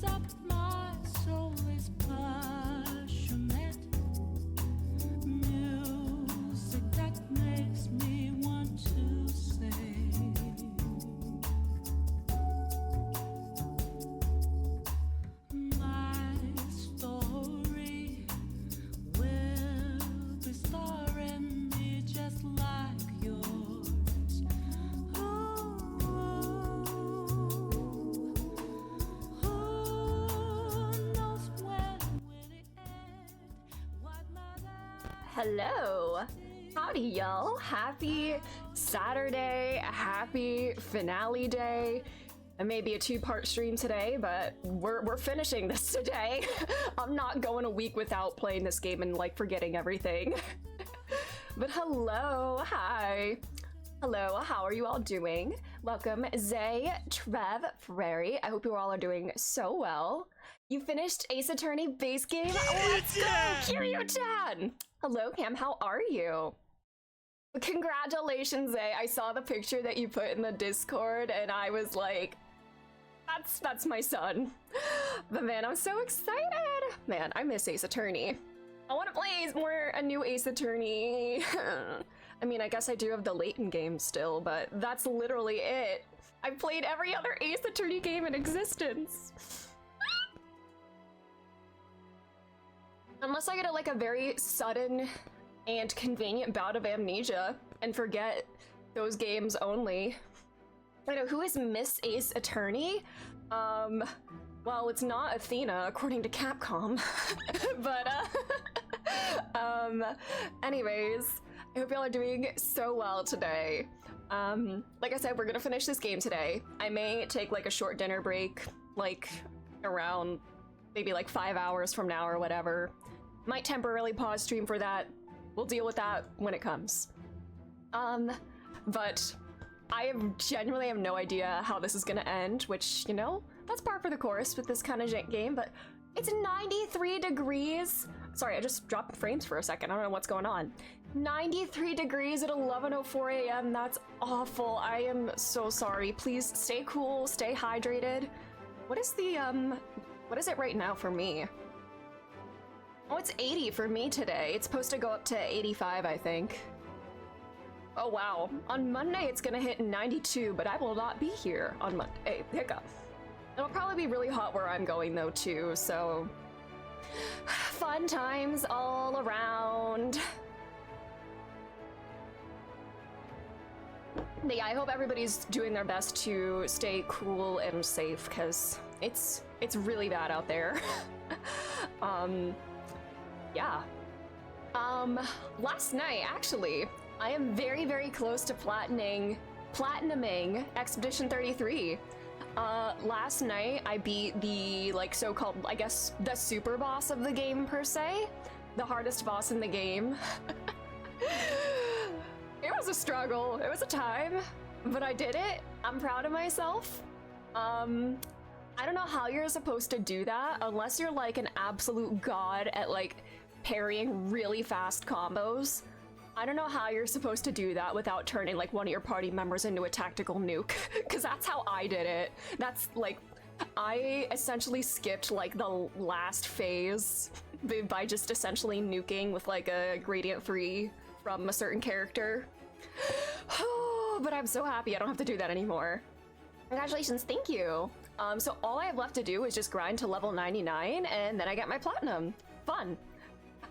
up my soul is passionate. Music that makes me want to say, my story will be starring me just like yours. Hello, howdy y'all. Happy Saturday, happy finale day. It may be a two-part stream today, but we're finishing this today. I'm not going a week without playing this game and like forgetting everything. But hello, hi. Hello, how are you all doing? Welcome, Zay, Trev, Ferrari. I hope you all are doing so well. You finished Ace Attorney base game? Let's go, Kiryu-chan! Hello, Cam, how are you? Congratulations, Zay. I saw the picture that you put in the Discord and I was like, that's my son. But man, I'm so excited. Man, I miss Ace Attorney. I want to play a new Ace Attorney. I mean, I guess I do have the Layton game still, but that's literally it. I've played every other Ace Attorney game in existence. Unless I get a very sudden and convenient bout of amnesia and forget those games only. I know, who is Miss Ace Attorney? Well, it's not Athena, according to Capcom. But, anyways, I hope y'all are doing so well today. Like I said, we're gonna finish this game today. I may take a short dinner break, around maybe 5 hours from now or whatever. Might temporarily pause stream for that. We'll deal with that when it comes. But I genuinely have no idea how this is gonna end, which, you know, that's par for the course with this kind of game, but it's 93 degrees. Sorry, I just dropped frames for a second. I don't know what's going on. 93 degrees at 11:04 a.m. That's awful. I am so sorry. Please stay cool, stay hydrated. What is what is it right now for me? Oh, it's 80 for me today. It's supposed to go up to 85, I think. Oh, wow. On Monday, it's gonna hit 92, but I will not be here on Monday. Hiccup. It'll probably be really hot where I'm going, though, too, so... Fun times all around. But yeah, I hope everybody's doing their best to stay cool and safe, because it's really bad out there. Yeah. Last night, actually, I am very, very close to platinuming Expedition 33. Last night, I beat the, so-called, I guess, the super boss of the game, per se. The hardest boss in the game. It was a struggle. It was a time. But I did it. I'm proud of myself. I don't know how you're supposed to do that unless you're, an absolute god at, parrying really fast combos. I don't know how you're supposed to do that without turning one of your party members into a tactical nuke, because that's how I did it. That's I essentially skipped the last phase by just essentially nuking with a gradient 3 from a certain character. But I'm so happy I don't have to do that anymore. Congratulations, thank you. So all I have left to do is just grind to level 99 and then I get my platinum. Fun.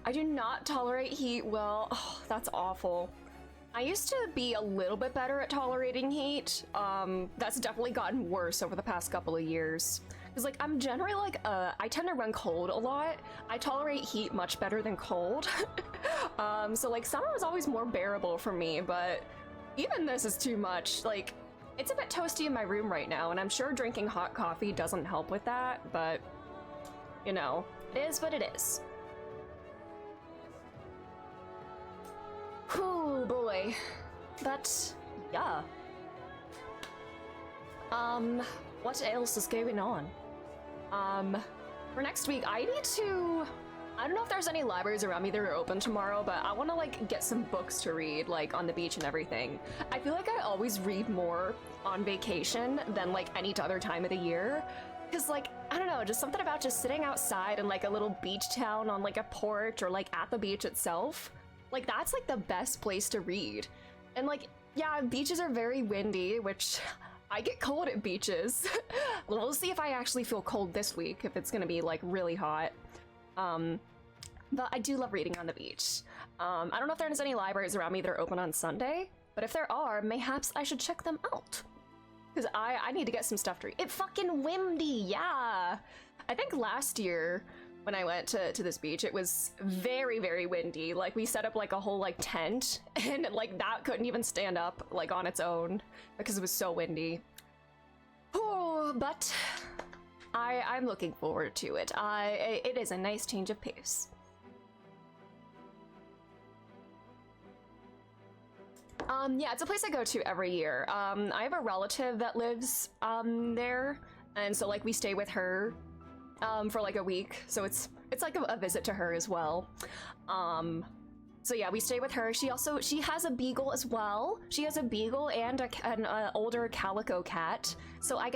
I do not tolerate heat well. Oh, that's awful. I used to be a little bit better at tolerating heat. That's definitely gotten worse over the past couple of years. Because I'm generally I tend to run cold a lot. I tolerate heat much better than cold. So summer was always more bearable for me, but even this is too much. It's a bit toasty in my room right now, and I'm sure drinking hot coffee doesn't help with that, but you know, it is what it is. Oh boy. But yeah. What else is going on? For next week, I don't know if there's any libraries around me that are open tomorrow, but I want to get some books to read, on the beach and everything. I feel like I always read more on vacation than any other time of the year, because I don't know, just something about just sitting outside in like a little beach town on like a porch or like at the beach itself. Like that's like the best place to read. And like, yeah, beaches are very windy, which I get cold at beaches. We'll see if I actually feel cold this week, if it's gonna be like really hot. But I do love reading on the beach. I don't know if there's any libraries around me that are open on Sunday, but if there are, mayhaps I should check them out. Because I need to get some stuff to read. It's fucking windy, yeah! I think last year, when I went to this beach, it was very, very windy. Like, we set up like a whole like tent, and like that couldn't even stand up like on its own because it was so windy. Oh, but I'm looking forward to it. It is a nice change of pace. Yeah, it's a place I go to every year. I have a relative that lives there, and so like we stay with her for like a week. So it's like a visit to her as well. So yeah, we stay with her. She has a beagle as well. She has a beagle and an older calico cat. So I'm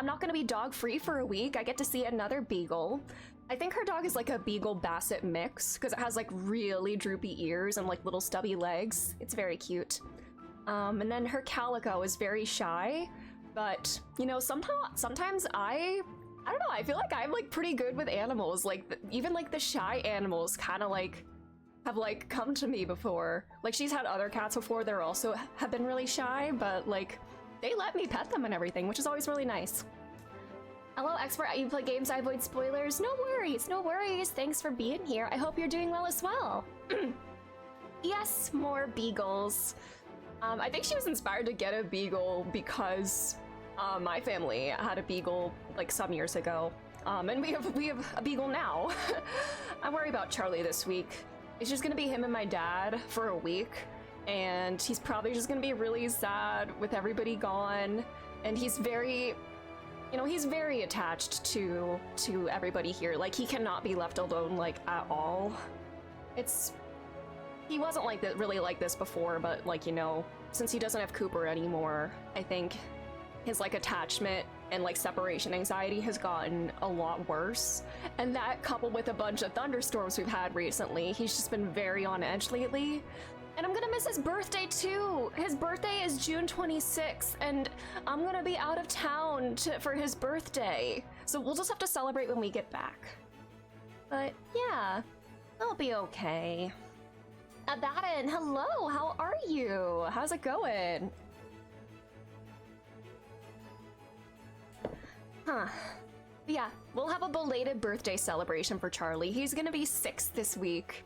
not gonna be dog free for a week. I get to see another beagle. I think her dog is like a beagle basset mix because it has like really droopy ears and like little stubby legs. It's very cute. And then her calico is very shy, but you know, sometimes I don't know, I feel like I'm like pretty good with animals. Like even like the shy animals kind of like have like come to me before. Like she's had other cats before that also have been really shy, but like they let me pet them and everything, which is always really nice. Hello, expert. You play games, I avoid spoilers. No worries, no worries. Thanks for being here. I hope you're doing well as well. Yes, more beagles. I think she was inspired to get a beagle because my family had a beagle like some years ago. And we have a beagle now. I worry about Charlie this week. It's just gonna be him and my dad for a week, and he's probably just gonna be really sad with everybody gone. And he's very, you know, he's very attached to everybody here. Like he cannot be left alone like at all. He wasn't like that, really like this before, but like, you know, since he doesn't have Cooper anymore, I think his like attachment and like separation anxiety has gotten a lot worse. And that coupled with a bunch of thunderstorms we've had recently, he's just been very on edge lately. And I'm gonna miss his birthday too. His birthday is June 26th, and I'm gonna be out of town for his birthday. So we'll just have to celebrate when we get back. But yeah, I'll be okay. Abaddon, hello, how are you? How's it going? Huh. Yeah, we'll have a belated birthday celebration for Charlie. He's gonna be 6 this week.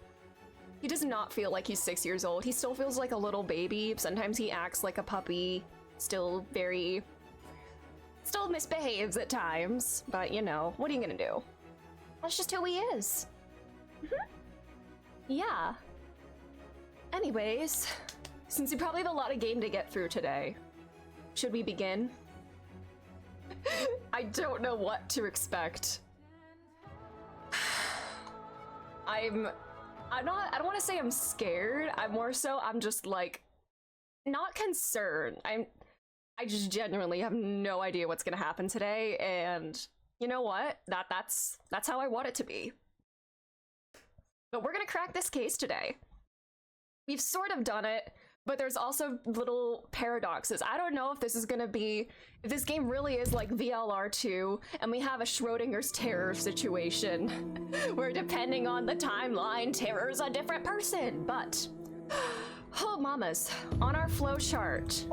He does not feel like he's 6 years old. He still feels like a little baby. Sometimes he acts like a puppy. Still misbehaves at times. But you know, what are you gonna do? That's just who he is. Yeah. Anyways, since you probably have a lot of game to get through today, should we begin? I don't know what to expect. I don't want to say I'm scared. I'm just like not concerned. I just genuinely have no idea what's gonna happen today, and you know what? That's how I want it to be. But we're gonna crack this case today. We've sort of done it, but there's also little paradoxes. I don't know if this is gonna be, if this game really is like VLR2 and we have a Schrodinger's terror situation where depending on the timeline, terror's a different person. But, oh mamas, on our flow chart,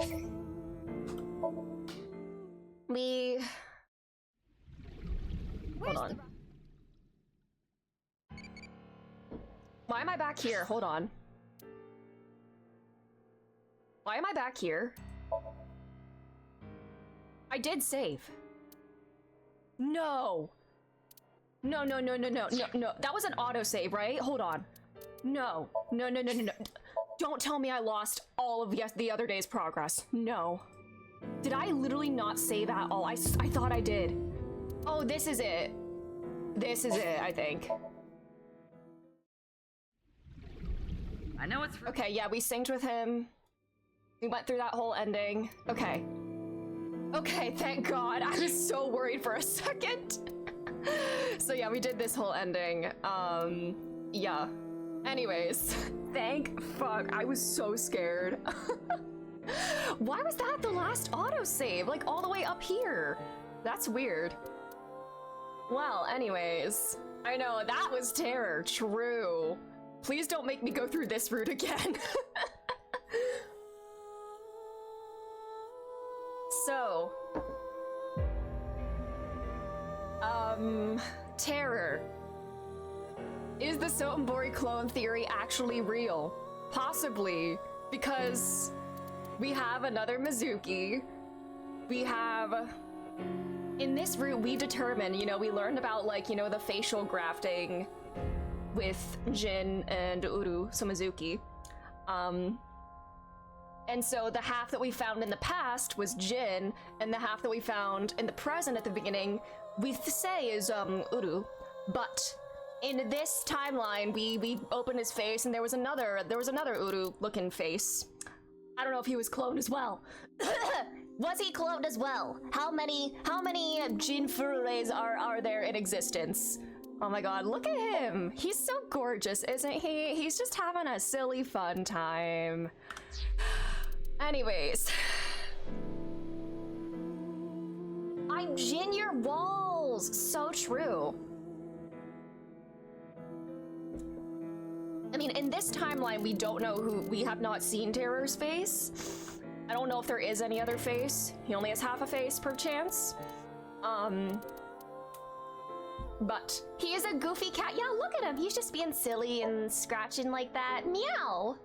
hold on. Why am I back here? Hold on. Why am I back here? I did save. No. No. That was an autosave, right? Hold on. No. Don't tell me I lost all of the other day's progress. No. Did I literally not save at all? I thought I did. Oh, this is it. This is it, I think. I know it's okay, yeah, we synced with him. We went through that whole ending. Okay. Okay, thank God. I was so worried for a second. So yeah, we did this whole ending. Yeah. Anyways, thank fuck. I was so scared. Why was that the last autosave? Like all the way up here? That's weird. Well, anyways. I know, that was terror. True. Please don't make me go through this route again. So. Terror. Is the Sotenbori clone theory actually real? Possibly, because we have another Mizuki. We have... In this route, we determine, you know, we learned about, like, you know, the facial grafting with Jin and Uru, so Mizuki. And so the half that we found in the past was Jin, and the half that we found in the present at the beginning, we say is, Uru. But in this timeline, we opened his face, and there was another Uru-looking face. I don't know if he was cloned as well. Was he cloned as well? How many Jin Furules are there in existence? Oh my god, look at him! He's so gorgeous, isn't he? He's just having a silly fun time. Anyways. I Jin your walls! So true. I mean, in this timeline, we don't know we have not seen Terror's face. I don't know if there is any other face. He only has half a face per chance. But he is a goofy cat. Yeah, look at him. He's just being silly and scratching like that. Meow.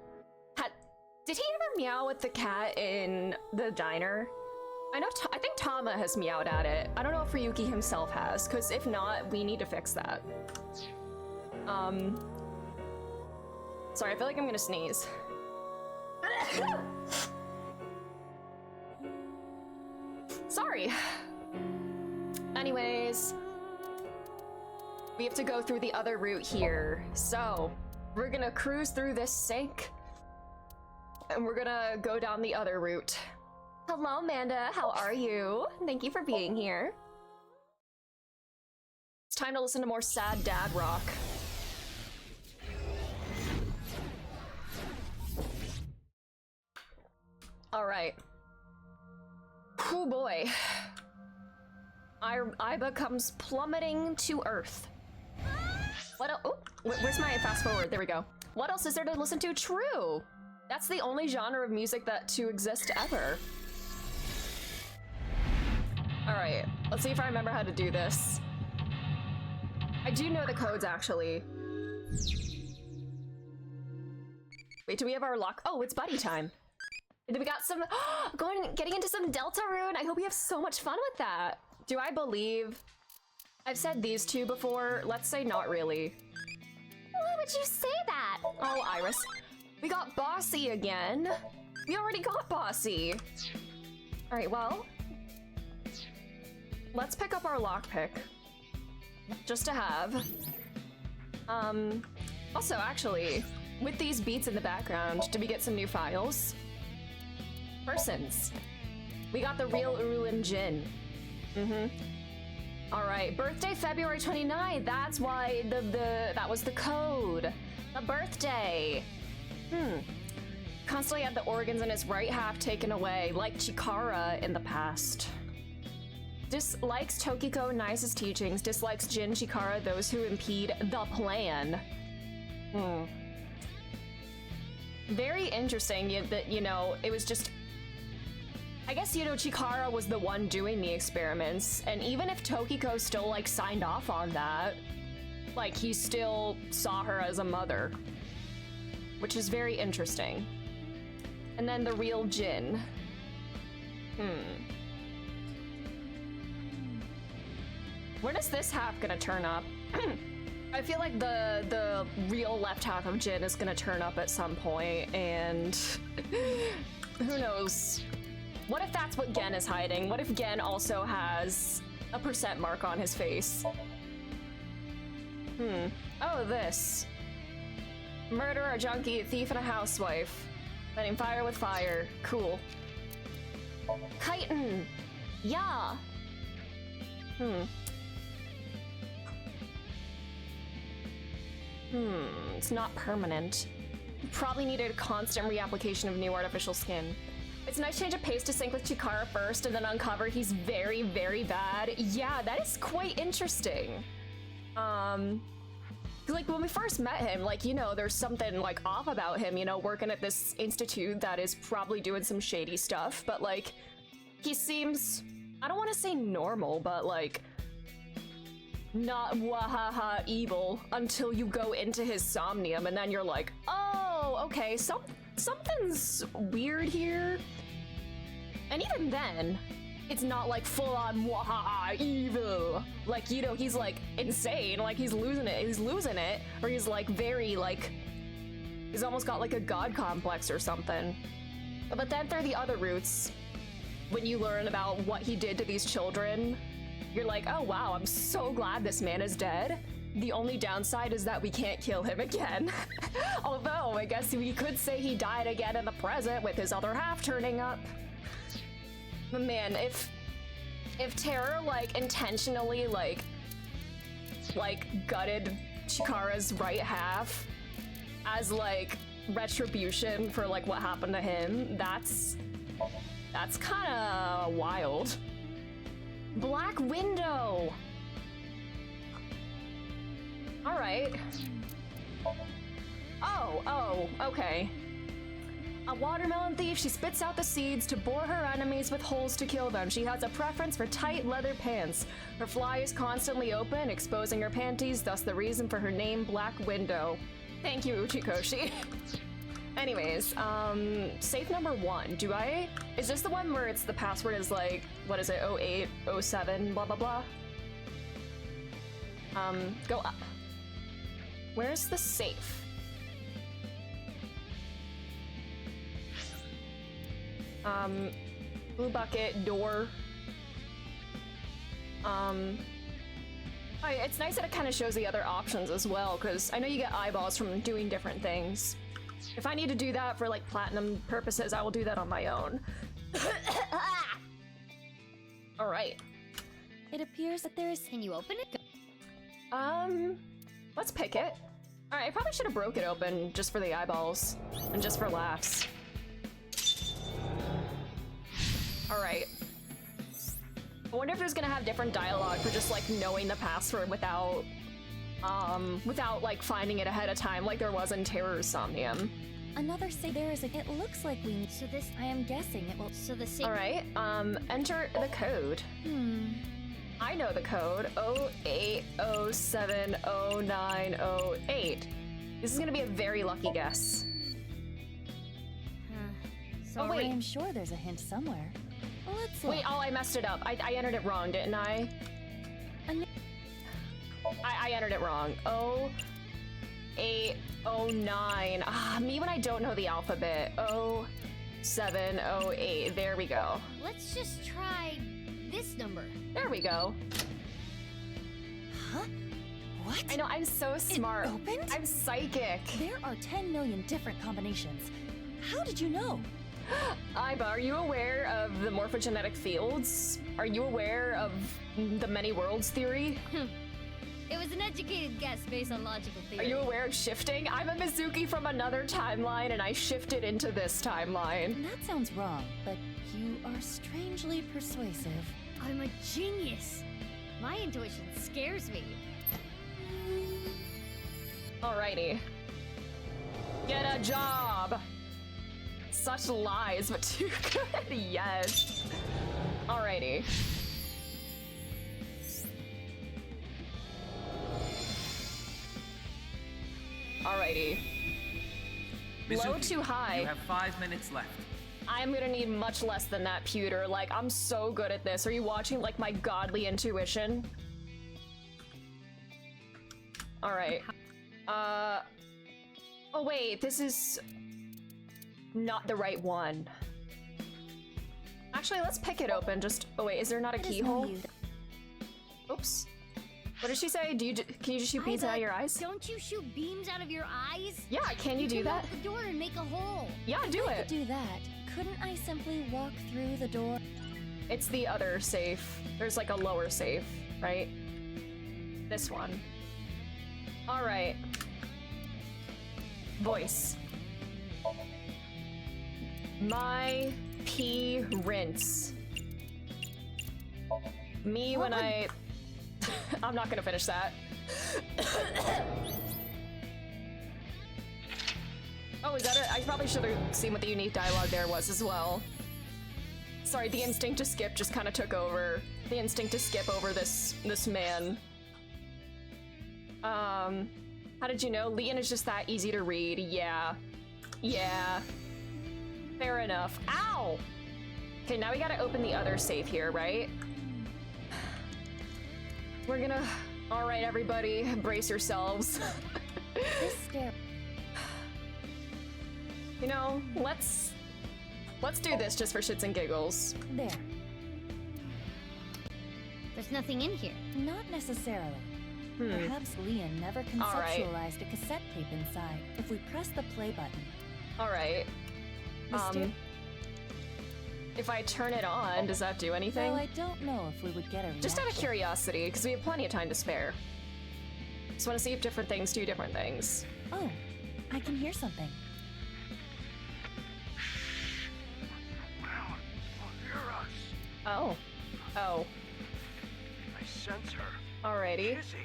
Did he ever meow with the cat in the diner? I think Tama has meowed at it. I don't know if Ryuki himself has, because if not, we need to fix that. Sorry, I feel like I'm gonna sneeze. Sorry. Anyways, we have to go through the other route here. So, we're gonna cruise through this sink, and we're gonna go down the other route. Hello, Amanda. How are you? Thank you for being here. It's time to listen to more sad dad rock. All right. Oh boy. Aiba comes plummeting to Earth. Where's my fast forward? There we go. What else is there to listen to? True. That's the only genre of music to exist ever. All right, let's see if I remember how to do this. I do know the codes actually. Wait, do we have our lock? Oh, it's buddy time. We got some, getting into some Deltarune. I hope we have so much fun with that. Do I believe? I've said these two before. Let's say not really. Why would you say that? Oh, Iris. We got Bossy again. We already got Bossy. All right, well. Let's pick up our lockpick. Just to have. Also, actually, with these beats in the background, did we get some new files? Persons. We got the real Uru and Jin. All right, birthday February 29th. That's why that was the code. The birthday. Constantly had the organs in his right half taken away, like Chikara in the past. Dislikes Tokiko Nice's teachings. Dislikes Jin, Chikara, those who impede the plan. Very interesting that, you know, it was just... I guess, you know, Chikara was the one doing the experiments, and even if Tokiko still, like, signed off on that, like, he still saw her as a mother. Which is very interesting. And then the real Jin. When is this half gonna turn up? I feel like the real left half of Jin is gonna turn up at some point, and who knows? What if that's what Gen is hiding? What if Gen also has a % mark on his face? Oh, this. Murderer, junkie, thief, and a housewife. Letting fire with fire. Cool. Chitin! Yeah. It's not permanent. Probably needed a constant reapplication of new artificial skin. It's a nice change of pace to sync with Chikara first and then uncover he's very, very bad. Yeah, that is quite interesting. 'Cause, like, when we first met him, like, you know, there's something, like, off about him, you know, working at this institute that is probably doing some shady stuff, but, like, he seems, I don't want to say normal, but, like, not wahaha evil until you go into his Somnium, and then you're like, oh, okay, something's weird here. And even then, it's not like full-on wahaha evil. Like, you know, he's like insane, like he's losing it, or he's like very like, he's almost got like a god complex or something. But then through the other routes, when you learn about what he did to these children, you're like, oh wow, I'm so glad this man is dead. The only downside is that we can't kill him again. Although, I guess we could say he died again in the present with his other half turning up. But man, if Terror, like, intentionally, like, gutted Chikara's right half as, like, retribution for, like, what happened to him, that's kinda wild. Black Window! Alright. Oh, okay. A watermelon thief, she spits out the seeds to bore her enemies with holes to kill them. She has a preference for tight leather pants. Her fly is constantly open, exposing her panties, thus the reason for her name, Black Window. Thank you, Uchikoshi. Anyways, safe number 1. Is this the one where it's the password is like, what is it, 08, 07, blah blah blah? Go up. Where's the safe? Blue bucket, door. It's nice that it kind of shows the other options as well, because I know you get eyeballs from doing different things. If I need to do that for, like, platinum purposes, I will do that on my own. Alright. It appears that there is. Can you open it? Let's pick it. Alright, I probably should have broke it open just for the eyeballs. And just for laughs. Alright. I wonder if there's gonna have different dialogue for just, like, knowing the password without, like, finding it ahead of time, like there was in Terror's Somnium. Another say there is a. It looks like we. So this. I am guessing it will. So the same. Alright, enter the code. I know the code. 08070908. This is gonna be a very lucky guess. So Oh, wait. I am sure there's a hint somewhere. Let's look. Wait, I messed it up. I entered it wrong, didn't I? I entered it wrong. 0809. Me when I don't know the alphabet. 0708. There we go. Let's just try this number. There we go. Huh? What? I know, I'm so smart. It opened? I'm psychic. There are 10 million different combinations. How did you know? Iba, are you aware of the morphogenetic fields? Are you aware of the many worlds theory? It was an educated guess based on logical theory. Are you aware of shifting? I'm a Mizuki from another timeline and I shifted into this timeline. That sounds wrong, but you are strangely persuasive. I'm a genius. My intuition scares me. Alrighty. Get a job! Such lies, but too good. Yes. Alrighty. Alrighty. Low Mizuki, to high. You have 5 minutes left. I'm gonna need much less than that, Pewter. Like, I'm so good at this. Are you watching, like, my godly intuition? Alright. Oh wait, this is not the right one. Actually, let's pick it open. Just, oh wait, is there not a That is keyhole? no use. Oops. What did she say? Can you just shoot beads out of your eyes? Don't you shoot beams out of your eyes? Yeah, can you do can that? Open the door and make a hole. Yeah, do I it. could do that. Couldn't I simply walk through the door? It's the other safe. There's like a lower safe, right? This one. Alright. Voice. My pee rinse. Me when I... I'm not gonna finish that. Oh, is that it? I probably should have seen what the unique dialogue there was as well. Sorry, the instinct to skip just kind of took over. The instinct to skip over this man. How did you know? Leon is just that easy to read. Yeah. Yeah. Fair enough. Ow! Okay, now we gotta open the other safe here, right? We're gonna... Alright, everybody, brace yourselves. This stair. You know, let's do this just for shits and giggles. There. There's nothing in here. Not necessarily. Perhaps Leon never Alright. conceptualized a cassette tape inside. If we press the play button. Alright. If I turn it on, does that do anything? Well, I don't know if we would get a reaction. Just out of curiosity, because we have plenty of time to spare. Just want to see if different things do different things. Oh, I can hear something. Oh. Oh. I sense her. Alrighty. Kizzy,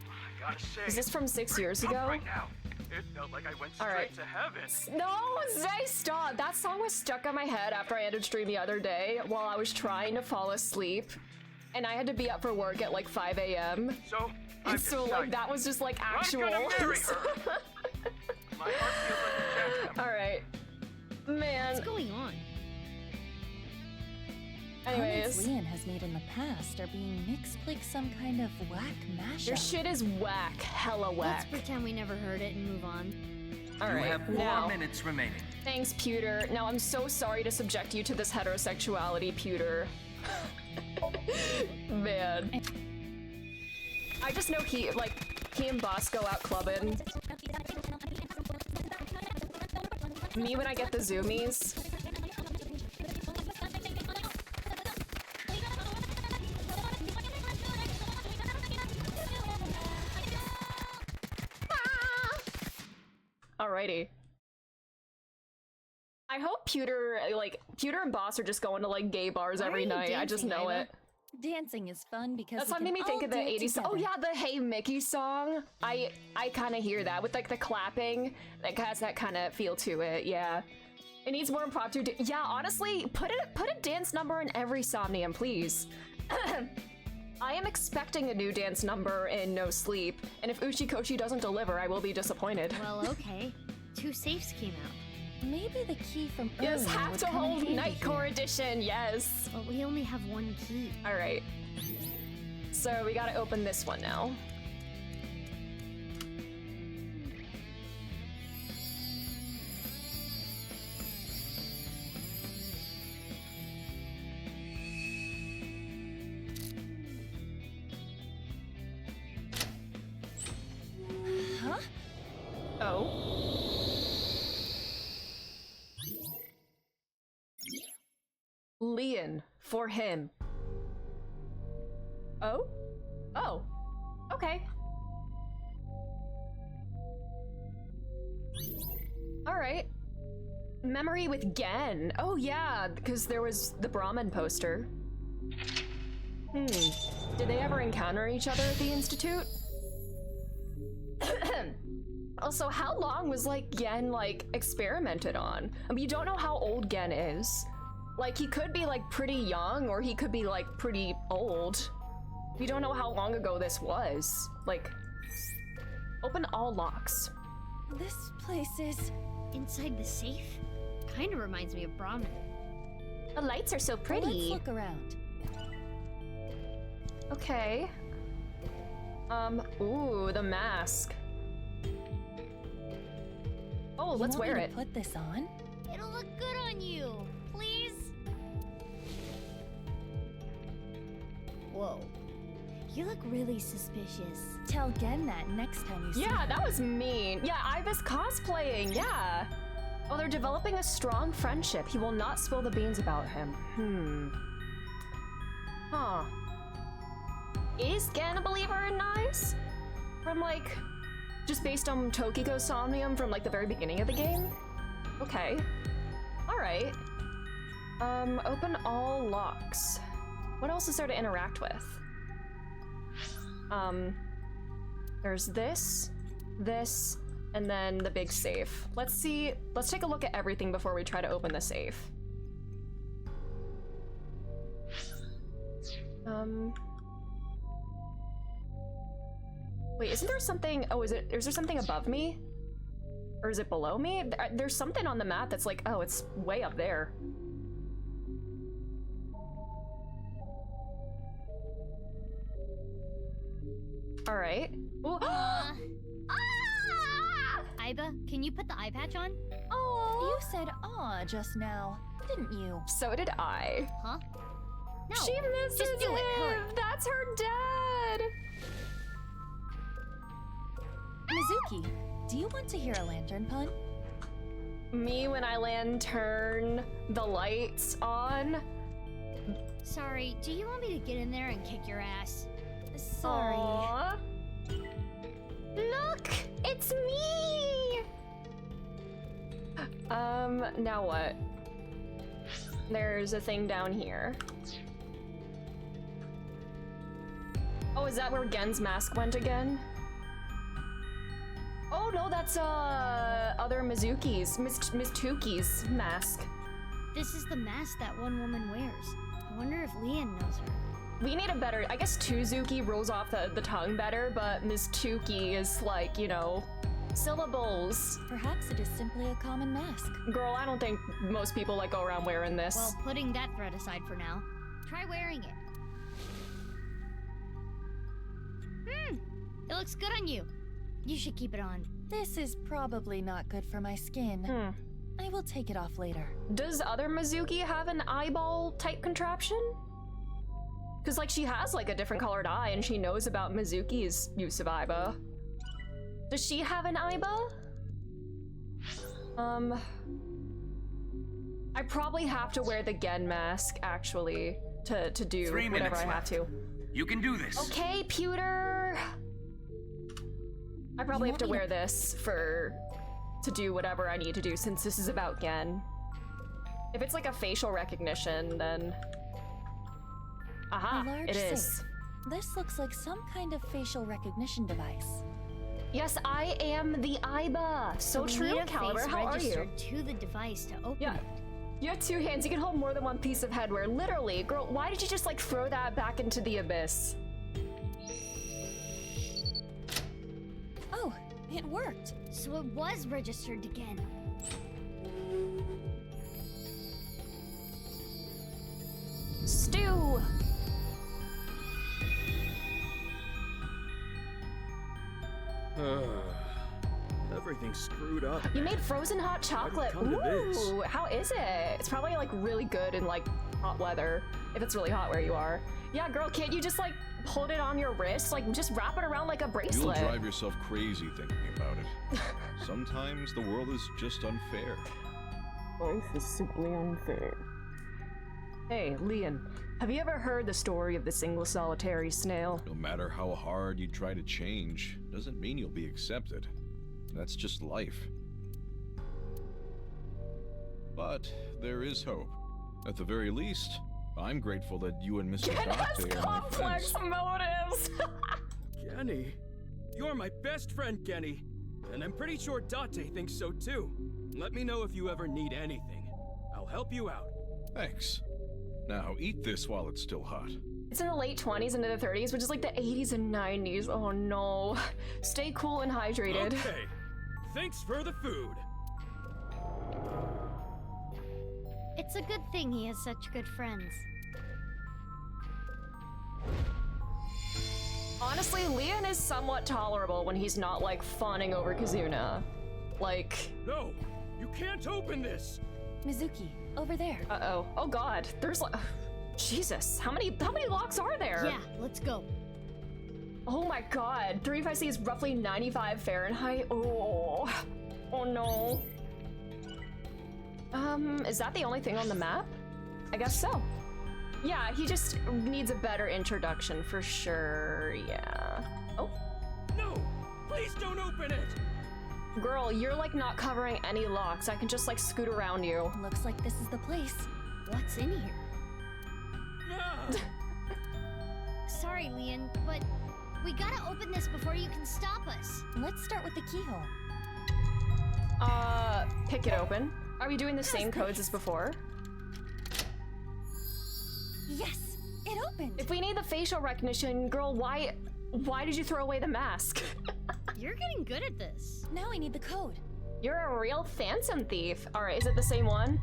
I gotta say. Is this from 6 years up ago? Right now. It felt like I went straight Alright. to heaven. No, Zay, stop! That song was stuck on my head after I ended stream the other day while I was trying to fall asleep. And I had to be up for work at like 5 a.m. So, And so like that was just like actual. I'm gonna marry her. My heart feels like a jackhammer. Alright. Man. What's going on? Anyways. Comments Leon has made in the past are being mixed like some kind of whack mashup. Your shit is whack. Hella Let's whack. pretend we never heard it and move on. Alright, You have 4 now. minutes remaining. Thanks, Pewter. Now, I'm so sorry to subject you to this heterosexuality, Pewter. Man. I just know he and Boss go out clubbing. Me when I get the zoomies. Alrighty. I hope Pewter and Boss are just going to like gay bars Why every are you night. I just dancing, know Ida? it. Dancing is fun because That's we what made can me think all of the do it 80s. Oh together. yeah, the Hey Mickey song. I kind of hear that with like the clapping. That has that kind of feel to it. Yeah. It needs more impromptu. Yeah, honestly, put a dance number in every Somnium, please. I am expecting a new dance number in No Sleep, and if Uchikoshi doesn't deliver, I will be disappointed. Well, okay. 2 safes came out. Maybe the key from Yes, earlier have would to come in hold handy Nightcore here. Edition, yes. But we only have 1 key. Alright. So we gotta open this one now. Huh? Oh. Leon, for him. Oh? Oh. Okay. Alright. Memory with Gen. Oh yeah, because there was the Brahmin poster. Did they ever encounter each other at the Institute? Also, how long was like Gen like experimented on? I mean, you don't know how old Gen is. Like, he could be like pretty young or he could be like pretty old. You don't know how long ago this was. Like, open all locks. This place is... Inside the safe? Kinda reminds me of Brahmin. The lights are so pretty. Let's look around. Okay. Ooh, the mask. Oh, You let's want wear me it. to put this on? It'll look good on you. Please? Whoa. You look really suspicious. Tell Gen that next time you see Yeah, her. that was mean. Yeah, Iva's cosplaying, yeah. Oh, they're developing a strong friendship. He will not spill the beans about him. Huh. Is Gen a believer in knives? From like, just based on Tokiko's Somnium from like the very beginning of the game? Okay. Alright. Open all locks. What else is there to interact with? There's this, and then the big safe. Let's take a look at everything before we try to open the safe. Wait, isn't there something, is there something above me? Or is it below me? There's something on the map that's like, oh, it's way up there. All right. Iba, can you put the eye patch on? Oh, you said "aw" just now, didn't you? So did I. Huh? No. She misses just do it, hurry. That's her dad. Mizuki, do you want to hear a lantern pun? Me when I lantern the lights on. Sorry, do you want me to get in there and kick your ass? Sorry. Aww. Look, it's me. Now what? There's a thing down here. Oh, is that where Gen's mask went again? Oh no, that's other Mizuki's, Miss Tuki's mask. This is the mask that one woman wears. I wonder if Leon knows her. We need a better, I guess Tuzuki rolls off the tongue better, but Miss Tuki is like, you know, syllables. Perhaps it is simply a common mask. Girl, I don't think most people like go around wearing this. Well, putting that threat aside for now, try wearing it. It looks good on you. You should keep it on. This is probably not good for my skin. I will take it off later. Does other Mizuki have an eyeball type contraption? Because like she has like a different colored eye and she knows about Mizuki's use of Aiba. Does she have an Aiba? I probably have to wear the Gen mask actually to do 3 whatever minutes I have left. to. You can do this. Okay, Pewter. I probably have to wear this to do whatever I need to do since this is about Gen. If it's like a facial recognition, then aha, A large it is. safe. This looks like some kind of facial recognition device. Yes, I am the Aiba. So We true, need a Caliber. face How are you? registered to the device to open Yeah. it. You have 2 hands. You can hold more than one piece of headwear. Literally, girl. Why did you just like throw that back into the abyss? Oh, it worked. So it was registered again. Stew. Everything's screwed up. You made frozen hot chocolate. come to this? Ooh, how is it? It's probably like really good in like hot weather, if it's really hot where you are. Yeah, girl, can't you just like hold it on your wrist? Like just wrap it around like a You'll bracelet. drive yourself crazy thinking about it. Sometimes the world is just unfair. Life is simply unfair. Hey, Leon, have you ever heard the story of the single solitary snail? No matter how hard you try to change, doesn't mean you'll be accepted. That's just life. But there is hope. At the very least, I'm grateful that you and Mr. It has Date are my complex friends. motives. Genny, you're my best friend, Genny. And I'm pretty sure Date thinks so too. Let me know if you ever need anything. I'll help you out. Thanks. Now eat this while it's still hot. It's in the late 20s into the 30s, which is like the 80s and 90s. Oh no. Stay cool and hydrated. Okay. Thanks for the food. It's a good thing he has such good friends. Honestly, Leon is somewhat tolerable when he's not like fawning over Kazuna. Like, No, you can't open this. Mizuki, over there. uh-oh. Oh god, there's like, Jesus, how many locks are there? Yeah, let's go. Oh my god, 35C is roughly 95 Fahrenheit. Oh no. Is that the only thing on the map? I guess so. Yeah, he just needs a better introduction for sure, yeah. Oh, No! Please don't open it! girl, you're like not covering any locks. I can just like scoot around you. Looks like this is the place. What's in here? Ah! Sorry, Leon, but we gotta open this before you can stop us. Let's start with the keyhole. Pick it open. Are we doing the same codes as before? Yes, it opened. If we need the facial recognition, girl, why did you throw away the mask? You're getting good at this. Now I need the code. You're a real phantom thief. All right, is it the same one?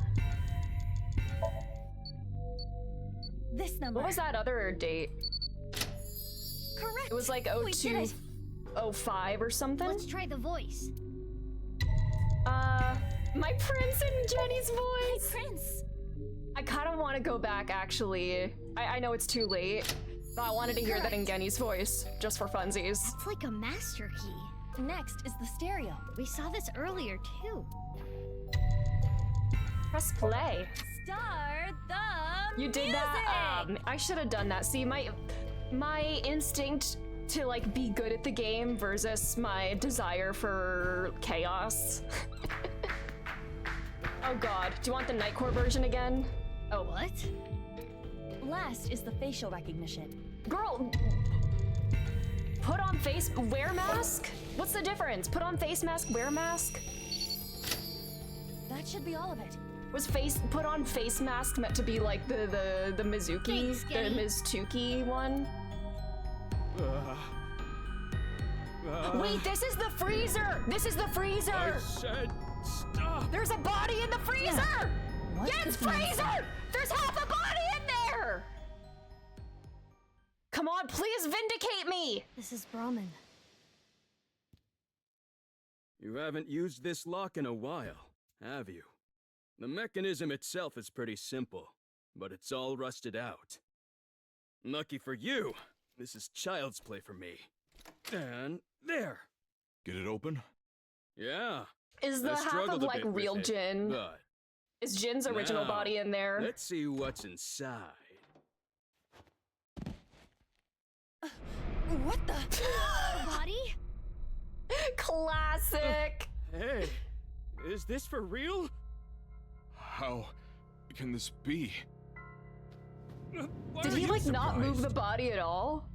This number. What was that other date? Correct. It was like We did it. 0205 or something? Let's try the voice. My prince and Jenny's Hey, voice. Prince. I kind of want to go back, actually. I know it's too late, but I wanted to hear that in Genny's voice, just for funsies. It's like a master key. Next is the stereo. We saw this earlier, too. Press play. Start the You did that? I should have done that. See, my instinct to like be good at the game versus my desire for chaos. Oh god, do you want the Nightcore version again? Oh, What? Last is the facial recognition. girl, wear mask? What's the difference? Put on face mask, wear mask? That should be all of it. Was put on face mask meant to be like the Mizuki, Thanks, the Genny. Mizuki one? Wait, this is the freezer! This is the freezer! I said stop! There's a body in the freezer! What Yes, could be freezer! inside? There's half a body in there! Come on, please vindicate me! This is Brahmin. You haven't used this lock in a while, have you? The mechanism itself is pretty simple, but it's all rusted out. Lucky for you, this is child's play for me. And there! Get it open? Yeah. Is the I half struggled of a like bit with real it, Jin? but Is Jin's original now, body in there? let's see what's inside. What the? Body? Classic! Hey, is this for real? How can this be? Why Did are he you like not move the surprised? body at all?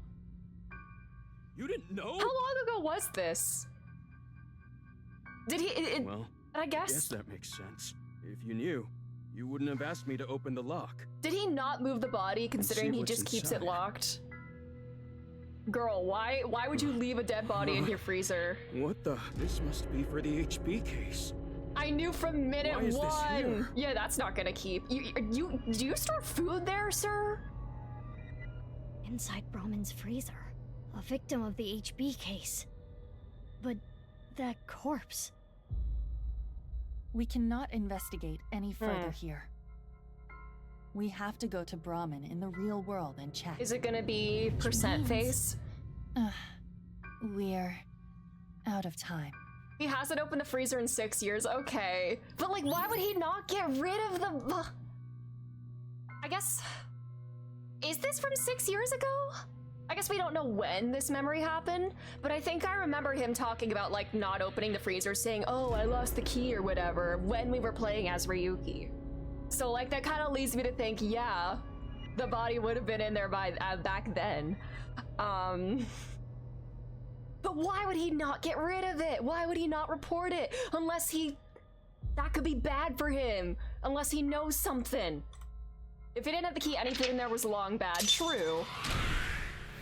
You didn't know? How long ago was this? Did he? Well, I guess guess. that makes sense. If you knew, you wouldn't have asked me to open the lock. Did he not move the body considering he what's just keeps it inside. locked? Girl, why would you leave a dead body in your freezer? What the? This must be for the HP case. I knew from minute Why is this one. here? Yeah, that's not gonna keep. Do you store food there, sir? Inside Brahmin's freezer. A victim of the HB case. But that corpse. We cannot investigate any further here. We have to go to Brahmin in the real world and check. Is it gonna be percent means- face? We're out of time. He hasn't opened the freezer in 6 years. Okay, but like, why would he not get rid of the? I guess. Is this from 6 years ago? I guess we don't know when this memory happened, but I think I remember him talking about like not opening the freezer, saying, "Oh, I lost the key" or whatever when we were playing as Ryuki. So like that kind of leads me to think, yeah, the body would have been in there by back then. But why would he not get rid of it? Why would he not report it? Unless that could be bad for him. Unless he knows something. If he didn't have the key, anything in there was long bad. True.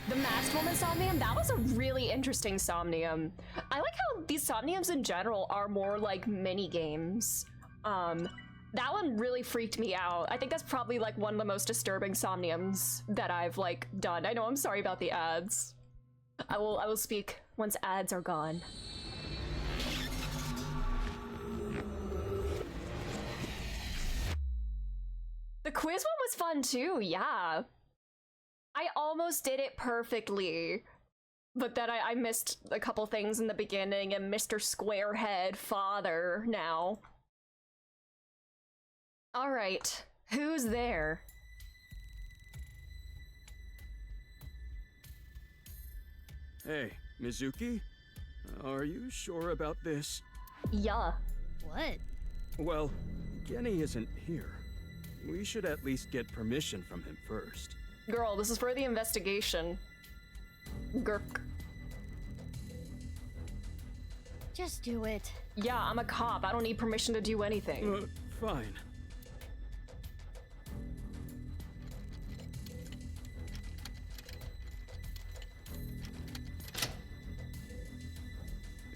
The Masked Woman Somnium, that was a really interesting Somnium. I like how these Somniums in general are more like mini games. That one really freaked me out. I think that's probably like one of the most disturbing Somniums that I've like done. I know, I'm sorry about the ads. I will speak once ads are gone. The quiz one was fun too, yeah. I almost did it perfectly, but then I missed a couple things in the beginning and Mr. Squarehead father now. All right, who's there? Hey, Mizuki? Are you sure about this? Yeah. What? Well, Genny isn't here. We should at least get permission from him first. Girl, this is for the investigation. Gurk. Just do it. Yeah, I'm a cop. I don't need permission to do anything. Fine.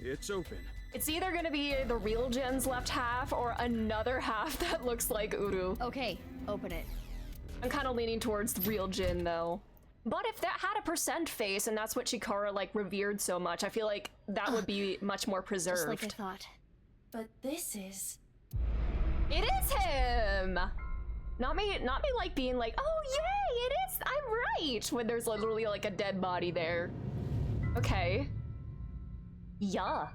It's open. It's either gonna be the real Jin's left half or another half that looks like Uru. Okay, open it. I'm kind of leaning towards the real Jin though. But if that had a percent face and that's what Chikara like revered so much, I feel like that would be much more preserved. Just like I thought. But this is... It is him! Not me like being like, oh yay, it is, I'm right! When there's literally like a dead body there. Okay. Yeah.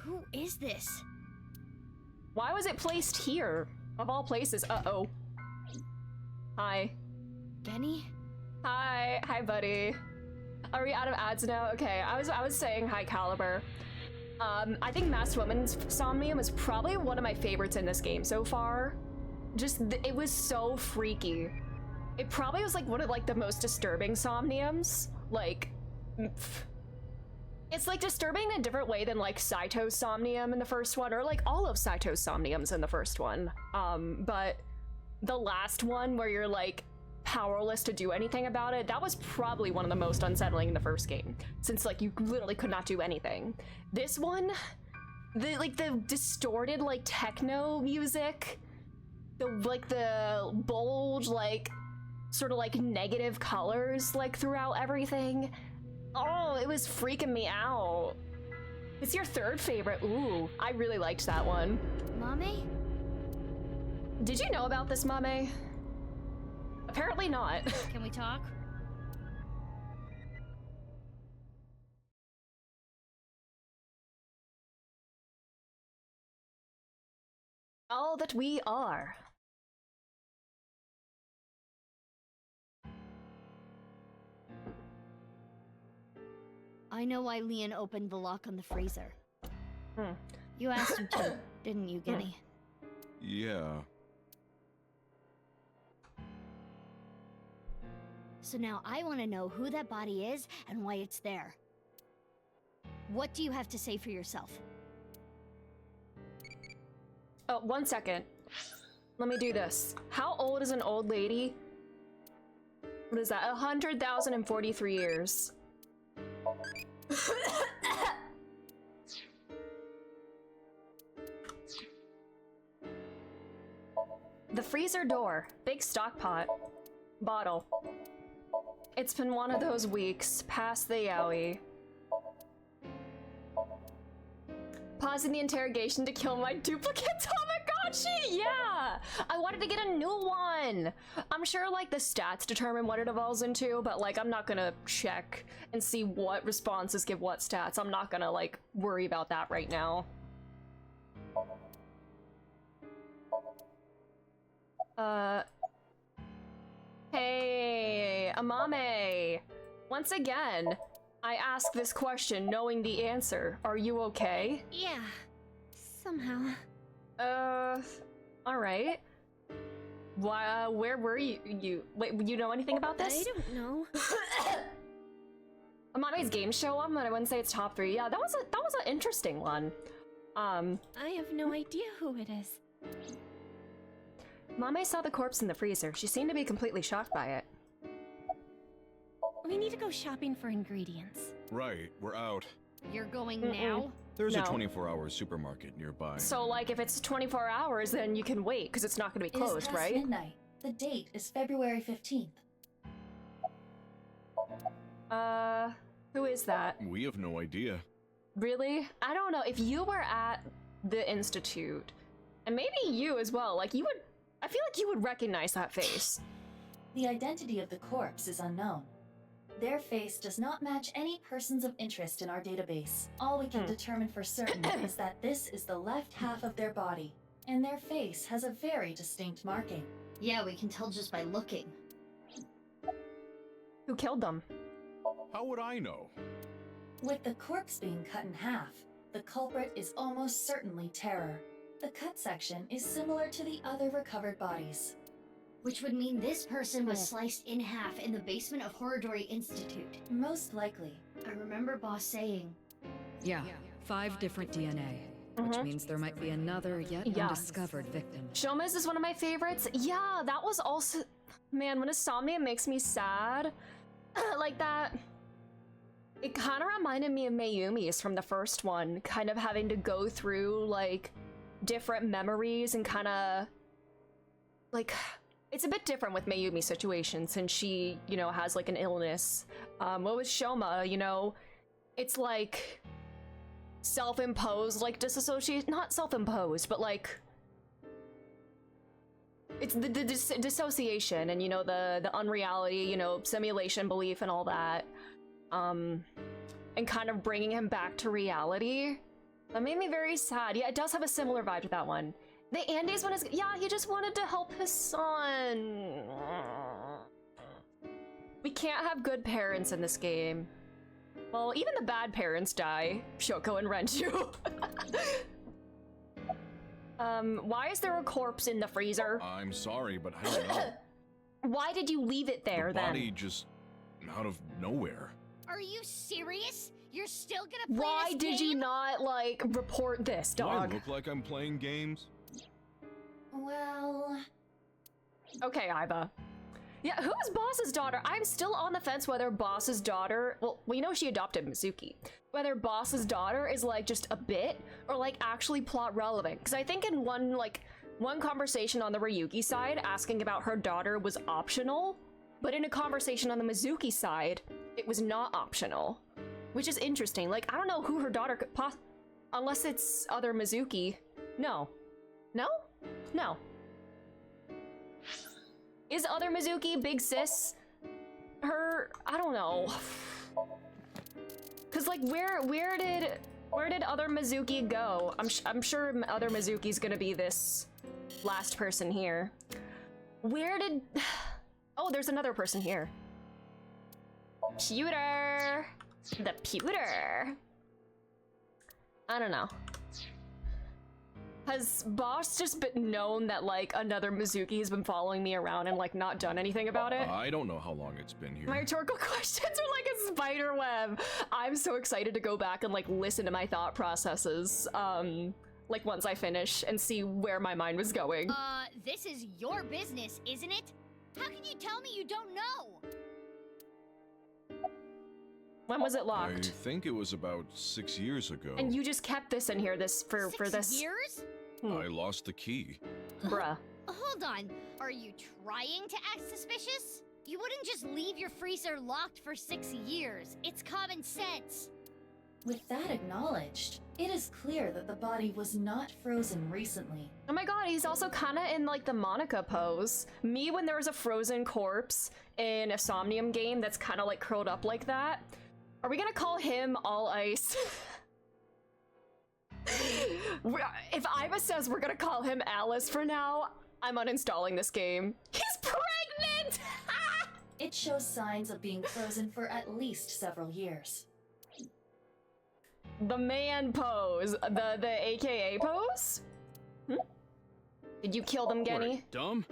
Who is this? Why was it placed here? Of all places, uh-oh. Hi. Genny? Hi, buddy. Are we out of ads now? Okay, I was saying hi, Caliber. I think Masked Woman's Somnium is probably one of my favorites in this game so far. Just, it was so freaky. It probably was like one of like the most disturbing Somniums. Like, it's like disturbing in a different way than like Saito's Somnium in the first one, or like all of Saito's Somniums in the first one. But the last one where you're like powerless to do anything about it, that was probably one of the most unsettling in the first game, since like you literally could not do anything. This one, the distorted like techno music, the bold like sort of like negative colors like throughout everything. Oh, it was freaking me out. It's your third favorite. Ooh, I really liked that one. Mame? Did you know about this, Mame? Apparently not. Can we talk? All that we are. I know why Leon opened the lock on the freezer. Hmm. You asked him to, didn't you, Genny? Yeah. So now I want to know who that body is and why it's there. What do you have to say for yourself? Oh, 1 second. Let me do this. How old is an old lady? What is that? 100,043 years. The freezer door. Big stock pot. Bottle. It's been one of those weeks, past the yaoi. Pausing the interrogation to kill my duplicate Tamagotchi! Yeah! I wanted to get a new one! I'm sure, like, the stats determine what it evolves into, but, like, I'm not gonna check and see what responses give what stats. I'm not gonna, like, worry about that right now. Hey, Amame! Once again, I ask this question knowing the answer. Are you okay? Yeah, somehow. Alright. Why, where were you? Wait, you know anything about this? I don't know. Amame's game show up, but I wouldn't say it's top 3. Yeah, that was an interesting one. I have no idea who it is. Mame saw the corpse in the freezer. She seemed to be completely shocked by it. We need to go shopping for ingredients. Right, we're out. You're going now? There's No. a 24-hour supermarket nearby. So, like, if it's 24 hours, then you can wait, because it's not going to be It is closed, past right? midnight. The date is February 15th. Who is that? We have no idea. Really? I don't know. If you were at the Institute, and maybe you as well, like, you would... I feel like you would recognize that face. The identity of the corpse is unknown. Their face does not match any persons of interest in our database. All we can determine for certain is that this is the left half of their body, and their face has a very distinct marking. Yeah, we can tell just by looking. Who killed them? How would I know? With the corpse being cut in half, the culprit is almost certainly Terror. The cut section is similar to the other recovered bodies. Which would mean this person was sliced in half in the basement of Horridori Institute. Most likely. I remember Boss saying. Yeah, 5 different DNA. Which means there might be another yet undiscovered victim. Shoma's is one of my favorites. Yeah, that was also... Man, when a Somnium makes me sad, like that... It kind of reminded me of Mayumi's from the first one, kind of having to go through, like, different memories and kind of... Like, it's a bit different with Mayumi's situation since she, you know, has, like, an illness. What was Shoma, you know? It's like... self-imposed, like, disassociation, not self-imposed, but like it's the dissociation and, you know, the unreality, you know, simulation belief and all that, and kind of bringing him back to reality. That made me very sad. Yeah, it does have a similar vibe to that one. The Andes one is, yeah, he just wanted to help his son. We can't have good parents in this game. Well, even the bad parents die. Shoko and Renju. Why is there a corpse in the freezer? I'm sorry, but I don't know. Why did you leave it there then? The body just out of nowhere. Are you serious? You're still gonna play Why this did you game? not, like, report this, Do I dog? look like I'm playing games? Well... Okay, Iva. Yeah, who is Boss's daughter? I'm still on the fence whether Boss's daughter... Well, we know she adopted Mizuki. Whether Boss's daughter is, like, just a bit, or, like, actually plot relevant. Because I think in one conversation on the Ryuki side, asking about her daughter was optional. But in a conversation on the Mizuki side, it was not optional. Which is interesting. Like, I don't know who her daughter could unless it's other Mizuki. No. No? No. Is other Mizuki Big Sis her? I don't know. Cause like where did other Mizuki go? I'm sure other Mizuki's gonna be this last person here. Where did? Oh, there's another person here. Pewter, the pewter. I don't know. Has Boss just been known that, like, another Mizuki has been following me around and, like, not done anything about it? I don't know how long it's been here. My rhetorical questions are like a spider web. I'm so excited to go back and, like, listen to my thought processes, like, once I finish and see where my mind was going. This is your business, isn't it? How can you tell me you don't know? When was it I locked? think it was about 6 years ago. And you just kept this in here for this? 6 years? I lost the key. Bruh. Hold on. Are you trying to act suspicious? You wouldn't just leave your freezer locked for 6 years. It's common sense. With that acknowledged, it is clear that the body was not frozen recently. Oh my god, he's also kind of in, like, the Monica pose. Me when there's a frozen corpse in a Somnium game that's kind of, like, curled up like that. Are we gonna call him All Ice? If Iva says we're gonna call him Alice for now, I'm uninstalling this game. He's pregnant! It shows signs of being frozen for at least several years. The man pose. The AKA pose? Did you kill them, Genny? Wait, dumb?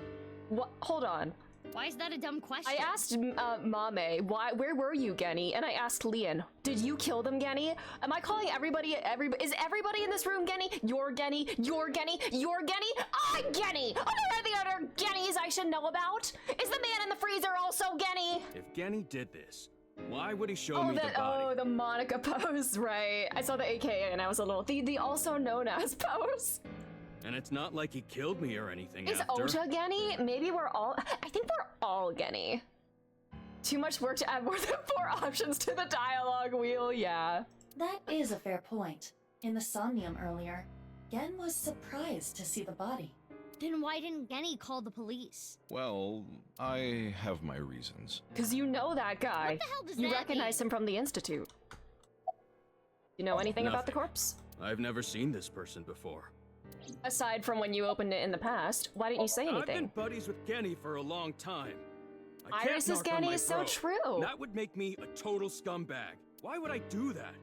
What? Hold on. Why is that a dumb question? I asked Mame, where were you, Genny? And I asked Leon, did you kill them, Genny? Am I calling everybody, is everybody in this room Genny? You're Genny, you're Genny, you're Genny, I'm Genny! Are there any other Gennys I should know about? Is the man in the freezer also Genny? If Genny did this, why would he show me the body? Oh, the Monica pose, right. I saw the AKA and I was a little, the also known as pose. And it's not like he killed me or anything Is after. Ota Genny? Maybe we're all, I think we're all Genny. Too much work to add more than 4 options to the dialogue wheel, yeah. That is a fair point. In the Somnium earlier, Gen was surprised to see the body. Then why didn't Genny call the police? Well, I have my reasons. Because you know that guy. What the hell does You that recognize him from the Institute. You know anything about the Nothing. corpse? I've never seen this person before. Aside from when you opened it in the past, why didn't you say I've been anything? buddies with Genny for a long time. I can't Iris is narc on Genny my is so bro. true. That would make me a total scumbag. Why would I do that?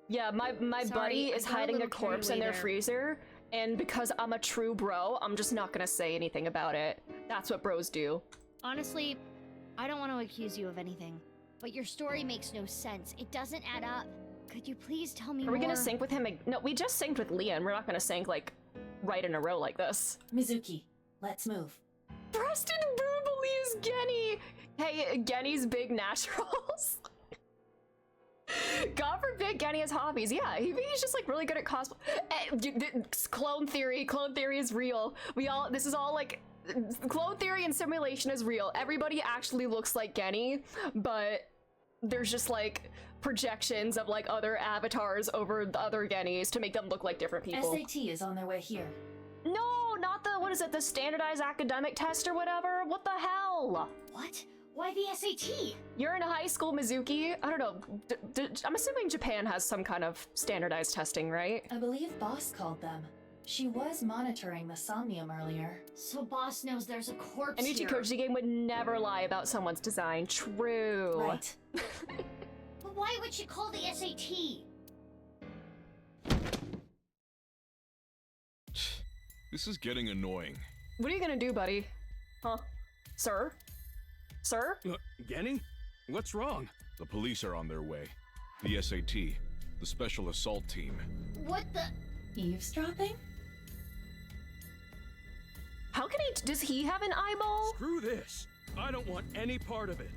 Yeah, my Sorry, buddy I is got a hiding a little carried corpse in away their there. freezer, and because I'm a true bro, I'm just not gonna say anything about it. That's what bros do. Honestly, I don't want to accuse you of anything, but your story makes no sense. It doesn't add up. Could you please tell me Are we more? gonna sync with him? No, we just synced with Leon. We're not gonna sync, like, right in a row like this. Mizuki, let's move. Preston Boo believes Genny! Hey, Genny's big naturals. God forbid Genny has hobbies. Yeah, he's just like really good at cosplay. Clone theory is real. This is all like, clone theory and simulation is real. Everybody actually looks like Genny, but there's just like projections of like other avatars over the other Gennys to make them look like different people. SAT is on their way here. No, not the, what is it, the standardized academic test or whatever? What the hell? What? Why the SAT? You're in high school, Mizuki. I don't know. I'm assuming Japan has some kind of standardized testing, right? I believe Boss called them. She was monitoring the Somnium earlier. So Boss knows there's a corpse An here. Uchikoji game would never lie about someone's design. True. Right. But why would she call the SAT? This is getting annoying. What are you gonna do, buddy? Huh? Sir? Sir? Genny? What's wrong? The police are on their way. The SAT, the special assault team. What the? Eavesdropping? How can does he have an eyeball? Screw this. I don't want any part of it.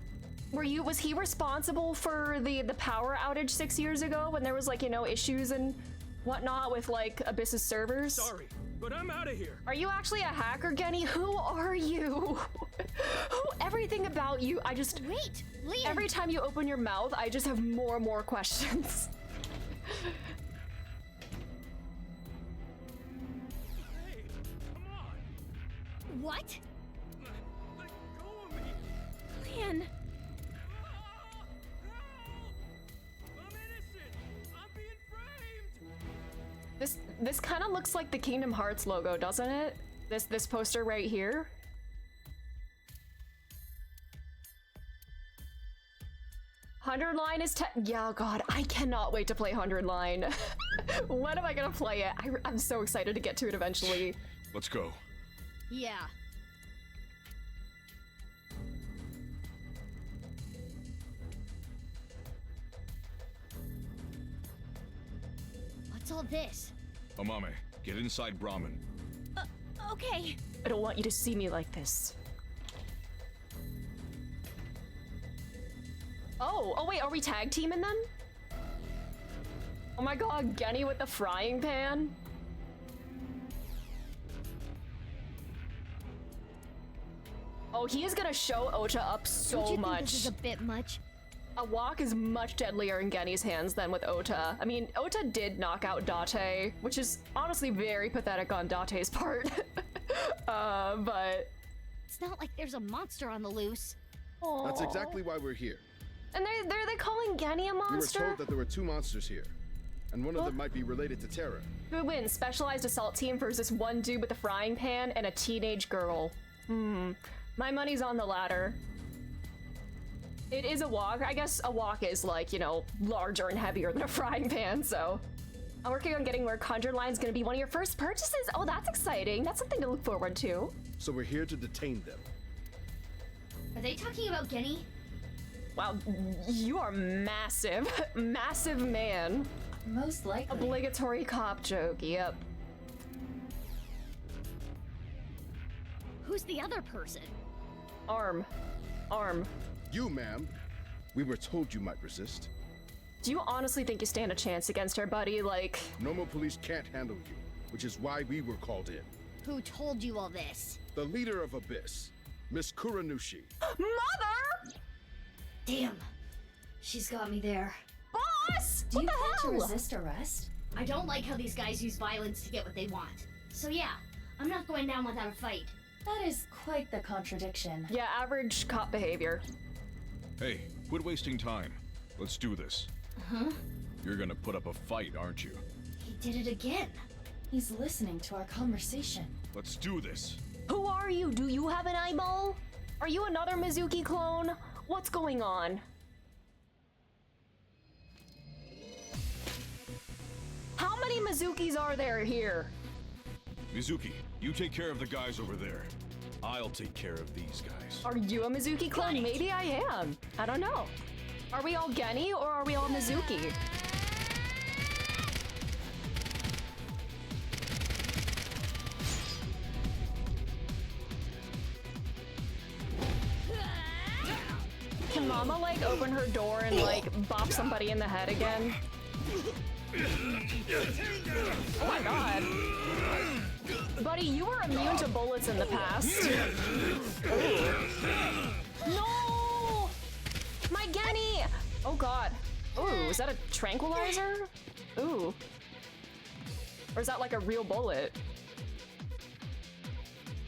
Was he responsible for the power outage 6 years ago when there was like, you know, issues and whatnot with like Abyss's servers? Sorry, but I'm out of here. Are you actually a hacker, Genny? Who are you? Everything about you, I just... Wait, Liam! Every time you open your mouth, I just have more and more questions. Hey, come on. What? Let go of me. Leon, Help! I'm innocent. I'm being framed. This kind of looks like the Kingdom Hearts logo, doesn't it? This poster right here. Hundred Line is yeah, God, I cannot wait to play 100 Line. When am I gonna play it? I'm so excited to get to it eventually. Let's go. Yeah. What's all this? Amame, get inside Brahmin. okay. I don't want you to see me like this. Oh wait, are we tag teaming then? Oh my God, Genny with the frying pan. Oh, he is gonna show Ota up so Don't you much. think this is a bit much? A walk is much deadlier in Genny's hands than with Ota. I mean, Ota did knock out Date, which is honestly very pathetic on Date's part. But... It's not like there's a monster on the loose. That's exactly why we're here. And they're calling Genny a We were monster? told that there were 2 monsters here, and one of them might be related to Terra. Who wins? Specialized assault team versus one dude with a frying pan and a teenage girl. My money's on the latter. It is a wok. I guess a wok is like, you know, larger and heavier than a frying pan, so. I'm working on getting where Conjure Line's gonna be one of your first purchases. Oh, that's exciting. That's something to look forward to. So we're here to detain them. Are they talking about Genny? Wow, you are massive. Massive man. Most likely. Obligatory cop joke, yep. Who's the other person? Arm. You, ma'am. We were told you might resist. Do you honestly think you stand a chance against her, buddy? Like... Normal police can't handle you, which is why we were called in. Who told you all this? The leader of Abyss, Miss Kuranushi. Mother! Damn. She's got me there. Boss! Do What you the plan hell? to resist arrest? I don't like how these guys use violence to get what they want. So yeah, I'm not going down without a fight. That is quite the contradiction. Yeah, average cop behavior. Hey, quit wasting time. Let's do this. Huh? You're gonna put up a fight, aren't you? He did it again. He's listening to our conversation. Let's do this. Who are you? Do you have an eyeball? Are you another Mizuki clone? What's going on? How many Mizukis are there here? Mizuki, you take care of the guys over there. I'll take care of these guys. Are you a Mizuki clone? Maybe I am. I don't know. Are we all Genny or are we all Mizuki? Can Mama like open her door and like bop somebody in the head again? Oh my god. Buddy, you were immune to bullets in the past. Ooh. No! My Genny! Oh god. Ooh, is that a tranquilizer? Ooh. Or is that like a real bullet?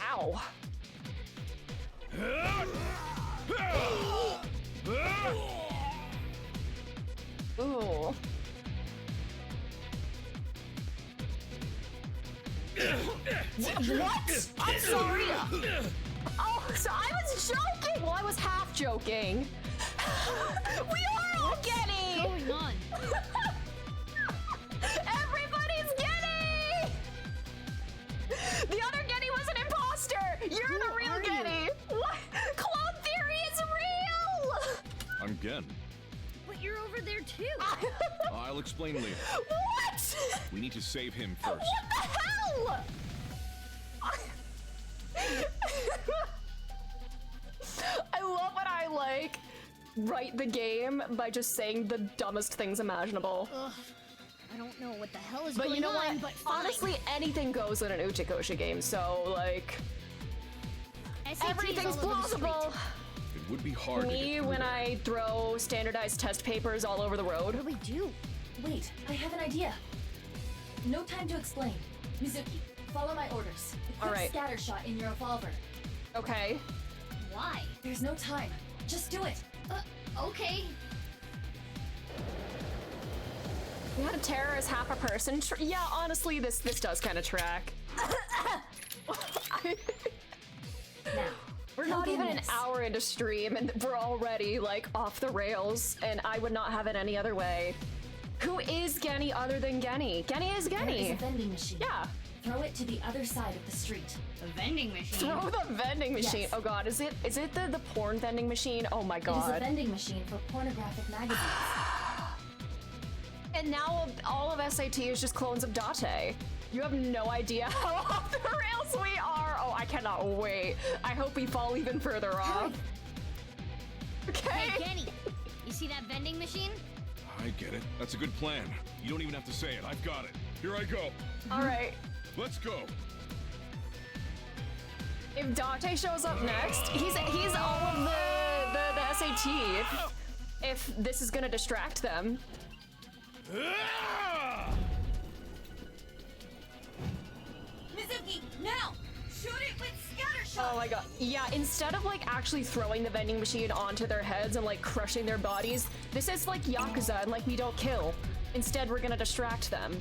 Ow. Ooh. What? I'm sorry. Oh, so I was joking. Well, I was half joking. We are all Genny. What's going on? Everybody's Genny. The other Genny was an imposter. You're the real Genny. What? Clone theory is real. I'm Gen. But you're over there too. I'll explain later. What? We need to save him first. What the hell? I love when I like write the game by just saying the dumbest things imaginable. Ugh. I don't know what the hell is But going you know on, what? but fine. Honestly, anything goes in an Uchikoshi game, so like SAT everything's is all over the street. plausible. It would be hard to Me get through when there. I throw standardized test papers all over the road. What do we do? Wait, I have an idea. No time to explain. Mizuki, follow my orders. A All quick right. scatter shot in your revolver. Okay. Why? There's no time. Just do it. Okay. You had a terror as half a person. Yeah, honestly, this does kind of track. Now, We're count not on even an this. hour into stream and we're already like off the rails, and I would not have it any other way. Who is Genny other than Genny? Genny is There is a Genny. vending machine. Yeah. Throw it to the other side of the street. A vending machine. Throw the vending machine. Yes. Oh god, is it the porn vending machine? Oh my It is a god. vending machine for pornographic magazines. And now all of SAT is just clones of Date. You have no idea how off the rails we are. Oh, I cannot wait. I hope we fall even further off. Okay. Hey, Genny, you see that vending machine? I get it. That's a good plan. You don't even have to say it. I've got it. Here I go. All right. Let's go. If Date shows up next, he's all of the SAT. If this is gonna distract them. Mizuki, now! Shoot it with scatter shot! Oh my god. Yeah, instead of like actually throwing the vending machine onto their heads and like crushing their bodies, this is like Yakuza and like we don't kill. Instead, we're gonna distract them.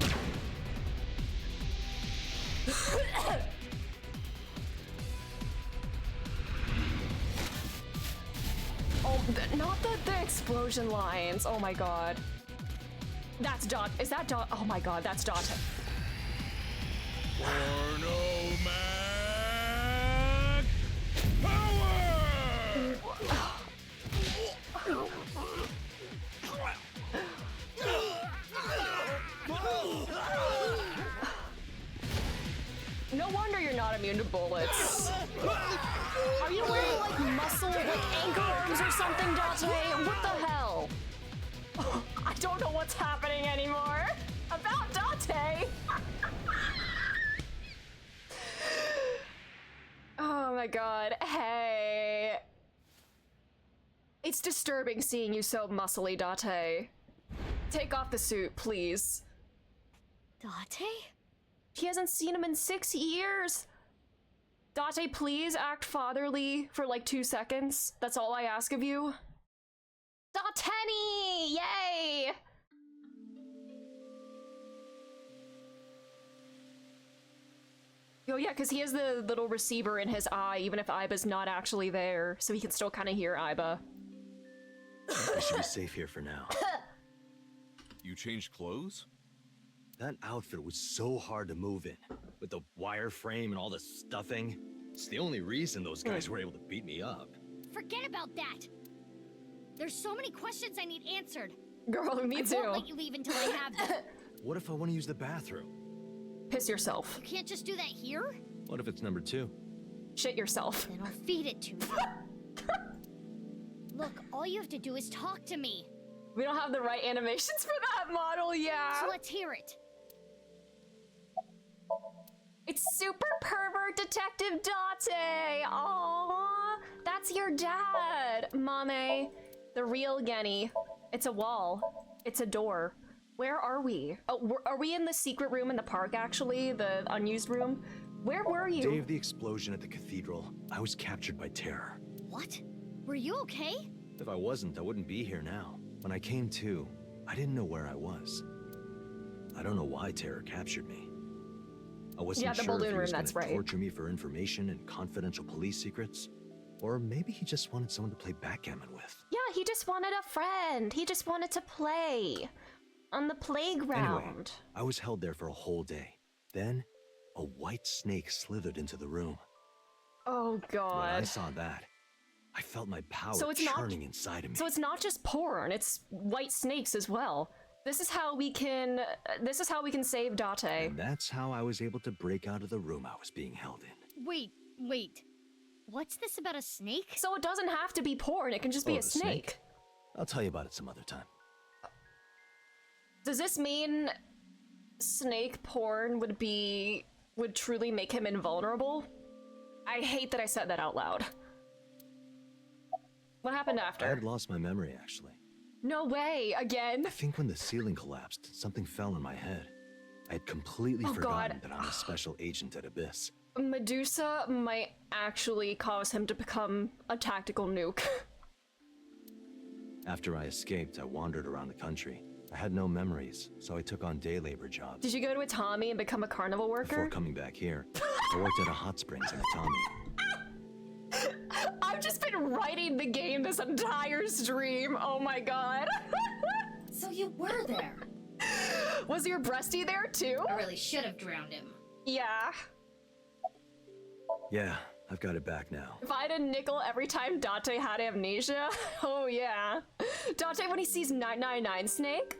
Oh, not the explosion lines. Oh my god. That's Dot. Is that Dot? Oh my god, that's Dot. Porno Mag Power! No wonder you're not immune to bullets. Are you wearing like muscle, like anchor arms or something, Date? What the hell? I don't know what's happening anymore. About Date. Oh my god. Hey. It's disturbing seeing you so muscly, Date. Take off the suit, please. Date? He hasn't seen him in 6 years. Date, please act fatherly for like 2 seconds. That's all I ask of you. Dateni! Yay! Oh yeah, because he has the little receiver in his eye, even if Aiba's not actually there, so he can still kind of hear Aiba. We should be safe here for now. You changed clothes? That outfit was so hard to move in, with the wireframe and all the stuffing. It's the only reason those guys were able to beat me up. Forget about that. There's so many questions I need answered. Girl, me too. I won't let you leave until I have them. What if I want to use the bathroom? Piss yourself. You can't just do that here? What if it's number 2? Shit yourself. Then I'll feed it to you. Look, all you have to do is talk to me. We don't have the right animations for that model, yeah. So let's hear it. It's Super Pervert Detective Date! Aww, that's your dad, Mame. The real Genny. It's a wall. It's a door. Where are we? Oh, are we in the secret room in the park, actually? The unused room? Where were you? Day of the explosion at the cathedral, I was captured by terror. What? Were you okay? If I wasn't, I wouldn't be here now. When I came to, I didn't know where I was. I don't know why terror captured me. I wasn't sure if he was going to torture me for information and confidential police secrets. Or maybe he just wanted someone to play backgammon with. Yeah, he just wanted a friend. He just wanted to play on the playground. Anyway, I was held there for a whole day. Then, a white snake slithered into the room. Oh god. When I saw that, I felt my power churning inside of me. So it's not just porn, it's white snakes as well. This is how we can save Date. And that's how I was able to break out of the room I was being held in. Wait. What's this about a snake? So it doesn't have to be porn, it can just be a snake. I'll tell you about it some other time. Does this mean snake porn would truly make him invulnerable? I hate that I said that out loud. What happened after? I had lost my memory, actually. No way, again? I think when the ceiling collapsed, something fell in my head. I had completely forgotten that I'm a special agent at Abyss. Medusa might actually cause him to become a tactical nuke. After I escaped, I wandered around the country. I had no memories, so I took on day labor jobs. Did you go to Atami and become a carnival worker? Before coming back here, I worked at a hot springs in Atami. I've just been writing the game this entire stream. Oh my god. So you were there. Was your breastie there too? I really should have drowned him. Yeah. Yeah, I've got it back now. If I had a nickel every time Date had amnesia, oh yeah. Date when he sees 999 Snake?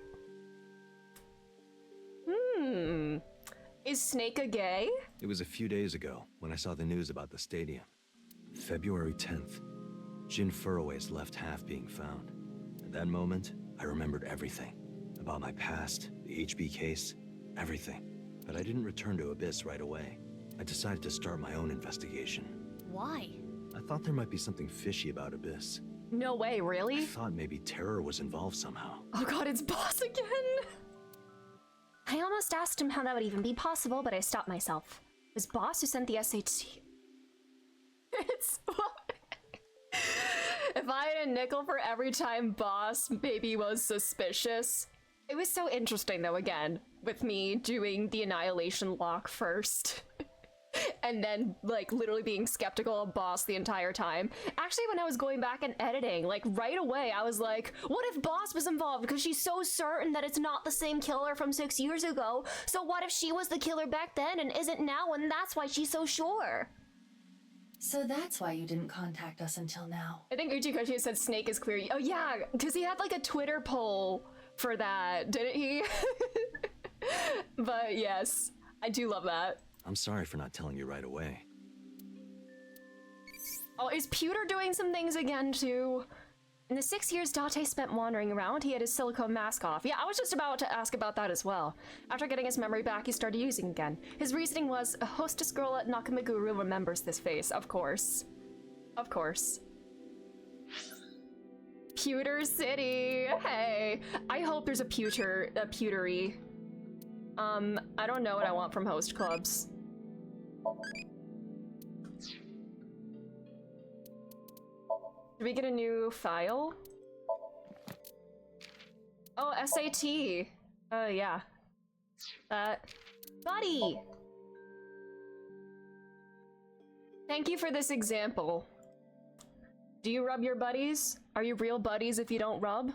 Is Snake a gay? It was a few days ago when I saw the news about the stadium. February 10th. Jin Furroway's left half being found. At that moment, I remembered everything. About my past, the HB case, everything. But I didn't return to Abyss right away. I decided to start my own investigation. Why? I thought there might be something fishy about Abyss. No way, really? I thought maybe terror was involved somehow. Oh god, it's Boss again! I almost asked him how that would even be possible, but I stopped myself. It was Boss who sent the SHC. It's... If I had a nickel for every time Boss maybe was suspicious. It was so interesting though, again, with me doing the Annihilation lock first. And then, like, literally being skeptical of Boss the entire time. Actually, when I was going back and editing, like, right away, I was like, what if Boss was involved? Because she's so certain that it's not the same killer from 6 years ago. So what if she was the killer back then and isn't now, and that's why she's so sure? So that's why you didn't contact us until now. I think Uchikoshi said Snake is clear. Oh yeah, because he had, like, a Twitter poll for that, didn't he? But yes, I do love that. I'm sorry for not telling you right away. Oh, is Pewter doing some things again, too? In the 6 years Date spent wandering around, he had his silicone mask off. Yeah, I was just about to ask about that as well. After getting his memory back, he started using again. His reasoning was, a hostess girl at Nakameguru remembers this face, of course. Of course. Pewter City! Hey! I hope there's a pewtery. I don't know what I want from host clubs. Did we get a new file? Oh, SAT. Oh, yeah. Buddy! Thank you for this example. Do you rub your buddies? Are you real buddies if you don't rub?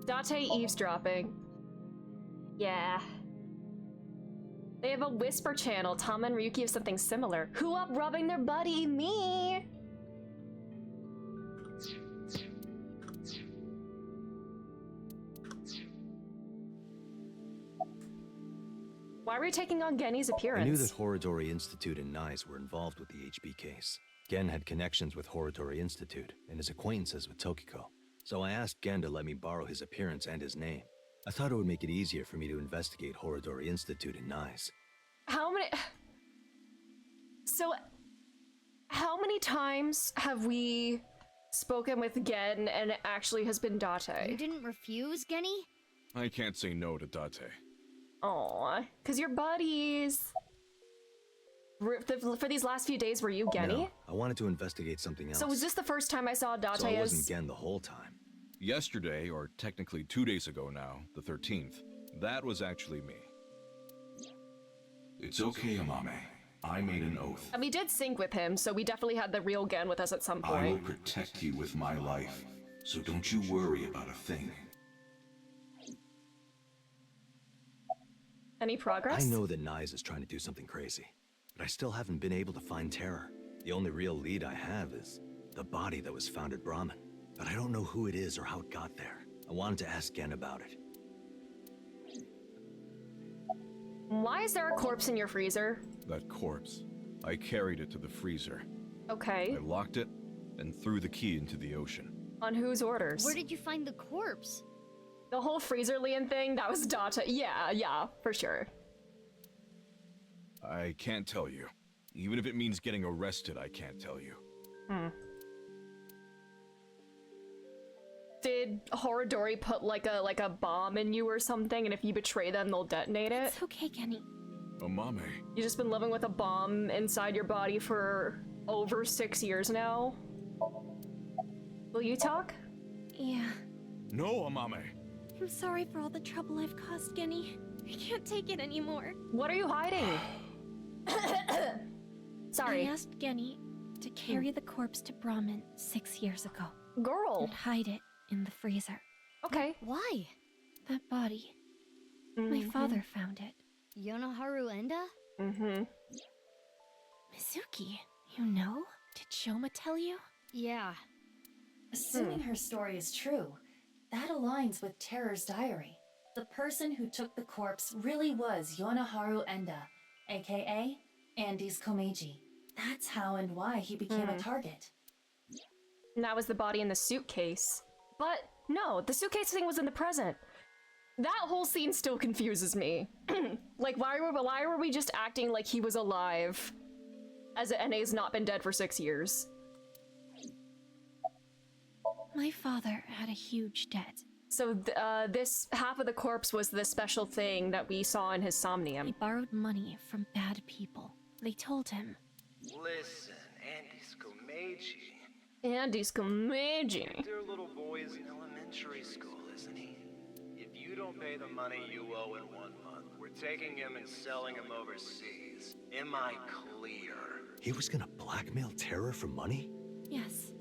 Date eavesdropping. Yeah. They have a whisper channel. Tom and Ryuki have something similar. Who up rubbing their buddy? Me! Why are we taking on Genny's appearance? I knew that Horodori Institute and NICE were involved with the HB case. Gen had connections with Horodori Institute and his acquaintances with Tokiko. So I asked Gen to let me borrow his appearance and his name. I thought it would make it easier for me to investigate Horodori Institute and NICE. How many... So, how many times have we spoken with Gen and it actually has been Date? You didn't refuse, Genny? I can't say no to Date. Aw, because you're buddies. For these last few days, were you Genny? No, I wanted to investigate something else. So was this the first time I saw Date So I as... wasn't Gen the whole time. Yesterday, or technically 2 days ago now, the 13th, that was actually me. It's okay, Amame. I made an oath. And we did sync with him, so we definitely had the real Gen with us at some I will point. protect you with my life, so don't you worry about a thing. Any progress? I know that NICE is trying to do something crazy, but I still haven't been able to find Terror. The only real lead I have is the body that was found at Brahmin. But I don't know who it is or how it got there. I wanted to ask Gen about it. Why is there a corpse in your freezer? That corpse. I carried it to the freezer. Okay. I locked it and threw the key into the ocean. On whose orders? Where did you find the corpse? The whole Freezerlian thing, that was Date. Yeah, for sure. I can't tell you. Even if it means getting arrested, I can't tell you. Did Horodori put like a bomb in you or something, and if you betray them, they'll detonate it? It's okay, Genny. Amame. You just been living with a bomb inside your body for over 6 years now? Will you talk? Yeah. No, Amame. I'm sorry for all the trouble I've caused, Genny. I can't take it anymore. What are you hiding? Sorry. I asked Genny to carry the corpse to Brahmin 6 years ago. Girl! And hide it in the freezer. Okay. Why? That body. My father found it. Yonoharu Enda? Mizuki, you know? Did Shoma tell you? Yeah. Assuming her story is true, that aligns with Terror's diary. The person who took the corpse really was Yonoharu Enda, aka Andy's Komeiji. That's how and why he became a target. And that was the body in the suitcase. But no, the suitcase thing was in the present. That whole scene still confuses me. Like, why were we just acting like he was alive, as NA's not been dead for 6 years? My father had a huge debt. So this half of the corpse was the special thing that we saw in his Somnium. He borrowed money from bad people. They told him. Listen, Andy's Komeiji. Andy's Komeiji. Dear little boy's in elementary school, isn't he? If you don't pay the money you owe in 1 month, we're taking him and selling him overseas. Am I clear? He was gonna blackmail Terror for money? Yes.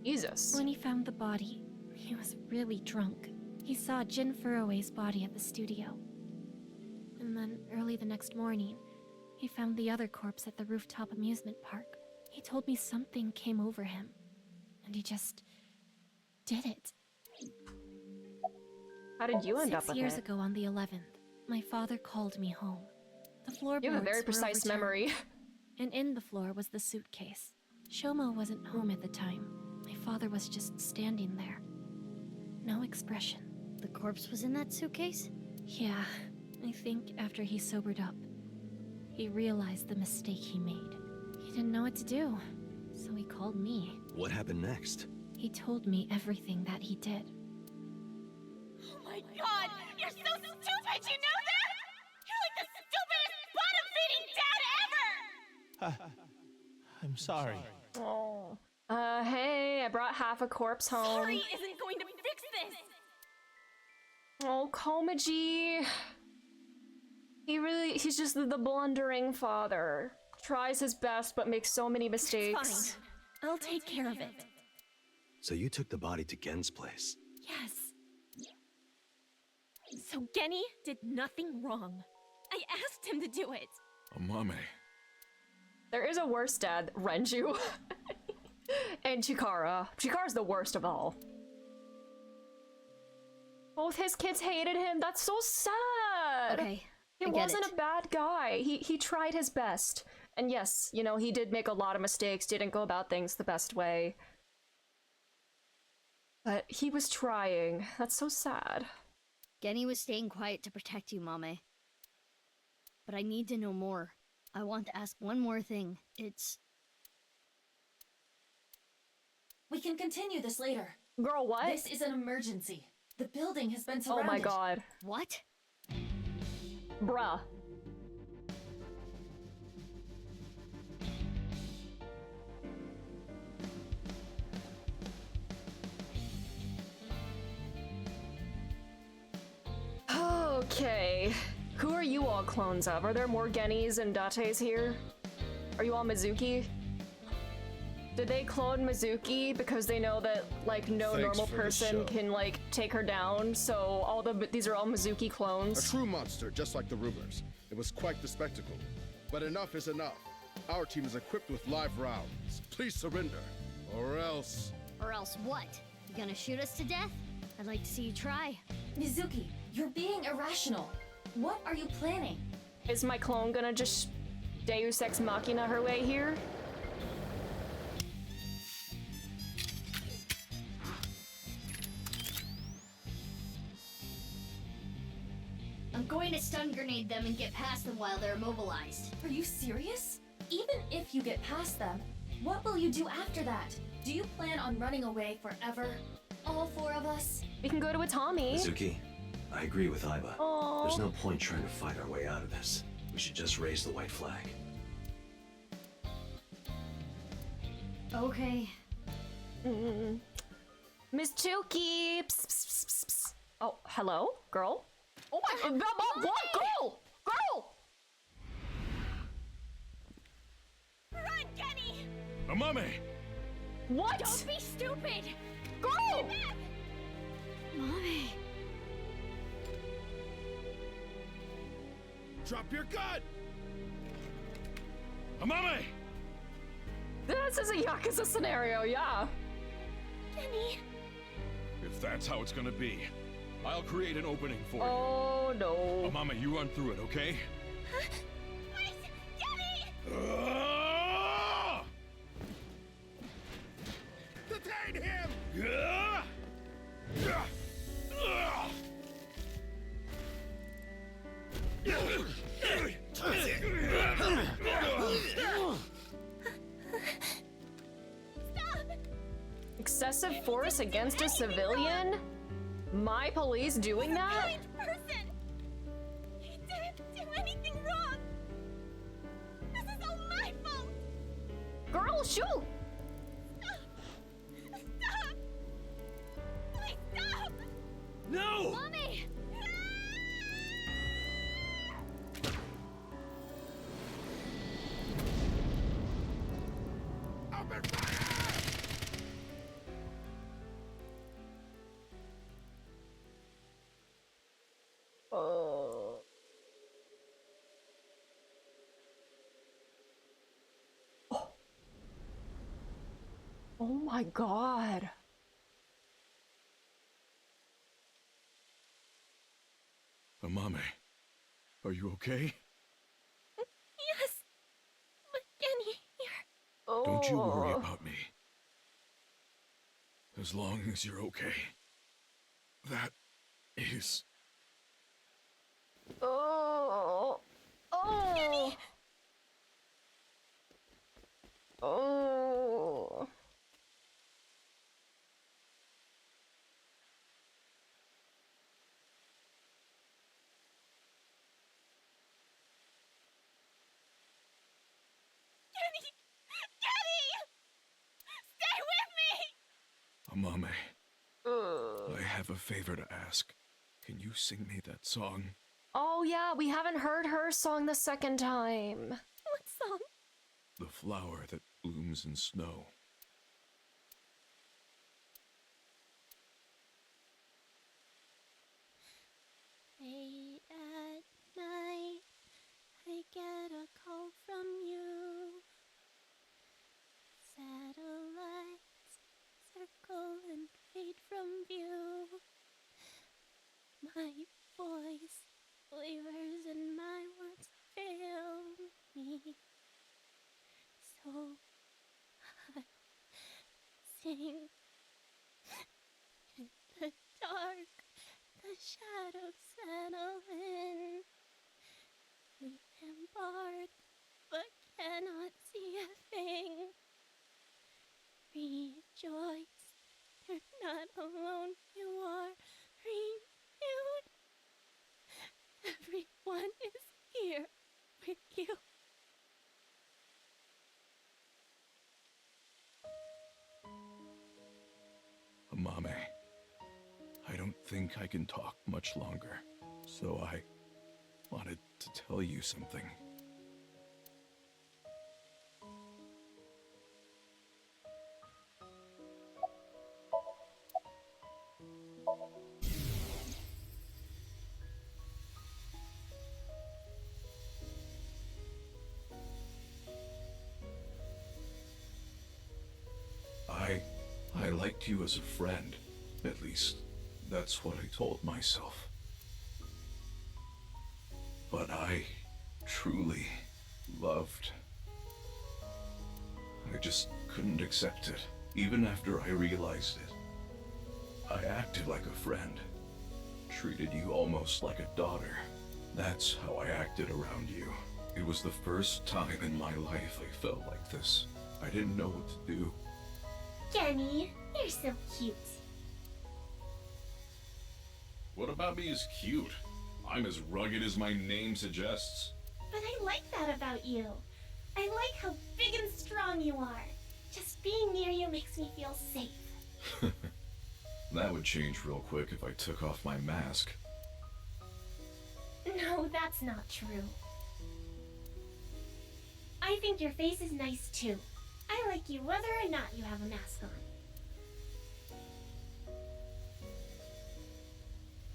Jesus. When he found the body, he was really drunk. He saw Jin Furue's body at the studio. And then, early the next morning, he found the other corpse at the rooftop amusement park. He told me something came over him, and he just did it. How did you end up with 6 years it? ago on the 11th, my father called me home. The floorboards You have a very were precise overturned, memory. and in the floor was the suitcase. Shoma wasn't home at the time. My father was just standing there. No expression. The corpse was in that suitcase? Yeah, I think after he sobered up, he realized the mistake he made. He didn't know what to do, so he called me. What happened next? He told me everything that he did. Oh my god! You're so stupid, you know that? You're like the stupidest bottom-feeding dad ever! I'm sorry. Oh. Hey, I brought half a corpse home. Sorry isn't going to fix this! Oh, Komeiji. He's just the blundering father. Tries his best, but makes so many mistakes. It's fine. I'll take care of it. So you took the body to Gen's place? Yes. So Genny did nothing wrong. I asked him to do it. Amame. There is a worse dad, Renju. And Chikara. Chikara's the worst of all. Both his kids hated him. That's so sad. Okay, He wasn't a bad guy. He tried his best. And yes, you know, he did make a lot of mistakes, didn't go about things the best way. But he was trying. That's so sad. Genny was staying quiet to protect you, Mame. But I need to know more. I want to ask one more thing. It's... We can continue this later. Girl, what? This is an emergency. The building has been surrounded. Oh my god. What? Bruh. Okay. Who are you all clones of? Are there more Gennys and Dates here? Are you all Mizuki? Did they clone Mizuki because they know that, like, no Thanks normal for the person show. can, like, take her down, so these are all Mizuki A clones? true monster, just like the rumors. It was quite the spectacle. But enough is enough. Our team is equipped with live rounds. Please surrender, or else... Or else what? You gonna shoot us to death? I'd like to see you try. Mizuki, you're being irrational. What are you planning? Is my clone gonna just Deus Ex Machina her way here? I'm going to stun grenade them and get past them while they're immobilized. Are you serious? Even if you get past them, what will you do after that? Do you plan on running away forever? All four of us? We can go to Atami. Mizuki, I agree with Aiba. Aww. There's no point trying to fight our way out of this. We should just raise the white flag. Okay. Miss Chuki! Psst, psst, psst, psst, psst. Oh, hello? Girl? Oh my god, what? Girl! Girl! Run, Genny! Amame! What? Don't be stupid! Girl! Get back! Mommy. Drop your gun! Amame! This is a Yakuza scenario, yeah. Genny! If that's how it's gonna be, I'll create an opening for Oh no. you. Amame, you run through it, okay? Wait! Genny! Ah! Detain him! Ah! Ah! Ah! Excessive force against a civilian? My police doing that? Kind person! He didn't do anything wrong! This is all my fault! Girl, shoot! Stop! Stop! Please stop! No! Mommy! Open fire! Oh. Oh my god. Amame, are you okay? Yes. But Genny here. Oh. Don't you worry about me. As long as you're okay. That is... Oh. Oh. Oh. Genny! Genny! Stay with me! Amame, I have a favor to ask. Can you sing me that song? Oh yeah, we haven't heard her song the second time. What song? the flower that blooms in snow. Late at night, I get a call from you. Satellites circle and fade from view. My voice wavers and my words fail me. So I sing. In the dark, the shadows settle in. We embark, but cannot see a thing. Rejoice, you're not alone, you are renewed. Everyone is here with you. Mame, I don't think I can talk much longer, so I wanted to tell you something. I liked you as a friend. At least, that's what I told myself. But I truly loved. I just couldn't accept it, even after I realized it. I acted like a friend, treated you almost like a daughter. That's how I acted around you. It was the first time in my life I felt like this. I didn't know what to do. Kenny, you're so cute. What about me is cute? I'm as rugged as my name suggests. But I like that about you. I like how big and strong you are. Just being near you makes me feel safe. That would change real quick if I took off my mask. No, that's not true. I think your face is nice too. I like you whether or not you have a mask on.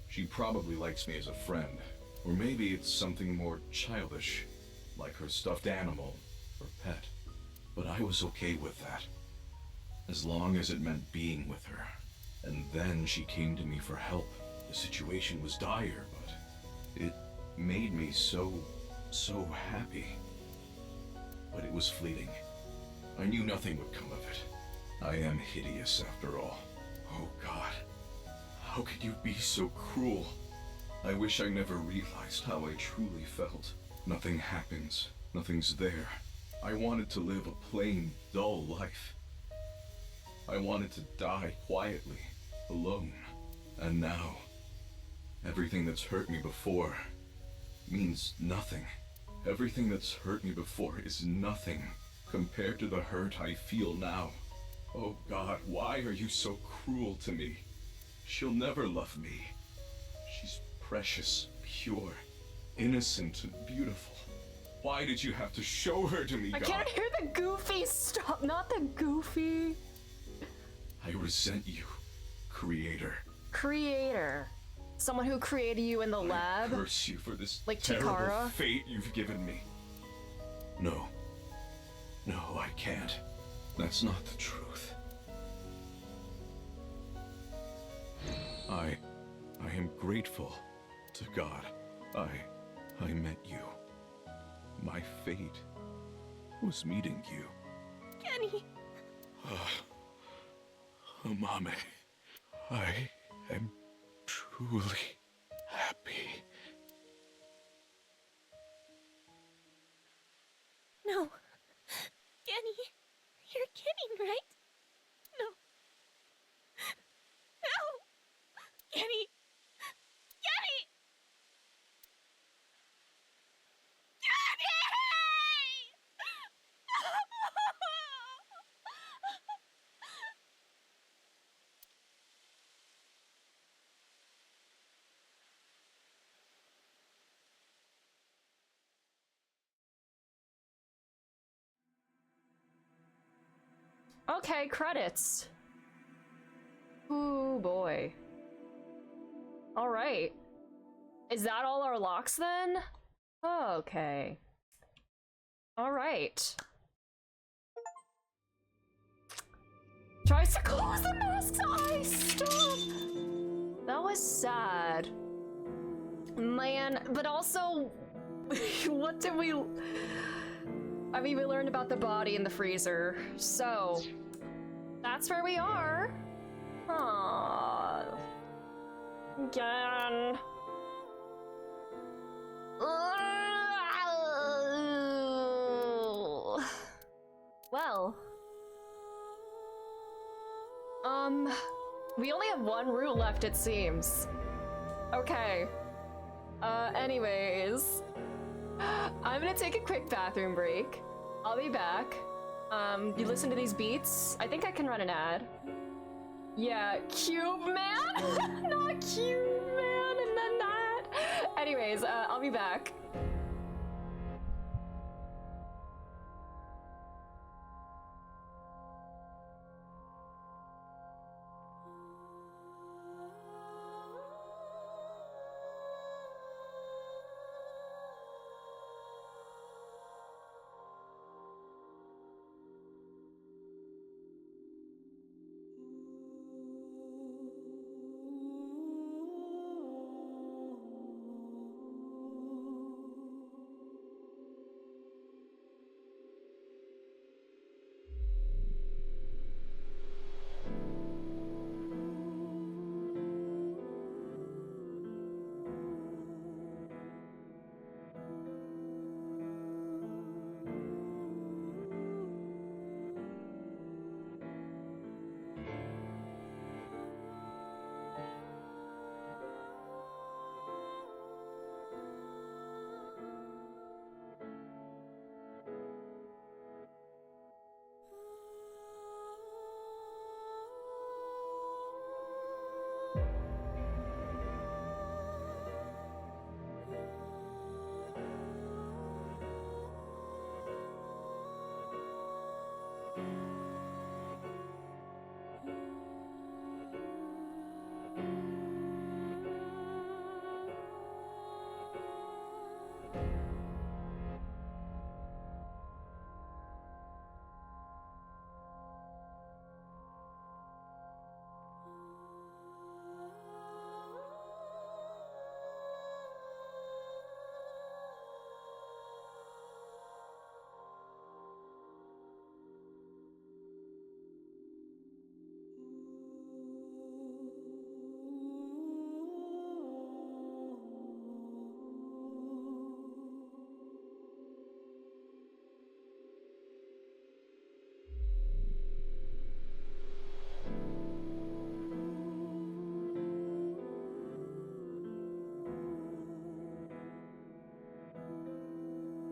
She probably likes me as a friend. Or maybe it's something more childish, like her stuffed animal or pet. But I was okay with that, as long as it meant being with her. And then she came to me for help. The situation was dire, but it made me so happy. But it was fleeting. I knew nothing would come of it. I am hideous after all. Oh God, how could you be so cruel? I wish I never realized how I truly felt. Nothing happens, nothing's there. I wanted to live a plain, dull life. I wanted to die quietly, alone. And now, everything that's hurt me before means nothing. Everything that's hurt me before is nothing compared to the hurt I feel now. Oh God, why are you so cruel to me? She'll never love me. She's precious, pure, innocent, and beautiful. Why did you have to show her to me, God? I can't hear the goofy. Stop, not the goofy. I resent you, Creator. Creator. Someone who created you in the lab? I curse you for this like terrible Chikara? fate you've given me. No. No, I can't. That's not the truth. I am grateful to God. I met you. My fate was meeting you. Kenny! Mame, I am truly happy. No. Kenny, you're kidding, right? No. No! Kenny! Kenny! Okay, credits. Ooh, boy. Alright. Is that all our locks then? Okay. Alright. Tries to close the mask's eyes! Stop! That was sad. Man, but also... what did we... I mean, we learned about the body in the freezer, so... that's where we are. Aww. Again. Well. We only have one route left, it seems. Okay. Anyways. I'm gonna take a quick bathroom break. I'll be back. You listen to these beats? I think I can run an ad. Yeah, Cube Man! Not Cube Man and then that! Anyways, I'll be back.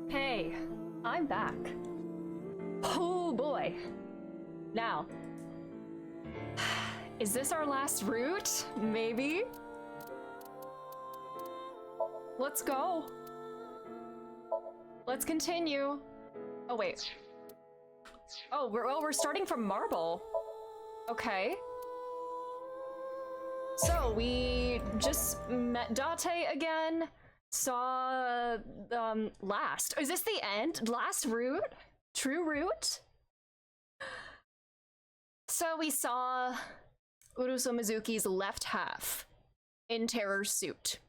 Hey, I'm back. Oh boy. Now, is this our last route? Maybe? Let's go. Let's continue. Oh wait. Oh, we're starting from Marble. Okay. So we just met Date again. Saw last. Is this the end? Last route? True route? So we saw Uruso Mizuki's left half in Terror's suit.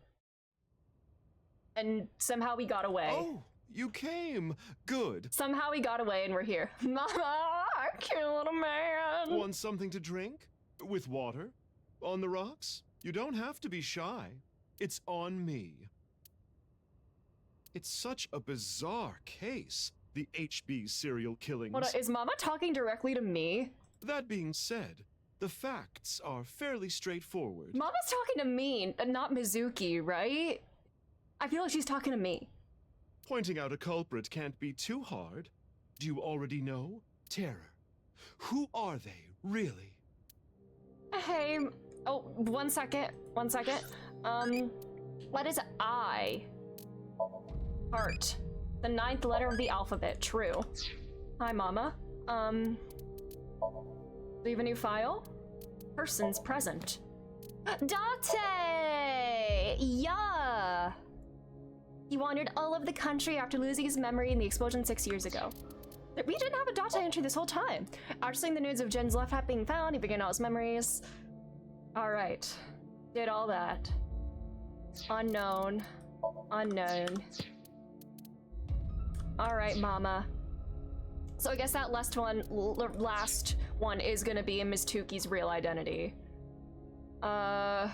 And somehow we got away. Oh, you came. Good. Somehow we got away and we're here. Mama, I killed a man. Want something to drink? With water? On the rocks? You don't have to be shy. It's on me. It's such a bizarre case, the HB serial killings. Hold on, is Mama talking directly to me? That being said, the facts are fairly straightforward. Mama's talking to me, not Mizuki, right? I feel like she's talking to me. Pointing out a culprit can't be too hard. Do you already know? Terror. Who are they, really? Hey, oh, 1 second, 1 second. What is I? Heart. The 9th letter of the alphabet, true. Hi, Mama. Do you have a new file? Persons present. Date! Yeah! He wandered all over the country after losing his memory in the explosion 6 years ago. We didn't have a Date entry this whole time. After seeing the news of Jin's left half being found, he began all his memories. Alright. Did all that. Unknown. Unknown. Alright, mama. So I guess that last one is gonna be Ms. Tuki's real identity. Hold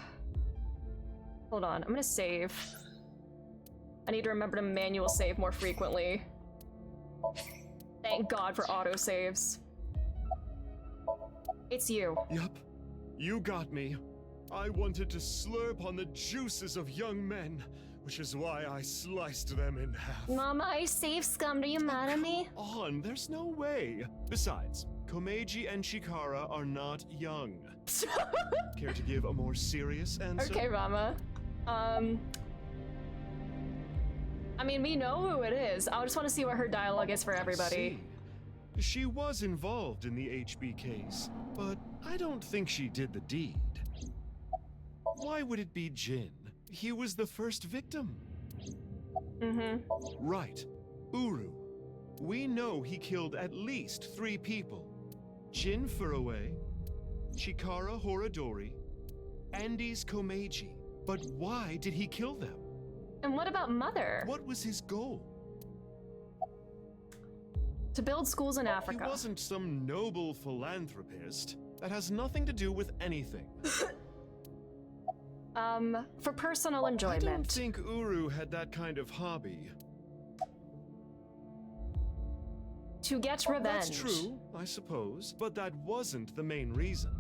on, I'm gonna save. I need to remember to manual save more frequently. Thank God for autosaves. It's you. Yup. You got me. I wanted to slurp on the juices of young men, which is why I sliced them in half. Mama, I save scummed. Are you mad at me? Come on, there's no way. Besides, Komeiji and Chikara are not young. Care to give a more serious answer? Okay, Mama. I mean, we know who it is. I just want to see what her dialogue is for everybody. I see. She was involved in the HB case, but I don't think she did the deed. Why would it be Jin? He was the first victim. Right. Uru. We know he killed at least 3 people. Jin Furue, Chikara Horadori, Andes Komeiji. But why did he kill them? And what about Mother? What was his goal? To build schools in Africa. He wasn't some noble philanthropist. That has nothing to do with anything. For personal enjoyment. I don't think Uru had that kind of hobby. To get revenge. That's true, I suppose, but that wasn't the main reason.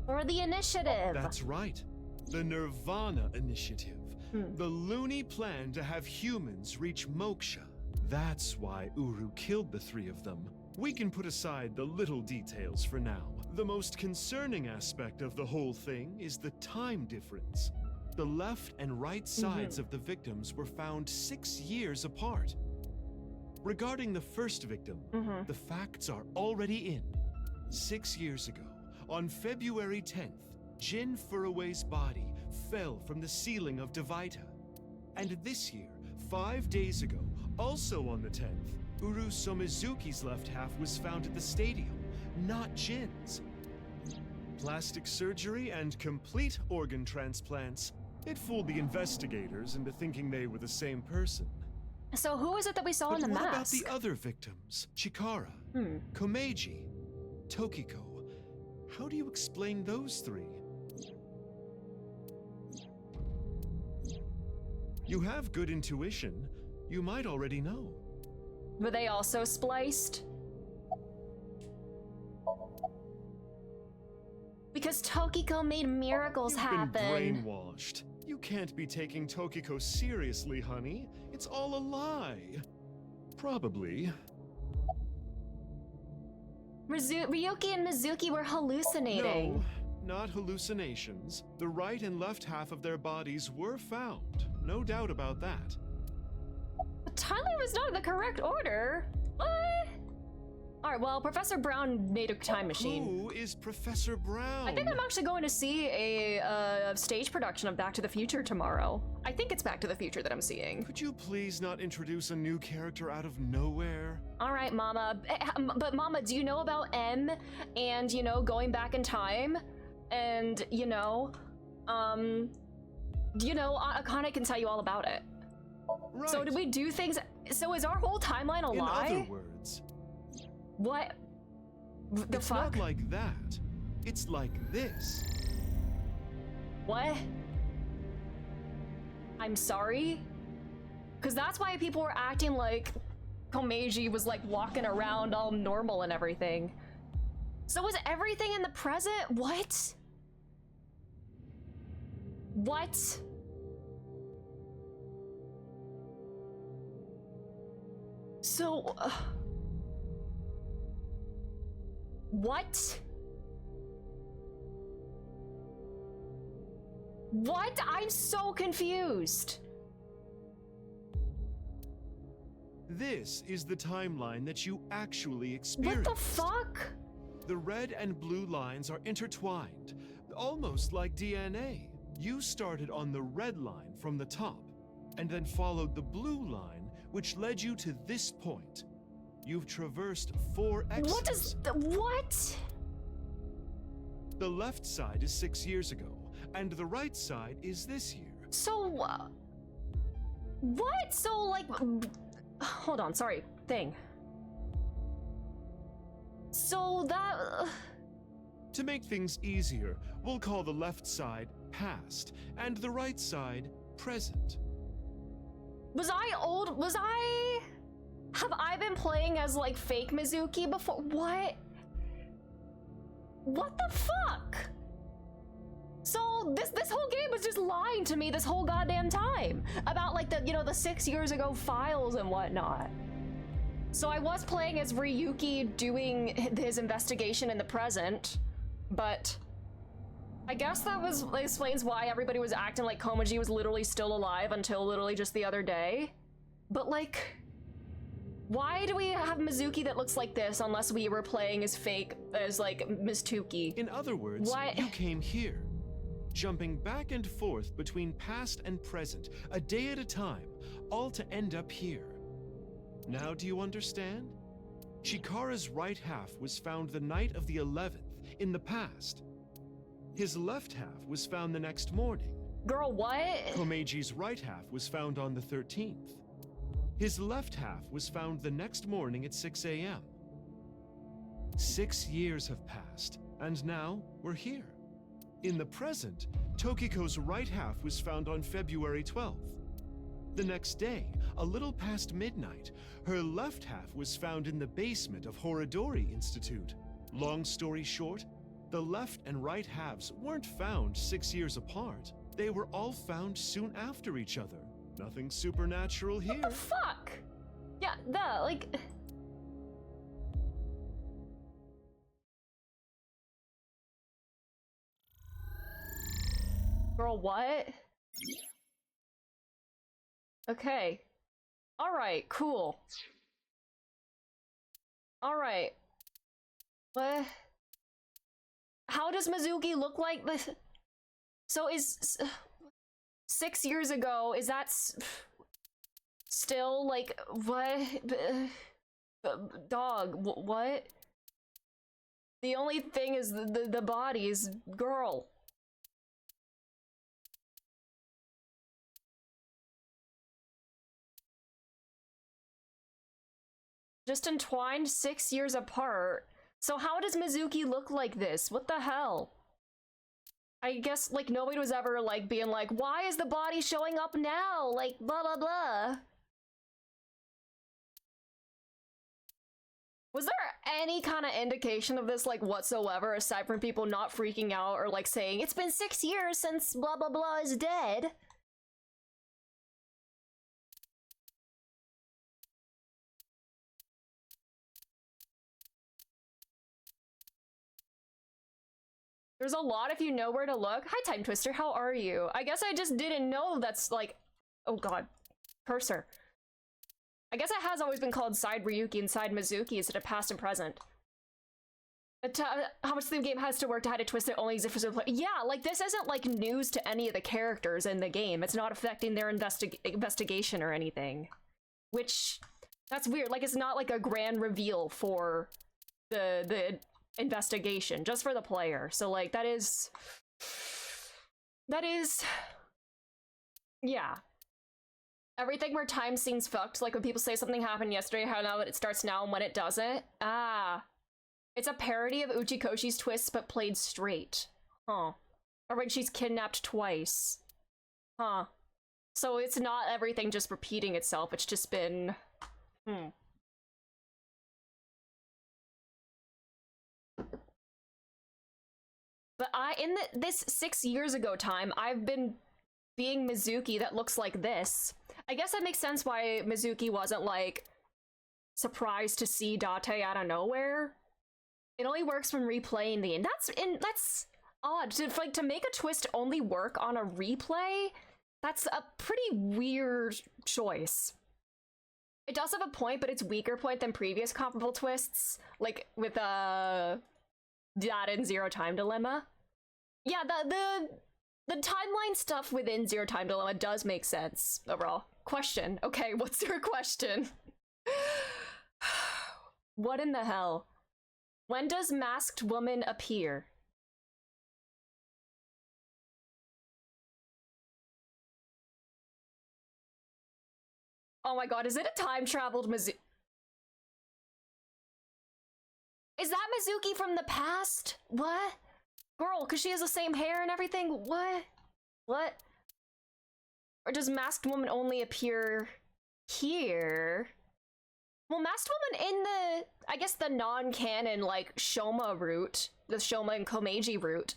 For the initiative. That's right. The nirvanA initiative. The loony plan to have humans reach moksha. That's why Uru killed the 3 of them. We can put aside the little details for now. The most concerning aspect of the whole thing is the time difference. The left and right sides of the victims were found 6 years apart. Regarding the first victim, the facts are already in. 6 years ago, on February 10th, Jin Furue's body fell from the ceiling of Devaita. And this year, 5 days ago, also on the 10th, Uru Somizuki's left half was found at the stadium, not Jin's. Plastic surgery and complete organ transplants. It fooled the investigators into thinking they were the same person. So who is it that we saw in the mask? What about the other victims? Chikara, Komeiji, Tokiko. How do you explain those 3? You have good intuition. You might already know. Were they also spliced? Because Tokiko made miracles happen. Been brainwashed. You can't be taking Tokiko seriously, honey. It's all a lie. Probably. Ryuki and Mizuki were hallucinating. No, not hallucinations. The right and left half of their bodies were found. No doubt about that. But Tyler was not in the correct order. What? Alright, well, Professor Brown made a time machine. Who is Professor Brown? I think I'm actually going to see a stage production of Back to the Future tomorrow. I think it's Back to the Future that I'm seeing. Could you please not introduce a new character out of nowhere? Alright, Mama. But Mama, do you know about M and, you know, going back in time? And, you know, Akane can tell you all about it. Right. So did we do things? So is our whole timeline a lie? In other words, what the it's fuck? Not like that. It's like this. What? I'm sorry? Because that's why people were acting like Komeiji was like walking around all normal and everything. So was everything in the present? What? What? So, what? What? I'm so confused. This is the timeline that you actually experienced. What the fuck? The red and blue lines are intertwined, almost like DNA. You started on the red line from the top, and then followed the blue line, which led you to this point. You've traversed 4 X's. What is what? The left side is 6 years ago, and the right side is this year. So, what? So, like, hold on, sorry, thing. So that... To make things easier, we'll call the left side past, and the right side present. Was I old? Was I... Have I been playing as, like, fake Mizuki before? What? What the fuck? So this whole game was just lying to me this whole goddamn time about, like, the, you know, the 6 years ago files and whatnot. So I was playing as Ryuki doing his investigation in the present, but I guess that explains why everybody was acting like Komaji was literally still alive until literally just the other day. But, like, why do we have Mizuki that looks like this unless we were playing as fake, as, like, Mizuki? In other words, you came here, jumping back and forth between past and present, a day at a time, all to end up here. Now do you understand? Chikara's right half was found the night of the 11th, in the past. His left half was found the next morning. Girl, what? Komeji's right half was found on the 13th. His left half was found the next morning at 6 a.m. 6 years have passed, and now we're here. In the present, Tokiko's right half was found on February 12th. The next day, a little past midnight, her left half was found in the basement of Horodori Institute. Long story short, the left and right halves weren't found 6 years apart. They were all found soon after each other. Nothing supernatural here. What the fuck? Yeah, like... Girl, what? Okay. Alright, cool. Alright. What? How does Mizuki look like this? So is... 6 years ago, is that still, like, what? Dog, what? The only thing is the body is girl. Just entwined 6 years apart. So how does Mizuki look like this? What the hell? I guess, like, nobody was ever, like, being like, why is the body showing up now? Like, blah, blah, blah. Was there any kind of indication of this, like, whatsoever, aside from people not freaking out or, like, saying, it's been 6 years since blah, blah, blah is dead? There's a lot if you know where to look. Hi, Time Twister, how are you? I guess I just didn't know that's like... Oh god. Cursor. I guess it has always been called Side Ryuki and Side Mizuki instead of past and present. How much the game has to work to how to twist it only exists for play. Yeah, like this isn't like news to any of the characters in the game. It's not affecting their investigation or anything. Which, that's weird. Like it's not like a grand reveal for the investigation, just for the player. So like that is yeah. Everything where time seems fucked, like when people say something happened yesterday, how now it starts now and when it doesn't. Ah. It's a parody of Uchikoshi's twists but played straight. Huh. Or when she's kidnapped twice. Huh. So it's not everything just repeating itself, it's just been... But in this 6 years ago time, I've been being Mizuki that looks like this. I guess that makes sense why Mizuki wasn't, like, surprised to see Date out of nowhere. It only works when replaying the... And that's odd. To make a twist only work on a replay, that's a pretty weird choice. It does have a point, but it's weaker point than previous comparable twists. Like, with, that in Zero Time Dilemma. Yeah, the timeline stuff within Zero Time Dilemma does make sense overall. Question. Okay, what's your question? What in the hell? When does Masked Woman appear? Oh my god, is it a time-traveled Mizuki? Is that Mizuki from the past? What? Girl, because she has the same hair and everything? What? What? Or does Masked Woman only appear here? Well, Masked Woman in the, I guess the non-canon, like, Shoma route, the Shoma and Komeiji route,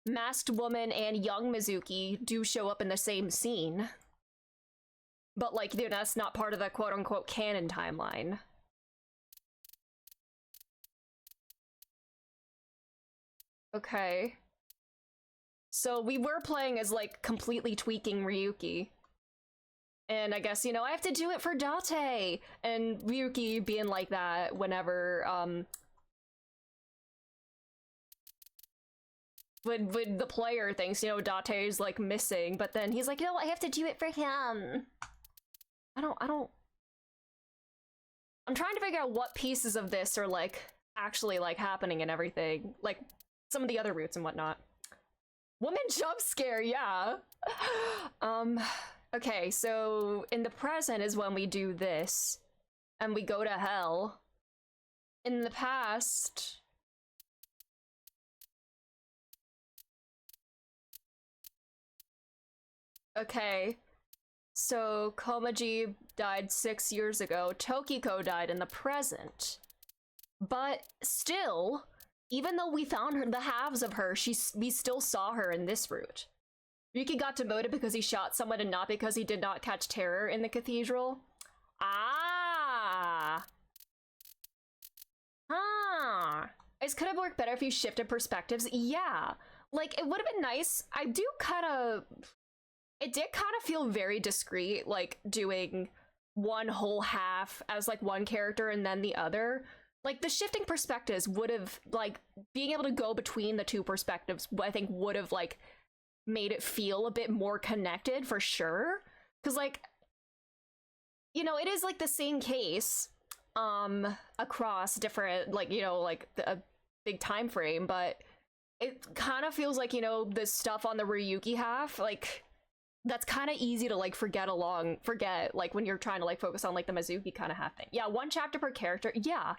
Masked Woman and young Mizuki do show up in the same scene. But, like, you know, that's not part of the quote-unquote canon timeline. Okay. So we were playing as, like, completely tweaking Ryuki. And I guess, you know, I have to do it for Date! And Ryuki being like that whenever, when the player thinks, you know, Date's, like, missing, but then he's like, no, I have to do it for him. I'm trying to figure out what pieces of this are, like, actually, like, happening and everything. Like, some of the other routes and whatnot. Woman jump scare, yeah! Okay, so in the present is when we do this. And we go to hell. In the past... Okay. So, Komaji died 6 years ago. Tokiko died in the present. But still, even though we found her, the halves of her, we still saw her in this route. Ryuki got demoted because he shot someone and not because he did not catch terror in the cathedral. Ah! Huh. It could have worked better if you shifted perspectives. Yeah. Like, it would have been nice. It did kind of feel very discreet, like, doing one whole half as, like, one character and then the other. Like, the shifting perspectives would have, like, being able to go between the two perspectives, I think, would have, like, made it feel a bit more connected, for sure. Because, like, you know, it is, like, the same case, across different, like, you know, like, a big time frame, but it kind of feels like, you know, the stuff on the Ryuki half, like... That's kind of easy to, like, forget, like, when you're trying to, like, focus on, like, the Mizuki kind of half thing. Yeah, one chapter per character. Yeah,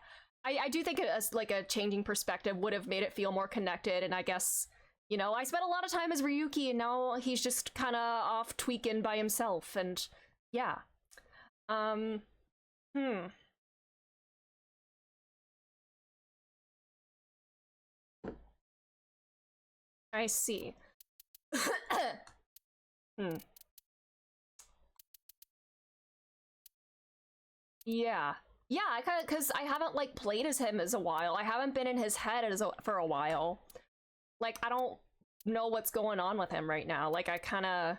I do think like, a changing perspective would have made it feel more connected, and I guess, you know, I spent a lot of time as Ryuki, and now he's just kind of off tweaking by himself, and, yeah. I see. Yeah. Yeah, I kind of, because I haven't, like, played as him as a while. I haven't been in his head for a while. Like, I don't know what's going on with him right now. Like, I kind of...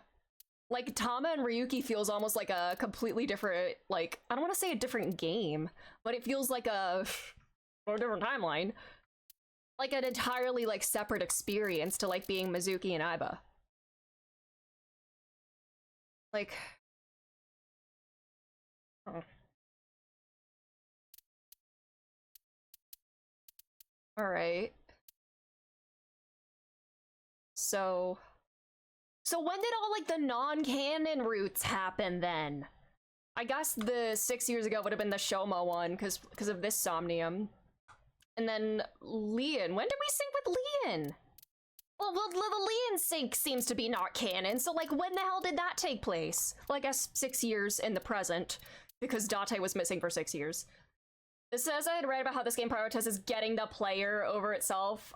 Like, Tama and Ryuki feels almost like a completely different, like, I don't want to say a different game, but it feels like a different timeline. Like, an entirely, like, separate experience to, like, being Mizuki and Aiba. Like... Oh. Alright. So when did all, like, the non-canon routes happen, then? I guess the 6 years ago would have been the Shoma one, because of this Somnium. And then Leon. When did we sync with Leon? Well, the Leon sync seems to be not canon, so, like, when the hell did that take place? Well, I guess 6 years in the present, because Date was missing for 6 years. This says I had read about how this game prioritizes getting the player over itself.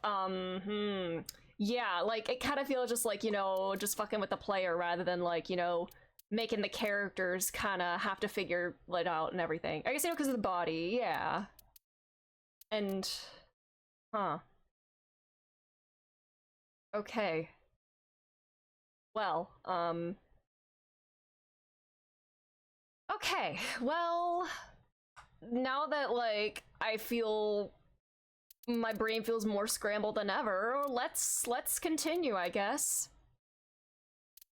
Yeah, like, it kind of feels just like, you know, just fucking with the player rather than, like, you know, making the characters kind of have to figure it out and everything. I guess, you know, because of the body, yeah. And... Huh. Okay. Well, okay, well... Now that, like, I feel my brain feels more scrambled than ever. Let's continue, I guess.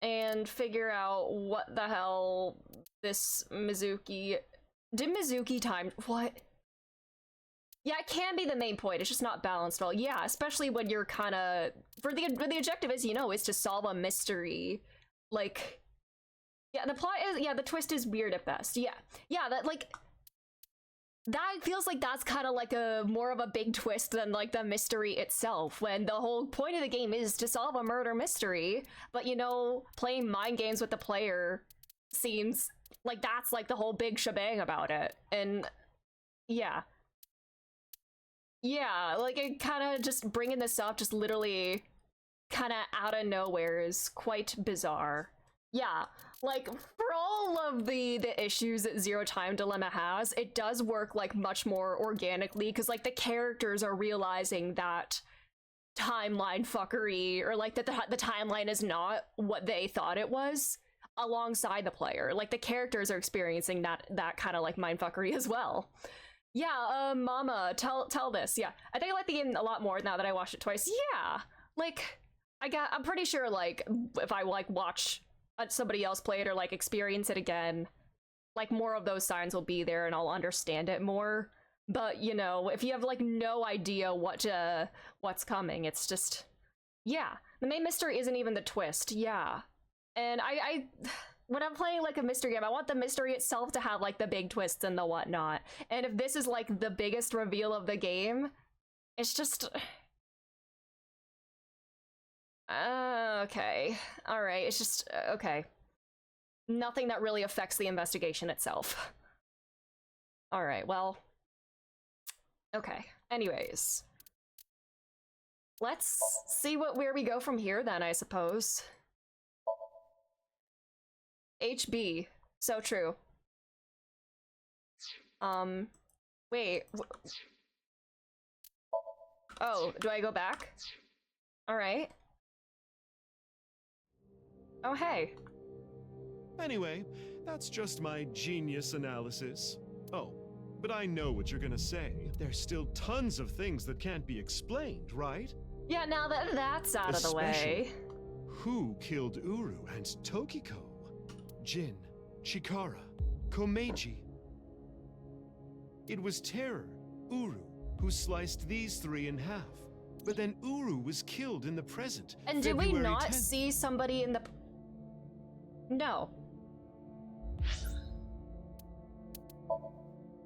And figure out what the hell this Mizuki... Did Mizuki time... What? Yeah, it can be the main point. It's just not balanced well. Yeah, especially when you're kind of... The objective is, you know, is to solve a mystery. Like... Yeah, the plot is... Yeah, the twist is weird at best. Yeah. Yeah, that, like... That feels like that's kind of like a more of a big twist than like the mystery itself, when the whole point of the game is to solve a murder mystery, but you know, playing mind games with the player seems like that's like the whole big shebang about it. And yeah. Yeah, like it kind of just bringing this up just literally kind of out of nowhere is quite bizarre. Yeah, like, for all of the issues that Zero Time Dilemma has, it does work, like, much more organically, because, like, the characters are realizing that timeline fuckery, or, like, that the timeline is not what they thought it was, alongside the player. Like, the characters are experiencing that kind of, like, mindfuckery as well. Yeah, Mama, tell this, yeah. I think I like the game a lot more now that I watched it twice. Yeah, like, I'm pretty sure, like, if I, like, watch somebody else play it or like experience it again, like more of those signs will be there and I'll understand it more. But you know, if you have like no idea what's coming, it's just, yeah, the main mystery isn't even the twist. Yeah, and I when I'm playing like a mystery game, I want the mystery itself to have like the big twists and the whatnot, and if this is like the biggest reveal of the game, it's just okay. Alright, it's just, okay. Nothing that really affects the investigation itself. Alright, well. Okay, anyways. Let's see where we go from here then, I suppose. HB. So true. Wait. Oh, do I go back? Alright. Oh, hey. Anyway, that's just my genius analysis. Oh, but I know what you're gonna say. There's still tons of things that can't be explained, right? Yeah, now that that's out of the way. Who killed Uru and Tokiko? Jin, Chikara, Komeiji. It was Terror, Uru, who sliced these three in half. But then Uru was killed in the present. And did we not see somebody in the... No.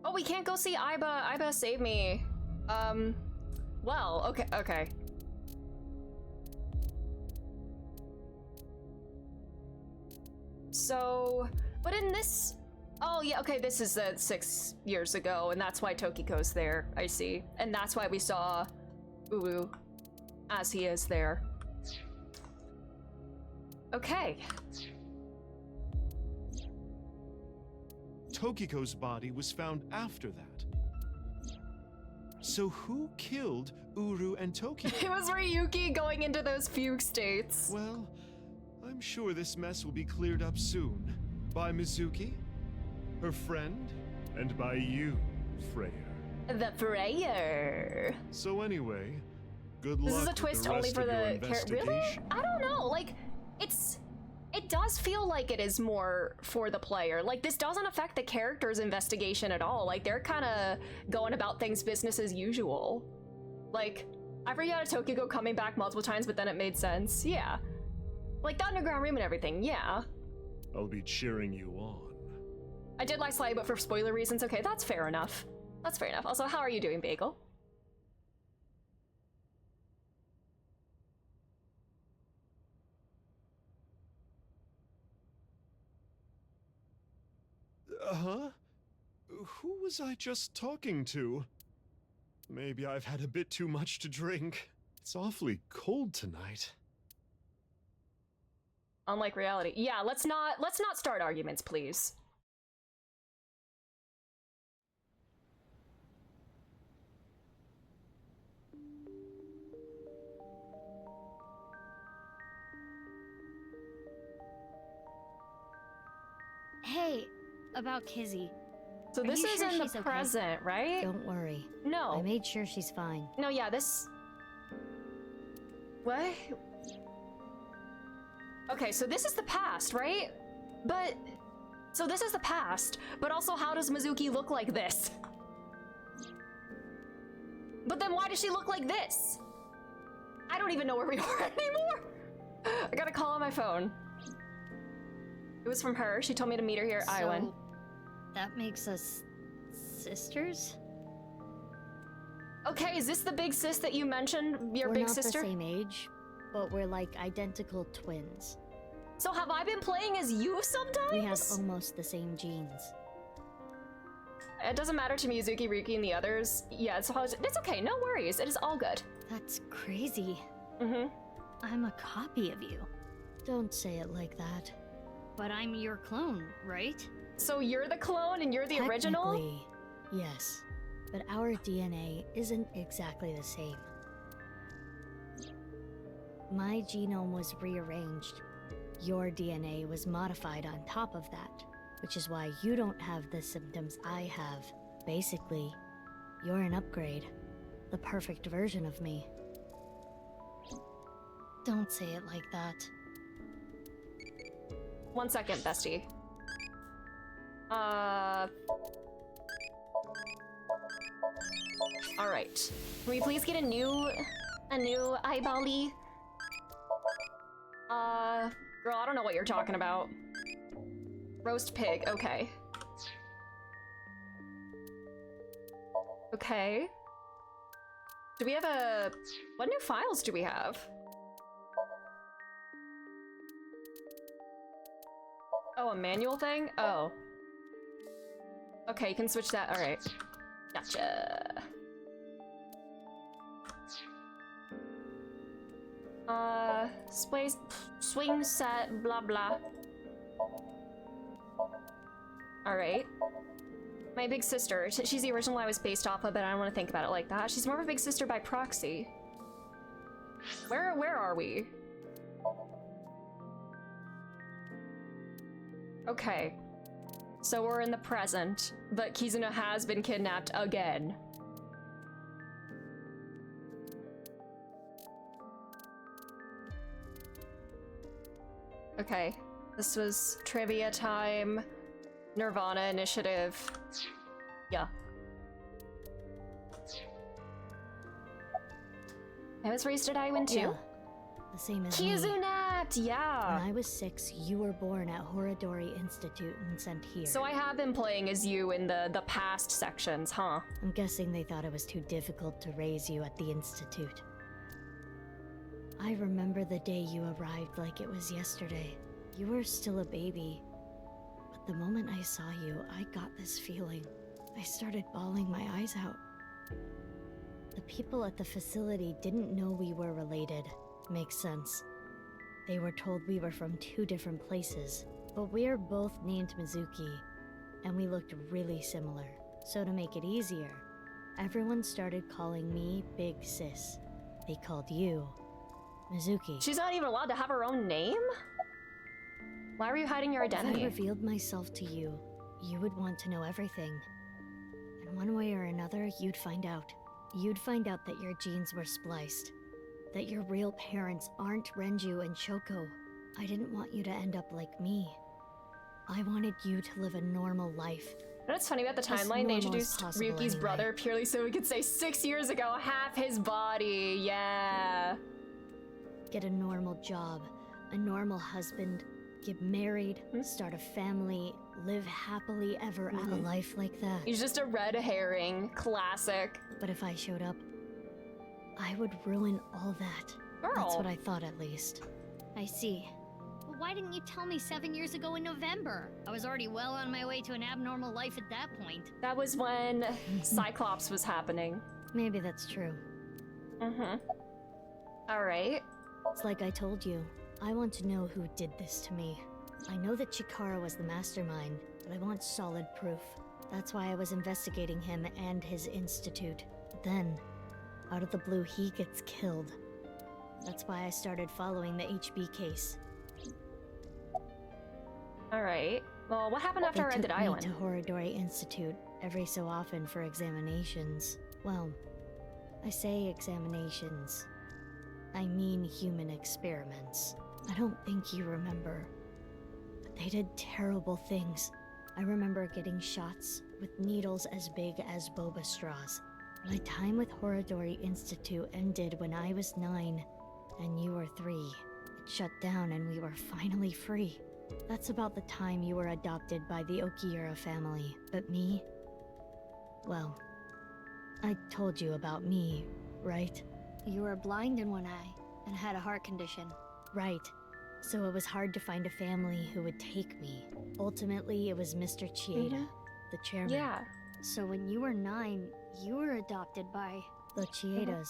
Oh, we can't go see Aiba. Aiba, save me. Well, okay. So, but in this... Oh, yeah, okay, this is 6 years ago, and that's why Tokiko's there, I see. And that's why we saw Uru as he is there. Okay. Tokiko's body was found after that. So who killed Uru and Tokiko? It was Ryuki going into those fugue states. Well, I'm sure this mess will be cleared up soon. By Mizuki, her friend, and by you, Freya. The Freya. So anyway, good luck. This is a twist only for the character. Really? I don't know. Like, it does feel like it is more for the player. Like, this doesn't affect the character's investigation at all. Like, they're kind of going about things business as usual. Like, I forgot Tokiko coming back multiple times, but then it made sense. Yeah. Like, the underground room and everything. Yeah. I'll be cheering you on. I did lie slightly, but for spoiler reasons. Okay, that's fair enough. That's fair enough. Also, how are you doing, Bagel? Huh? Who was I just talking to? Maybe I've had a bit too much to drink. It's awfully cold tonight. Unlike reality. Yeah, let's not start arguments, please. Hey, about Kizzy. So Are this you is sure in the she's okay? present, right? Don't worry. No. I made sure she's fine. No, yeah, this... What? Okay, so this is the past, right? But... So this is the past, but also how does Mizuki look like this? But then why does she look like this? I don't even know where we are anymore! I gotta call on my phone. It was from her. She told me to meet her here at Iwan. That makes us sisters? Okay, is this the big sis that you mentioned? Your We're big not sister? the same age, but we're like identical twins. So have I been playing as you sometimes? We have almost the same genes. It doesn't matter to me, Yuzuki, Riki, and the others. Yeah, it's okay, no worries. It is all good. That's crazy. Mm-hmm. I'm a copy of you. Don't say it like that. But I'm your clone, right? So you're the clone and you're the original? Technically, yes. But our DNA isn't exactly the same. My genome was rearranged. Your DNA was modified on top of that, which is why you don't have the symptoms I have. Basically, you're an upgrade. The perfect version of me. Don't say it like that. 1 second, bestie. Alright. Can we please get a new eyeball-y? Girl, I don't know what you're talking about. Roast pig, okay. Okay. Do we have what new files do we have? Oh, a manual thing? Oh. Okay, you can switch that. Alright. Gotcha. Swing set, blah blah. Alright. My big sister. She's the original I was based off of, but I don't want to think about it like that. She's more of a big sister by proxy. Where are we? Okay. So we're in the present, but Kizuna has been kidnapped again. Okay. This was trivia time. nirvanA initiative. Yeah. I was raised at Iwan too. Yeah, the same as me. Kizunat! Yeah! When I was 6, you were born at Horadori Institute and sent here. So I have been playing as you in the past sections, huh? I'm guessing they thought it was too difficult to raise you at the Institute. I remember the day you arrived like it was yesterday. You were still a baby. But the moment I saw you, I got this feeling. I started bawling my eyes out. The people at the facility didn't know we were related. Makes sense. They were told we were from 2 different places, but we're both named Mizuki, and we looked really similar. So to make it easier, everyone started calling me Big Sis. They called you Mizuki. She's not even allowed to have her own name? Why were you hiding your identity? If I revealed myself to you, you would want to know everything. And one way or another, you'd find out. You'd find out that your genes were spliced. That your real parents aren't Renju and Shoko. I didn't want you to end up like me. I wanted you to live a normal life. You know what's funny about the As timeline? They normal as introduced possible Ryuki's anyway. brother purely so we could say 6 years ago, half his body, yeah. Get a normal job, a normal husband, get married, start a family, live happily ever after. A life like that. He's just a red herring, classic. But if I showed up, I would ruin all that. That's Girl. what I thought, at least. I see. Well, why didn't you tell me 7 years ago in November? I was already well on my way to an abnormal life at that point. That was when Cyclops was happening. Maybe that's true. Mm-hmm. Alright. It's like I told you. I want to know who did this to me. I know that Chikara was the mastermind, but I want solid proof. That's why I was investigating him and his institute. But then, out of the blue, he gets killed. That's why I started following the HB case. Alright. Well, what happened after They our took ended me island? to Horodori Institute every so often for examinations. Well, I say examinations. I mean human experiments. I don't think you remember. But they did terrible things. I remember getting shots with needles as big as boba straws. My time with Horodori Institute ended when I was 9, and you were 3. It shut down and we were finally free. That's about the time you were adopted by the Okiura family. But me? Well, I told you about me, right? You were blind in one eye and had a heart condition. Right. So it was hard to find a family who would take me. Ultimately, it was Mr. Chieda, the chairman. Yeah. So when you were 9, you were adopted by... The Chiedas.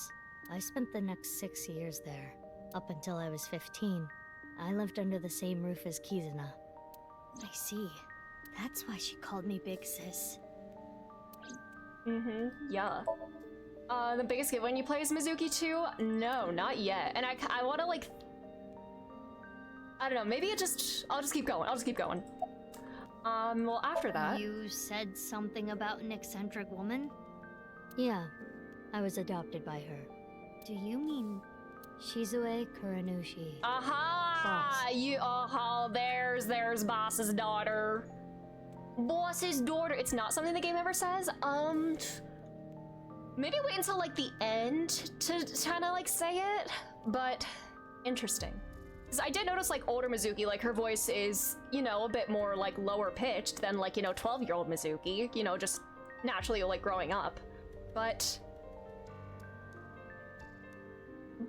I spent the next 6 years there. Up until I was 15. I lived under the same roof as Kizuna. I see. That's why she called me Big Sis. Yeah. The biggest gift when you play as Mizuki too? No, not yet. And I want to like... I don't know, maybe I'll just keep going. I'll just keep going. Well, after that... You said something about an eccentric woman? Yeah, I was adopted by her. Do you mean... Shizue Kuranushi. Aha! Boss. There's Boss's daughter. Boss's daughter. It's not something the game ever says. Maybe wait until like the end to kind of like say it, but interesting. Because I did notice like older Mizuki, like her voice is, you know, a bit more like lower pitched than like, you know, 12-year-old Mizuki, you know, just naturally like growing up. But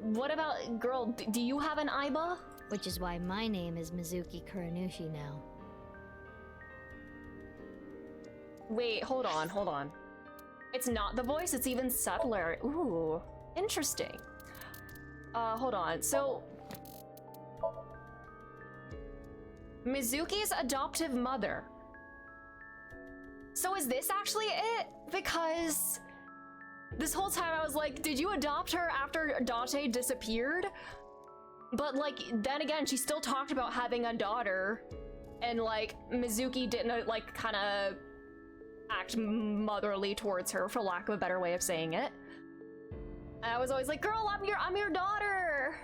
what about, girl, do you have an Aiba? Which is why my name is Mizuki Kuranushi now. Wait, hold on. It's not the voice, it's even subtler. Ooh, interesting. Hold on, so... Mizuki's adoptive mother. So is this actually it? Because... this whole time I was like, did you adopt her after Date disappeared? But like, then again, she still talked about having a daughter, and like, Mizuki didn't like kind of act motherly towards her, for lack of a better way of saying it. And I was always like, girl, I'm your daughter.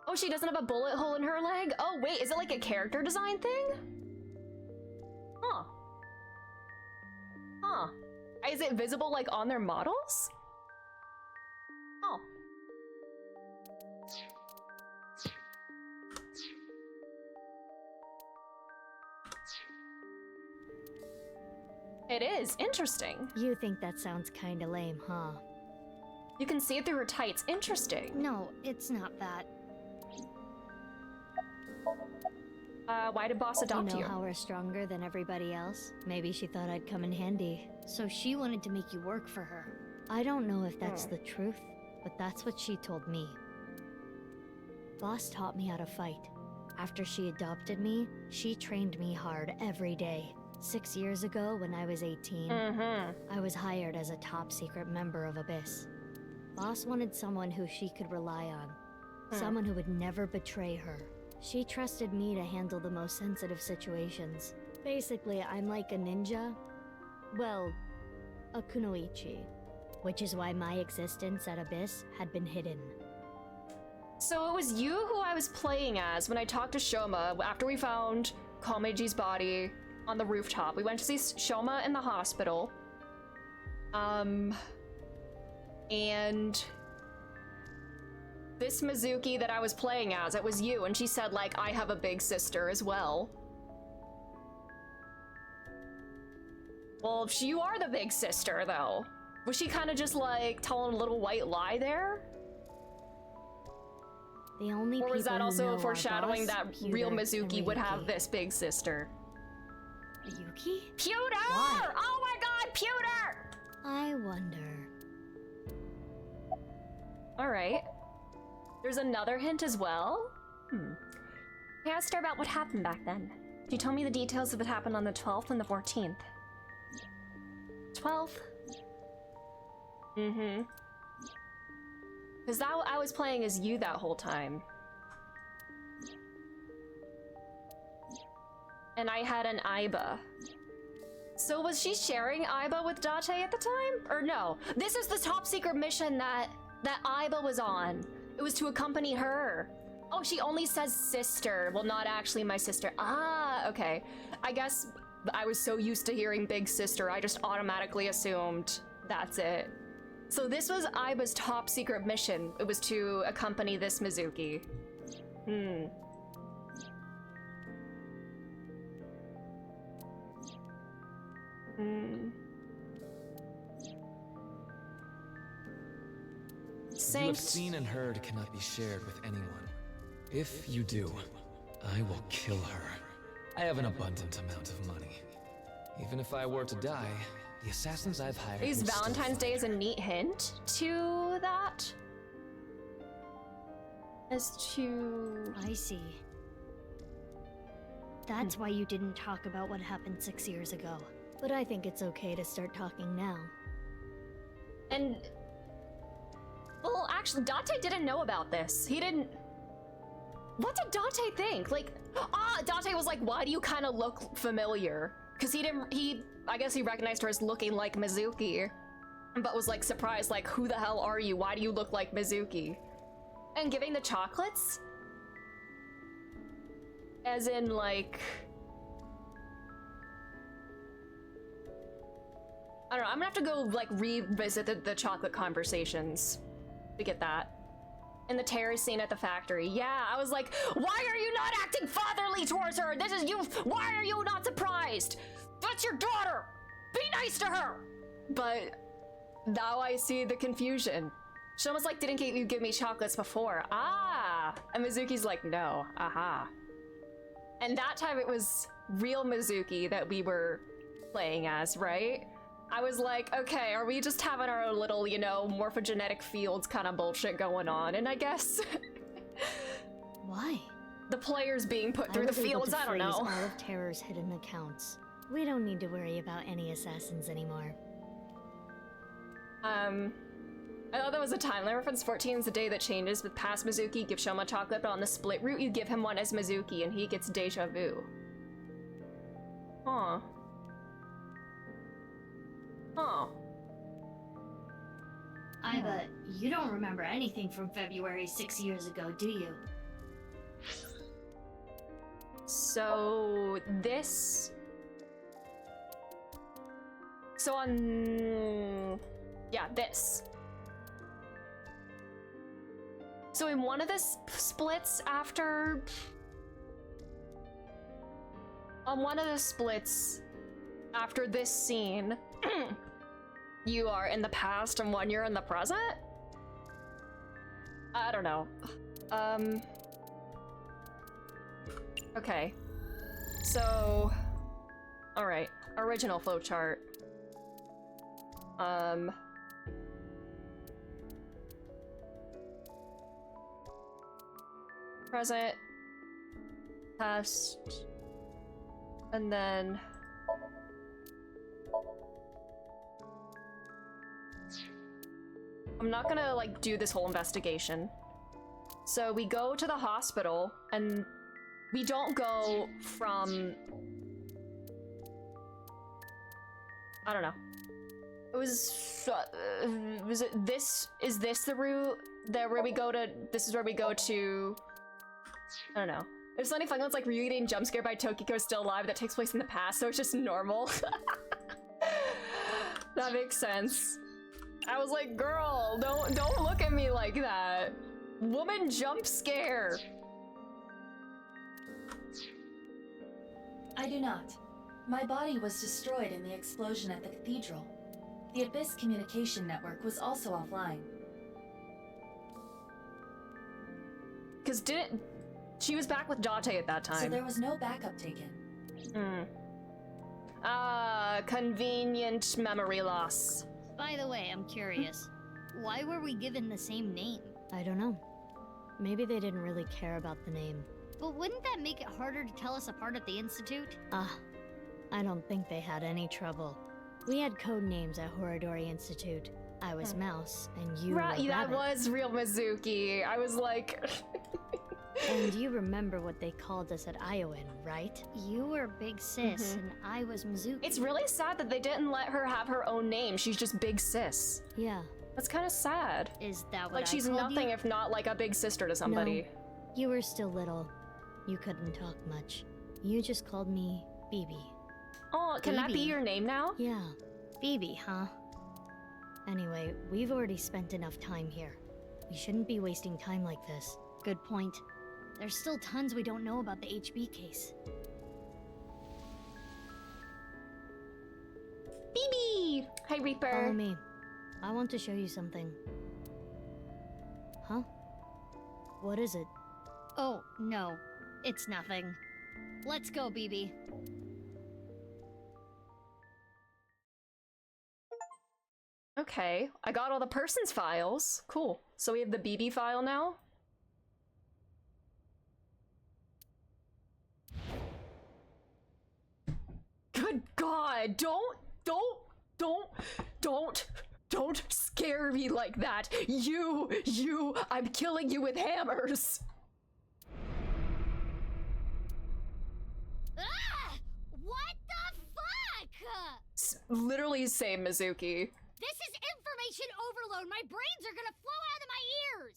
Oh, she doesn't have a bullet hole in her leg? Oh wait, is it like a character design thing? Huh. Is it visible like on their models? Oh. It is interesting. You think that sounds kinda lame, huh? You can see it through her tights. Interesting. No, it's not that. Why did Boss adopt you? You? Know how we're stronger than everybody else? Maybe she thought I'd come in handy. So she wanted to make you work for her. I don't know if that's the truth, but that's what she told me. Boss taught me how to fight. After she adopted me, she trained me hard every day. 6 years ago, when I was 18, I was hired as a top-secret member of Abyss. Boss wanted someone who she could rely on. Someone who would never betray her. She trusted me to handle the most sensitive situations. Basically, I'm like a ninja. Well, a kunoichi. Which is why my existence at Abyss had been hidden. So it was you who I was playing as when I talked to Shoma after we found Komeji's body on the rooftop. We went to see Shoma in the hospital. And this Mizuki that I was playing as, it was you, and she said, like, I have a big sister as well. Well, you are the big sister, though. Was she kind of just, like, telling a little white lie there? The only or was that also foreshadowing that Pewter, real Mizuki would have this big sister? Yuki? Pewter! Why? Oh my god, Pewter! I wonder. Alright. There's another hint as well? I asked her about what happened back then. She told me the details of what happened on the 12th and the 14th. 12th? Because that I was playing as you that whole time. and I had an Aiba. So was she sharing Aiba with Date at the time? Or no? This is the top secret mission that Aiba was on. It was to accompany her. Oh, she only says sister. Well, not actually my sister. Ah, okay. I guess I was so used to hearing big sister, I just automatically assumed that's it. So this was Aiba's top secret mission. It was to accompany this Mizuki. What you have seen and heard cannot be shared with anyone. If you do, I will kill her. I have an abundant amount of money. Even if I were to die, the assassins I've hired Is will still Valentine's Day is a neat hint to that? As to... I see. That's why you didn't talk about what happened 6 years ago. But I think it's okay to start talking now. And... Well, actually, Date didn't know about this. He didn't... What did Date think? Like, Date was like, why do you kind of look familiar? Because I guess he recognized her as looking like Mizuki, but was like surprised, like, who the hell are you? Why do you look like Mizuki? And giving the chocolates? As in, like... I don't know, I'm gonna have to go, like, revisit the chocolate conversations to get that. In the terrace scene at the factory. Yeah, I was like, why are you not acting fatherly towards her? This is you. Why are you not surprised? That's your daughter. Be nice to her. But now I see the confusion. She almost like, didn't you give me chocolates before? Ah. And Mizuki's like, no. Aha. And that time it was real Mizuki that we were playing as, right? I was like, okay, are we just having our little, you know, morphogenetic fields kind of bullshit going on? And I guess... Why? The players being put through the fields, I don't know. All of Terror's hidden accounts. We don't need to worry about any assassins anymore. I thought that was a timeline reference. 14 is the day that changes. With past Mizuki, give Shoma chocolate, but on the split route, you give him one as Mizuki, and he gets deja vu. Huh. Huh. Aiba, you don't remember anything from February 6 years ago, do you? So this... So on... Yeah, this. So in one of the splits after... On one of the splits after this scene, you are in the past and one you're in the present? I don't know. Okay. So... Alright, original flowchart. Present, past, and then... I'm not gonna, like, do this whole investigation. So we go to the hospital, and we don't go from... I don't know. It was it this? Is this the route where we go to? This is where we go to. I don't know. There's something fun. It's like were you getting jump scared by Tokiko Still Alive that takes place in the past, so it's just normal. That makes sense. I was like, girl, don't look at me like that. Woman jump scare. I do not. My body was destroyed in the explosion at the cathedral. The Abyss communication network was also offline. Cause she was back with Date at that time. So there was no backup taken. Convenient memory loss. By the way, I'm curious. Why were we given the same name? I don't know. Maybe they didn't really care about the name. But wouldn't that make it harder to tell us apart at the Institute? I don't think they had any trouble. We had code names at Horadori Institute. I was Mouse, and you were Right, that Rabbit. was real Mizuki. I was like... And you remember what they called us at Iowan, right? You were Big Sis, and I was Mizuki. It's really sad that they didn't let her have her own name. She's just Big Sis. Yeah. That's kind of sad. Is that what Like, she's nothing if not like a big sister to somebody. No, you were still little. You couldn't talk much. You just called me BB. Oh, can that be BB. your name now? Yeah. BB, huh? Anyway, we've already spent enough time here. We shouldn't be wasting time like this. Good point. There's still tons we don't know about the HB case. BB! Hi, Reaper. Follow me. I want to show you something. Huh? What is it? Oh, no. It's nothing. Let's go, BB. Okay, I got all the person's files. Cool. So we have the BB file now? Good God, don't scare me like that. I'm killing you with hammers. Ah! What the fuck? Literally say Mizuki. This is information overload. My brains are gonna flow out of my ears.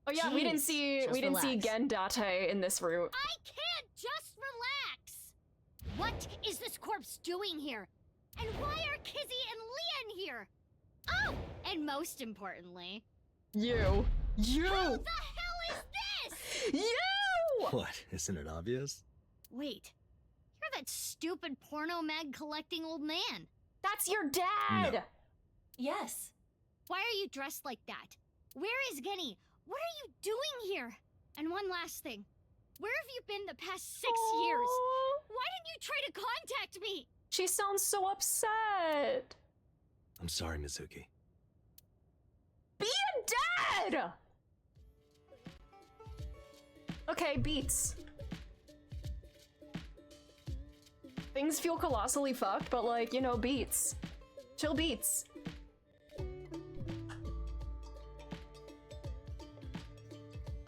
Oh yeah, we didn't see Gendate in this route. I can't just relax. What is this corpse doing here? And why are Kizzy and Leon here? Oh, and most importantly, You. who the hell is this? You! What? Isn't it obvious? Wait, you're that stupid porno mag collecting old man. That's your dad. No. Yes. Why are you dressed like that? Where is Genny? What are you doing here? And one last thing. Where have you been the past 6 years? Why didn't you try to contact me? She sounds so upset. I'm sorry, Mizuki. Be a dad! Okay, beats. Things feel colossally fucked, but like, you know, beats. Chill beats.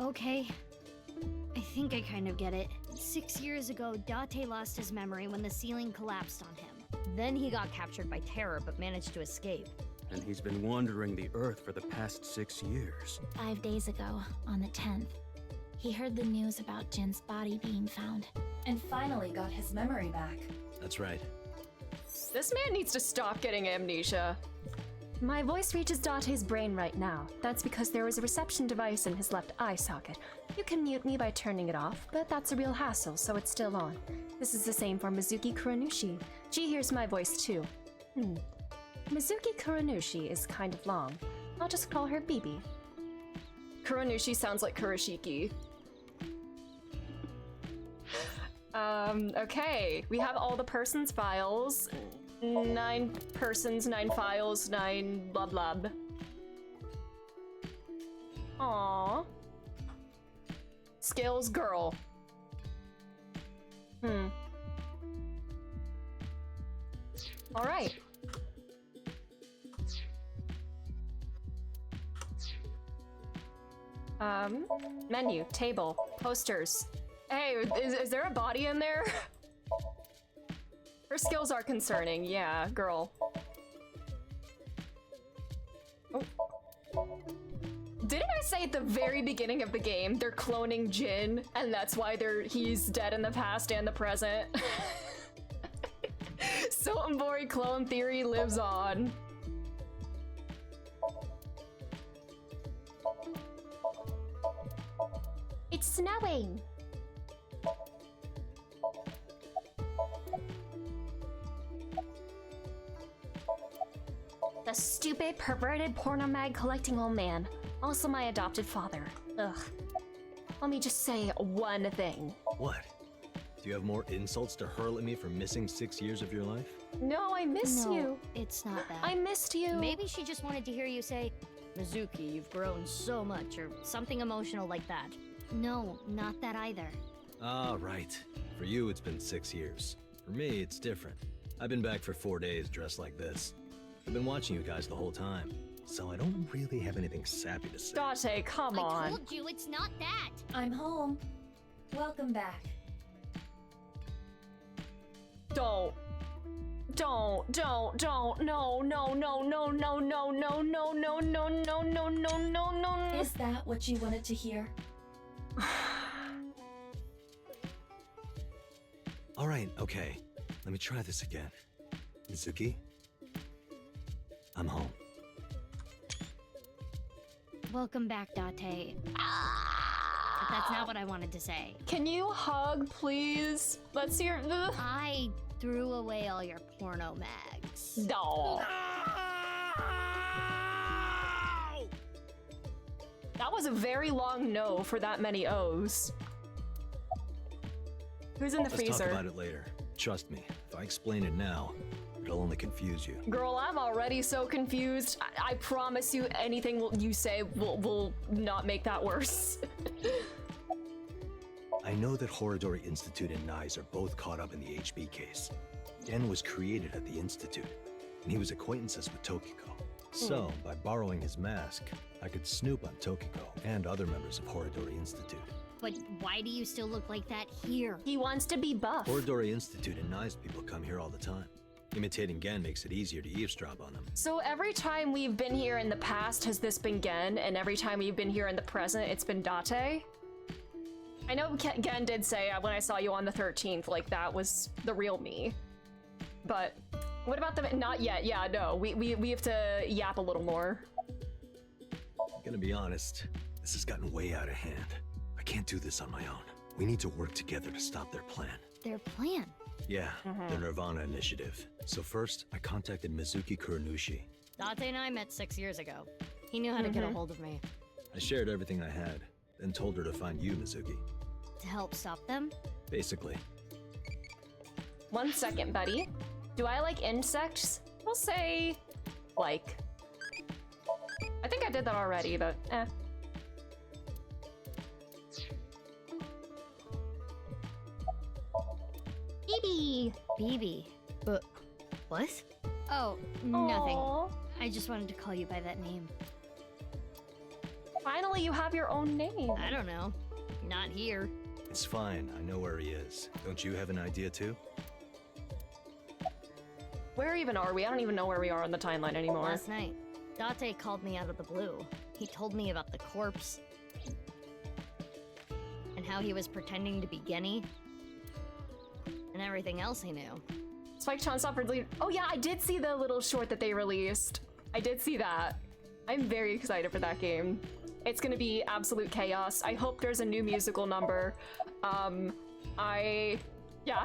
Okay. I think I kind of get it. 6 years ago, Date lost his memory when the ceiling collapsed on him. Then he got captured by terror but managed to escape. And he's been wandering the Earth for the past 6 years. 5 days ago, on the 10th, he heard the news about Jin's body being found. And finally got his memory back. That's right. This man needs to stop getting amnesia. My voice reaches Date's brain right now. That's because there is a reception device in his left eye socket. You can mute me by turning it off, but that's a real hassle, so it's still on. This is the same for Mizuki Kuranushi. She hears my voice too. Mizuki Kuranushi is kind of long. I'll just call her BB. Kuranushi sounds like Kurashiki. Okay. We have all the person's files. 9 persons, 9 files, 9 blah blah. Aww. Skills girl. Alright. Menu, table, posters. Hey, is there a body in there? Her skills are concerning, yeah, girl. Oh. Didn't I say at the very beginning of the game they're cloning Jin, and that's why he's dead in the past and the present? Sotenbori clone theory lives on. It's snowing! The stupid, perverted porno mag collecting old man. Also my adopted father. Ugh. Let me just say one thing. What? Do you have more insults to hurl at me for missing 6 years of your life? No, I miss No, you. it's not that. I missed you. Maybe she just wanted to hear you say, Mizuki, you've grown so much, or something emotional like that. No, not that either. Ah, right. For you, it's been 6 years. For me, it's different. I've been back for 4 days dressed like this. I've been watching you guys the whole time. so I don't really have anything sappy to say. Date, come on. I told you it's not that. I'm home. Welcome back. Don't, no, no, no, no, no, no, no, no, no, no, no, no, no, no, no, no. Is that what you wanted to hear? All right, okay. Let me try this again. Mizuki? I'm home. Welcome back, Date. But that's not what I wanted to say. Can you hug, please? Let's hear. I threw away all your porno mags. No. That was a very long no for that many O's. Who's in the freezer? Let's talk about it later. Trust me, if I explain it now, it'll only confuse you. Girl, I'm already so confused. I promise you anything you say will not make that worse. I know that Horadori Institute and Nyes are both caught up in the HB case. Den was created at the Institute, and he was acquaintances with Tokiko. So, by borrowing his mask, I could snoop on Tokiko and other members of Horadori Institute. But why do you still look like that here? He wants to be buff. Horadori Institute and Nyes people come here all the time. Imitating Gen makes it easier to eavesdrop on them. So every time we've been here in the past, has this been Gen? And every time we've been here in the present, it's been Date? I know Gen did say when I saw you on the 13th, like that was the real me. But what about the, not yet, yeah, no, we have to yap a little more. I'm gonna be honest, this has gotten way out of hand. I can't do this on my own. We need to work together to stop their plan. Their plan? Yeah, the nirvanA initiative. So first, I contacted Mizuki Kuranushi. Date and I met 6 years ago. He knew how to get a hold of me. I shared everything I had, then told her to find you, Mizuki. To help stop them? Basically. 1 second, buddy. Do I like insects? We'll say, like. I think I did that already, but eh. BB. BB. But what? Oh, nothing. Aww. I just wanted to call you by that name. Finally, you have your own name. I don't know. Not here. It's fine. I know where he is. Don't you have an idea too? Where even are we? I don't even know where we are on the timeline anymore. Last night, Date called me out of the blue. He told me about the corpse. And how he was pretending to be Genny. And everything else he knew. Spike Chunsoft released. Oh yeah, I did see the little short that they released. I did see that. I'm very excited for that game. It's gonna be absolute chaos. I hope there's a new musical number. Yeah.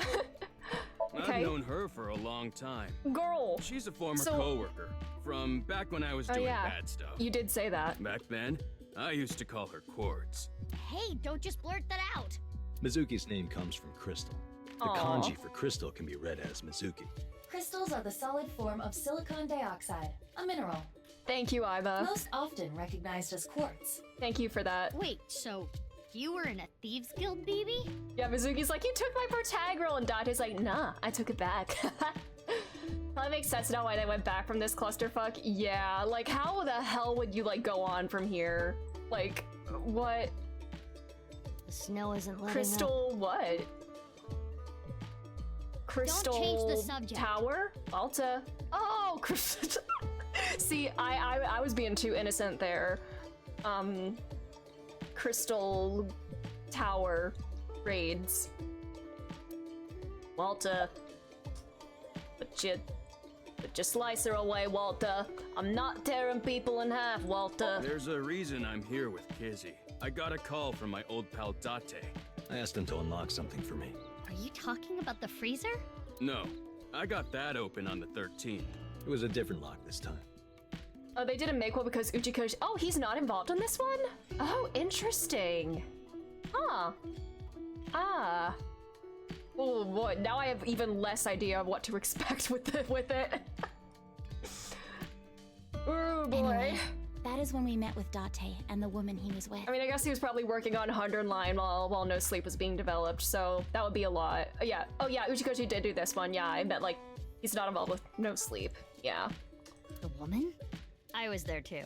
Okay. I've known her for a long time. Girl! She's a former coworker from back when I was doing bad stuff. You did say that. Back then, I used to call her Quartz. Hey, don't just blurt that out! Mizuki's name comes from crystal. The kanji for crystal can be read as Mizuki. Crystals are the solid form of silicon dioxide, a mineral. Thank you, Iva. Most often recognized as quartz. Thank you for that. Wait, so you were in a thieves guild, baby? Yeah, Mizuki's like, you took my Protagral, and Date's like, nah, I took it back. That makes sense now why they went back from this clusterfuck. Yeah, like how the hell would you like go on from here? Like, what? The snow isn't letting Crystal up. what? Crystal Don't change the subject. Tower? Alta. Oh, Crystal. See, I was being too innocent there. Crystal Tower raids. Walter. But you slice her away, Walter. I'm not tearing people in half, Walter. There's a reason I'm here with Kizzy. I got a call from my old pal Date. I asked him to unlock something for me. Are you talking about the freezer? No, I got that open on the 13th. It was a different lock this time. Oh, they didn't make one because Uchikoshi. Oh, he's not involved in this one? Oh, interesting. Huh. Ah. Oh boy, now I have even less idea of what to expect with it. Oh boy. Anyway, that is when we met with Date and the woman he was with. I mean, I guess he was probably working on 100 Line while No Sleep was being developed, so that would be a lot. Yeah. Oh yeah, Uchikoshi did do this one. Yeah, I bet like he's not involved with No Sleep. Yeah. The woman? I was there too.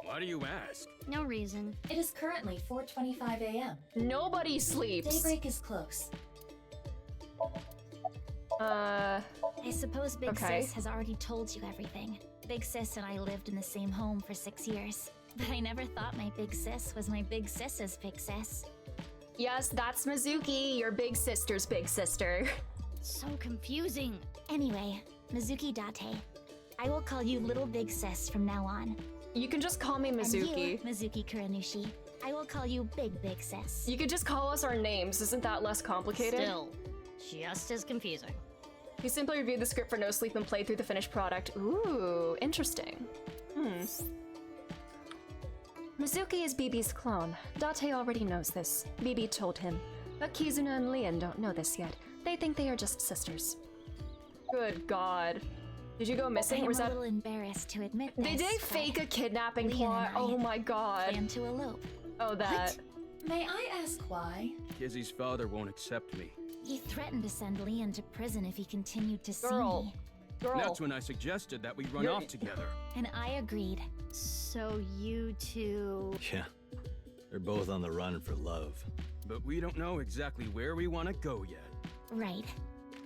Why do you ask? No reason. It is currently 4:25 a.m. Nobody sleeps. Daybreak is close. I suppose Big Okay. Sis has already told you everything. Big Sis and I lived in the same home for 6 years. But I never thought my Big Sis was my Big Sis's Big Sis. Yes, that's Mizuki, your big sister's big sister. So confusing. Anyway, Mizuki Date. I will call you Little Big Sis from now on. You can just call me Mizuki. And you, Mizuki Kuranushi. I will call you Big Big Sis. You could just call us our names. Isn't that less complicated? Still, just as confusing. You simply reviewed the script for No Sleep and played through the finished product. Ooh, interesting. Mizuki is BB's clone. Date already knows this. BB told him. But Kizuna and Leon don't know this yet. They think they are just sisters. Good God. Did you go missing? I'm Was a that... little embarrassed to admit this. Did they fake a kidnapping plot? Oh my God. Plan to elope. Oh, that. What? May I ask why? Kizzy's father won't accept me. He threatened to send Leon to prison if he continued to see me. That's when I suggested that we run off together. And I agreed. So you two... Yeah. They're both on the run for love. But we don't know exactly where we want to go yet. Right.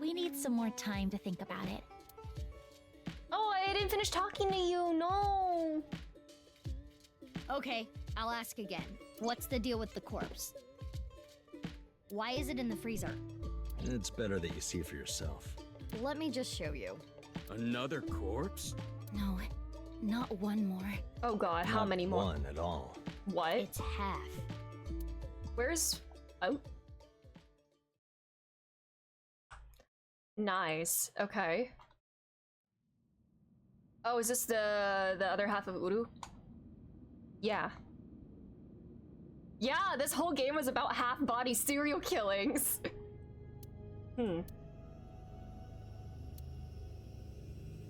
We need some more time to think about it. Oh, I didn't finish talking to you. No. Okay, I'll ask again. What's the deal with the corpse? Why is it in the freezer? It's better that you see for yourself. Let me just show you. Another corpse? No, not one more. Oh God, how many more? One at all. What? It's half. Where's... Oh. Nice. Okay. Oh, is this the other half of Uru? Yeah. Yeah, this whole game was about half-body serial killings.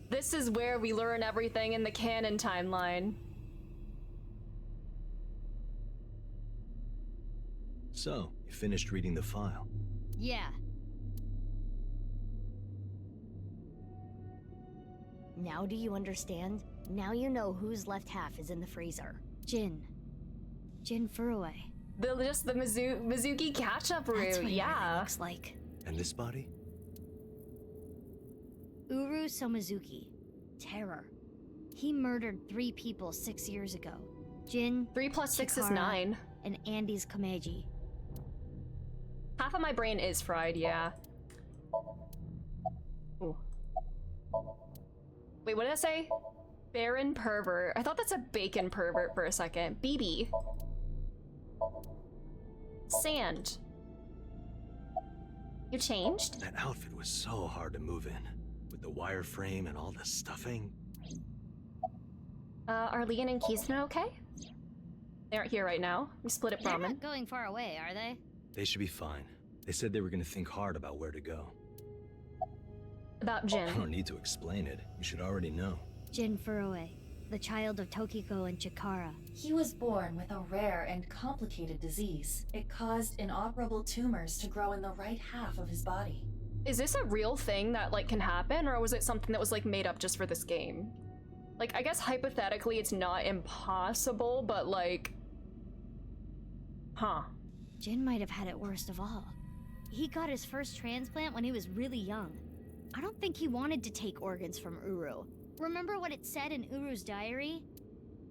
This is where we learn everything in the canon timeline. So, you finished reading the file? Yeah. Now do you understand? Now you know whose left half is in the freezer. Jin. Jin Furue. Just the Mizuki catch-up route, That's what yeah. it looks like. And this body? Uru Somizuki. Terror. He murdered 3 people 6 years ago. Jin, 3 plus 6 is Chikara, 9. And Andy's Kameji. Half of my brain is fried, yeah. Ooh. Wait, what did I say? Baron pervert. I thought that's a bacon pervert for a second. BB. Sand. You changed? That outfit was so hard to move in. With the wireframe and all the stuffing. Are Leon and Kizuna okay? They aren't here right now. We split at They're Brahmin. not going far away, are they? They should be fine. They said they were gonna think hard about where to go. About Jin. I don't need to explain it. You should already know. Jin Furue. The child of Tokiko and Chikara. He was born with a rare and complicated disease. It caused inoperable tumors to grow in the right half of his body. Is this a real thing that, like, can happen, or was it something that was, like, made up just for this game? Like, I guess hypothetically it's not impossible, but, like... Huh. Jin might have had it worst of all. He got his first transplant when he was really young. I don't think he wanted to take organs from Uru. Remember what it said in Uru's diary?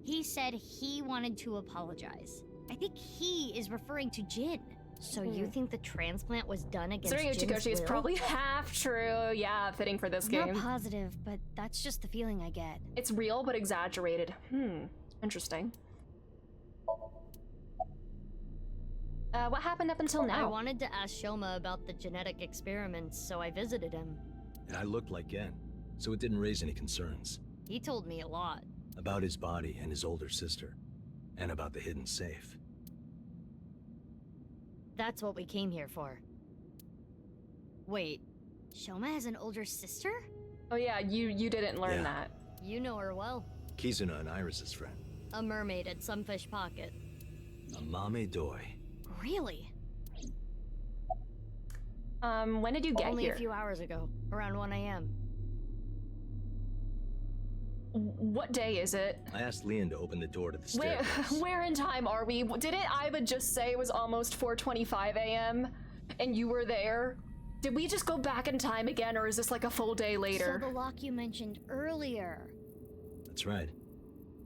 He said he wanted to apologize. I think he is referring to Jin. So you think the transplant was done against Considering Jin's Uchikoshi is will? probably half true. Yeah, fitting for this game. Not positive, but that's just the feeling I get. It's real, but exaggerated. Interesting. What happened up until now? I wanted to ask Shoma about the genetic experiments, so I visited him. And I looked like Gen, so it didn't raise any concerns. He told me a lot. About his body and his older sister. And about the hidden safe. That's what we came here for. Wait, Shoma has an older sister? Oh yeah, you didn't learn that. You know her well. Kizuna and Iris's friend. A mermaid at Sunfish Pocket. A Mame Doi. Really? When did you get Only here? a few hours ago, around 1 a.m. what day is it? I asked Leon to open the door to the staircase. Where in time are we? Didn't Iva just say it was almost 4:25 a.m. and you were there? Did we just go back in time again, or is this like a full day later? So the lock you mentioned earlier. That's right.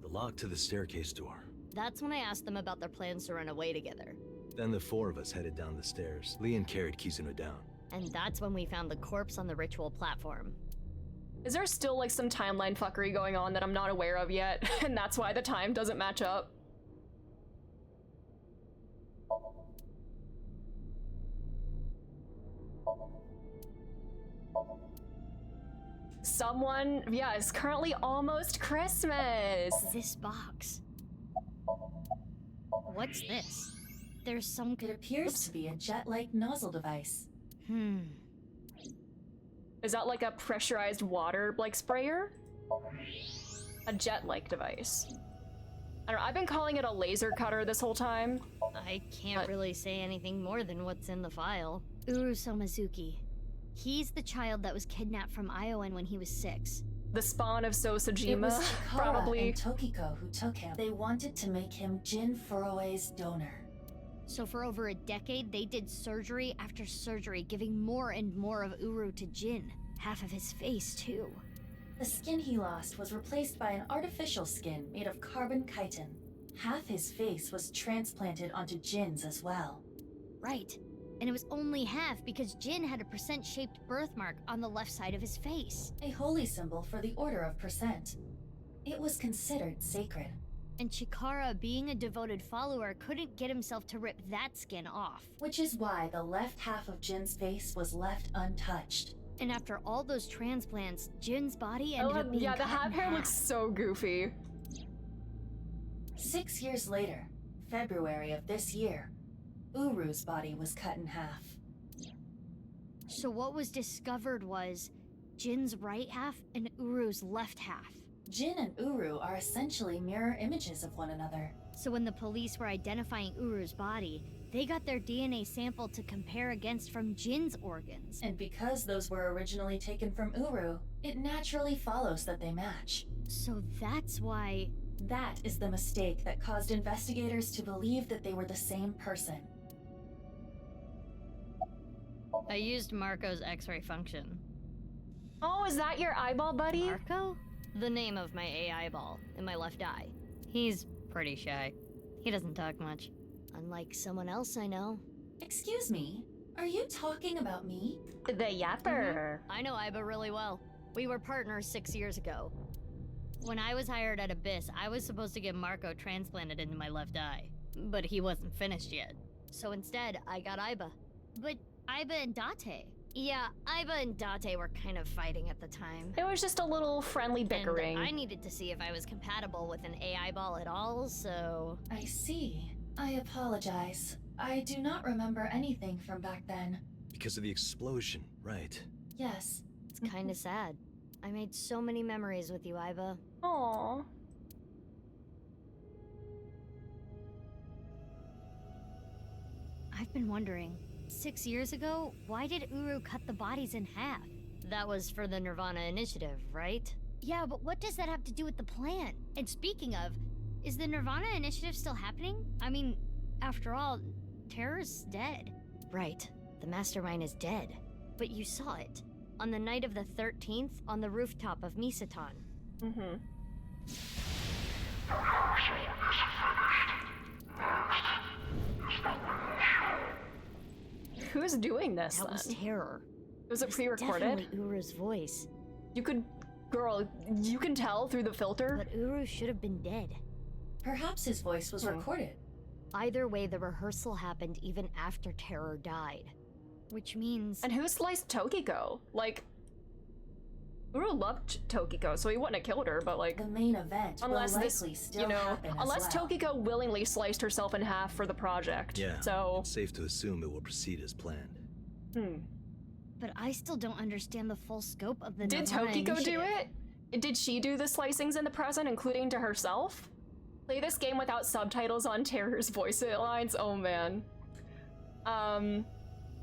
The lock to the staircase door. That's when I asked them about their plans to run away together. Then the four of us headed down the stairs. Leon carried Kizuno down. And that's when we found the corpse on the ritual platform. Is there still like some timeline fuckery going on that I'm not aware of yet, and that's why the time doesn't match up? Someone, yeah, it's currently almost Christmas. This box. What's this? There's some... It appears to be a jet-like nozzle device. Is that like a pressurized water, like, sprayer? A jet-like device. I don't know, I've been calling it a laser cutter this whole time. I can't really say anything more than what's in the file. Uru Somazuki. He's the child that was kidnapped from Iowan when he was 6. The spawn of Sosajima, It was Chikara probably. and Tokiko who took him. They wanted to make him Jin Furue's donor. So for over a decade, they did surgery after surgery, giving more and more of Uru to Jin. Half of his face, too. The skin he lost was replaced by an artificial skin made of carbon chitin. Half his face was transplanted onto Jin's as well. Right. And it was only half because Jin had a percent-shaped birthmark on the left side of his face. A holy symbol for the order of percent. It was considered sacred. And Chikara, being a devoted follower, couldn't get himself to rip that skin off. Which is why the left half of Jin's face was left untouched. And after all those transplants, Jin's body ended up being yeah, the cut half in hair half. looks so goofy. 6 years later, February of this year, Uru's body was cut in half. So what was discovered was Jin's right half and Uru's left half. Jin and Uru are essentially mirror images of one another. So when the police were identifying Uru's body, they got their DNA sample to compare against from Jin's organs. And because those were originally taken from Uru, it naturally follows that they match. So that's why... That is the mistake that caused investigators to believe that they were the same person. I used Marco's X-ray function. Oh, is that your eyeball buddy? Marco? The name of my AI ball in my left eye. He's pretty shy. He doesn't talk much. Unlike someone else I know. Excuse me, are you talking about me? The yapper. I know Iba really well. We were partners 6 years ago. When I was hired at Abyss, I was supposed to get Marco transplanted into my left eye. But he wasn't finished yet. So instead, I got Iba. But Iba and Date. Yeah, Iba and Date were kind of fighting at the time. It was just a little friendly bickering. And I needed to see if I was compatible with an AI ball at all, so... I see. I apologize. I do not remember anything from back then. Because of the explosion, right? Yes. It's kinda sad. I made so many memories with you, Iba. Aww. I've been wondering, 6 years ago, why did Uru cut the bodies in half? That was for the nirvanA initiative, right? Yeah, but what does that have to do with the plan? And speaking of, is the nirvanA initiative still happening? I mean, after all, Terror's dead. Right. The mastermind is dead. But you saw it. On the night of the 13th, on the rooftop of Misaton. Mm-hmm. Who's doing this? That was Terror. Was it pre-recorded? Definitely Uru's voice. You could, girl, you can tell through the filter. But Uru should have been dead. Perhaps his voice was recorded. Either way, the rehearsal happened even after Terror died. Which means... And who sliced Tokiko? Like, Uru loved Tokiko, so he wouldn't have killed her, but like... The main event unless will this, likely still you know, happen unless as well. Tokiko willingly sliced herself in half for the project. Yeah, so... it's safe to assume it will proceed as planned. But I still don't understand the full scope of the Did nirvanA Tokiko initiative. do it? Did she do the slicings in the present, including to herself? Play this game without subtitles on Terror's voice lines? Oh man.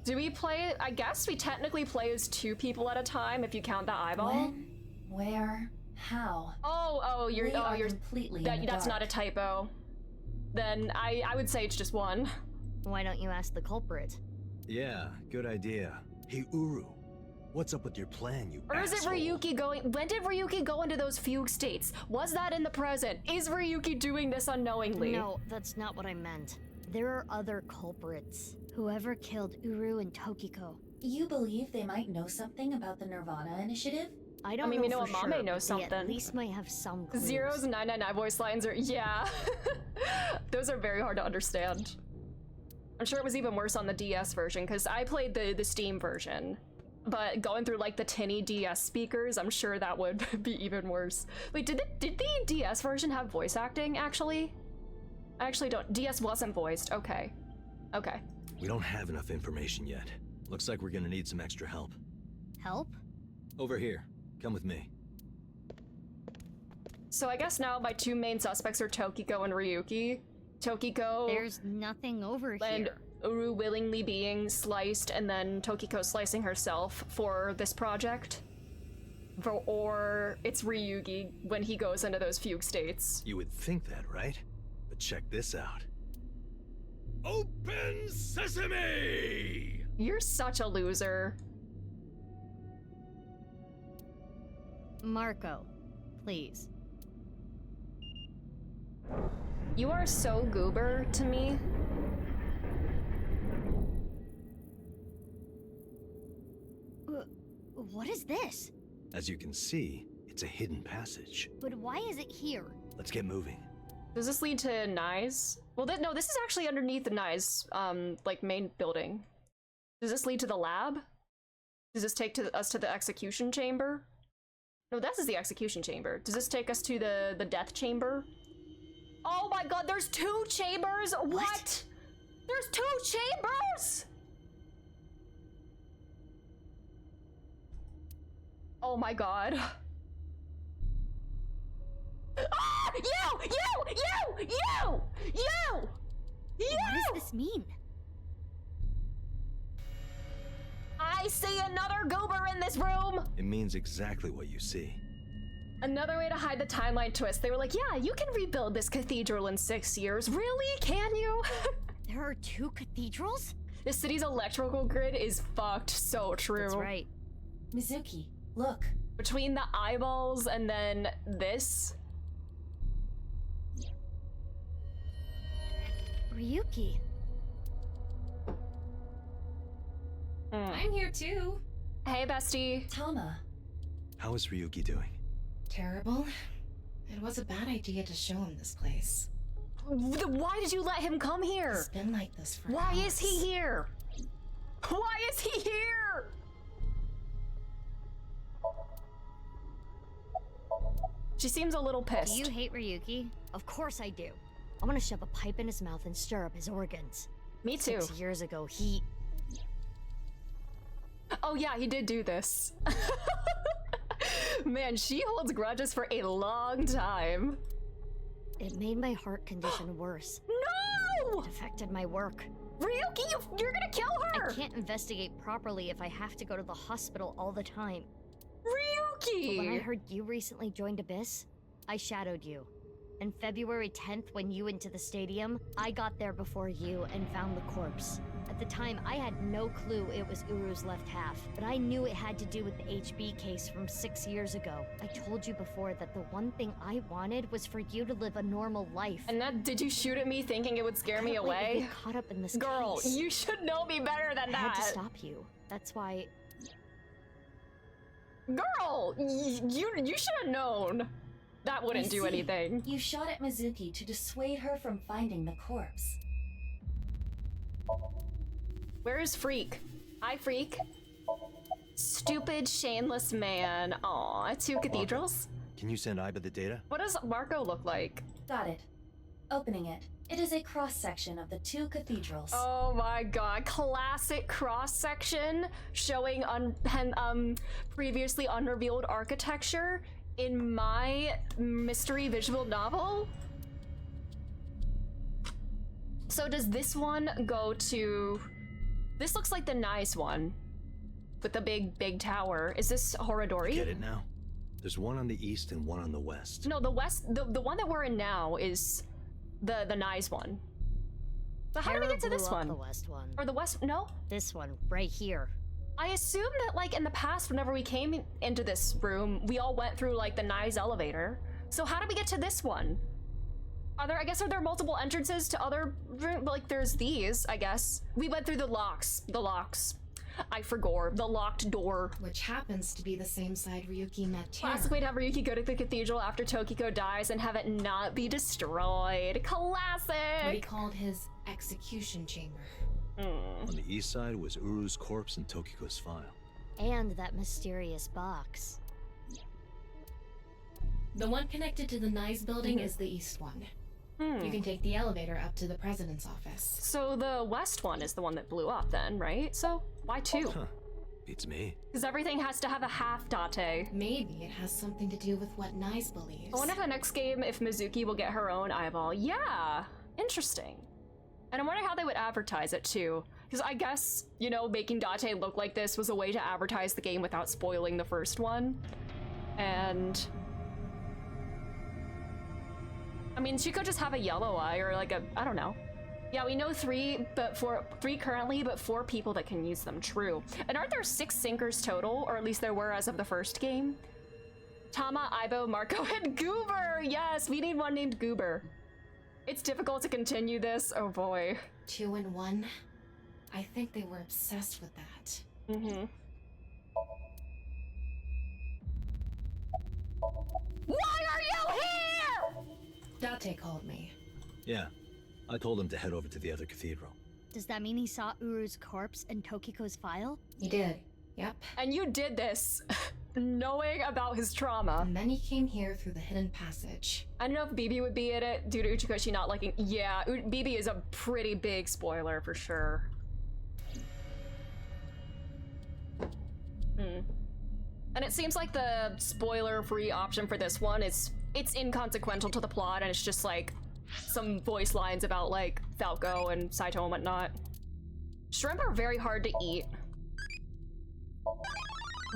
Do we play? I guess we technically play as 2 people at a time if you count the eyeball. When, where, How? You're completely in the that's not a dark. typo. Then I would say it's just one. Why don't you ask the culprit? Yeah, good idea. Hey, Uru, what's up with your plan, you Or is it asshole? Ryuki going? When did Ryuki go into those fugue states? Was that in the present? Is Ryuki doing this unknowingly? No, that's not what I meant. There are other culprits. Whoever killed Uru and Tokiko. You believe they might know something about the nirvanA initiative? I don't mean, we know for Amame sure, knows but they something. at least might have some clues. Zeros and 999 voice lines are, yeah. Those are very hard to understand. I'm sure it was even worse on the DS version, because I played the Steam version. But going through like the tinny DS speakers, I'm sure that would be even worse. Wait, did the DS version have voice acting, actually? I actually don't. DS wasn't voiced. Okay. Okay. We don't have enough information yet. Looks like we're gonna need some extra help. Help? Over here. Come with me. So I guess now my two main suspects are Tokiko and Ryuki. Tokiko... There's nothing over and here. Uru willingly being sliced, and then Tokiko slicing herself for this project. Or it's Ryuki when he goes into those fugue states. You would think that, right? But check this out. Open sesame! You're such a loser. Marco, please. You are so goober to me. What is this? As you can see, it's a hidden passage. But why is it here? Let's get moving. Does this lead to Nye's? Well, no, this is actually underneath the Nye's, like, main building. Does this lead to the lab? Does this take us to the execution chamber? No, this is the execution chamber. Does this take us to the death chamber? Oh my god, there's two chambers? What? There's two chambers? Oh my god. Ah! You! What does this mean? I see another goober in this room! It means exactly what you see. Another way to hide the timeline twist. They were like, yeah, you can rebuild this cathedral in 6 years. Really? Can you? There are two cathedrals? The city's electrical grid is fucked. So true. That's right. Mizuki, look. Between the eyeballs and then this. Ryuki. I'm here too. Hey, bestie. Tama. How is Ryuki doing? Terrible. It was a bad idea to show him this place. Why did you let him come here? It's been like this for Why hours. is he here? Why is he here? She seems a little pissed. Do you hate Ryuki? Of course I do. I want to shove a pipe in his mouth and stir up his organs. Me too. 6 years ago, he... Oh yeah, he did do this. Man, she holds grudges for a long time. It made my heart condition worse. No! It affected my work. Ryuki, you're gonna kill her! I can't investigate properly if I have to go to the hospital all the time. Ryuki! But when I heard you recently joined Abyss, I shadowed you. And February 10th, when you went to the stadium, I got there before you and found the corpse. At the time, I had no clue it was Uru's left half, but I knew it had to do with the HB case from 6 years ago. I told you before that the one thing I wanted was for you to live a normal life. And that, did you shoot at me thinking it would scare me I couldn't let you away? get caught up in this Girl, case. you should know me better than I had to that. stop you. That's why... Girl, you should have known. That wouldn't I do see. anything. You shot at Mizuki to dissuade her from finding the corpse. Where is Freak? Hi, Freak. Stupid, shameless man. Aw, two cathedrals? Can you send Iba the data? What does Marco look like? Got it. Opening it. It is a cross-section of the two cathedrals. Oh my god, classic cross-section showing previously unrevealed architecture in my mystery visual novel? So does this one go to... This looks like the nice one with the big tower. Is this Horodori? Get it now? There's one on the east and one on the west. No, the west, the one that we're in now is the nice one. But how do we get to this one? The west one. Or the west, no? This one, right here. I assume that, like, in the past, whenever we came into this room, we all went through, like, the nice elevator. So how did we get to this one? Are there multiple entrances to other rooms? Like, there's these, I guess. We went through the locks. I forgot. The locked door. Which happens to be the same side Ryuki met Terra. Classic way to have Ryuki go to the cathedral after Tokiko dies and have it not be destroyed. Classic! What he called his execution chamber. On the east side was Uru's corpse and Tokiko's file. And that mysterious box. The one connected to the Nice building is the east one. You can take the elevator up to the president's office. So the west one is the one that blew up then, right? So why two? Huh. Beats me. Because everything has to have a half date. Maybe it has something to do with what Nice believes. I wonder if the next game, if Mizuki will get her own eyeball. Yeah, interesting. And I wonder how they would advertise it too. Because I guess, you know, making Date look like this was a way to advertise the game without spoiling the first one. And I mean, she could just have a yellow eye or like a, I don't know. Yeah, we know three currently, but 4 people that can use them, true. And aren't there 6 sinkers total? Or at least there were as of the first game? Tama, Aibo, Marco, and Goober! Yes, we need one named Goober. It's difficult to continue this, oh boy. 2 and 1? I think they were obsessed with that. Why are you here? Date called me. Yeah, I told him to head over to the other cathedral. Does that mean he saw Uru's corpse and Tokiko's file? He did. Yep. And you did this knowing about his trauma. And then he came here through the hidden passage. I don't know if BB would be in it due to Uchikoshi not liking. Yeah, BB is a pretty big spoiler for sure. And it seems like the spoiler-free option for this one is it's inconsequential to the plot, and it's just like some voice lines about like Falco and Saito and whatnot. Shrimp are very hard to eat.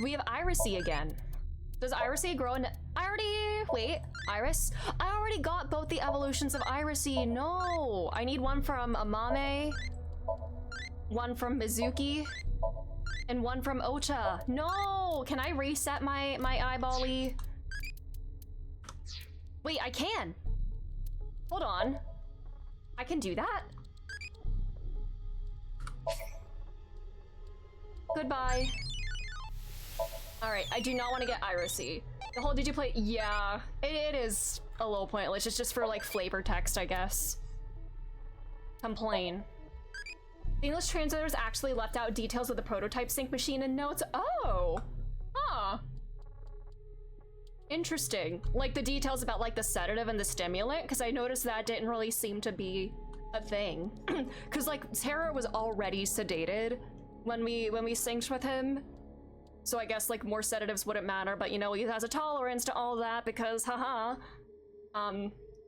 We have Irisy again. Does Irisy grow in— Iris? I already got both the evolutions of Irisy. No! I need one from Amame, one from Mizuki, and one from Ocha. No! Can I reset my eyeball-y? Wait, I can! Hold on. I can do that? Goodbye. Alright, I do not want to get Irisy. The whole did you play— yeah, it is a little pointless. It's just for like flavor text, I guess. Complain. The English translators actually left out details of the prototype sync machine and notes. Oh! Huh. Interesting. Like the details about like the sedative and the stimulant, because I noticed that didn't really seem to be a thing. Because like Terra was already sedated when we synced with him. So I guess like more sedatives wouldn't matter, but you know, he has a tolerance to all that because haha.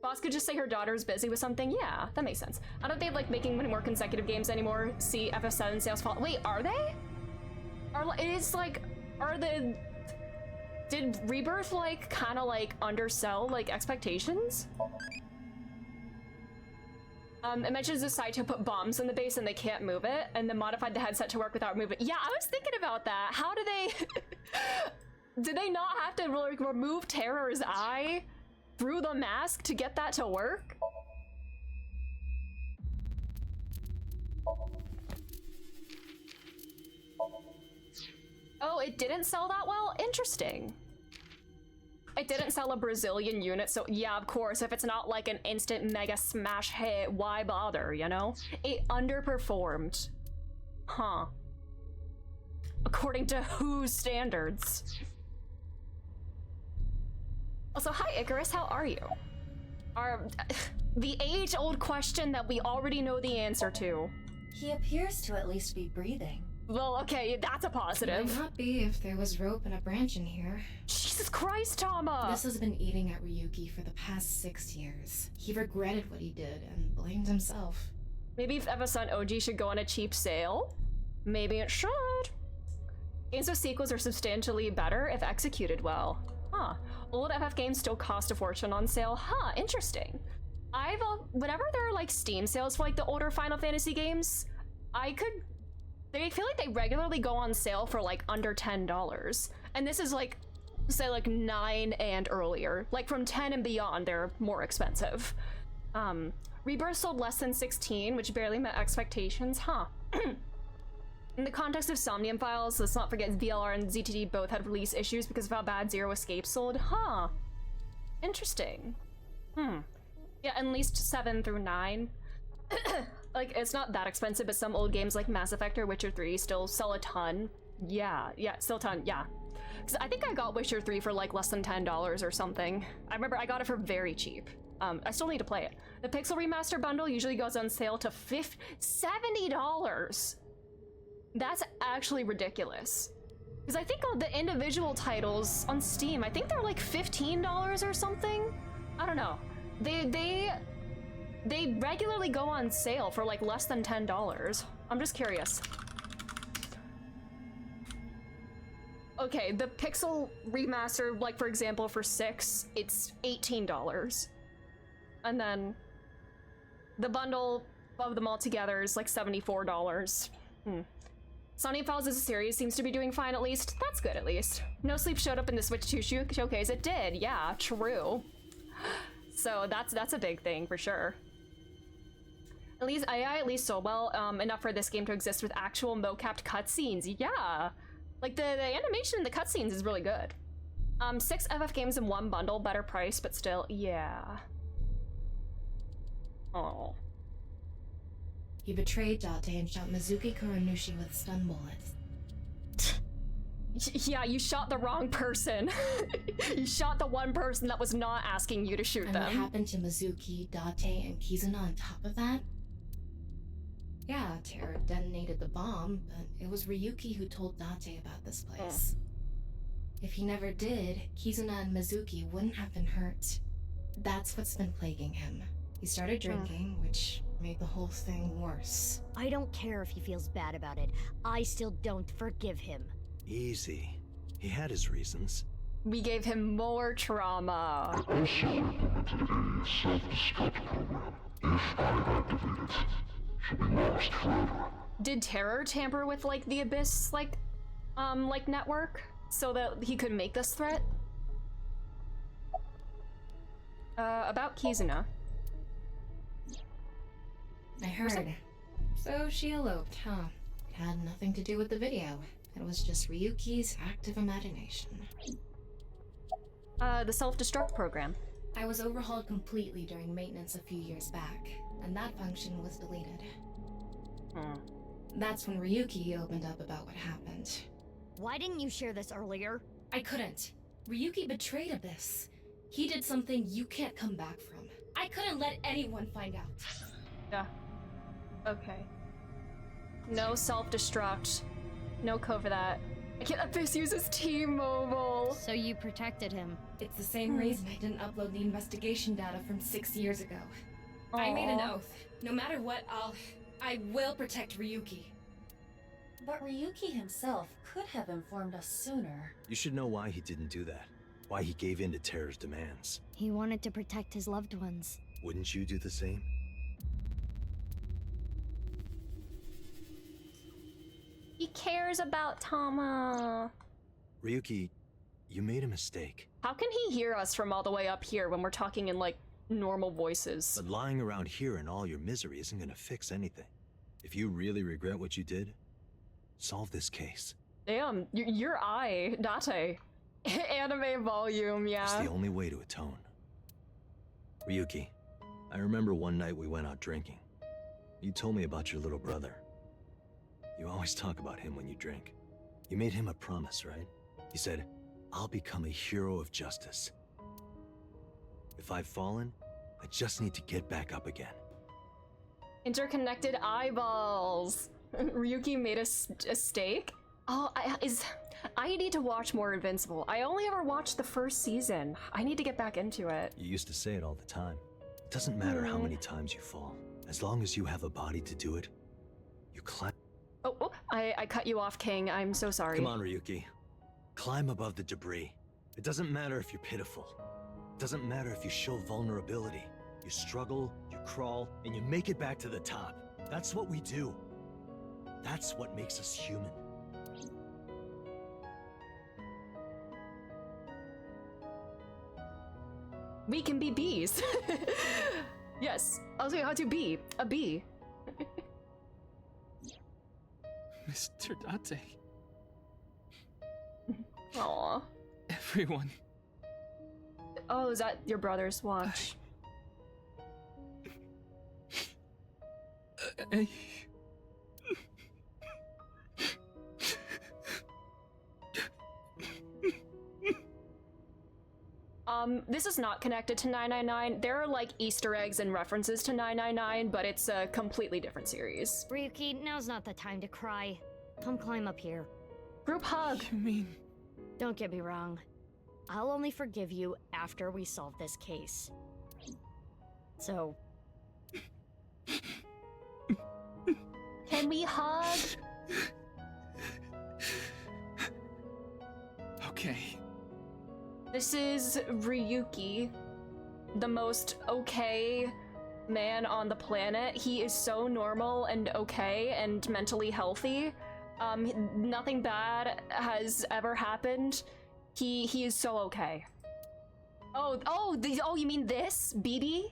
Boss could just say her daughter's busy with something. Yeah, that makes sense. I don't think like making many more consecutive games anymore. See FF7 sales fall. Wait, are they? Did Rebirth like kind of like undersell like expectations? It mentions the Saito put bombs in the base and they can't move it, and then modified the headset to work without movement. Yeah, I was thinking about that. How do they did they not have to like remove Terror's eye through the mask to get that to work? Oh, it didn't sell that well? Interesting. It didn't sell a Brazilian unit, so yeah, of course, if it's not like an instant mega smash hit, why bother, you know? It underperformed. Huh. According to whose standards? Also, hi Icarus, how are you? The age-old question that we already know the answer to. He appears to at least be breathing. Well, okay, that's a positive. It might not be if there was rope and a branch in here. Jesus Christ, Tama! This has been eating at Ryuki for the past 6 years. He regretted what he did and blamed himself. Maybe if FF7 OG should go on a cheap sale? Maybe it should. Games with sequels are substantially better if executed well. Huh. Old FF games still cost a fortune on sale. Huh, interesting. Whenever there are like Steam sales for like the older Final Fantasy games, I feel like they regularly go on sale for like under $10. And this is like, say like 9 and earlier. Like from 10 and beyond, they're more expensive. Rebirth sold less than 16, which barely met expectations, huh? In the context of Somnium files, let's not forget VLR and ZTD both had release issues because of how bad Zero Escape sold, huh? Interesting. Yeah, at least 7 through 9. Like, it's not that expensive, but some old games like Mass Effect or Witcher 3 still sell a ton. Yeah, still a ton, yeah. Because I think I got Witcher 3 for like less than $10 or something. I remember I got it for very cheap. I still need to play it. The Pixel Remaster bundle usually goes on sale to $70. That's actually ridiculous. Because I think all the individual titles on Steam, I think they're like $15 or something. I don't know. They regularly go on sale for like less than $10. I'm just curious. Okay, the Pixel Remaster, like for example, for 6, it's $18. And then the bundle of them all together is like $74. Somnium Files as a series seems to be doing fine at least. That's good at least. No Sleep showed up in the Switch 2 showcase. It did, yeah, true. So that's a big thing for sure. At least AI at least sold well enough for this game to exist with actual mocapped cutscenes. Yeah, like the animation in the cutscenes is really good. 6 FF games in one bundle, better price, but still, yeah. Oh. You betrayed Date and shot Mizuki Kuranushi with stun bullets. Yeah, you shot the wrong person. You shot the one person that was not asking you to shoot them. And what happened to Mizuki, Date, and Kizuna on top of that? Yeah, Terror detonated the bomb, but it was Ryuki who told Date about this place. If he never did, Kizuna and Mizuki wouldn't have been hurt. That's what's been plaguing him. He started drinking, which made the whole thing worse. I don't care if he feels bad about it. I still don't forgive him. Easy. He had his reasons. We gave him more trauma. I also implemented a self-destruct program. If I activate it, she'll be lost forever. Did Terror tamper with like the Abyss like network so that he could make this threat? About Kizuna. I heard. So she eloped, huh? It had nothing to do with the video. It was just Ryuki's active imagination. The self-destruct program. I was overhauled completely during maintenance a few years back, and that function was deleted. That's when Ryuki opened up about what happened. Why didn't you share this earlier? I couldn't. Ryuki betrayed Abyss. He did something you can't come back from. I couldn't let anyone find out. Yeah. Okay. No self-destruct. No code for that. I can't let this use his T-Mobile. So you protected him. It's the same reason I didn't upload the investigation data from 6 years ago. I made an oath. No matter what, I will protect Ryuki. But Ryuki himself could have informed us sooner. You should know why he didn't do that. Why he gave in to Terror's demands. He wanted to protect his loved ones. Wouldn't you do the same? He cares about Tama. Ryuki, you made a mistake. How can he hear us from all the way up here when we're talking in like normal voices? But lying around here in all your misery isn't gonna fix anything. If you really regret what you did, solve this case. Damn, your eye, Date. Anime volume, yeah. It's the only way to atone. Ryuki, I remember one night we went out drinking. You told me about your little brother. You always talk about him when you drink. You made him a promise, right? You said, I'll become a hero of justice. If I've fallen, I just need to get back up again. Interconnected eyeballs. Ryuki made a stake? Oh, I need to watch more Invincible. I only ever watched the first season. I need to get back into it. You used to say it all the time. It doesn't matter how many times you fall. As long as you have a body to do it, you climb. Oh, I cut you off, King. I'm so sorry. Come on, Ryuki. Climb above the debris. It doesn't matter if you're pitiful. It doesn't matter if you show vulnerability. You struggle, you crawl, and you make it back to the top. That's what we do. That's what makes us human. We can be bees. Yes, I'll tell you how to be a bee. Mr. Date. Aww. Everyone. Oh, is that your brother's watch? This is not connected to 999. There are like Easter eggs and references to 999, but it's a completely different series. Ryuki, now's not the time to cry. Come climb up here. Group hug. You mean? Don't get me wrong. I'll only forgive you after we solve this case. So... Can we hug? Okay. This is Ryuki, the most okay man on the planet. He is so normal and okay and mentally healthy. Nothing bad has ever happened. He is so okay. Oh, you mean this? BB?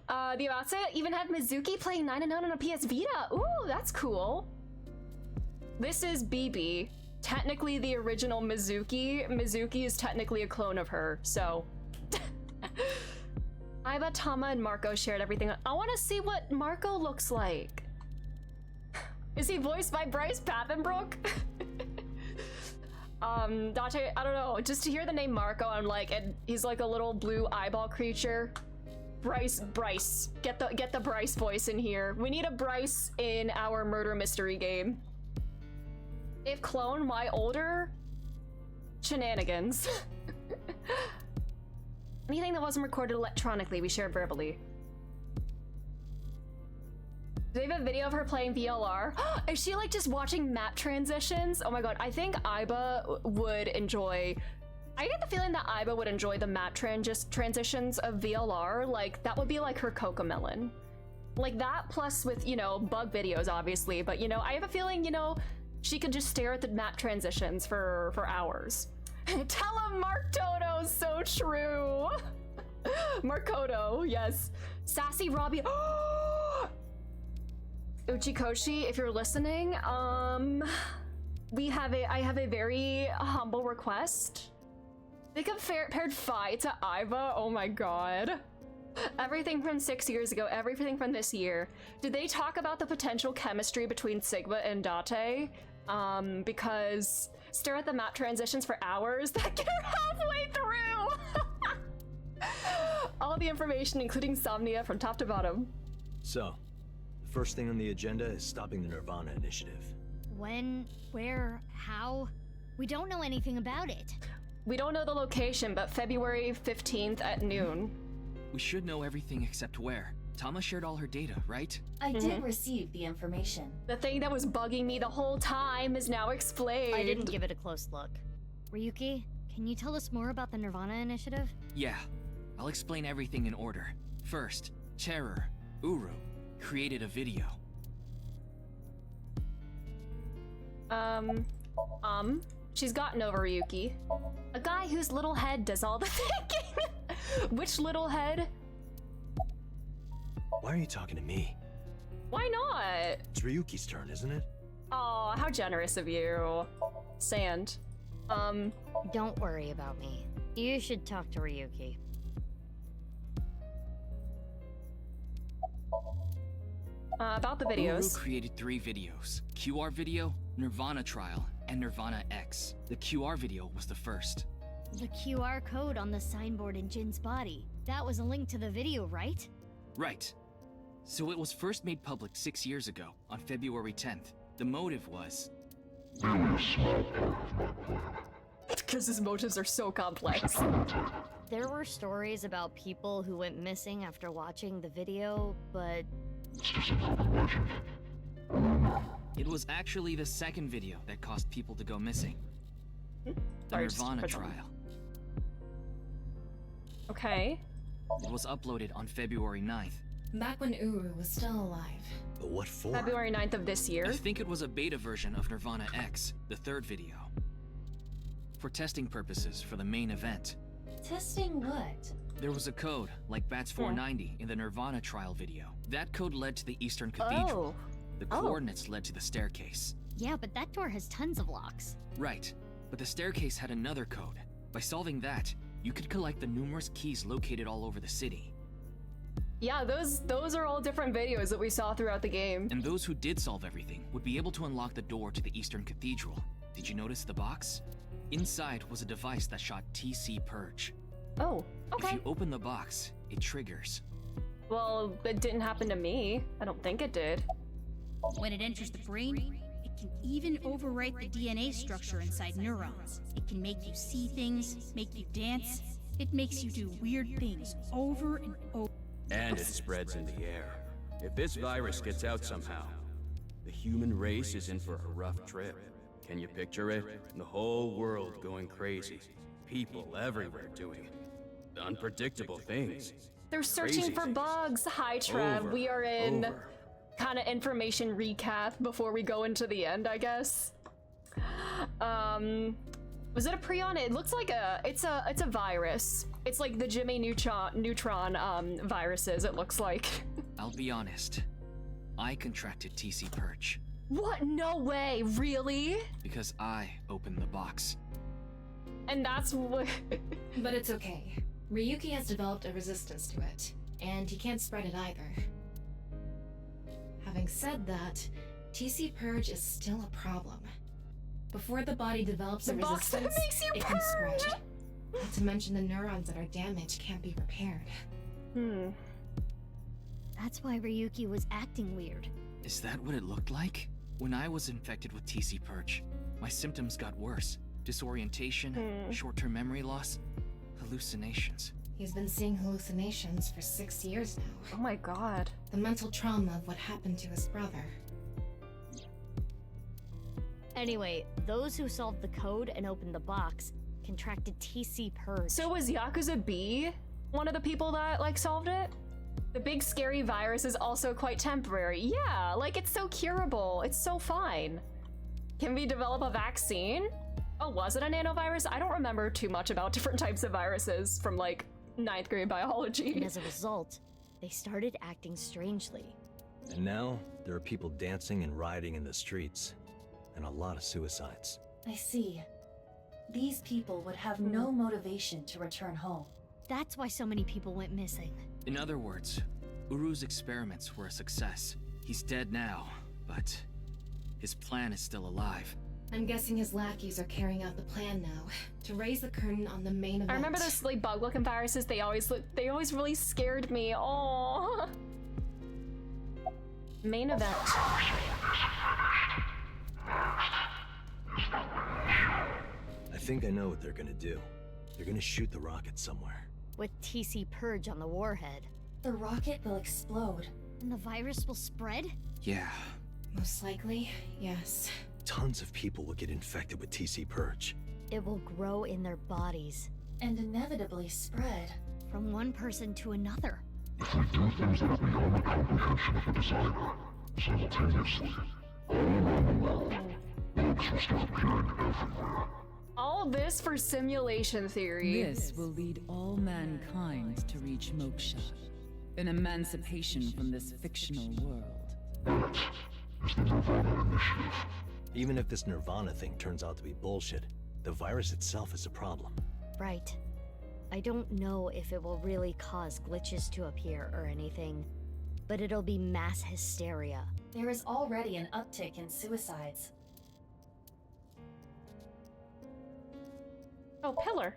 The Amatsu even had Mizuki playing 999 on a PS Vita. Ooh, that's cool. This is BB. Technically the original Mizuki. Mizuki is technically a clone of her, so... Aiba, Tama, and Marco shared everything. I want to see what Marco looks like. Is he voiced by Bryce Papenbrook? Date, I don't know. Just to hear the name Marco, I'm like, and he's like a little blue eyeball creature. Bryce. Get the Bryce voice in here. We need a Bryce in our murder mystery game. If clone, why older? Shenanigans. Anything that wasn't recorded electronically, we shared verbally. Do they have a video of her playing VLR? Is she like just watching map transitions? Oh my god, I think Aiba would enjoy... I get the feeling that Aiba would enjoy the map transitions of VLR. Like, that would be like her Cocomelon. Like that plus with, you know, bug videos, obviously. But, you know, I have a feeling, you know, she could just stare at the map transitions for hours. Tell him Mark Toto's so true. Markoto, yes. Sassy Robbie. Uchikoshi, if you're listening, I have a very humble request. They compared Fi to Aiba. Oh my god. Everything from 6 years ago, everything from this year. Did they talk about the potential chemistry between Sigma and Date? Because stare at the map transitions for hours, that get her halfway through! All the information, including Somnia, from top to bottom. So, the first thing on the agenda is stopping the nirvanA initiative. When? Where? How? We don't know anything about it. We don't know the location, but February 15th at noon. We should know everything except where. Tama shared all her data, right? I did receive the information. The thing that was bugging me the whole time is now explained. I didn't give it a close look. Ryuki, can you tell us more about the nirvanA initiative? Yeah, I'll explain everything in order. First, Terror, Uru, created a video. She's gotten over Ryuki. A guy whose little head does all the thinking. Which little head? Why are you talking to me? Why not? It's Ryuki's turn, isn't it? Oh, how generous of you. Sand. Don't worry about me. You should talk to Ryuki. About the videos. Uru created 3 videos. QR video, nirvanA trial, and nirvanA X. The QR video was the first. The QR code on the signboard in Jin's body. That was a link to the video, right? Right. So it was first made public 6 years ago, on February 10th. The motive was... Really a small part of my plan. Because his motives are so complex. There were stories about people who went missing after watching the video, but... It's just an urban legend. It was actually the second video that caused people to go missing. The nirvanA trial. Okay. It was uploaded on February 9th. Back when Uru was still alive. But what for? February 9th of this year. I think it was a beta version of nirvanA X, the third video. For testing purposes for the main event. Testing what? There was a code, like BATS 490 in the nirvanA trial video. That code led to the Eastern Cathedral. The coordinates led to the staircase. Yeah, but that door has tons of locks. Right, but the staircase had another code. By solving that, you could collect the numerous keys located all over the city. Yeah, those are all different videos that we saw throughout the game. And those who did solve everything would be able to unlock the door to the Eastern Cathedral. Did you notice the box? Inside was a device that shot TC Purge. Oh, okay. If you open the box, it triggers. Well, it didn't happen to me. I don't think it did. When it enters the brain, it can even overwrite the DNA structure inside neurons. It can make you see things, make you dance. It makes you do weird things over and over. And it spreads in the air. If this virus gets out somehow, the human race is in for a rough trip. Can you picture it? The whole world going crazy. People everywhere doing unpredictable things. They're searching for bugs. Hi, Trev. We are in kind of information recap before we go into the end, I guess. Was it a prion? It looks like it's a virus. It's like the Jimmy Neutron viruses, it looks like. I'll be honest. I contracted TC Purge. What? No way, really? Because I opened the box. And that's what... But it's okay. Ryuki has developed a resistance to it, and he can't spread it either. Having said that, TC Purge is still a problem. Before the body develops a resistance, it can spread. Not to mention the neurons that are damaged can't be repaired. That's why Ryuki was acting weird. Is that what it looked like? When I was infected with TC Purge, my symptoms got worse. Disorientation, short-term memory loss, hallucinations. He's been seeing hallucinations for 6 years now. Oh my god. The mental trauma of what happened to his brother. Anyway, those who solved the code and opened the box contracted TC Purge. So was Yakuza B one of the people that, like, solved it? The big scary virus is also quite temporary. Yeah, like, it's so curable. It's so fine. Can we develop a vaccine? Oh, was it a nanovirus? I don't remember too much about different types of viruses from, like, 9th grade biology. And as a result, they started acting strangely. And now, there are people dancing and rioting in the streets. And a lot of suicides. I see. These people would have no motivation to return home. That's why so many people went missing. In other words, Uru's experiments were a success. He's dead now, but his plan is still alive. I'm guessing his lackeys are carrying out the plan now, to raise the curtain on the main event. I remember those, like, bug-looking viruses. They always really scared me. Oh. Main event. I think I know what they're gonna do. They're gonna shoot the rocket somewhere. With TC Purge on the warhead. The rocket will explode. And the virus will spread? Yeah. Most likely, yes. Tons of people will get infected with TC Purge. It will grow in their bodies. And inevitably spread. From one person to another. If we do things that are beyond the comprehension of the designer, simultaneously, all around the world, bugs will start appearing everywhere. All this for simulation theory. This will lead all mankind to reach moksha, an emancipation from this fictional world. That is the nirvanA Initiative. Even if this nirvanA thing turns out to be bullshit, the virus itself is a problem. Right. I don't know if it will really cause glitches to appear or anything, but it'll be mass hysteria. There is already an uptick in suicides. Oh, Pillar.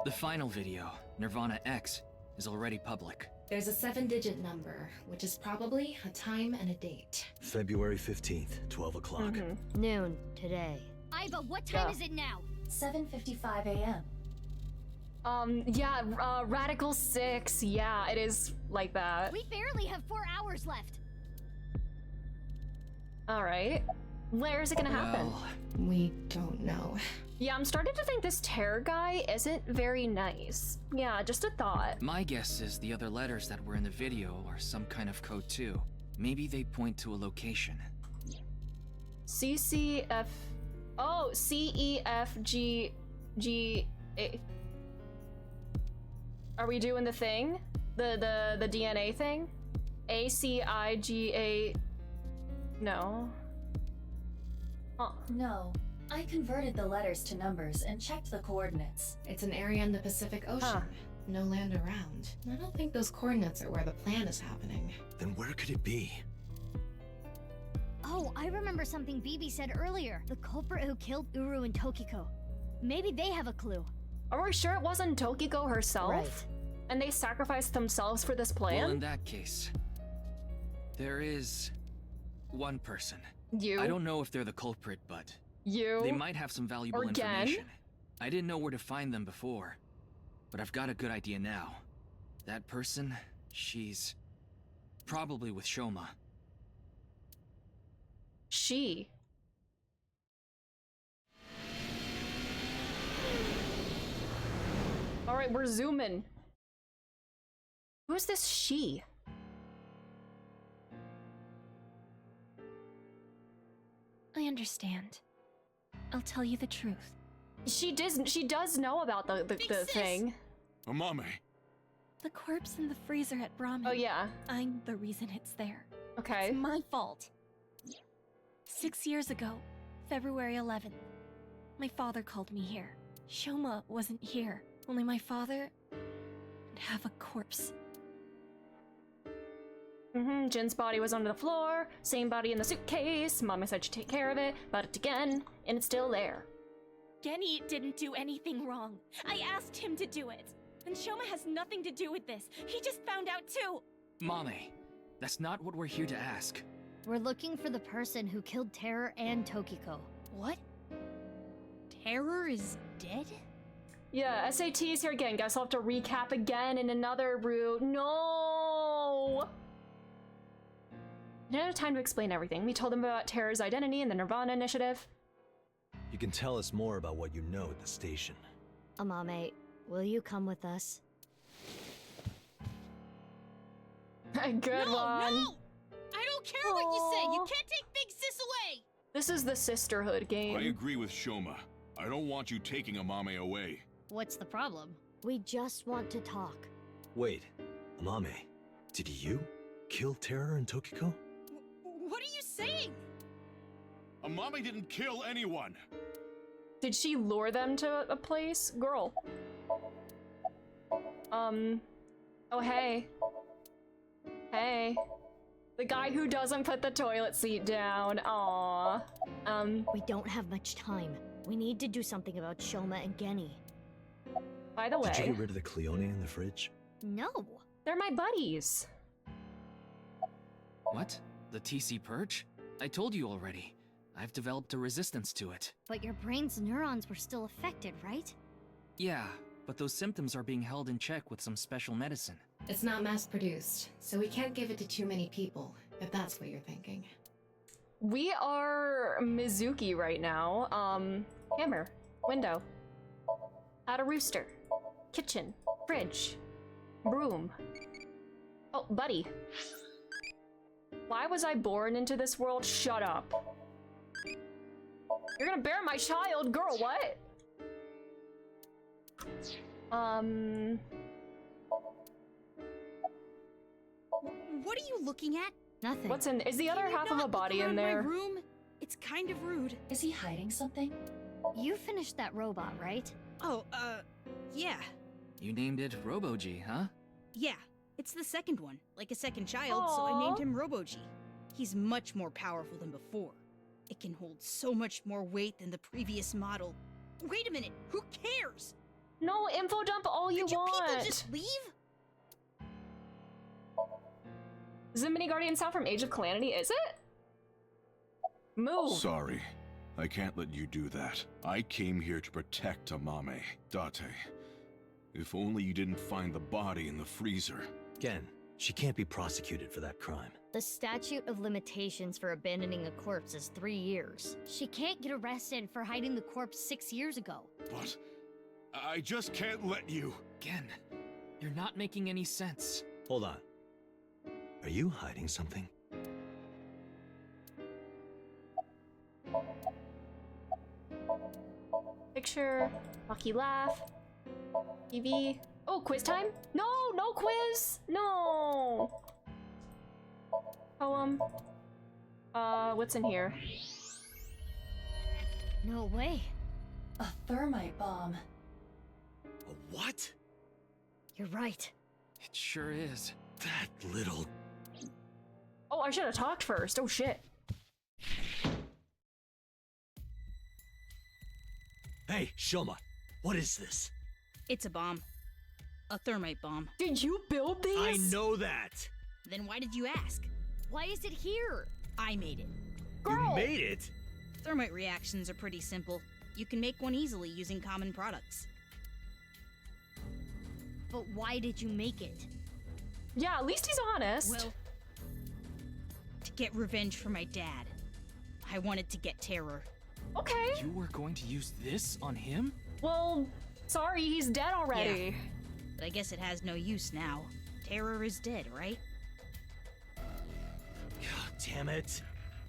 The final video, nirvanA X, is already public. There's a 7-digit number, which is probably a time and a date. February 15th, 12 o'clock. Noon, today. But what time is it now? 7:55 a.m. Yeah, Radical 6. Yeah, it is like that. We barely have 4 hours left. All right. Where is it gonna happen? We don't know. Yeah, I'm starting to think this terror guy isn't very nice. Yeah, just a thought. My guess is the other letters that were in the video are some kind of code too. Maybe they point to a location. CCF. Oh, CEFG. A. Are we doing the thing? The DNA thing? ACIGA. No. Huh. No. I converted the letters to numbers and checked the coordinates. It's an area in the Pacific Ocean. Huh. No land around. I don't think those coordinates are where the plan is happening. Then where could it be? Oh, I remember something Bibi said earlier. The culprit who killed Uru and Tokiko. Maybe they have a clue. Are we sure it wasn't Tokiko herself? Right. And they sacrificed themselves for this plan? Well, in that case, there is one person. You? I don't know if they're the culprit, but you? They might have some valuable Again? information. I didn't know where to find them before, but I've got a good idea now. That person, she's probably with Shoma. She. Alright, we're zooming. Who's this she? I understand. I'll tell you the truth. She does know about the thing. Amame. The corpse in the freezer at Brahmin. Oh yeah. I'm the reason it's there. Okay. It's my fault. 6 years ago, February 11th, my father called me here. Shoma wasn't here. Only my father would have a corpse. Jin's body was under the floor, same body in the suitcase. Mama said she'd take care of it, but it's again, and it's still there. Genny didn't do anything wrong. I asked him to do it. And Shoma has nothing to do with this. He just found out too. Mame, that's not what we're here to ask. We're looking for the person who killed Terror and Tokiko. What? Terror is dead? Yeah, SATs here again. Guess I'll have to recap again in another route. No! Didn't have time to explain everything. We told them about Terror's identity and the nirvanA initiative. You can tell us more about what you know at the station. Amame, will you come with us? Good no, one. No! I don't care what you say! You can't take Big Sis away! This is the sisterhood game. I agree with Shoma. I don't want you taking Amame away. What's the problem? We just want to talk. Wait, Amame, did you kill Terror and Tokiko? What are you saying? Amame didn't kill anyone. Did she lure them to a place? Girl. Oh, hey. Hey. The guy who doesn't put the toilet seat down. Aww. We don't have much time. We need to do something about Shoma and Genny. By the way... Did you get rid of the Cleone in the fridge? No. They're my buddies. What? The TC Purge? I told you already. I've developed a resistance to it. But your brain's neurons were still affected, right? Yeah, but those symptoms are being held in check with some special medicine. It's not mass-produced, so we can't give it to too many people, if that's what you're thinking. We are Mizuki right now. Hammer. Window. Add a rooster. Kitchen. Fridge. Broom. Oh, buddy. Why was I born into this world? Shut up. You're gonna bear my child, girl, what? What are you looking at? Nothing. What's in? Is the other half of a body in there? My room? It's kind of rude. Is he hiding something? You finished that robot, right? Oh, yeah. You named it Robo-G, huh? Yeah, it's the second one, like a second child, so I named him Robo-G. He's much more powerful than before. It can hold so much more weight than the previous model. Wait a minute, who cares? No, info dump all you want. Could you people just leave? Is the mini guardian sound from Age of Calamity? Is it? Move. Sorry. I can't let you do that. I came here to protect Amame. Date. If only you didn't find the body in the freezer. Gen, She can't be prosecuted for that crime. The statute of limitations for abandoning a corpse is 3 years. She can't get arrested for hiding the corpse 6 years ago. But I just can't let you. Again, you're not making any sense. Hold on. Are you hiding something? Picture, Lucky laugh, TV. Oh, quiz time? No, no quiz! No! Poem. What's in here? No way. A thermite bomb. A what? You're right. It sure is. That little... Oh, I should have talked first. Oh, shit. Hey, Shoma, what is this? It's a bomb. A thermite bomb. Did you build these? I know that! Then why did you ask? Why is it here? I made it. You made it? Thermite reactions are pretty simple. You can make one easily using common products. But why did you make it? Yeah, at least he's honest. Well, to get revenge for my dad. I wanted to get Terror. Okay. You were going to use this on him? Well, sorry, he's dead already. Yeah. But I guess it has no use now. Terror is dead, right? God damn it.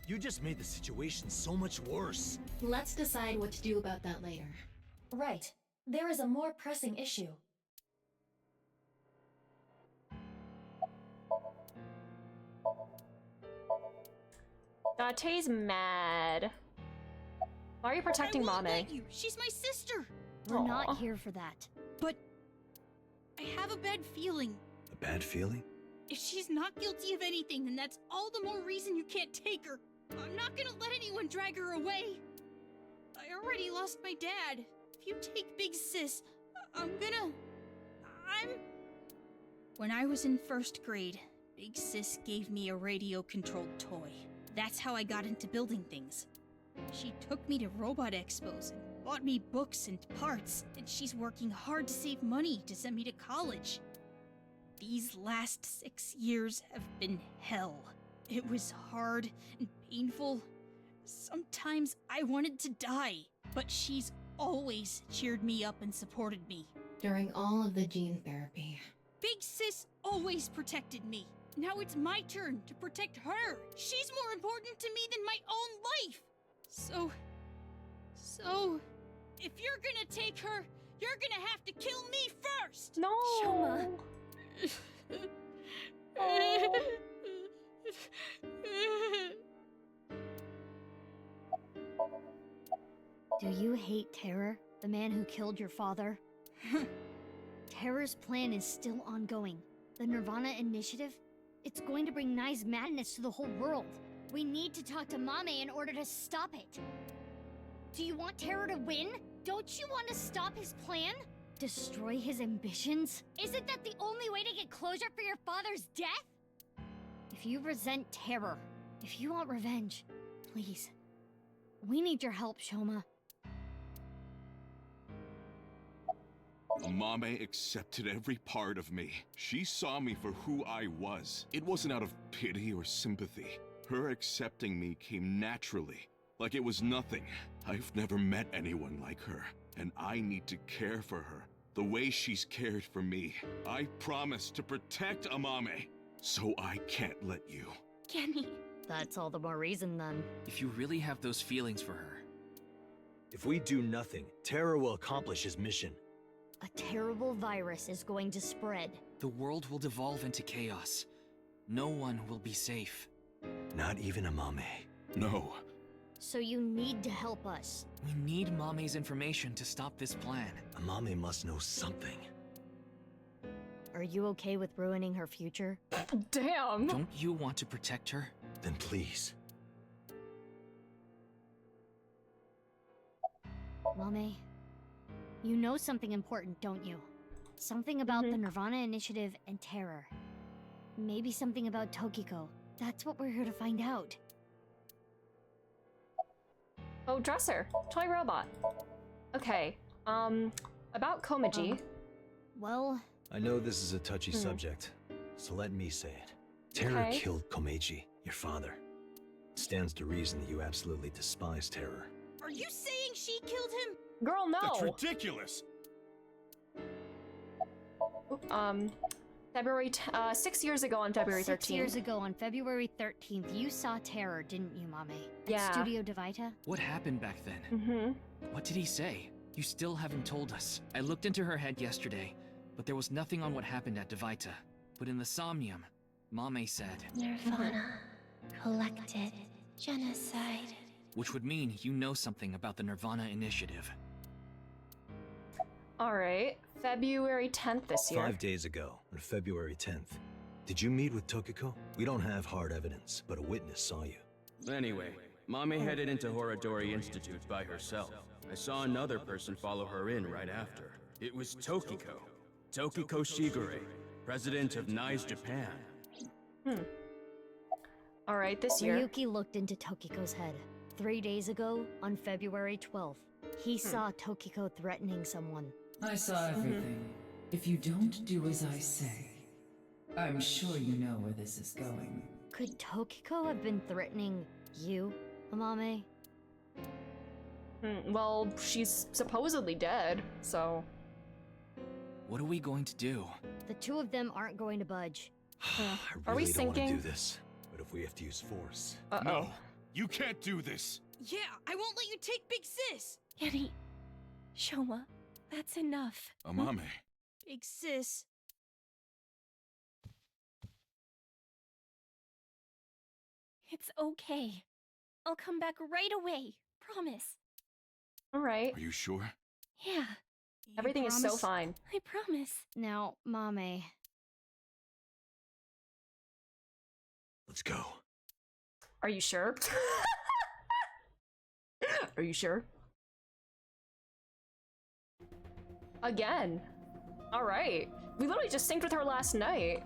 You just made the situation so much worse. Let's decide what to do about that later. Right. There is a more pressing issue. Date's mad. Why are you protecting I won't Mame? let you. She's my sister. We're not here for that. But I have a bad feeling. A bad feeling? If she's not guilty of anything, then that's all the more reason you can't take her. I'm not gonna let anyone drag her away. I already lost my dad. If you take Big Sis, I'm... When I was in 1st grade, Big Sis gave me a radio-controlled toy. That's how I got into building things. She took me to robot expos and bought me books and parts, and she's working hard to save money to send me to college. These last 6 years have been hell. It was hard and painful. Sometimes I wanted to die, but she's always cheered me up and supported me. During all of the gene therapy. Big Sis always protected me. Now it's my turn to protect her. She's more important to me than my own life. So, if you're gonna take her, you're gonna have to kill me first. No. Shoma. Do you hate Terror, the man who killed your father? Terror's plan is still ongoing. The nirvanA initiative? It's going to bring Nye's madness to the whole world. We need to talk to Mame in order to stop it. Do you want Terror to win? Don't you want to stop his plan? Destroy his ambitions? Isn't that the only way to get closure for your father's death? If you resent Terror, if you want revenge, please. We need your help, Shoma. Mame accepted every part of me. She saw me for who I was. It wasn't out of pity or sympathy. Her accepting me came naturally, like it was nothing. I've never met anyone like her, and I need to care for her the way she's cared for me. I promise to protect Amame, so I can't let you. Kenny. That's all the more reason then. If you really have those feelings for her. If we do nothing, Terror will accomplish his mission. A terrible virus is going to spread. The world will devolve into chaos. No one will be safe. Not even Amame. No. So you need to help us. We need Mame's information to stop this plan. Amame must know something. Are you okay with ruining her future? Damn! Don't you want to protect her? Then please. Mame, you know something important, don't you? Something about the nirvanA initiative and Terror. Maybe something about Tokiko. That's what we're here to find out. Oh, dresser. Toy robot. Okay. About Komaji. Well... I know this is a touchy subject, So let me say it. Terror Okay. killed Komeiji, your father. It stands to reason that you absolutely despise Terror. Are you saying she killed him? Girl, no. That's ridiculous. February 6 years ago on February 13th. 6 years ago on February 13th, you saw Terror, didn't you, Mame? At Yeah. Studio Devita? What happened back then? Mm-hmm. What did he say? You still haven't told us. I looked into her head yesterday, but there was nothing on what happened at Devita. But in the Somnium, Mame said, nirvanA. Collected. Genocide. which would mean you know something about the nirvanA initiative. Alright. February 10th this year. 5 days ago, on February 10th. Did you meet with Tokiko? We don't have hard evidence, but a witness saw you. Anyway, Mame headed into Horadori Institute by herself. I saw another person follow her in right after. It was Tokiko. Tokiko Shigure, president of NICE Japan. Alright, this year. Ryuki looked into Tokiko's head. 3 days ago, on February 12th, he saw Tokiko threatening someone. I saw everything. If you don't do as I say, I'm sure you know where this is going. Could Tokiko have been threatening you, Amame? Well, she's supposedly dead, so... What are we going to do? The two of them aren't going to budge. I Are we really don't want to sinking? do this, but if we have to use force... No, you can't do this. Yeah, I won't let you take Big Sis. Yanni. Shoma. That's enough. Amame. Big Sis. It's okay. I'll come back right away. Promise. Alright. Are you sure? Yeah, Everything is so fine. I promise. Now, Mame, Let's go. Are you sure? Are you sure? Again. Alright. We literally just synced with her last night.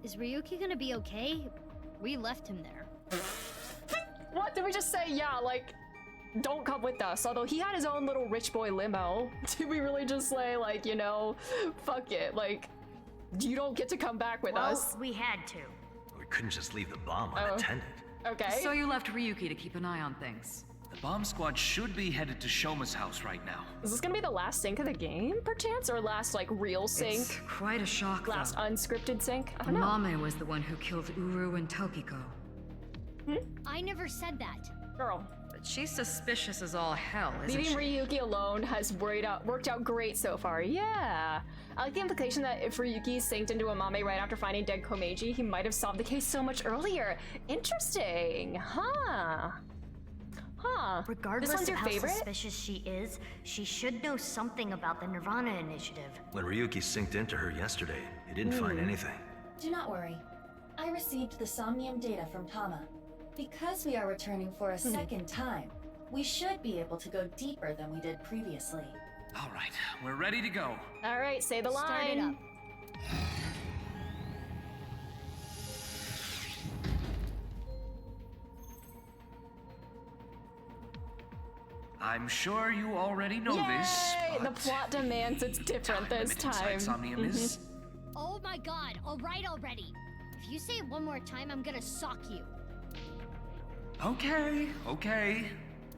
is Ryuki gonna be okay? We left him there. What? Did we just say, yeah, like, don't come with us? Although he had his own little rich boy limo. Did we really just say, like, you know, fuck it, like, you don't get to come back with us? We had to. We couldn't just leave the bomb unattended. Okay. So you left Ryuki to keep an eye on things. The bomb squad should be headed to Shoma's house right now. Is this gonna be the last sync of the game, perchance? Or last, like, real sync? It's quite a shock, Last though. unscripted sync? I don't know. Mame was the one who killed Uru and Tokiko. I never said that. Girl. But she's suspicious as all hell, isn't Leaving she? Ryuki alone has worked out great so far. Yeah. I like the implication that if Ryuki synced into Amame right after finding dead Komeiji, he might have solved the case so much earlier. Interesting. Huh. Huh. Regardless This one's your of how favorite? suspicious she is, she should know something about the nirvanA initiative. When Ryuki synced into her yesterday, he didn't find anything. Do not worry. I received the Somnium data from Tama. Because we are returning for a second time, we should be able to go deeper than we did previously. All right, we're ready to go. All right, say the line. Start it up. I'm sure you already know Yay! this, The but plot demands it's different this limit inside time. Somnium is Oh my god, alright already. If you say it one more time, I'm gonna sock you. okay. Okay,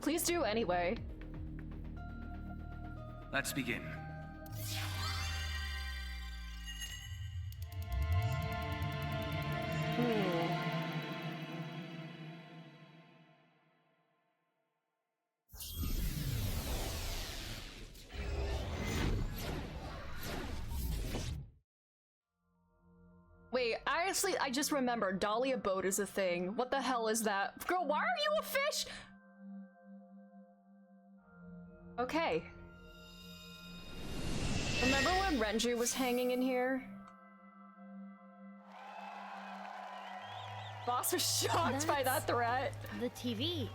Please do anyway. let's begin. Wait, I just remembered Dahlia boat is a thing. What the hell is that? Girl, why are you a fish? Okay. Remember when Renji was hanging in here? Boss was shocked by that threat. The TV.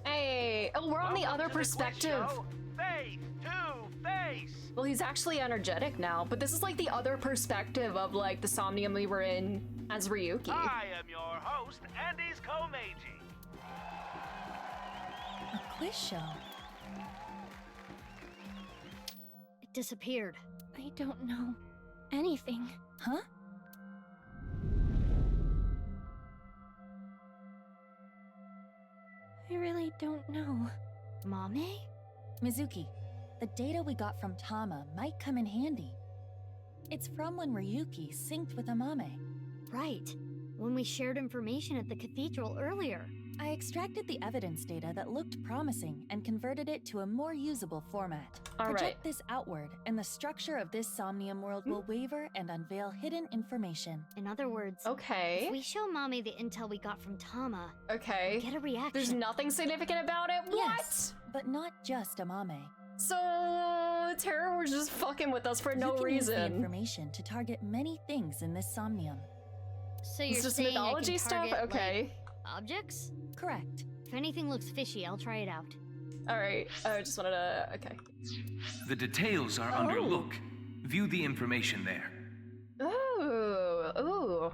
Hey, oh, we're on the other perspective. Face to face. Well, he's actually energetic now, but this is like the other perspective of like the Somnium we were in as Ryuki. I am your host, Andy's Komeiji. A quiz show? It disappeared. I don't know anything. Huh? I really don't know. Mame? Mizuki, the data we got from Tama might come in handy. It's from when Ryuki synced with Amame. Right. When we shared information at the cathedral earlier. I extracted the evidence data that looked promising and converted it to a more usable format. Project this outward, and the structure of this Somnium world will waver and unveil hidden information. In other words, if we show Mame the intel we got from Tama, we'll get a reaction. There's nothing significant about it? What? Yes, but not just Amame. So, Terra was just fucking with us for no You can use the reason. information to target many things in this Somnium. So you're It's just saying mythology I can stuff? target, Okay. like, objects? Correct. If anything looks fishy, I'll try it out. Alright, I just wanted to... okay. The details are under look. View the information there. Ooh.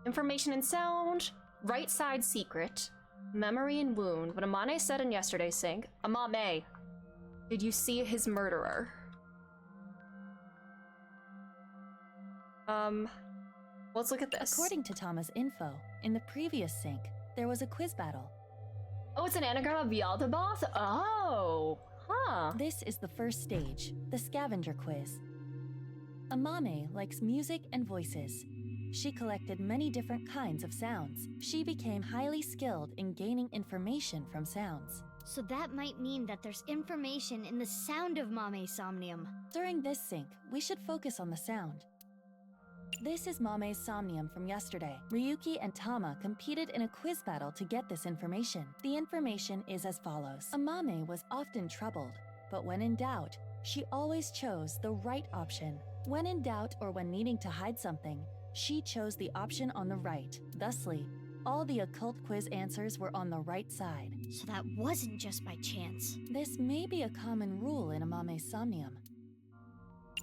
Information and sound. Right side secret. Memory and wound. What Amane said in yesterday's sync. Amame. Did you see his murderer? Let's look at this. According to Tama's info, in the previous sync, there was a quiz battle. Oh, it's an anagram of Yaldabaoth? Oh, huh. This is the first stage, the scavenger quiz. Amame likes music and voices. She collected many different kinds of sounds. She became highly skilled in gaining information from sounds. So that might mean that there's information in the sound of Mame's Somnium. During this sync, we should focus on the sound. This is Mame's Somnium from yesterday. Ryuki and Tama competed in a quiz battle to get this information. The information is as follows. Amame was often troubled, but when in doubt, she always chose the right option. When in doubt or when needing to hide something, she chose the option on the right. Thusly, all the occult quiz answers were on the right side. So that wasn't just by chance. This may be a common rule in Amame's Somnium.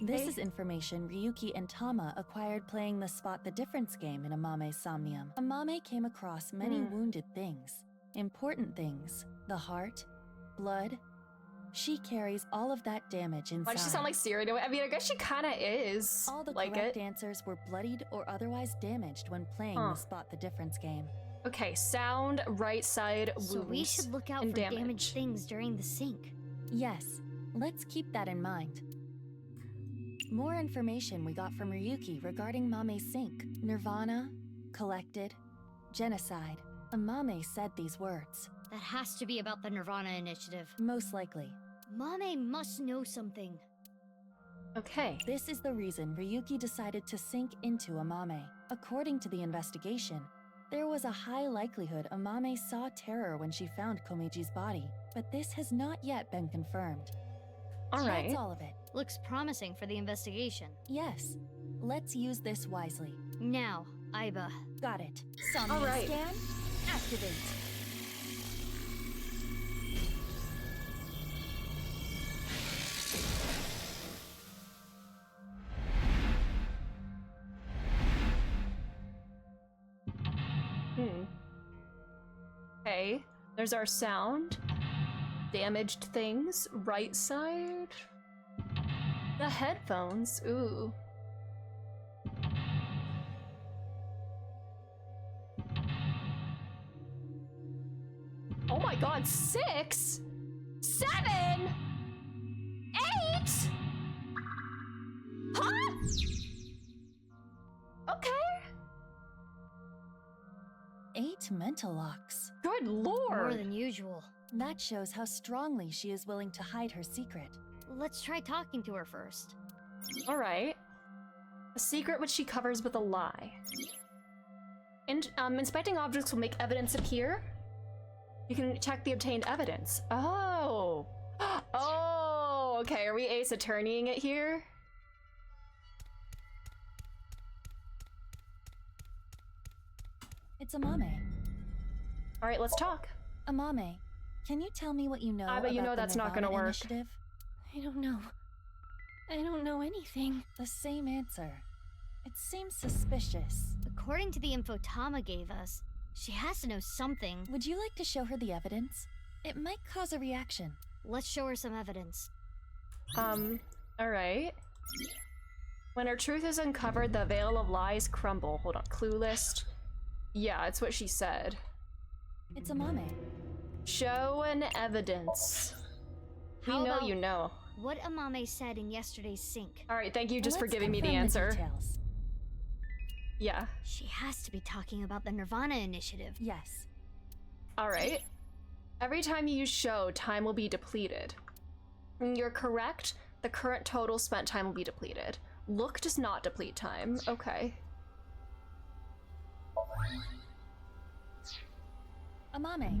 This is information Ryuki and Tama acquired playing the Spot the Difference game in Amame's Somnium. Amame came across many wounded things, important things, the heart, blood. She carries all of that damage inside. Why does she sound like Siri? I mean, I guess she kinda is. All the like correct it. answers were bloodied or otherwise damaged when playing the Spot the Difference game. Okay, sound, right side, wounds, So we should look out and for damage. damaged things during the sync. Yes, let's keep that in mind. More information we got from Ryuki regarding Mame's sync. Nirvana, collected, genocide. Amame said these words. That has to be about the nirvanA initiative. Most likely. Mame must know something. Okay. This is the reason Ryuki decided to sink into Amame. According to the investigation, there was a high likelihood Amame saw terror when she found Komiji's body, but this has not yet been confirmed. All right. That's all of it. Looks promising for the investigation. Yes. Let's use this wisely. Now, Aiba. Got it. All right. Scan, activate. Okay, there's our sound. Damaged things, right side. The headphones, ooh. Oh my god, 6? 7? 8? Huh? Okay. 8 mental locks. Good lord. More than usual. That shows how strongly she is willing to hide her secret. Let's try talking to her first. All right. A secret which she covers with a lie. Inspecting objects will make evidence appear. You can check the obtained evidence. Oh. Oh, okay. Are we Ace Attorneying it here? It's Amame. All right, let's talk. Amame, can you tell me what you know I bet you about know the that's not gonna nirvanA work. Initiative? I don't know. I don't know anything. The same answer. It seems suspicious. According to the info Tama gave us, she has to know something. Would you like to show her the evidence? It might cause a reaction. Let's show her some evidence. Alright. When her truth is uncovered, the veil of lies crumble. Hold on, clue list. Yeah, it's what she said. It's Amame. Show an evidence. We How know about you know. what Amame said in yesterday's sync? Alright, thank you just for Let's giving me the confirm answer. details. Yeah. She has to be talking about the nirvanA initiative. Yes. Alright. Every time you use show, time will be depleted. You're correct. The current total spent time will be depleted. Look does not deplete time. Okay. Amame,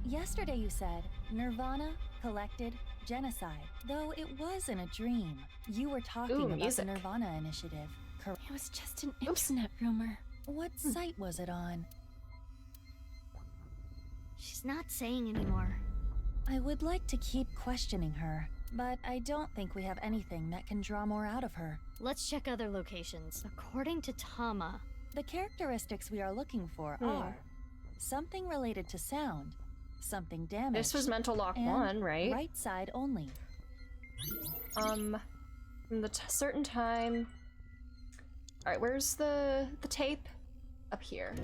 yesterday you said nirvanA, collected, genocide. Though it was in a dream. You were talking about music. the nirvanA initiative. It was just an internet rumor. What site was it on? She's not saying anymore. I would like to keep questioning her, but I don't think we have anything that can draw more out of her. Let's check other locations. According to Tama, the characteristics we are looking for are something related to sound, something damaged. This was mental lock and 1, right? Right side only. From the certain time. Alright, where's the tape? Up here.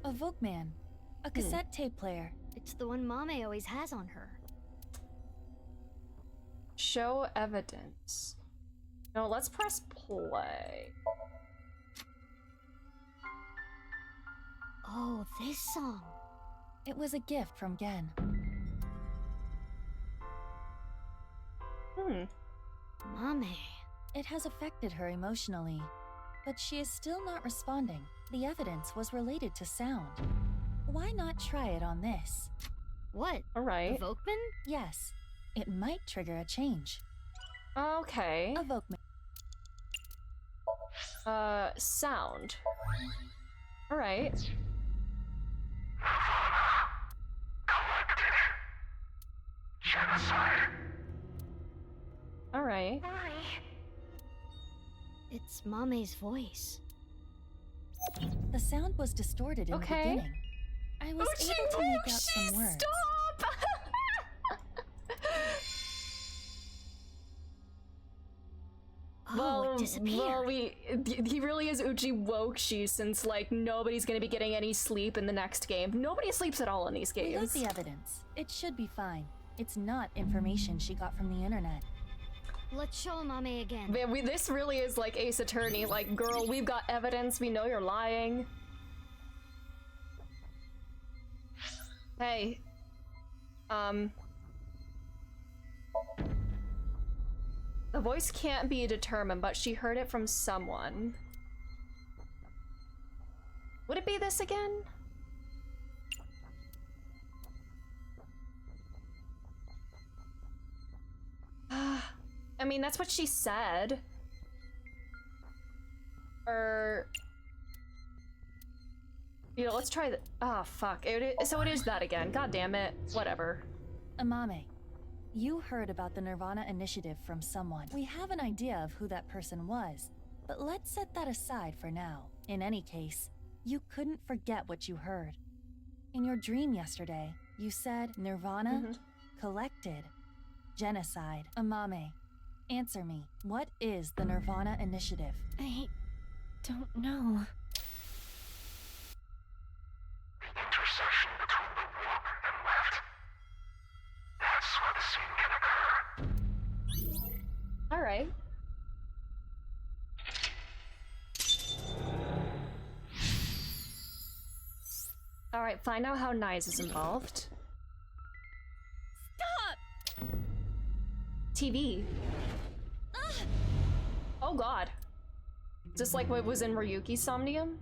A Volkman. A cassette tape player. it's the one Mame always has on her. Show evidence. No, let's press play. Oh, this song. It was a gift from Gen. Mame. It has affected her emotionally, but she is still not responding. The evidence was related to sound. Why not try it on this? What? Alright. A Volkman? Yes. It might trigger a change. Okay. A Volkman. Sound. Alright. Genocide. Alright. It's Mame's voice. The sound was distorted in the beginning. I was able to make out some words. Stop! Oh, it disappeared. Well, he really is Uchi Wokshi, since like nobody's gonna be getting any sleep in the next game. Nobody sleeps at all in these We got games. the evidence. It should be fine. It's not information she got from the internet. Let's show Mame again. Man, this really is like Ace Attorney. Like, girl, we've got evidence. We know you're lying. Hey. The voice can't be determined, but she heard it from someone. Would it be this again? I mean, that's what she said. You know, let's try the— ah, fuck. So it is that again. God damn it. Whatever. Amame, you heard about the nirvanA initiative from someone. We have an idea of who that person was, but let's set that aside for now. In any case, you couldn't forget what you heard. In your dream yesterday, you said nirvanA, collected, genocide. Amame, answer me. What is the nirvanA initiative? I don't know. Intersection between the warp and left. That's where the scene can occur. Alright. Alright, find out how Nyes is involved. Stop! TV. Oh god. Just like what was in Ryuki's Somnium?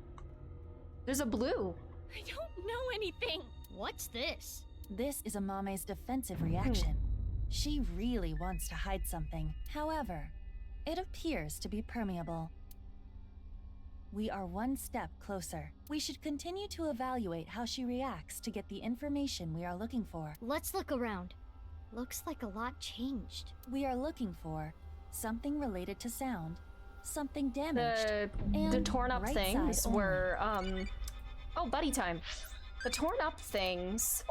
There's a blue. I don't know anything. What's this? This is Amame's defensive reaction. She really wants to hide something. However, it appears to be permeable. We are one step closer. We should continue to evaluate how she reacts to get the information we are looking for. Let's look around. Looks like a lot changed. We are looking for something related to sound, something damaged, The and torn up right things side only. were, oh, buddy time. The torn up things.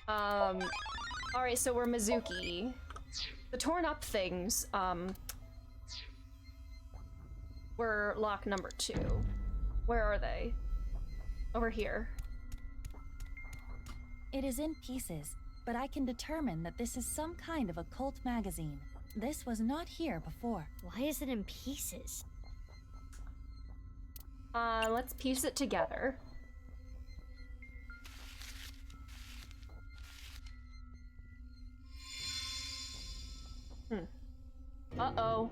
Alright, so we're Mizuki. The torn up things, were lock number 2. Where are they? Over here. It is in pieces, but I can determine that this is some kind of occult magazine. This was not here before. Why is it in pieces? Let's piece it together. Uh-oh.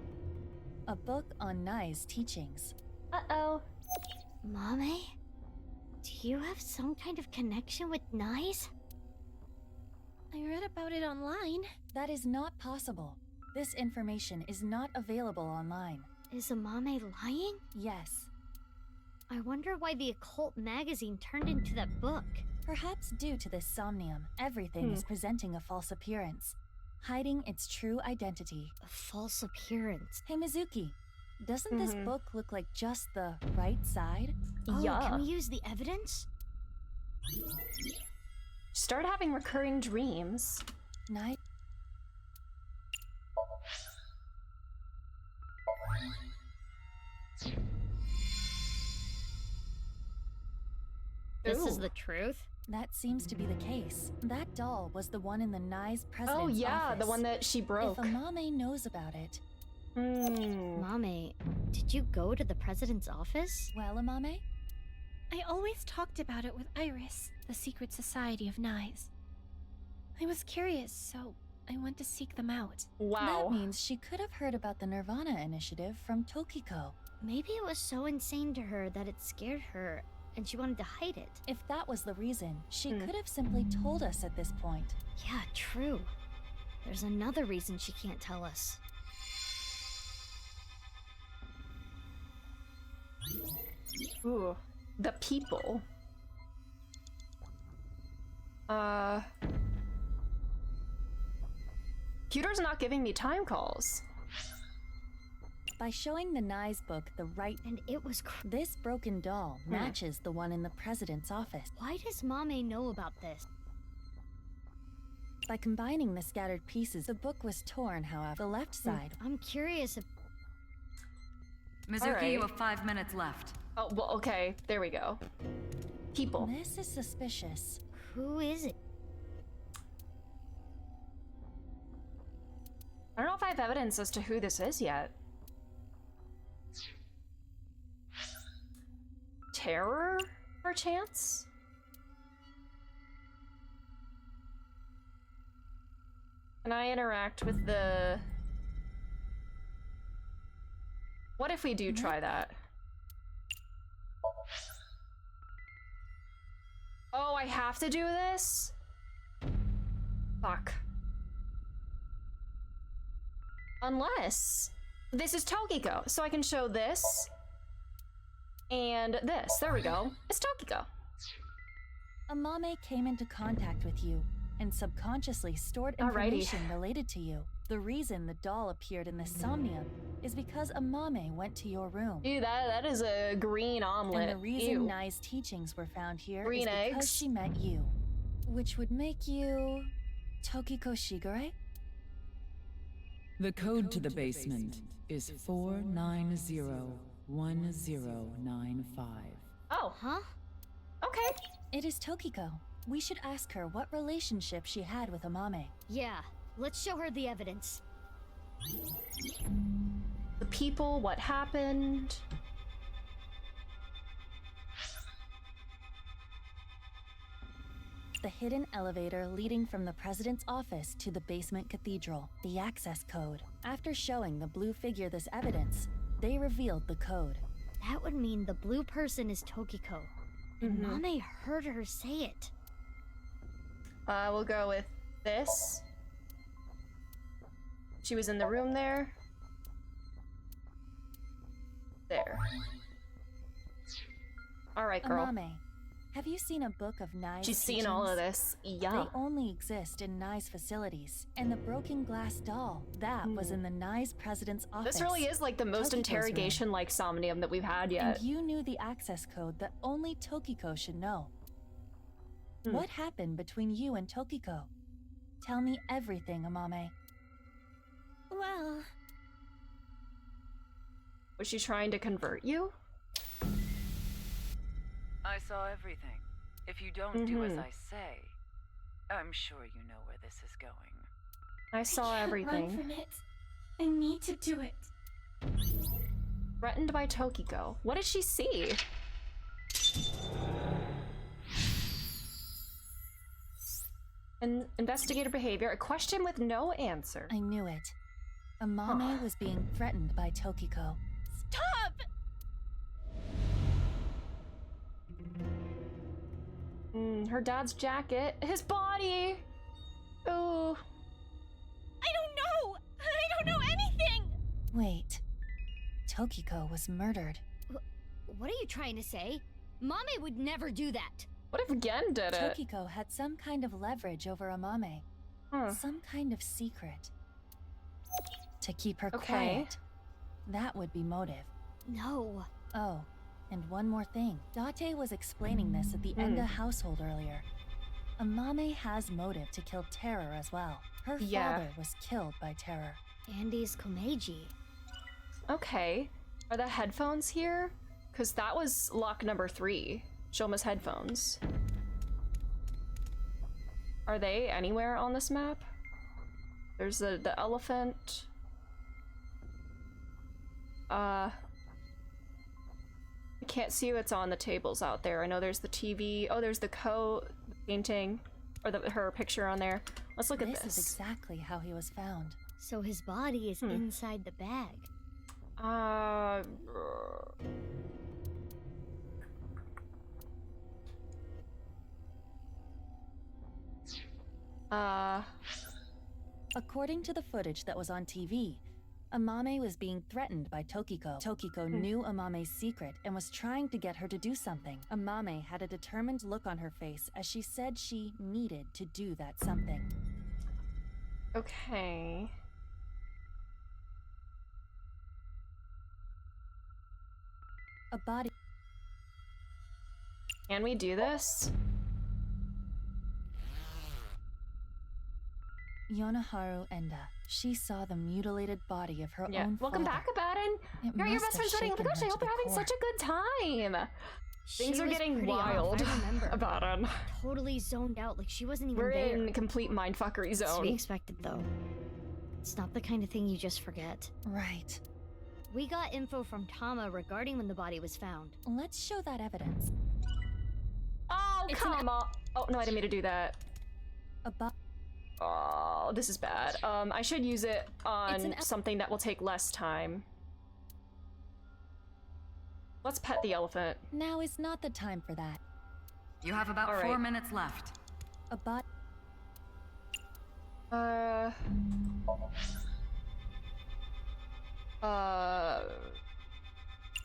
A book on Nai's teachings. Uh-oh. Mame? Do you have some kind of connection with Nai's? I read about it online. That is not possible. This information is not available online. Is Amame lying? Yes. I wonder why the occult magazine turned into that book. Perhaps due to this Somnium, everything is presenting a false appearance, hiding its true identity. A false appearance? Hey Mizuki, doesn't this book look like just the right side? Oh, yeah. Can we use the evidence? Start having recurring dreams. Nai. This is the truth? That seems to be the case. That doll was the one in the Nai's president's office. Oh yeah, the one that she broke. If Amame knows about it. Mame, did you go to the president's office? Well, Amame? I always talked about it with Iris, the secret society of Nai's. I was curious, so I went to seek them out. Wow. That means she could have heard about the nirvanA initiative from Tokiko. Maybe it was so insane to her that it scared her, and she wanted to hide it. If that was the reason, she could have simply told us at this point. Yeah, true. There's another reason she can't tell us. Ooh, the people. Computer's not giving me time calls. By showing the Nai's book the right... And it was this broken doll matches the one in the president's office. Why does Mame know about this? By combining the scattered pieces, the book was torn, however, the left side. I'm curious if... Mizuki, you have 5 minutes left. Oh, well, okay. There we go. People. This is suspicious. Who is it? I don't know if I have evidence as to who this is yet. Terror, perchance? Can I interact with the... What if we do try that? Oh, I have to do this? Fuck. Unless... This is Tokiko, so I can show this. And this. There we go. It's Tokiko. Amame came into contact with you and subconsciously stored information related to you. The reason the doll appeared in the Somnium is because Amame went to your room. Ew, that is a green omelet. And the reason Ew. Nai's teachings were found here Green is because eggs. she met you. Which would make you... Tokiko Shigure? The code to the basement is 4901095. Oh. Huh? Okay. It is Tokiko. We should ask her what relationship she had with Amame. Yeah, let's show her the evidence. The people, what happened. The hidden elevator leading from the president's office to the basement cathedral. The access code. After showing the blue figure this evidence, they revealed the code. That would mean the blue person is Tokiko. And Mame heard her say it. We'll go with this. She was in the room there. There. Alright, girl. Amame, have you seen a book of Nai's She's seen all of this. Yeah. They only exist in Nai's facilities. And the broken glass doll, that was in the Nai's president's office. This really is like the most Tokiko's interrogation-like Somnium that we've had yet. And you knew the access code that only Tokiko should know. What happened between you and Tokiko? Tell me everything, Amame. Well, Was she trying to convert you? I saw everything. If you don't do as I say, I'm sure you know where this is going. I saw can't everything. run from it. I need to do it. Threatened by Tokiko. What did she see? Investigator behavior. A question with no answer. I knew it. Amame was being threatened by Tokiko. Stop! Her dad's jacket. His body! Oh. I don't know! I don't know anything! Wait. Tokiko was murdered. What are you trying to say? Mame would never do that. What if Gen did it? Tokiko had some kind of leverage over Amame. Some kind of secret. To keep her quiet. That would be motive. No. Oh, and one more thing. Date was explaining this at the Enda household earlier. Amame has motive to kill Terror as well. Her father was killed by Terror. Andy's Komeiji. Okay. Are the headphones here? Because that was lock number 3. Shoma's headphones. Are they anywhere on this map? There's the elephant. I can't see what's on the tables out there. I know there's the TV. Oh, there's the coat, the painting, or her picture on there. Let's look at this. This is exactly how he was found. So his body is inside the bag. According to the footage that was on TV, Amame was being threatened by Tokiko. Tokiko knew Amame's secret and was trying to get her to do something. Amame had a determined look on her face as she said she needed to do that something. Okay. A body. Can we do this? Yonaharu Enda. She saw the mutilated body of her own Welcome father. back, Abaddon! It You're at your must best have friend's wedding. Oh my shaken gosh, I her hope to you're the having core. such a good time! Things She are was getting pretty wild, off, I remember. Abaddon. Totally zoned out, like she wasn't even We're there. in complete mindfuckery It's to zone. be expected, though. It's not the kind of thing you just forget. Right. We got info from Tama regarding when the body was found. Let's show that evidence. Oh, come on! Oh, no, I didn't mean to do that. A Oh, this is bad. I should use it on something that will take less time. Let's pet the elephant. Now is not the time for that. You have about 4 minutes left. A bot.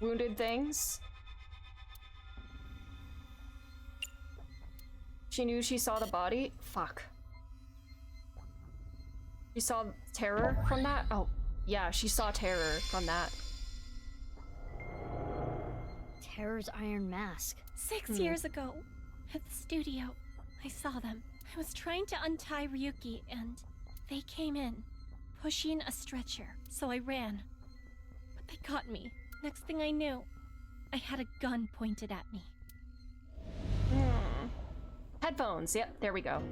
Wounded things. She knew she saw the body? Fuck. She saw terror from that? Oh, yeah, she saw terror from that. Terror's iron mask. 6 years ago, at the studio, I saw them. I was trying to untie Ryuki, and they came in, pushing a stretcher, so I ran. But they caught me. Next thing I knew, I had a gun pointed at me. Headphones, yep, there we go.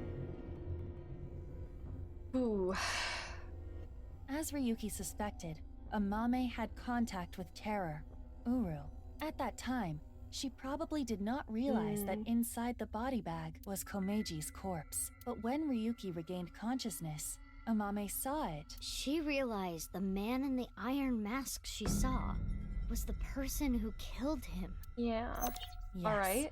Ooh. As Ryuki suspected, Amame had contact with Terror, Uru. At that time, she probably did not realize that inside the body bag was Komeji's corpse. But when Ryuki regained consciousness, Amame saw it. She realized the man in the iron mask she saw was the person who killed him. Yeah. Yes. Alright.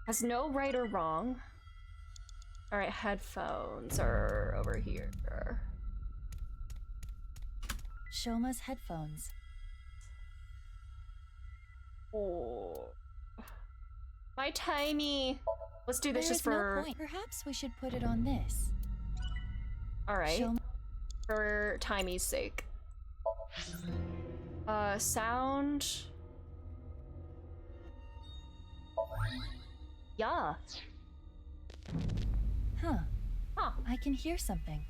Has no right or wrong. Alright, headphones are over here. Shoma's headphones. Oh. My tiny. Let's do this There just is no for. point. Perhaps we should put it on this. Alright. Shoma. For Timey's sake. Sound. Yeah. Huh. Huh. I can hear something.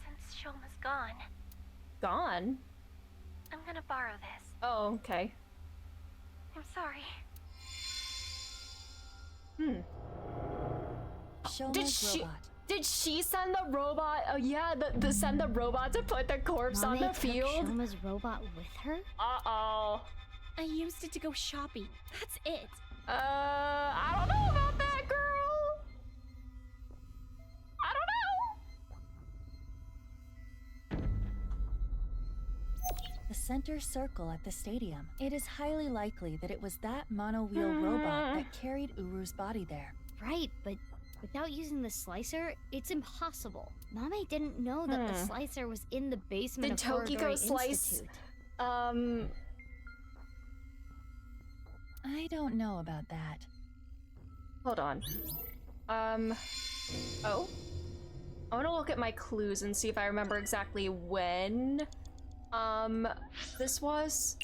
Since Shoma's gone, Gone? I'm gonna borrow this. Oh, okay. I'm sorry. Shoma's robot. Did she send the robot? Oh yeah, send the robot to put the corpse on the field. Took Shoma's robot with her? Uh-oh. I used it to go shopping. That's it. I don't know about that, girl. I don't know. The center circle at the stadium. It is highly likely that it was that mono-wheel robot that carried Uru's body there. Right, but without using the slicer, it's impossible. Mame didn't know that the slicer was in the basement Did of Horodori Tokiko slice? Institute. I don't know about that. Hold on. Oh. I want to look at my clues and see if I remember exactly when. This was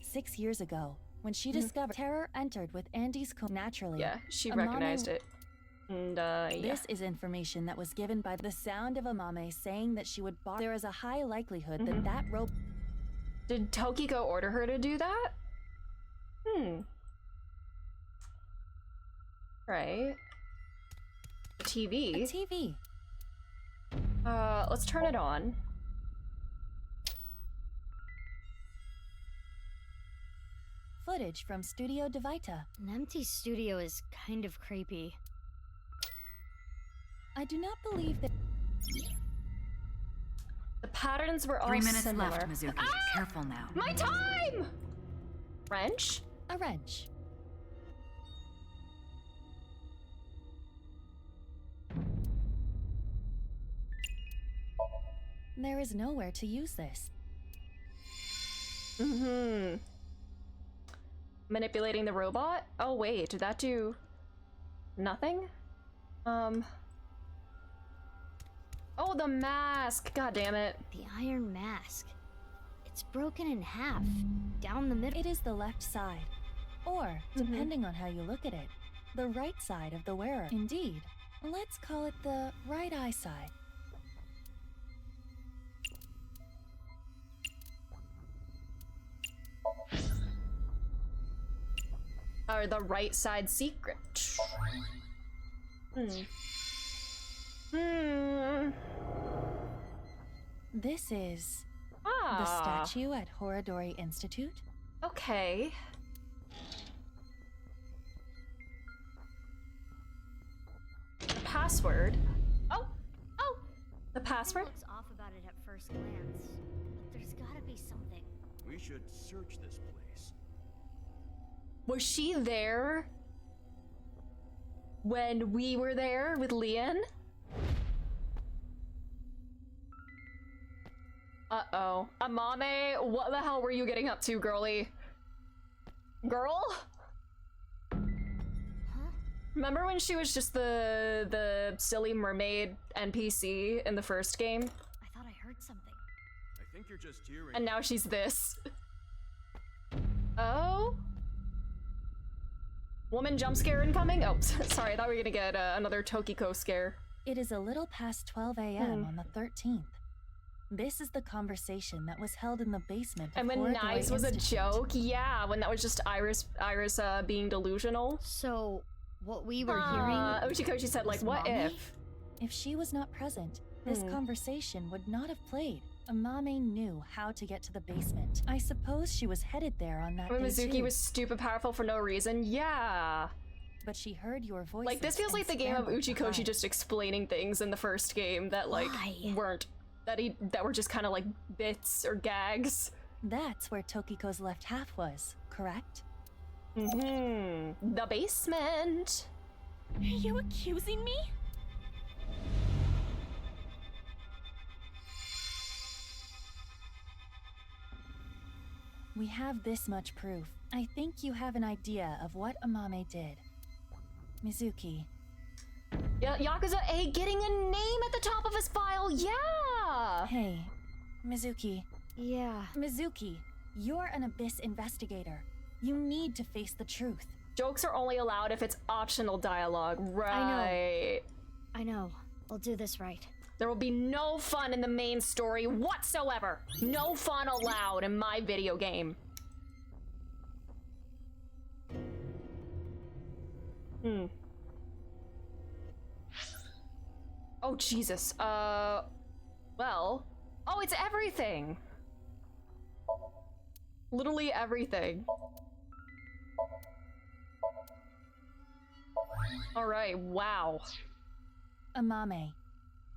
6 years ago, when she discovered terror entered with Andy's naturally. Yeah, she recognized it. And yeah. This is information that was given by the sound of Amame saying that she would there is a high likelihood that that rope. Did Tokiko order her to do that? Right. A TV. A TV. Let's turn it on. Footage from Studio Devita. An empty studio is kind of creepy. I do not believe that. The patterns were all 3 minutes similar. left, Mizuki. Ah! Careful now. My time! Wrench? A wrench. There is nowhere to use this. Manipulating the robot? Oh wait, did that do nothing? Oh, the mask! God damn it. The iron mask. It's broken in half. Down the middle. It is the left side. Or, depending on how you look at it, the right side of the wearer. Indeed. Let's call it the right eye side. Or the right side secret. This is the statue at Horodori Institute. Okay. Password. Oh, the password. Looks off about it at first glance, but there's gotta be something. We should search this place. Was she there when we were there with Leon? Uh-oh. Amame, what the hell were you getting up to, girly? Girl? Remember when she was just the silly mermaid NPC in the first game? I thought I heard something. I think you're just hearing. And now she's this. Oh? Woman jump scare incoming? Oh, sorry, I thought we were gonna get another Tokiko scare. It is a little past 12 a.m. on the 13th. This is the conversation that was held in the basement of And when Horodori Knives was a Institute. joke? Yeah, when that was just Iris being delusional. So, what we were hearing... Uchikoshi said, like, what Amame? if? If she was not present, this conversation would not have played. Amame knew how to get to the basement. I suppose she was headed there on that When day Mizuki too. was stupid powerful for no reason? Yeah. But she heard your voice. Like, this feels like the game of Uchikoshi just explaining things in the first game that, like, weren't... That were just kind of like bits or gags. That's where Tokiko's left half was, correct? The basement. Are you accusing me? We have this much proof. I think you have an idea of what Amame did. Mizuki. Yeah, Yakuza A getting a name at the top of his file, yeah! Hey, Mizuki, Yeah. Mizuki, you're an Abyss investigator. You need to face the truth. Jokes are only allowed if it's optional dialogue, right? I know. I'll do this right. There will be no fun in the main story whatsoever. No fun allowed in my video game. Oh, Jesus. Well. Oh, it's everything. Literally everything. Alright, wow. Amame,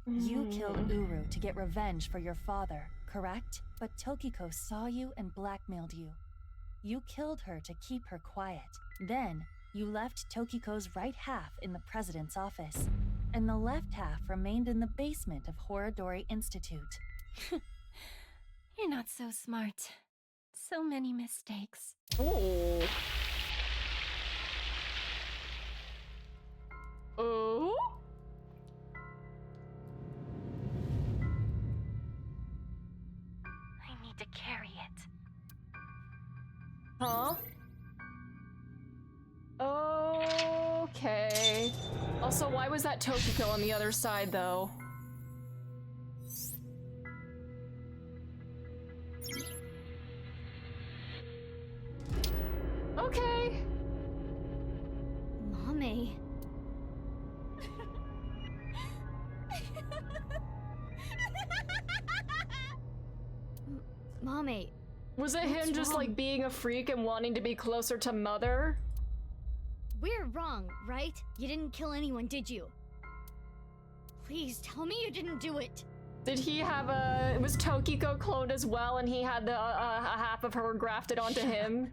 you killed Uru to get revenge for your father, correct? But Tokiko saw you and blackmailed you. You killed her to keep her quiet. Then, you left Tokiko's right half in the president's office, and the left half remained in the basement of Horadori Institute. You're not so smart. So many mistakes. Oh. Oh? I need to carry it. Huh? Okay. Also, why was that Tokiko on the other side, though? Okay. Mommy. Mommy. Was it him just like being a freak and wanting to be closer to Mother? We're wrong, right? You didn't kill anyone, did you? Please tell me you didn't do it. Did he have a... Was Tokiko cloned as well and he had the half of her grafted onto him?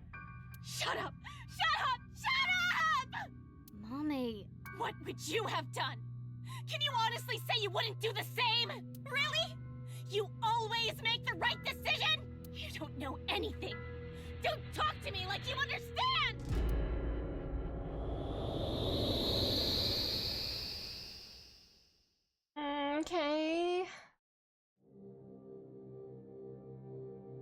Shut up! Shut up! Shut up! Mommy. What would you have done? Can you honestly say you wouldn't do the same? Really? You always make the right decision? You don't know anything. Don't talk to me like you understand! Okay.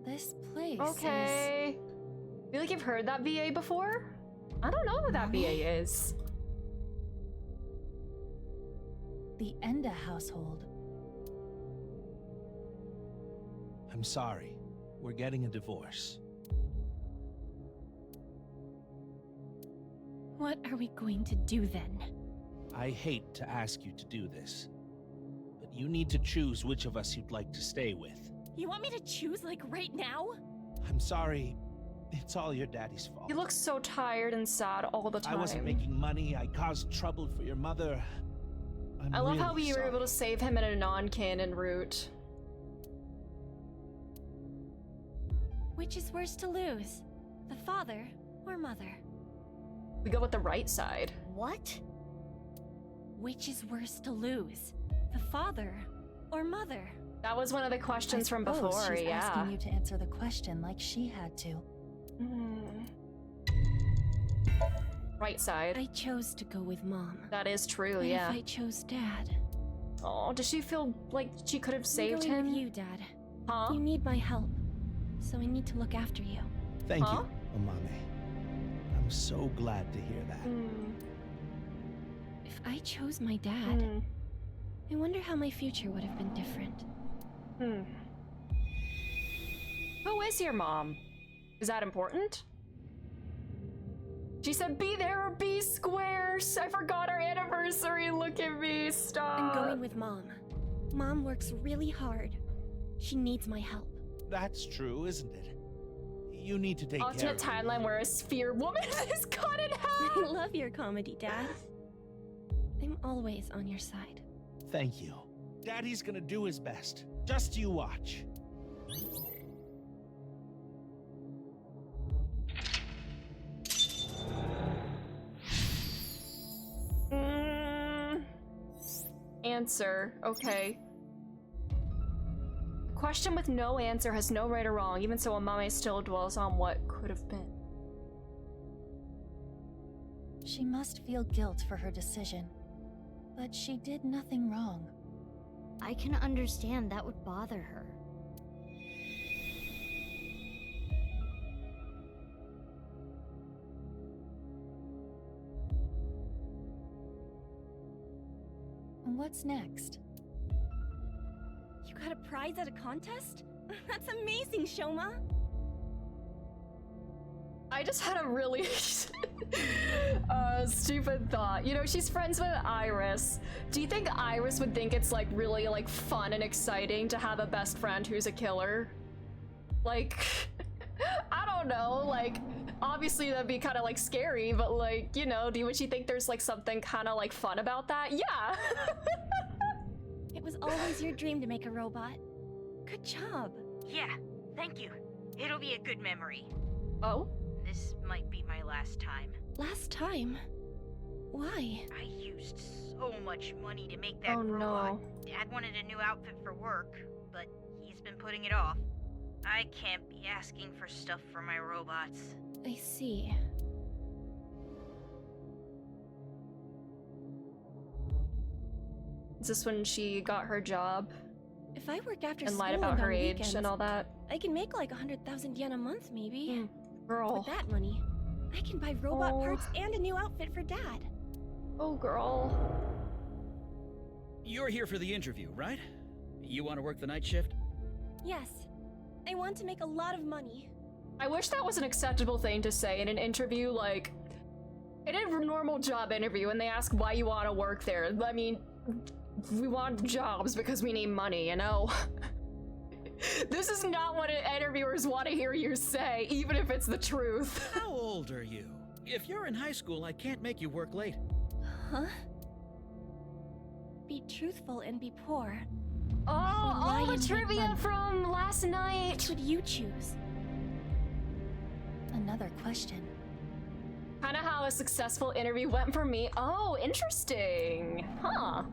This place Okay. I feel like you've heard that VA before? I don't know who that VA is. The Enda household. I'm sorry. We're getting a divorce. What are we going to do then? I hate to ask you to do this, but you need to choose which of us you'd like to stay with. You want me to choose like right now? I'm sorry. It's all your daddy's fault. He looks so tired and sad all the time. I wasn't making money. I caused trouble for your mother. I love how really we were sorry. able to save him in a non-canon route. Which is worse to lose? The father or mother? We go with the right side. What? Which is worse to lose? The father or mother? That was one of the questions from Suppose before, she's yeah. asking you to answer the question like she had to. Right side. I chose to go with Mom. That is true, What yeah. if I chose Dad? Oh, does she feel like she could have saved I'm going him? with you, Dad. Huh? You need my help, so I need to look after you. Thank you, Omame. I'm so glad to hear that. If I chose my dad, I wonder how my future would have been different. Who is your mom? Is that important? She said be there or be square. I forgot our anniversary. Look at me. Stop. I'm going with Mom. Mom works really hard. She needs my help. That's true, isn't it? You need to take care Alternate of timeline where a sphere woman is cut in half. I love your comedy, Dad. I'm always on your side. Thank you. Daddy's gonna do his best. Just you watch. Answer. Okay. Question with no answer has no right or wrong, even so Amame still dwells on what could have been. She must feel guilt for her decision, but she did nothing wrong. I can understand that would bother her. What's next? You got a prize at a contest? That's amazing, Shoma! I just had a really stupid thought. You know, she's friends with Iris. Do you think Iris would think it's like really like fun and exciting to have a best friend who's a killer? Like, I don't know, like, obviously that'd be kind of like scary, but like, you know, would she think there's like something kind of like fun about that? Yeah! It was always your dream to make a robot. Good job. Yeah, thank you. It'll be a good memory. Oh? This might be my last time. Last time? Why? I used so much money to make that Oh, robot. no. Dad wanted a new outfit for work, but he's been putting it off. I can't be asking for stuff for my robots. I see. Is this when she got her job? If I work after And school lied about and her on age weekends, and all that? I can make like 100,000 yen a month, maybe. Girl. With that money, I can buy robot Oh. parts and a new outfit for Dad. Oh, girl. You're here for the interview, right? You want to work the night shift? Yes. I want to make a lot of money. I wish that was an acceptable thing to say in an interview, like, in a normal job interview, and they ask why you want to work there. I mean, we want jobs because we need money, you know? This is not what interviewers want to hear you say, even if it's the truth. How old are you? If you're in high school, I can't make you work late. Huh? Be truthful and be poor. Oh, all the and make trivia money. from last night. Which would you choose? Another question. Kind of how a successful interview went for me. Oh, interesting. Huh.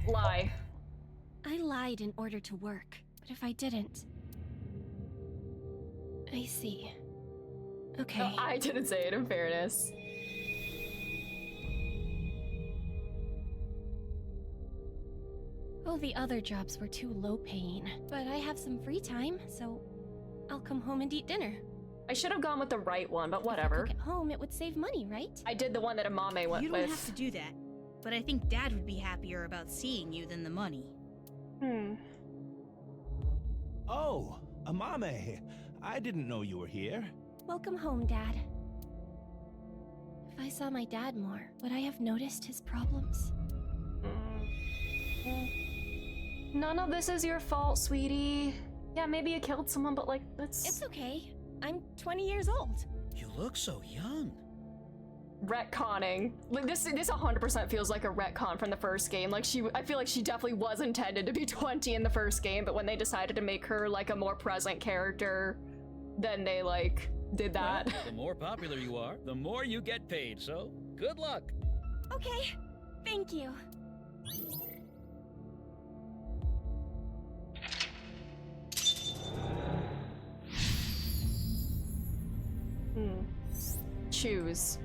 Lie. I lied in order to work, but if I didn't... I see. Okay. No, I didn't say it, in fairness. Oh, the other jobs were too low paying, but I have some free time, so I'll come home and eat dinner. I should have gone with the right one, but whatever. If I cook at home, it would save money, right? I did the one that Amame went You with. don't have to do that, but I think Dad would be happier about seeing you than the money. Oh, Amame. I didn't know you were here. Welcome home, Dad. If I saw my dad more, would I have noticed his problems? None of this is your fault, sweetie. Yeah, maybe you killed someone, but like, that's... It's okay. I'm 20 years old. You look so young. Retconning. Like, this 100% feels like a retcon from the first game. Like, I feel like she definitely was intended to be 20 in the first game, but when they decided to make her, like, a more present character, then they, like, did that. Well, the more popular you are, the more you get paid, so good luck. Okay, thank you. Choose.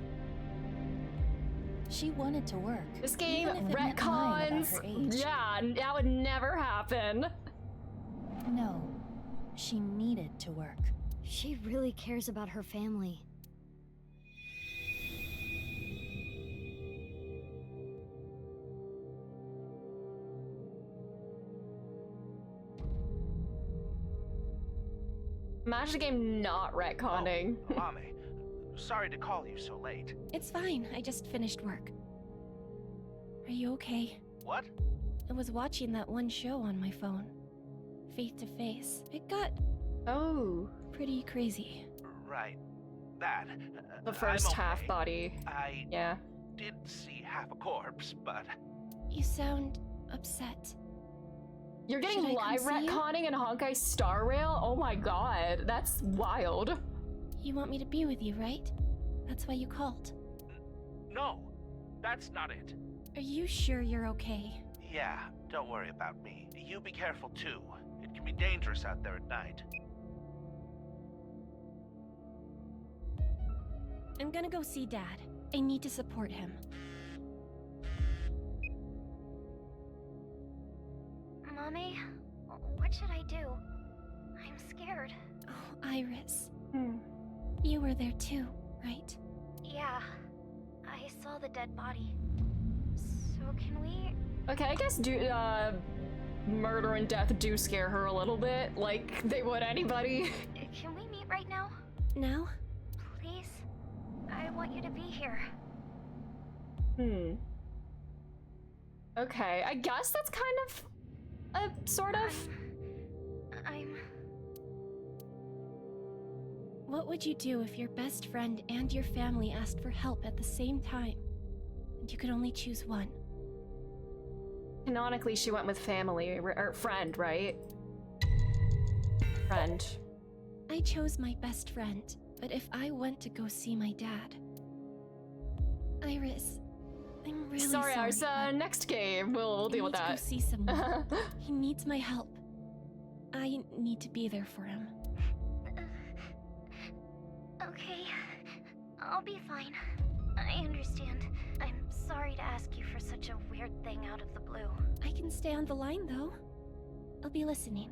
She wanted to work. This game, even if it meant lying about her retcons. age. Yeah, that would never happen. No, she needed to work. She really cares about her family. Imagine the game not retconning. Amame, sorry to call you so late. It's fine, I just finished work. Are you okay? What? I was watching that one show on my phone. Face to Face. It got... Oh. Pretty crazy. Right. That. The first I'm okay. half body. Yeah. Did see half a corpse, but... You sound upset. You're getting Should I live come see you? retconning in Honkai Star Rail? Oh my god, that's wild. You want me to be with you, right? That's why you called. No, that's not it. Are you sure you're okay? Yeah, don't worry about me. You be careful too. It can be dangerous out there at night. I'm gonna go see Dad. I need to support him. Mommy, what should I do? I'm scared. Oh, Iris. You were there too, right? Yeah, I saw the dead body. So Okay, I guess murder and death do scare her a little bit, like they would anybody. Can we meet right now? Now? Please? I want you to be here. Okay, I guess that's kind of a sort of. What would you do if your best friend and your family asked for help at the same time, and you could only choose one? Canonically, she went with family, or friend, right? Friend. I chose my best friend, but if I went to go see my dad... Iris, I'm really sorry. Ours, next game, we'll deal with that. I need to go see someone. He needs my help. I need to be there for him. Okay, I'll be fine. I understand. I'm sorry to ask you for such a weird thing out of the blue. I can stay on the line, though. I'll be listening.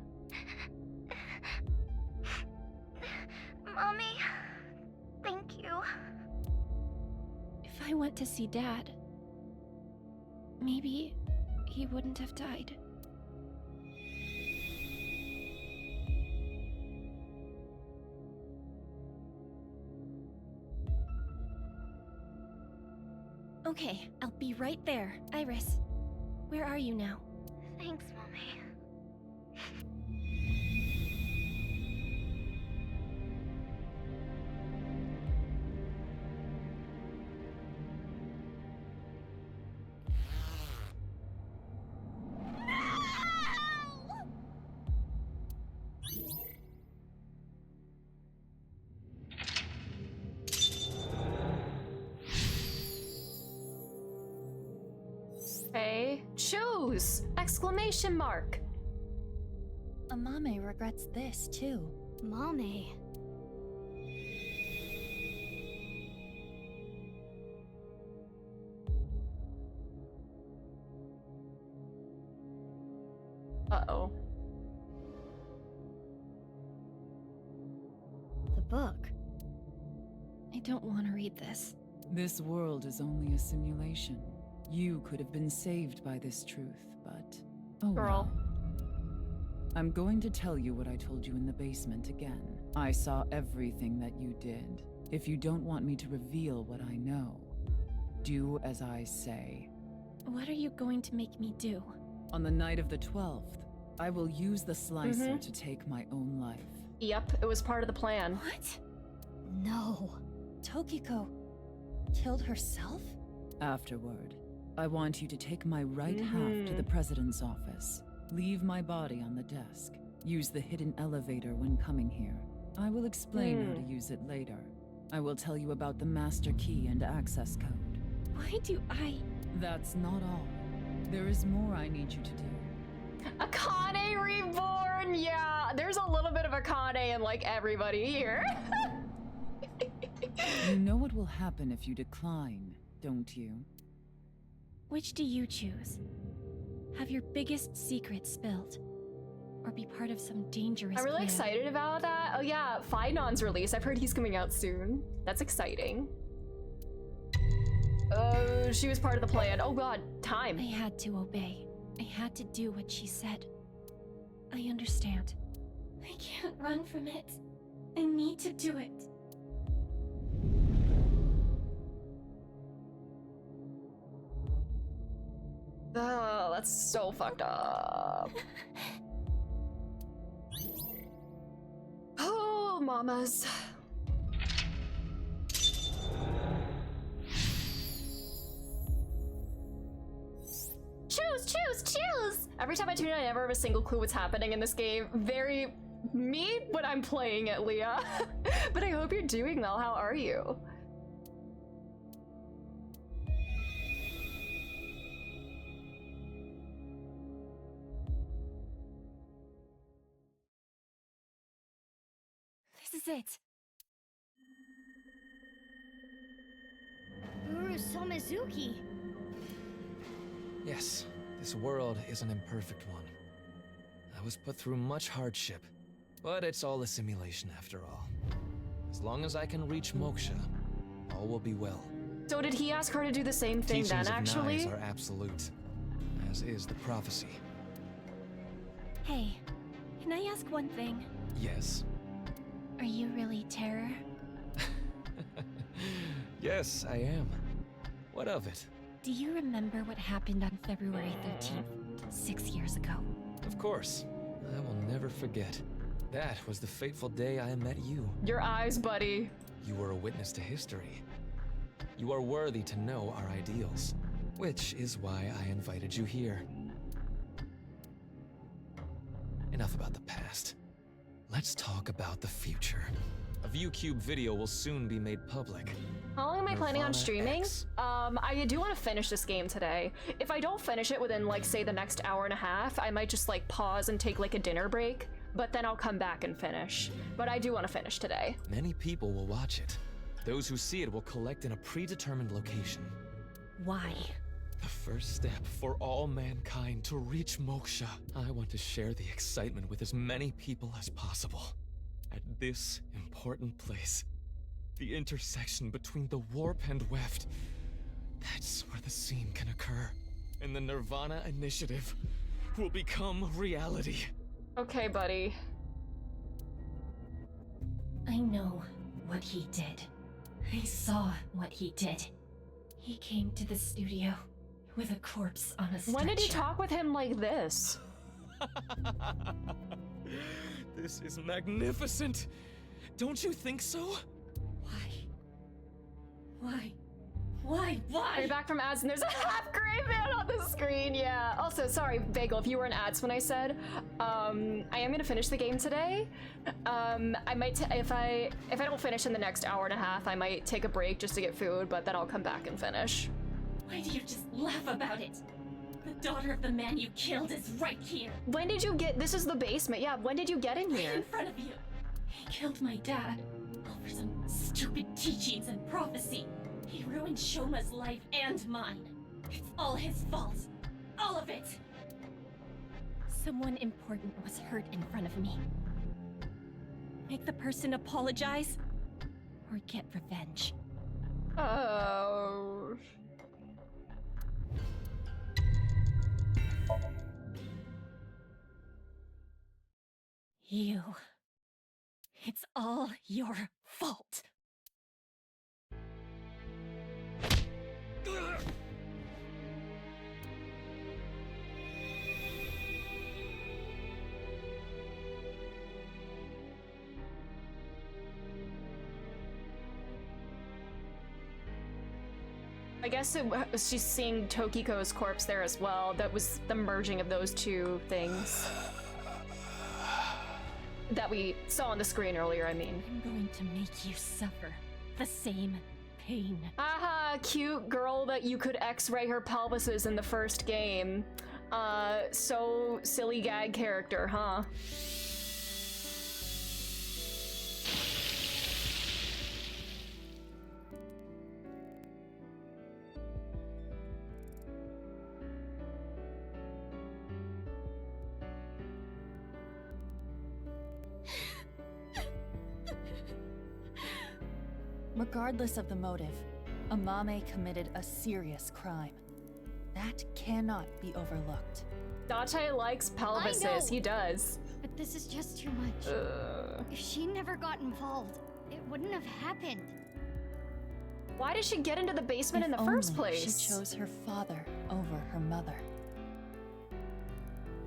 Mommy, thank you. If I went to see Dad, maybe he wouldn't have died. Okay, I'll be right there. Iris, where are you now? Thanks, Mommy. Choose! Exclamation mark. Amame regrets this too. Mame. Uh-oh. The book. I don't want to read this. This world is only a simulation. You could have been saved by this truth, but... Oh, girl. Well. I'm going to tell you what I told you in the basement again. I saw everything that you did. If you don't want me to reveal what I know, do as I say. What are you going to make me do? On the night of the 12th, I will use the slicer to take my own life. Yep, it was part of the plan. What? No. Tokiko killed herself? Afterward, I want you to take my right half to the president's office. Leave my body on the desk. Use the hidden elevator when coming here. I will explain how to use it later. I will tell you about the master key and access code. Why do I... That's not all. There is more I need you to do. Akane reborn! Yeah, there's a little bit of Akane in like everybody here. You know what will happen if you decline, don't you? Which do you choose? Have your biggest secret spilled? Or be part of some dangerous I'm really plan? excited about that. Oh yeah, Finon's release. I've heard he's coming out soon. That's exciting. Oh, she was part of the plan. Oh god, time. I had to obey. I had to do what she said. I understand. I can't run from it. I need to do it. Oh, that's so fucked up. Oh, mamas. Choose! Every time I tune in, I never have a single clue what's happening in this game. Very me when I'm playing it, Leah. But I hope you're doing well. How are you? This is it. Uru Somizuki. Yes, this world is an imperfect one. I was put through much hardship, but it's all a simulation after all. As long as I can reach Moksha, all will be well. So did he ask her to do the same thing then, actually? Teachings of knives are absolute, as is the prophecy. Hey, can I ask one thing? Yes. Are you really Terror? Yes, I am. What of it? Do you remember what happened on February 13th, 6 years ago? Of course. I will never forget. That was the fateful day I met you. Your eyes, buddy. You were a witness to history. You are worthy to know our ideals, which is why I invited you here. Enough about the past. Let's talk about the future. A ViewCube video will soon be made public. How long am I planning on nirvanA streaming? X. I do want to finish this game today. If I don't finish it within, like, say the next hour and a half, I might just, like, pause and take, like, a dinner break, but then I'll come back and finish. But I do want to finish today. Many people will watch it. Those who see it will collect in a predetermined location. Why? The first step for all mankind to reach moksha. I want to share the excitement with as many people as possible. At this important place, the intersection between the warp and weft, that's where the scene can occur. And the nirvanA initiative will become reality. Okay, buddy. I know what he did. I saw what he did. He came to the studio with a corpse on a stretcher. When did you talk with him like this? This is magnificent. Don't you think so? Why? Are you back from ads and there's a half gray man on the screen? Yeah. Also, sorry, Bagel, if you were in ads when I said, I am gonna finish the game today. I might, if I don't finish in the next hour and a half, I might take a break just to get food, but then I'll come back and finish. Why do you just laugh about it? The daughter of the man you killed is right here. When did you get, this is the basement, yeah, when did you get in here? Right in front of you. He killed my dad over some stupid teachings and prophecy. He ruined Shoma's life and mine. It's all his fault. All of it. Someone important was hurt in front of me. Make the person apologize or get revenge. Oh. You. It's all your fault. I guess she's seeing Tokiko's corpse there as well. That was the merging of those two things. That we saw on the screen earlier, I mean. I'm going to make you suffer the same pain. Aha, cute girl that you could x-ray her pelvises in the first game. So silly gag character, huh? Regardless of the motive, Amame committed a serious crime. That cannot be overlooked. Date likes pelvises, he does. But this is just too much. If she never got involved, it wouldn't have happened. Why did she get into the basement in the first place? She chose her father over her mother.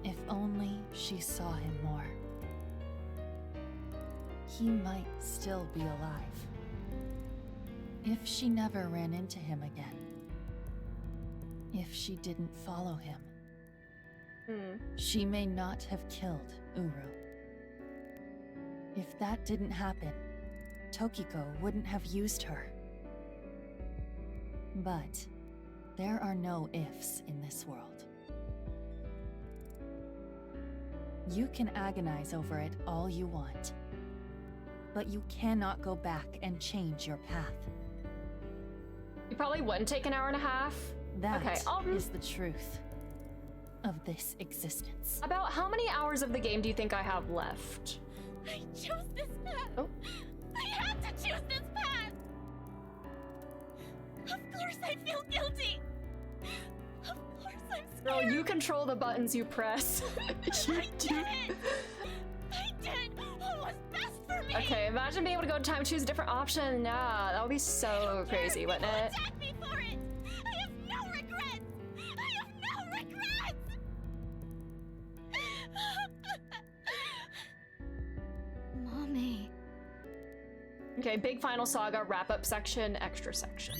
If only she saw him more. He might still be alive. If she never ran into him again. If she didn't follow him. She may not have killed Uru. If that didn't happen, Tokiko wouldn't have used her. But there are no ifs in this world. You can agonize over it all you want, but you cannot go back and change your path. You probably wouldn't take an hour and a half. That okay, is the truth of this existence. About how many hours of the game do you think I have left? I chose this path. Oh. I had to choose this path. Of course I feel guilty. Of course Girl, you control the buttons you press. You do. I did what was best for me. Okay, imagine being able to go to time choose a different option. Nah, that would be so crazy, wouldn't it? Attack me for it. I have no regrets. I have no regrets. Mommy. Okay, big final saga, wrap-up section, extra section.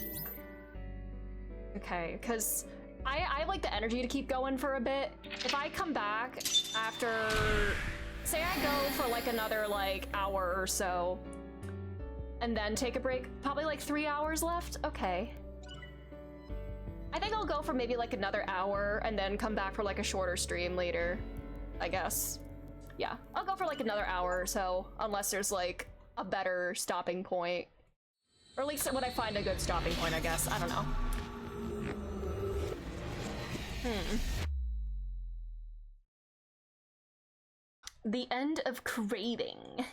Okay, because I like the energy to keep going for a bit. If I come back after, say I go for like another like hour or so, and then take a break, probably like 3 hours left, okay. I think I'll go for maybe like another hour and then come back for like a shorter stream later, I guess. Yeah, I'll go for like another hour or so, unless there's like a better stopping point. Or at least when I find a good stopping point, I guess. I don't know. The end of craving.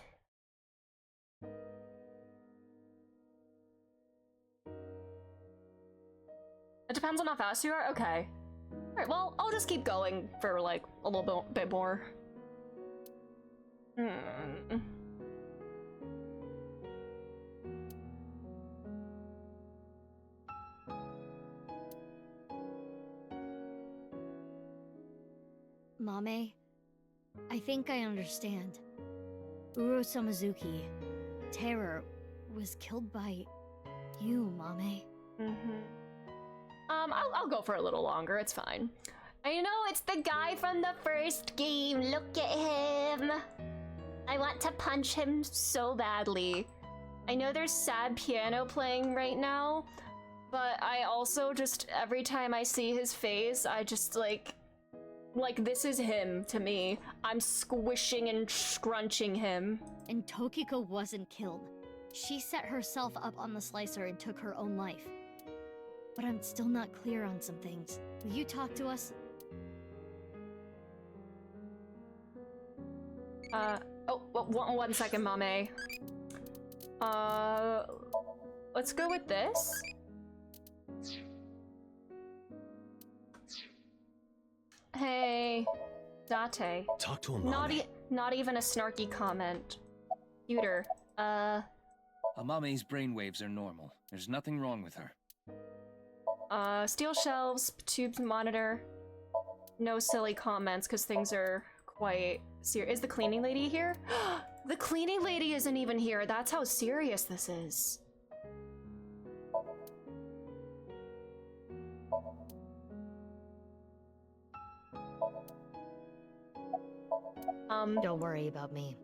It depends on how fast you are? Okay. Alright, well, I'll just keep going for like a little bit more. Mame, I think I understand. Uro Samazuki, Terror, was killed by you, Mame. I'll go for a little longer, it's fine. I know, it's the guy from the first game, look at him! I want to punch him so badly. I know there's sad piano playing right now, but I also just, every time I see his face, I just like this is him to me. I'm squishing and scrunching him. And Tokiko wasn't killed. She set herself up on the slicer and took her own life. But I'm still not clear on some things. Will you talk to us? One second, Mame. Let's go with this. Hey, Date. Talk to him, Mame. Not even a snarky comment. Cuter. Amame's brainwaves are normal. There's nothing wrong with her. Steel shelves, tubes monitor. No silly comments, because things are quite serious. Is the cleaning lady here? The cleaning lady isn't even here. That's how serious this is. Don't worry about me.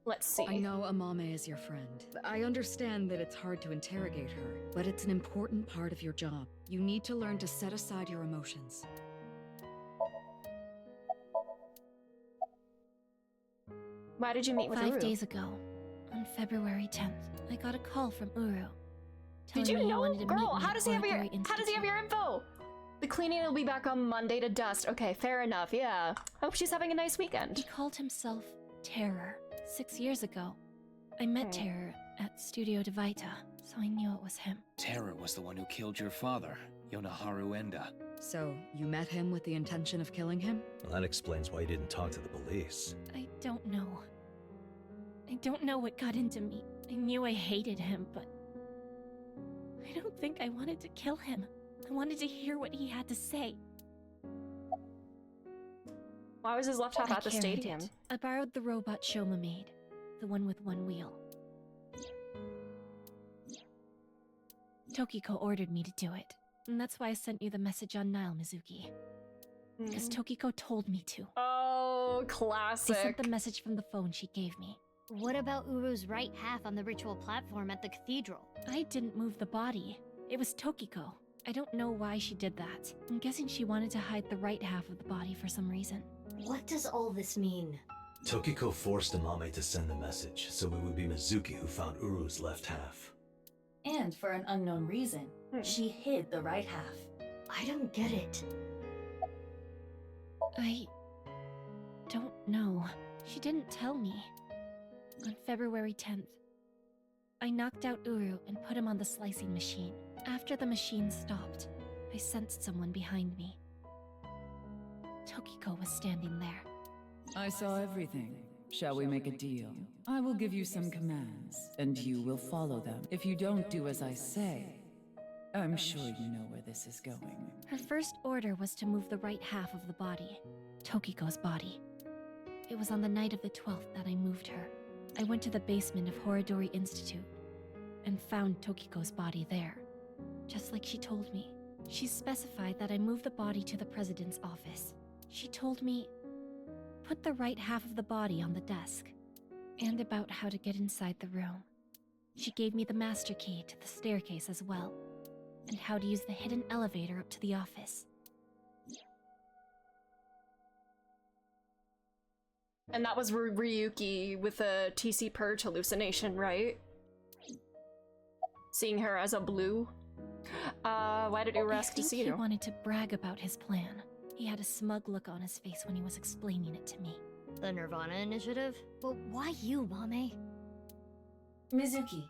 Let's see. I know Amame is your friend. I understand that it's hard to interrogate her, but it's an important part of your job. You need to learn to set aside your emotions. Why did you meet with 5 Uru? days ago, on February 10th, I got a call from Uru. Did you telling me he know? wanted to Girl, meet me how at does he have your Oratory info? The cleaning will be back on Monday to dust. Okay, fair enough, yeah. Hope she's having a nice weekend. He called himself Terror 6 years ago. I met Terror at Studio Divita, so I knew it was him. Terror was the one who killed your father, Yonaharu Enda. So, you met him with the intention of killing him? Well, that explains why you didn't talk to the police. I don't know. I don't know what got into me. I knew I hated him, but I don't think I wanted to kill him. I wanted to hear what he had to say. Why was his left half I at the carried stadium? it. I borrowed the robot Shoma made, the one with one wheel. Tokiko ordered me to do it, and that's why I sent you the message on Nile, Mizuki. Because Tokiko told me to. Oh, classic. I sent the message from the phone she gave me. What about Uru's right half on the ritual platform at the cathedral? I didn't move the body. It was Tokiko. I don't know why she did that. I'm guessing she wanted to hide the right half of the body for some reason. What does all this mean? Tokiko forced Amame to send the message, so it would be Mizuki who found Uru's left half. And for an unknown reason, she hid the right half. I don't get it. I don't know. She didn't tell me. On February 10th, I knocked out Uru and put him on the slicing machine. After the machine stopped, I sensed someone behind me. Tokiko was standing there. I saw everything. Shall we make a deal? I will give you some commands, and you will follow them. If you don't do as I say, I'm sure you know where this is going. Her first order was to move the right half of the body, Tokiko's body. It was on the night of the 12th that I moved her. I went to the basement of Horidori Institute and found Tokiko's body there, just like she told me. She specified that I move the body to the president's office. She told me, put the right half of the body on the desk, and about how to get inside the room. She gave me the master key to the staircase as well, and how to use the hidden elevator up to the office. And that was Ryuki with a TC Purge hallucination, right? Seeing her as a blue. Why did Uru ask to see He you? wanted to brag about his plan. He had a smug look on his face when he was explaining it to me. The nirvanA initiative? But why you, Mame? Mizuki,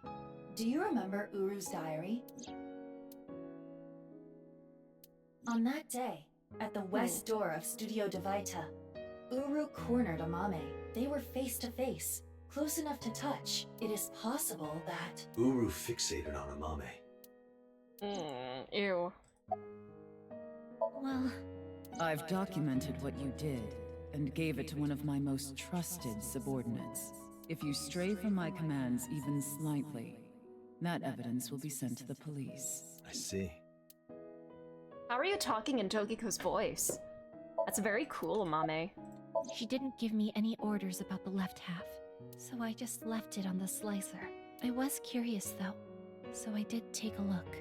do you remember Uru's diary? On that day, at the west door of Studio Devaita, Uru cornered Amame. They were face to face, close enough to touch. It is possible that... Uru fixated on Amame. Ew. Well... I've documented what you did, and gave it to one of my most trusted subordinates. If you stray from my commands even slightly, that evidence will be sent to the police. I see. How are you talking in Tokiko's voice? That's very cool, Amame. She didn't give me any orders about the left half, so I just left it on the slicer. I was curious though, so I did take a look.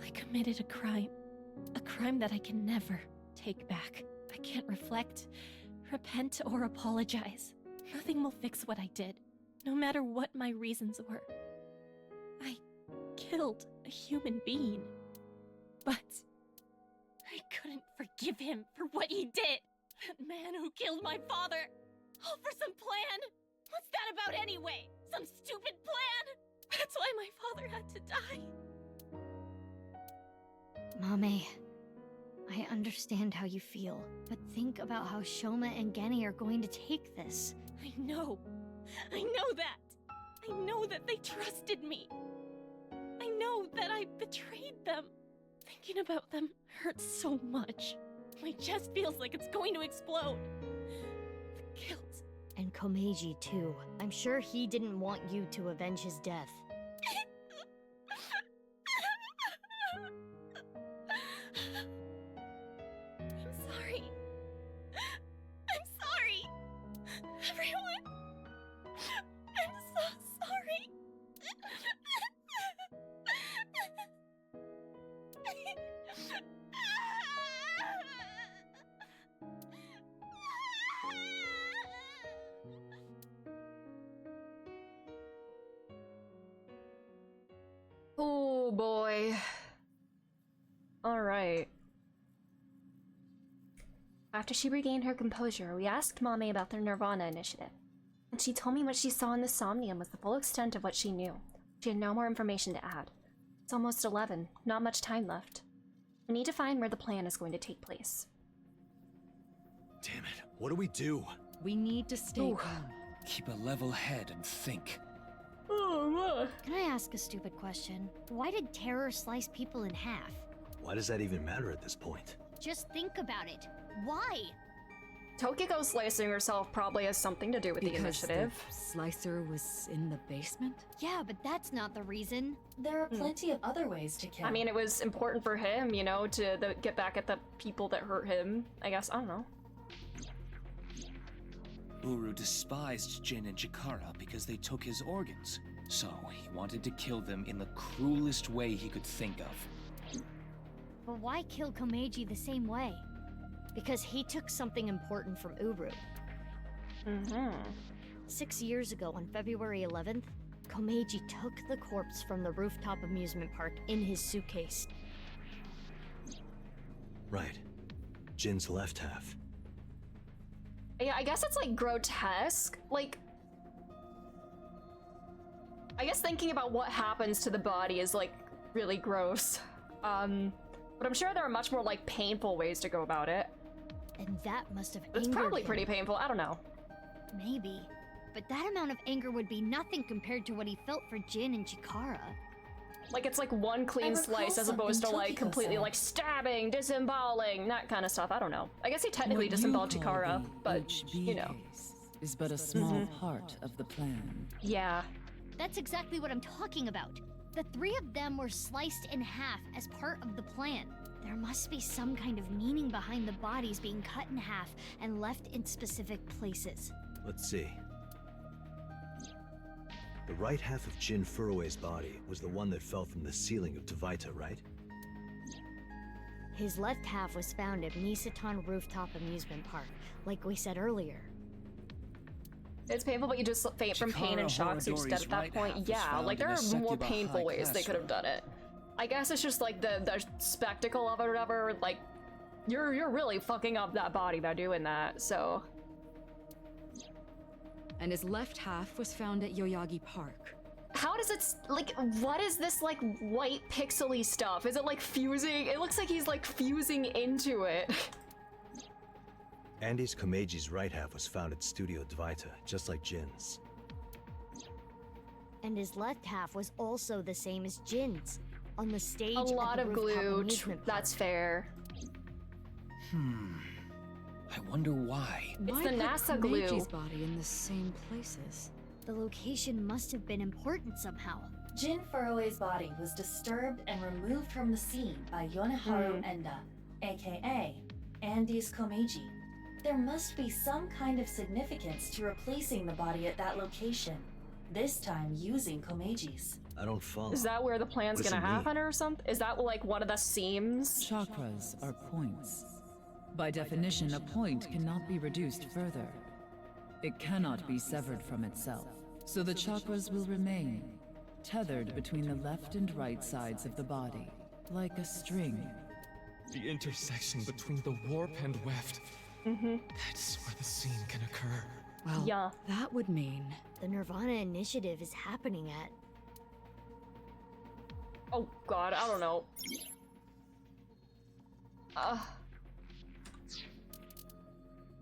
I committed a crime that I can never take back. I can't reflect, repent, or apologize. Nothing will fix what I did, no matter what my reasons were. I killed a human being, but I couldn't forgive him for what he did. That man who killed my father, all for some plan. What's that about anyway? Some stupid plan? That's why my father had to die. Mame, I understand how you feel, but think about how Shoma and Genny are going to take this. I know that. I know that they trusted me. I know that I betrayed them. Thinking about them hurts so much. My chest feels like it's going to explode. The guilt. And Komeiji too. I'm sure he didn't want you to avenge his death. I'm sorry. I'm sorry. Everyone. I'm so sorry. Oh boy. Alright. After she regained her composure, we asked Mame about their nirvanA initiative, and she told me what she saw in the Somnium was the full extent of what she knew. She had no more information to add. It's almost 11, not much time left. We need to find where the plan is going to take place. Damn it, what do we do? We need to stay calm. Keep a level head and think. Can I ask a stupid question? Why did terror slice people in half? Why does that even matter at this point? Just think about it. Why? Tokiko slicing herself probably has something to do with the initiative. The slicer was in the basement? Yeah, but that's not the reason. There are plenty of other ways to kill. I mean, it was important for him, you know, to get back at the people that hurt him. I guess, I don't know. Uru despised Jin and Chikara because they took his organs, so he wanted to kill them in the cruelest way he could think of. But why kill Komeiji the same way? Because he took something important from Uru. 6 years ago, on February 11th, Komeiji took the corpse from the rooftop amusement park in his suitcase. Right. Jin's left half. Yeah, I guess it's like grotesque. Like, I guess thinking about what happens to the body is like really gross. But I'm sure there are much more like painful ways to go about it. And that must have It's angered probably him. pretty painful, I don't know. Maybe. But that amount of anger would be nothing compared to what he felt for Jin and Chikara. Like it's like one clean slice as opposed to like completely like stabbing, disemboweling, that kind of stuff. I don't know. I guess he technically What you disemboweled call Chikara, the but HB you know. case is but a small part of the plan. Yeah. That's exactly what I'm talking about. The three of them were sliced in half as part of the plan. There must be some kind of meaning behind the bodies being cut in half and left in specific places. Let's see. The right half of Jin Furue's body was the one that fell from the ceiling of Tavaita, right? His left half was found at Misatan Rooftop Amusement Park, like we said earlier. It's painful, but you just faint from pain and shock, so you're just dead at that point. Yeah, like there are more painful ways they could have done it. I guess it's just like the spectacle of it or whatever, like you're really fucking up that body by doing that, so. And his left half was found at Yoyagi Park. How does it, like, what is this, like, white pixely stuff? Is it, like, fusing? It looks like he's, like, fusing into it. Andy's Komeji's right half was found at Studio Dvaita, just like Jin's. And his left half was also the same as Jin's, on the stage A lot at the of Rooftop glue, Amusement Park. that's fair. I wonder why. It's Why the put NASA glue. Komeji's body in the same places? The location must have been important somehow. Jin Furue's body was disturbed and removed from the scene by Yoneharu Enda, aka Andy's Komeji. There must be some kind of significance to replacing the body at that location, this time using Komeji's. I don't follow. Is that where the plan's What does gonna it mean? happen or something? Is that, like, one of the seams? Chakras are points. By definition, a point cannot be reduced further. It cannot be severed from itself. So the chakras will remain, tethered between the left and right sides of the body, like a string. The intersection between the warp and weft. That's where the scene can occur. Well, Yeah. that would mean... The nirvanA initiative is happening at... Oh god, I don't know.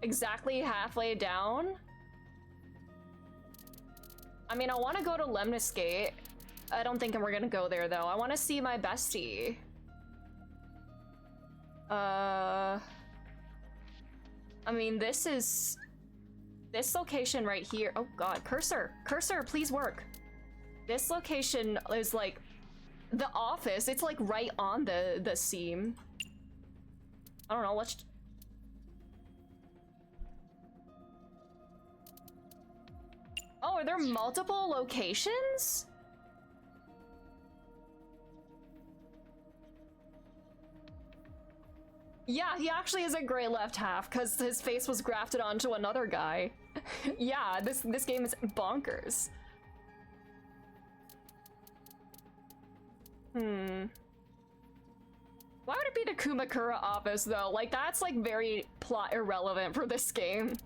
Exactly halfway down? I mean, I want to go to Lemnis Gate. I don't think we're gonna go there, though. I want to see my bestie. I mean, this is... This location right here... Oh god, cursor! Cursor, please work! This location is, like, the office. It's, like, right on the seam. I don't know, let's... Oh, are there multiple locations? Yeah, he actually is a gray left half because his face was grafted onto another guy. Yeah, this game is bonkers. Why would it be the Kumakura office though? Like that's like very plot irrelevant for this game.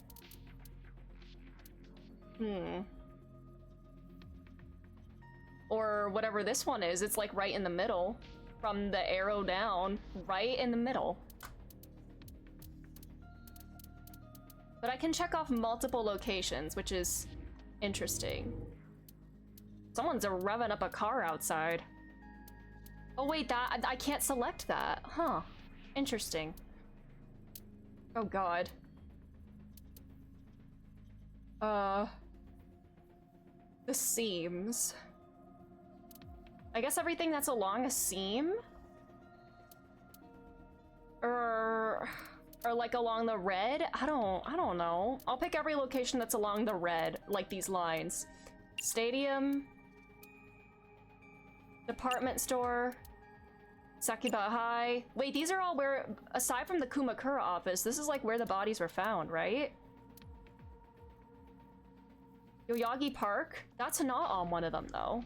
Or whatever this one is, it's like right in the middle. From the arrow down, right in the middle. But I can check off multiple locations, which is interesting. Someone's revving up a car outside. Oh wait, that I can't select that. Huh. Interesting. Oh god. The seams. I guess everything that's along a seam? Or like along the red? I don't know. I'll pick every location that's along the red, like these lines. Stadium. Department store. Sakiba High. Wait, these are all where, aside from the Kumakura office, this is like where the bodies were found, right? Yoyagi Park? That's not on one of them, though.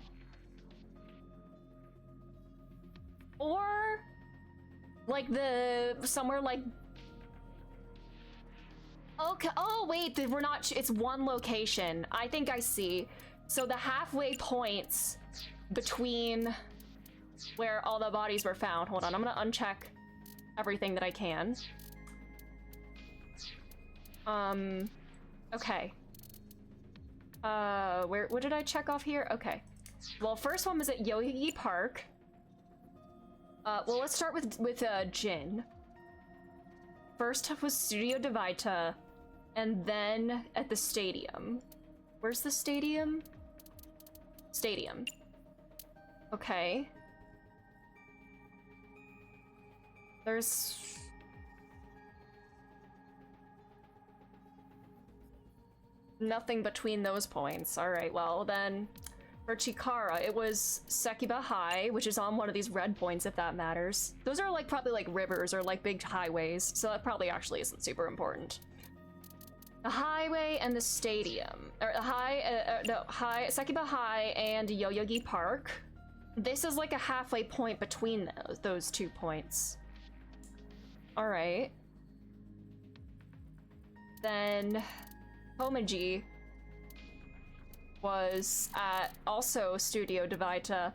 Or, like somewhere like... Okay, oh wait, we're not, it's one location. I think I see. So the halfway points between where all the bodies were found. Hold on, I'm gonna uncheck everything that I can. Okay. What did I check off here? Okay. Well, first one was at Yoyogi Park. Well, let's start with Jin. First was Studio Divita, and then at the stadium. Where's the stadium? Stadium. Okay. There's... nothing between those points. Alright, well then... For Chikara, it was Sekiba High, which is on one of these red points, if that matters. Those are like probably like rivers or like big highways, so that probably actually isn't super important. The highway and the stadium, or Sekiba High and Yoyogi Park. This is like a halfway point between those 2 points. All right. Then Homeji was at also Studio Divita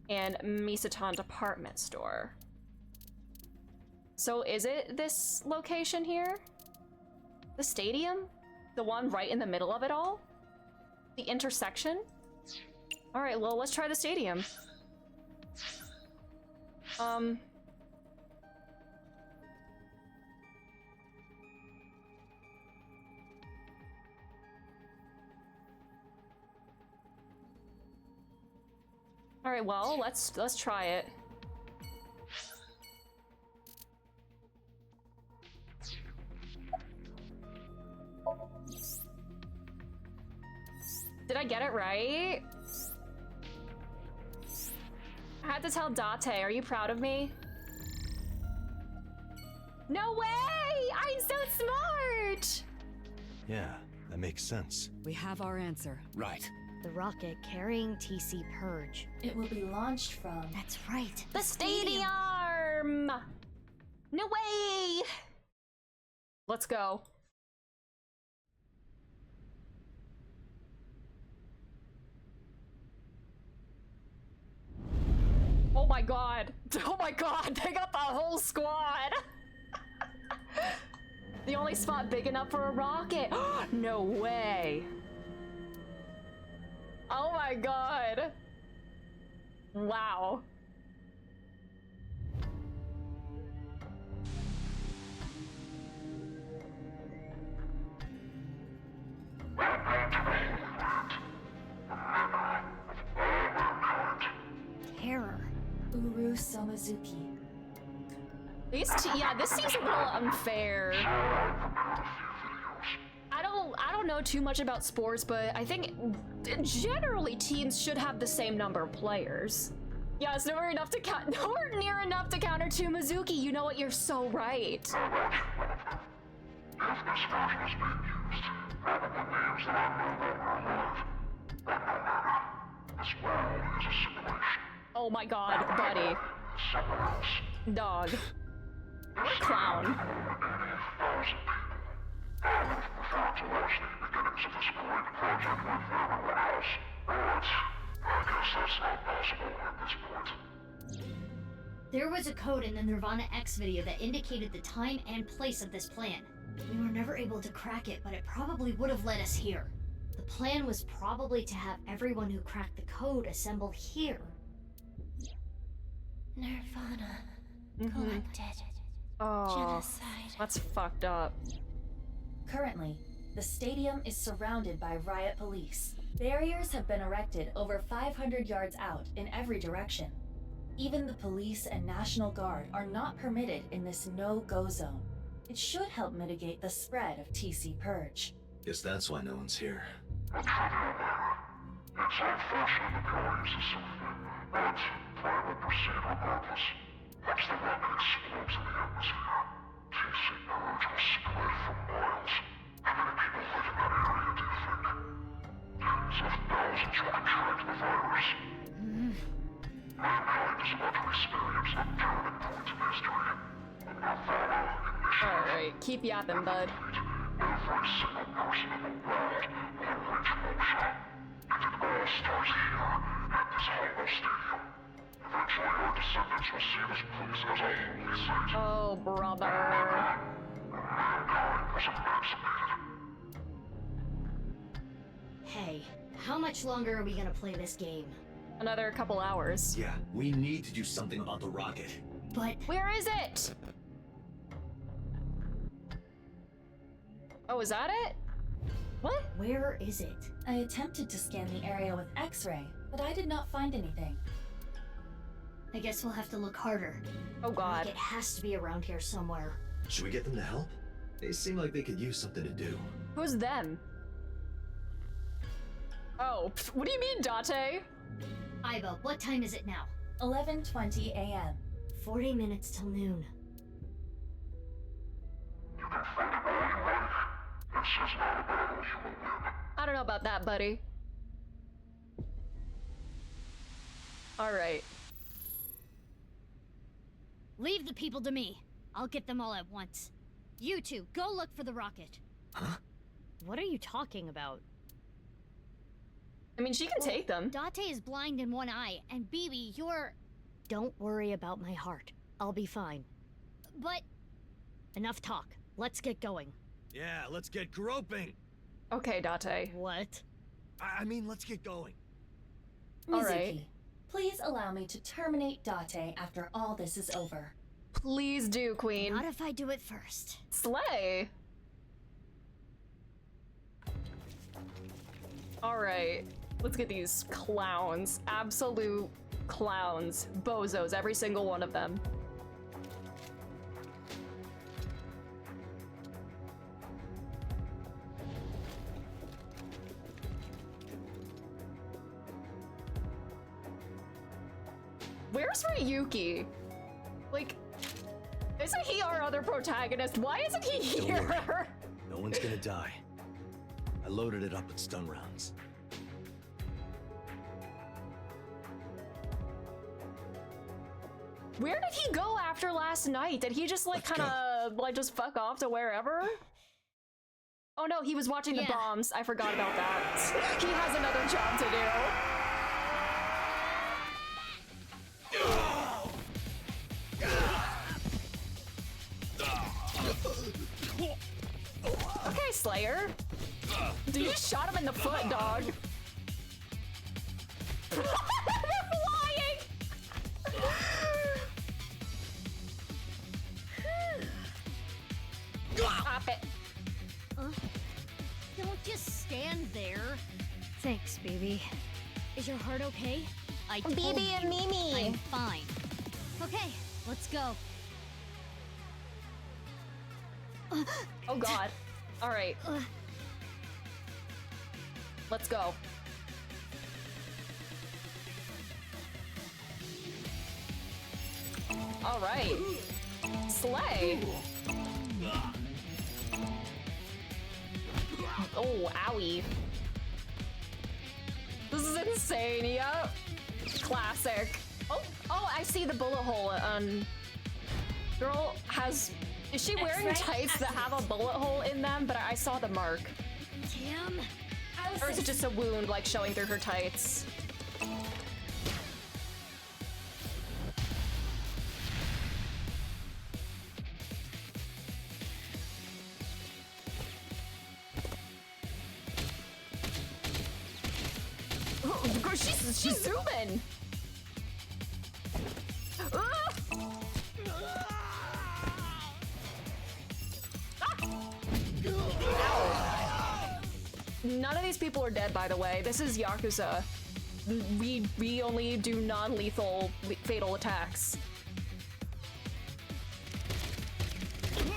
and Misatan Department Store. So is it this location here? The stadium? The one right in the middle of it all? The intersection? Alright, well, let's try the stadium. Alright, well, let's try it. Did I get it right? I had to tell Date, are you proud of me? No way! I'm so smart! Yeah, that makes sense. We have our answer. Right. The rocket carrying TC Purge. It will be launched from... That's right. The stadium! No way! Let's go. Oh my god. Oh my god, they got the whole squad! The only spot big enough for a rocket. No way. Oh my god. Wow. Terror. Uru Somazuki. These yeah, this seems a little unfair. I don't know too much about sports, but I think generally teams should have the same number of players. Yeah, it's nowhere near enough to counter to Mizuki. You know what? You're so right. If this version is being used, probably names that I know that are alive. But no matter. This world is a simulation. Oh my god, buddy. Someone else. Dog. Clown. Without the beginnings of this great project with everyone else. But I guess that's not possible at this point. There was a code in the nirvanA X video that indicated the time and place of this plan. We were never able to crack it, but it probably would have led us here. The plan was probably to have everyone who cracked the code assemble here. nirvanA. Collected. Oh, Genocide. that's fucked up. Currently, the stadium is surrounded by riot police. Barriers have been erected over 500 yards out in every direction. Even the police and National Guard are not permitted in this no-go zone. It should help mitigate the spread of TC Purge. Guess that's why no one's here. It's old-fashioned employees or something, but I will proceed regardless. Once the rocket explodes in the atmosphere, TC Purge will spread for miles. How many people live in that area, do you think? Tens of thousands will contract the virus. Mankind is about to experience a turning point in history. The nirvanA ignition. Alright, keep yapping, bud. Every single person in the world will reach moksha. Into the It all starts here, at this hollow stadium. Eventually, our descendants will see this place as a holy site. Oh, brother. Mankind was emancipated. Hey, how much longer are we gonna play this game? Another couple hours. Yeah, we need to do something about the rocket. But where is it? Oh, is that it? What? Where is it? I attempted to scan the area with X-ray, but I did not find anything. I guess we'll have to look harder. Oh god. It has to be around here somewhere. Should we get them to help? They seem like they could use something to do. Who's them? Oh, what do you mean, Date? Iva, what time is it now? 11:20 a.m. 40 minutes till noon. You can fight it all you like. This is not a battle you will win. I don't know about that, buddy. Alright. Leave the people to me. I'll get them all at once. You two, go look for the rocket. Huh? What are you talking about? I mean, she can take them. Date is blind in one eye, and Bibi, you're... Don't worry about my heart. I'll be fine. But... Enough talk. Let's get going. Yeah, let's get groping. Okay, Date. What? I mean, let's get going. All Mizuki, right. please allow me to terminate Date after all this is over. Please do, Queen. Not if I do it first. Slay. All right. Let's get these clowns. Absolute clowns. Bozos, every single one of them. Where's Ryuki? Like, isn't he our other protagonist? Why isn't he Don't here? worry. No one's gonna die. I loaded it up with stun rounds. Where did he go after last night? Did he just like kind of like just fuck off to wherever? Oh no, he was watching the bombs. I forgot about that. He has another job to do. Okay, Slayer. Dude, you shot him in the foot, dog. They're flying! Stop it. Don't just stand there. Thanks, baby. Is your heart okay? I told Bibi you, and Mimi. I'm fine. Okay, let's go. Oh god. Alright. Let's go. Alright. Slay. Oh, owie. This is insane, yep. Classic. Oh, I see the bullet hole on... Girl has... Is she wearing tights that have a bullet hole in them? But I saw the mark. Damn. Or is it just a wound, like, showing through her tights? Oh, girl, she's zooming! None of these people are dead, by the way. This is Yakuza. We only do non-lethal fatal attacks. No!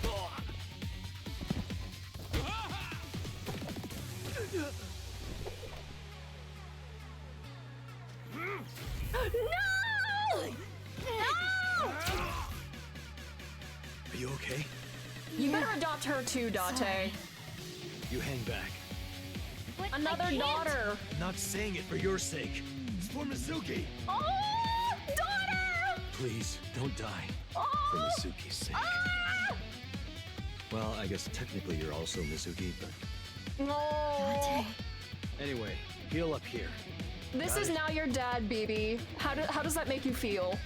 No! Are you okay? You better adopt her too, Date. You hang back. But Another daughter. I'm not saying it for your sake. It's for Mizuki. Oh, daughter! Please, don't die. Oh! For Mizuki's sake. Ah! Well, I guess technically you're also Mizuki, but No. Anyway, heal up here. This is now your dad, BB. How does that make you feel?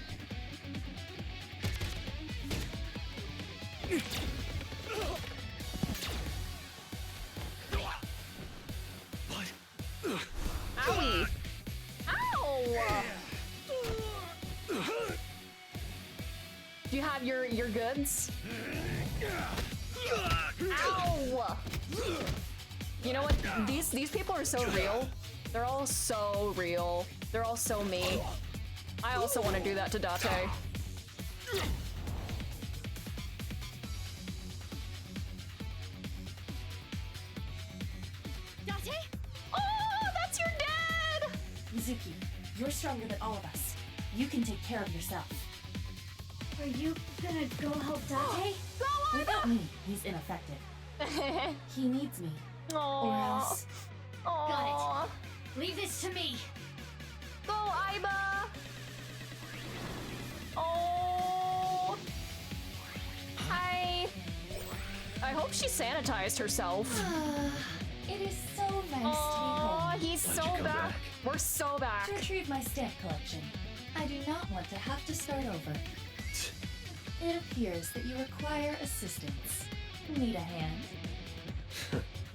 Owie! Ow! Do you have your goods? Ow! You know what? These people are so real. They're all so real. They're all so me. I also want to do that to Date. Date? Oh, that's your dad! Mizuki, you're stronger than all of us. You can take care of yourself. Are you gonna go help Date? Without me, he's ineffective. He needs me. Or else. Got it. Leave this to me. Go, Aiba! Oh! Hi! I hope she sanitized herself. It is so nice to be Oh, home. he's so back. We're so back. To retrieve my stamp collection. I do not want to have to start over. It appears that you require assistance. Need a hand?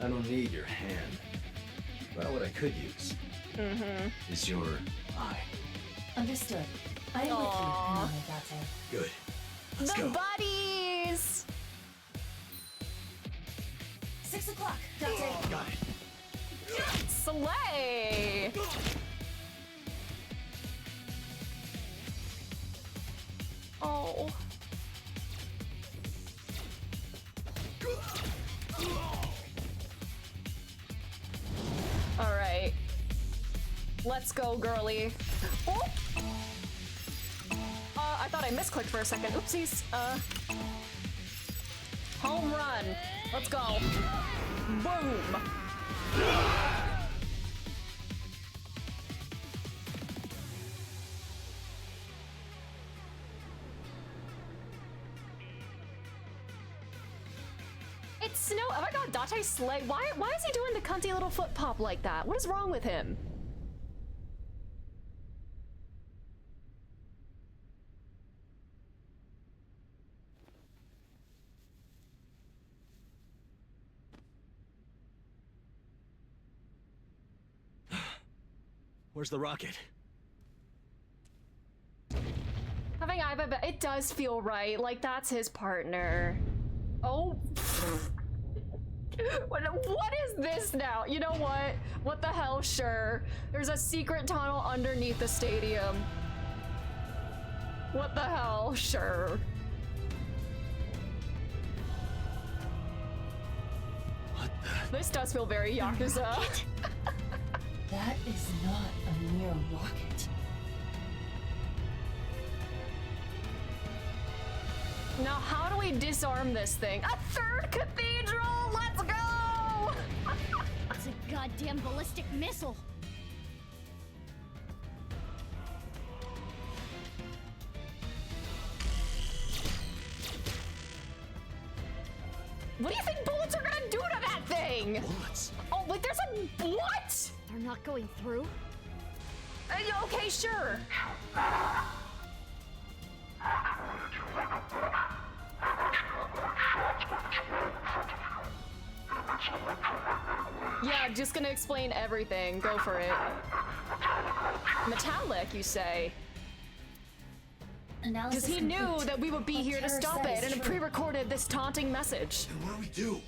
I don't need your hand. Well, what I could use is your eye. Understood. I am with you, Hanami Date. Good. Let's The go. buddies! 6 o'clock, Date. Got it. Slay! Oh. Alright. Let's go, girly. Oh! I thought I misclicked for a second. Oopsies. Home run. Let's go. Boom. It's Snow. Oh my god, Date Slay. Why is he doing the cunty little foot pop like that? What is wrong with him? Where's the rocket? Having Aiba, it does feel right. Like, that's his partner. Oh. What is this now? You know what? What the hell? Sure. There's a secret tunnel underneath the stadium. What the hell? Sure. What the? This does feel very Yakuza. That is not a mere rocket. Now, how do we disarm this thing? A third cathedral! Let's go! It's a goddamn ballistic missile. What do you think bullets are gonna do to that thing? Bullets? Oh, wait, there's a what? They're not going through? Okay, sure. Yeah, just gonna explain everything. Go for it. Metallic, you say? Because he knew that we would be here to stop it and pre-recorded this taunting message. Then what do we do?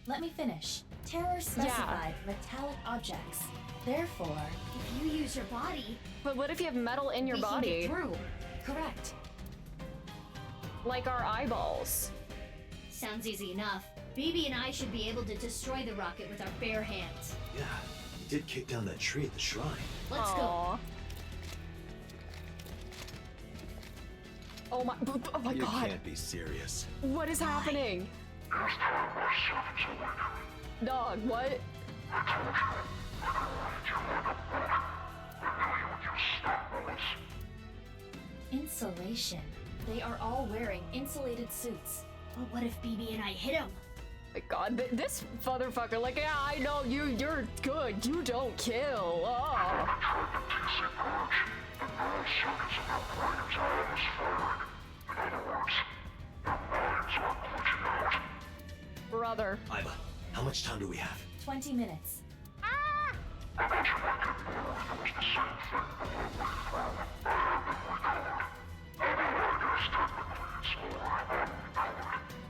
Let me finish. Terror specified metallic objects. Therefore, if you use your body... But what if you have metal in your we can body? get through. Correct. Like our eyeballs. Sounds easy enough. BB and I should be able to destroy the rocket with our bare hands. Yeah, he did kick down that tree at the shrine. Let's go. Oh my god. You can't be serious. What is happening? Dog, what? Insulation. They are all wearing insulated suits. But what if BB and I hit him? My God, this motherfucker, like, yeah, I know you're good. You don't kill. Oh. Brother. Iva, how much time do we have? 20 minutes.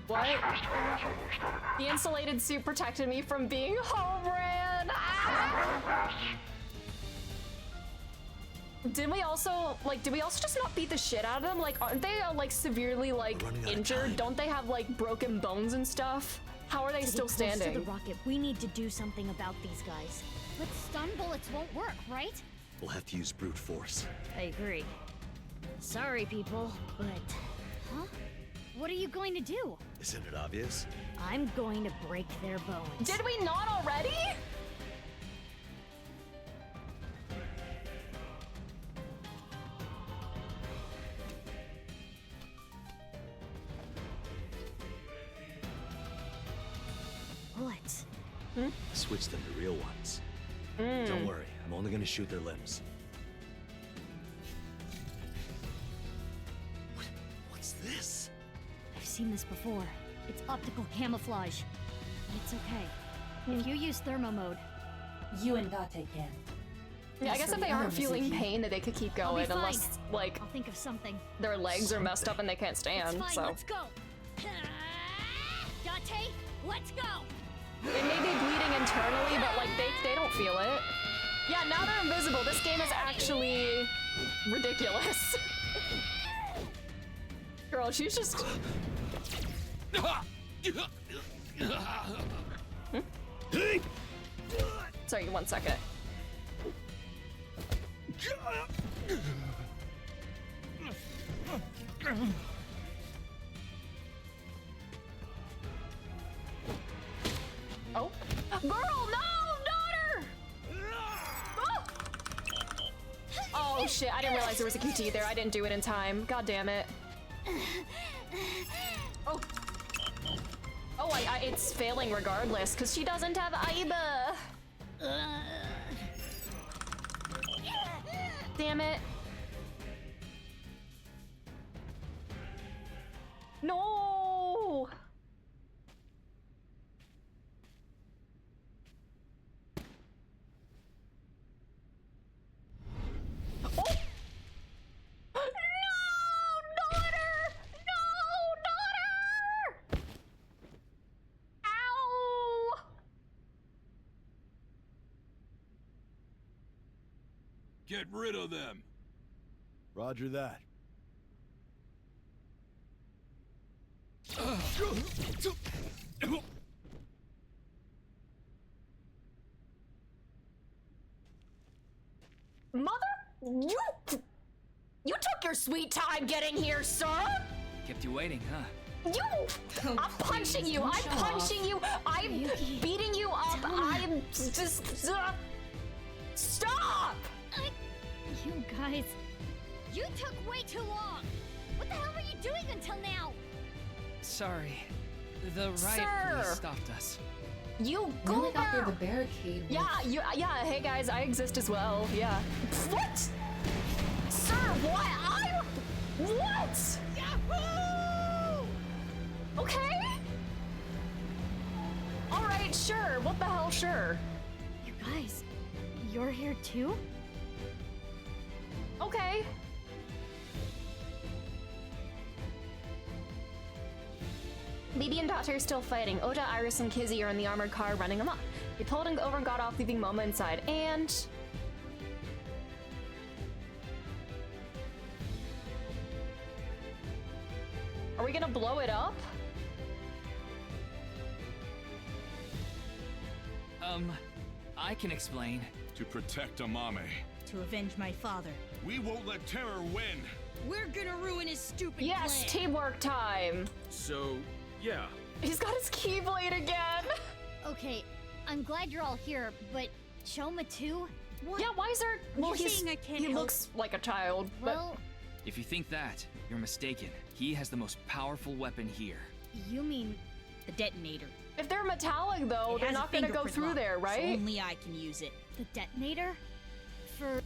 What? The insulated suit protected me from being homeran. Did we also just not beat the shit out of them? Like, aren't they like severely like injured? Don't they have like broken bones and stuff? How are they still standing? To the rocket, we need to do something about these guys. But stun bullets won't work, right? We'll have to use brute force. I agree. Sorry, people, but... Huh? What are you going to do? Isn't it obvious? I'm going to break their bones. Did we not already? Bullets. Switch them to real ones. Don't worry, I'm only gonna shoot their limbs. What's this? I've seen this before. It's optical camouflage. It's okay. If you use thermo mode... You and Date can. Yeah, I guess if they aren't feeling pain, that they could keep going, unless, like, I'll think of something. Their legs are messed up and they can't stand, It's fine, so. let's go! Date, let's go! They may be bleeding internally, but, like, they don't feel it. Yeah, now they're invisible. This game is actually ridiculous. Girl, she's just... Sorry, 1 second. Oh. Girl, no! Daughter! Oh! Oh shit, I didn't realize there was a QT there. I didn't do it in time. God damn it. Oh. Oh, it's failing regardless, because she doesn't have Aiba. Damn it. No! Oh! Get rid of them. Roger that. Mother? You took your sweet time getting here, sir! Kept you waiting, huh? I'm punching you! I'm punching you! I'm beating you up! I'm just... Stop! You guys... You took way too long! What the hell were you doing until now? Sorry. The riot Sir! police stopped us. You Really got through goober! the barricade. Yeah, hey guys, I exist as well, yeah. What? Sir, what? What? Yahoo! Okay? Alright, sure. What the hell, sure. You guys, you're here too? Okay. Bibi and Dot are still fighting. Oda, Iris, and Kizzy are in the armored car running amok. They pulled over and got off, leaving Moma inside. And... are we gonna blow it up? I can explain. To protect Amame. To avenge my father. We won't let terror win. We're gonna ruin his stupid Yes, plan. teamwork time. So, yeah. He's got his Keyblade again. Okay, I'm glad you're all here, but Shoma too? What? Yeah, why is there... Well, You're saying I can't he help? looks like a child, Well, If you think that, you're mistaken. He has the most powerful weapon here. you mean... The detonator. If they're metallic, though, It they're has a not gonna go fingerprint through lock, there, so right? only I can use it. The detonator? For...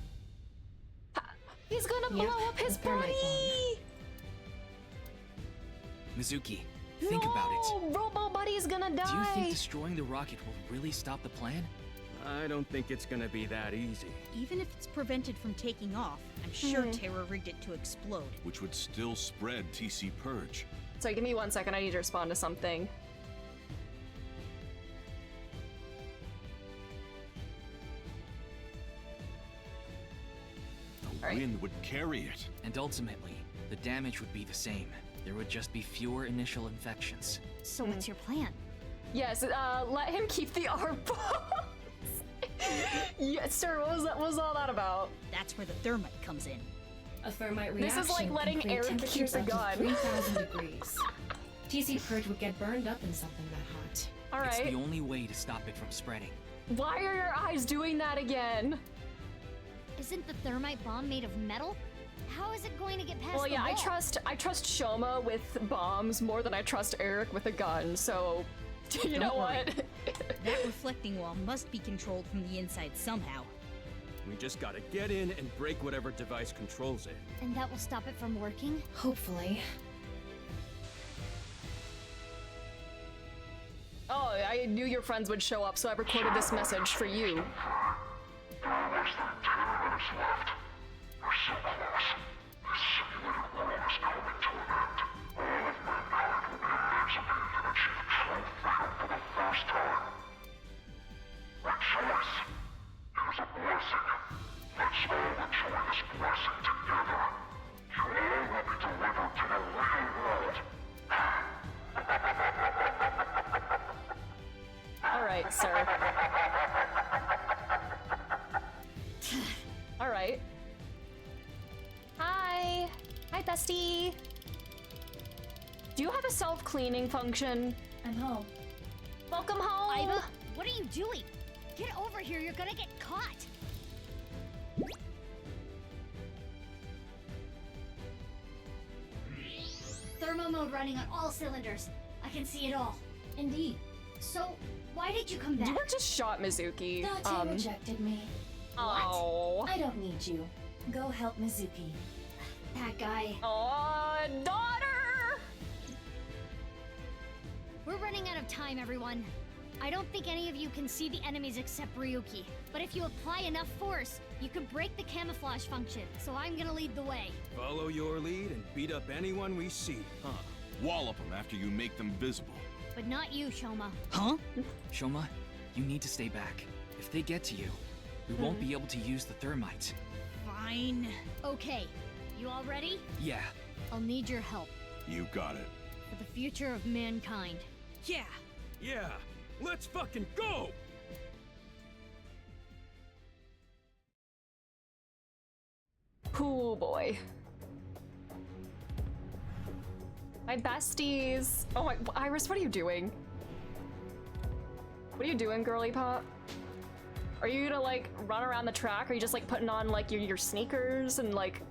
He's gonna blow up his body! Mizuki, think about it. Robo Buddy's gonna die! Do you think destroying the rocket will really stop the plan? I don't think it's gonna be that easy. Even if it's prevented from taking off, I'm sure Mhm. Terra rigged it to explode. Which would still spread TC Purge. Sorry, give me 1 second. I need to respond to something. The wind would carry it. And ultimately, the damage would be the same. There would just be fewer initial infections. So what's your plan? Yes, let him keep the art box. Yes, sir. What was all that about? That's where the thermite comes in. A thermite This reaction is like letting can create Eric keep temperatures the up to gun. 3,000 degrees. TC Purge would get burned up in something that hot. All It's right. the only way to stop it from spreading. Why are your eyes doing that again? Isn't the thermite bomb made of metal? How is it going to get past Well, the yeah, wall? I trust Shoma with bombs more than I trust Eric with a gun. So, you know Don't worry. what? That reflecting wall must be controlled from the inside somehow. We just gotta get in and break whatever device controls it. And that will stop it from working? Hopefully. Oh, I knew your friends would show up, so I recorded this message for you. All right, sir. All right. Hi. Hi, bestie. Do you have a self-cleaning function? I'm home. Welcome home. Ida, what are you doing? Get over here, you're gonna get caught. Thermo mode running on all cylinders. I can see it all. Indeed. So, why did you come back? You were just shot, Mizuki. Date rejected me. Oh. I don't need you. Go help Mizuki. That guy. Oh, daughter! We're running out of time, everyone. I don't think any of you can see the enemies except Ryuki. But if you apply enough force, you can break the camouflage function. So I'm gonna lead the way. Follow your lead and beat up anyone we see, huh? Wallop them after you make them visible. But not you, Shoma. Huh? Shoma, you need to stay back. If they get to you, we won't be able to use the thermite. Fine. Okay. You all ready? Yeah. I'll need your help. You got it. For the future of mankind. Yeah. Yeah, let's fucking go! Cool boy. My besties. Oh my, Iris, what are you doing? What are you doing, girly pop? Are you gonna like run around the track? Are you just like putting on like your sneakers and like,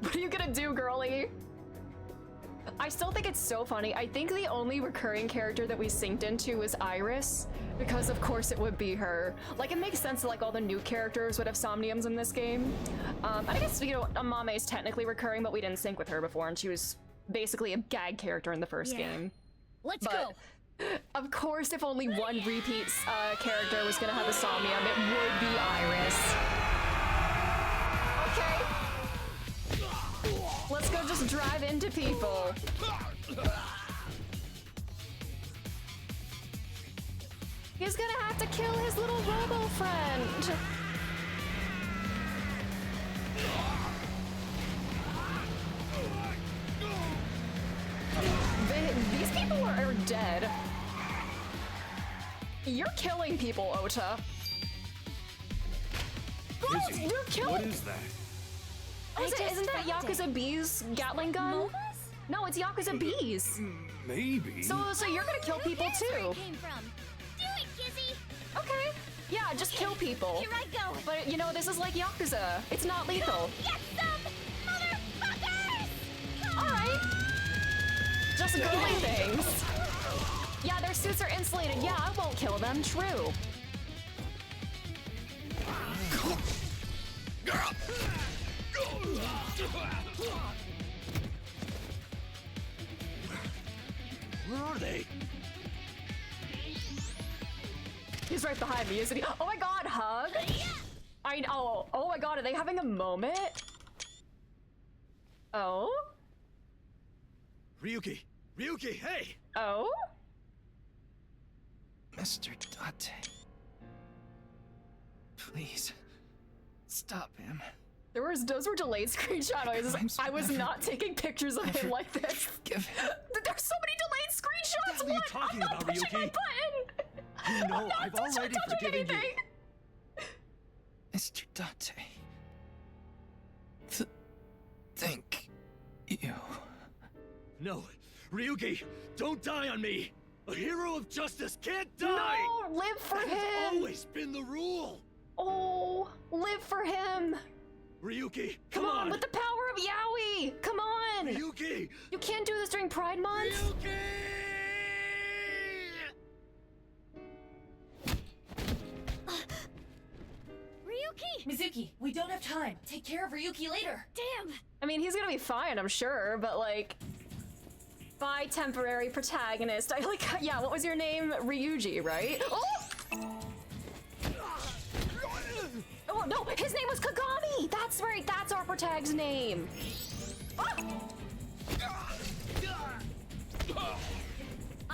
what are you gonna do, girly? I still think it's so funny. I think the only recurring character that we synced into was Iris, because of course it would be her. Like, it makes sense that like all the new characters would have Somniums in this game. And I guess, you know, Amame is technically recurring, but we didn't sync with her before, and she was basically a gag character in the first game. Let's go. Of course, if only one repeat character was gonna have a Somnium, it would be Iris. Okay. Let's go just drive into people. He's gonna have to kill his little robo friend. These people are dead. You're killing people, Ota. Girls, you're killing. What is that? Isn't that Yakuza B's Gatling gun? No, it's Yakuza B's. Maybe. So you're gonna kill people too. Came from. Do it, Kizzy. Okay. Yeah, just kill people. Here I go. But you know, this is like Yakuza. It's not lethal. Get some, motherfuckers! All right. Just girly things. Yeah, there's suits are insulated. Yeah, I won't kill them. True. Where are they? He's right behind me, isn't he? Oh my god, hug! I know. Oh my god, are they having a moment? Oh? Ryuki! Ryuki, hey! Oh? Mr. Date. Please. Stop him. Those were delayed screenshot noises. I was not taking pictures of him like this. Give him. There's so many delayed screenshots! What are you talking about, pushing my Ryuki? button! You know, I've already touching forgiven you. anything. Mr. Date. Thank you. No, Ryuki, don't die on me! A hero of justice can't die! No, live for that him! has always been the rule! Oh, live for him! Ryuki, Come on, with the power of Yaoi! Come on! Ryuki! You can't do this during Pride Month! Ryuki! Ryuki! Mizuki, we don't have time. Take care of Ryuki later. Damn! I mean, he's gonna be fine, I'm sure, but like... Bye, temporary protagonist. I like, yeah, what was your name? Ryuji, right? Oh! Oh no, his name was Kagami! That's right, that's our protag's name. Ah!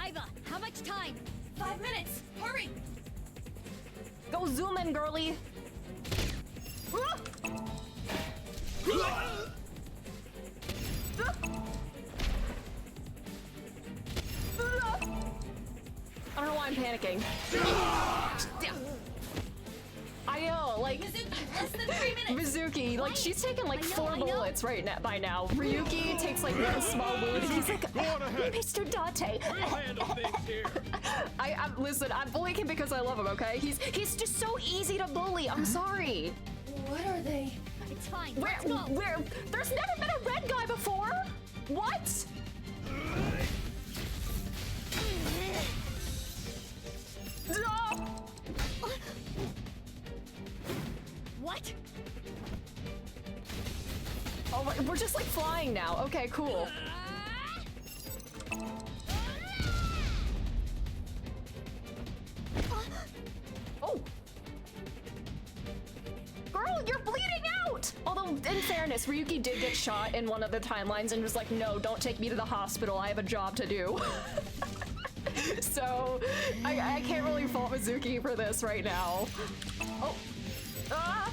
Iva, how much time? 5 minutes. Hurry! Go zoom in, girly. Ah! I don't know why I'm panicking. I know, like Mizuki, less than 3 minutes. Mizuki, like she's taken like 4 bullets right now. By now, Ryuki takes like 1 small wound, and he's like, Mr. Date. We'll handle things here. Listen, I'm bullying him because I love him. Okay, he's just so easy to bully. I'm sorry. What are they? It's fine. Let's go. Where? There's never been a red guy before. What? What? Oh, we're just like flying now. Okay, cool. Oh. Girl, you're bleeding out! Although, in fairness, Ryuki did get shot in one of the timelines and was like, no, don't take me to the hospital. I have a job to do. So, I can't really fault Mizuki for this right now. Oh. Ah!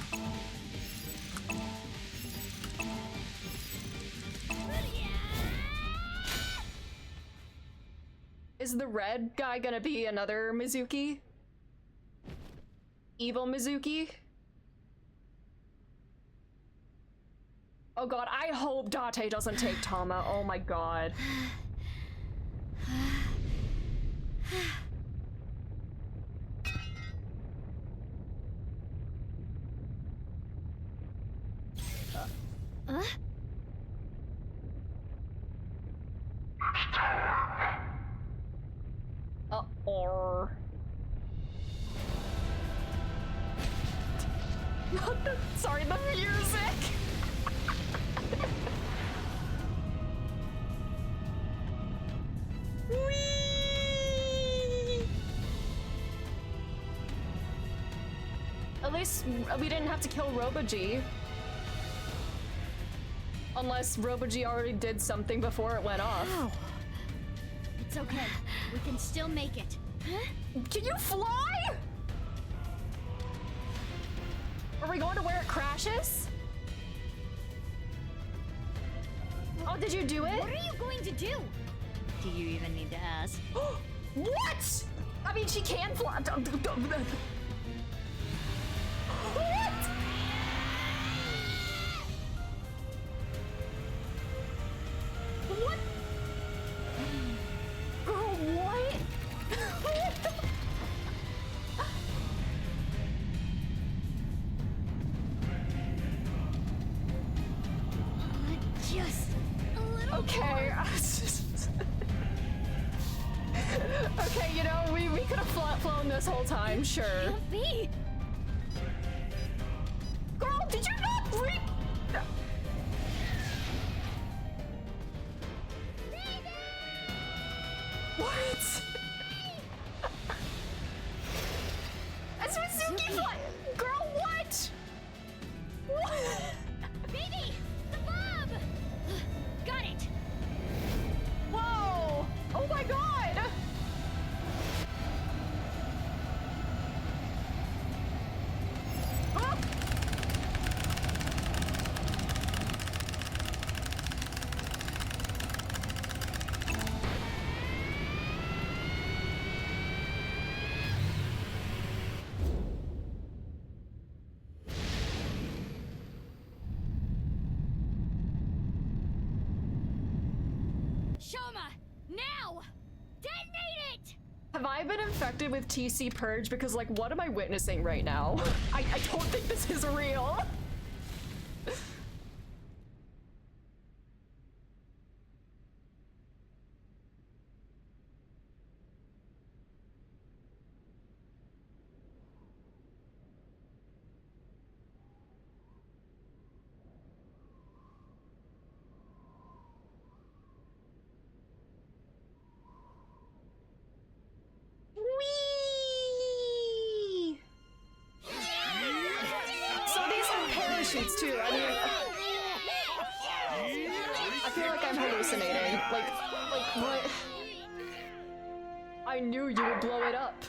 Is the red guy gonna be another Mizuki? Evil Mizuki? Oh god, I hope Date doesn't take Tama. Oh my god. Sorry, the music! Whee! At least we didn't have to kill Roboji. Unless Roboji already did something before it went off. Ow. It's okay. We can still make it. Huh? Can you fly? Are we going to where it crashes? Oh, did you do it? What are you going to do? Do you even need to ask? What? I mean, she can fly. What? What? Girl, what? Just a little Okay. more. Okay, you know, we could have flown this whole time, sure. Can't be. Girl, did you not read? What? That's Mizuki fly. Girl, what? What? Baby, the bomb. Got it. Whoa! Oh my god! Ah! Shoma, now! Detonate it! Have I been infected with TC Purge? Because, like, what am I witnessing right now? I don't think this is real. Whee! So these are parachutes too. I mean, I feel like I'm hallucinating. Like what? I knew you would blow it up.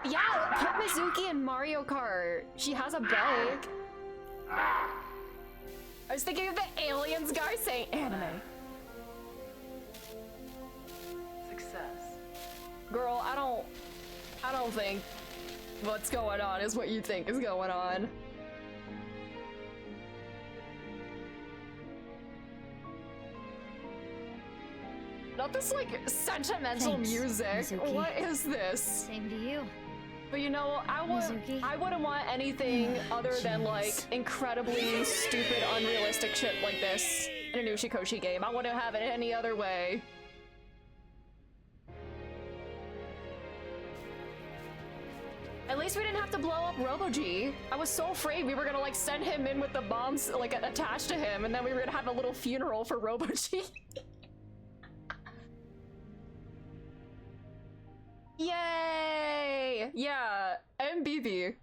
Yeah, put Mizuki in Mario Kart. She has a bike. I was thinking of the aliens guy saying anime. Success. Girl, I don't think what's going on is what you think is going on. Not this like sentimental Thanks, music. Mizuki. What is this? Same to you. But you know, I wouldn't want anything other than like incredibly stupid, unrealistic shit like this in a new Shikoshi game. I wouldn't have it any other way. At least we didn't have to blow up Robo-G. I was so afraid we were gonna like send him in with the bombs like attached to him, and then we were gonna have a little funeral for Robo-G. Yay! Yeah, MBB.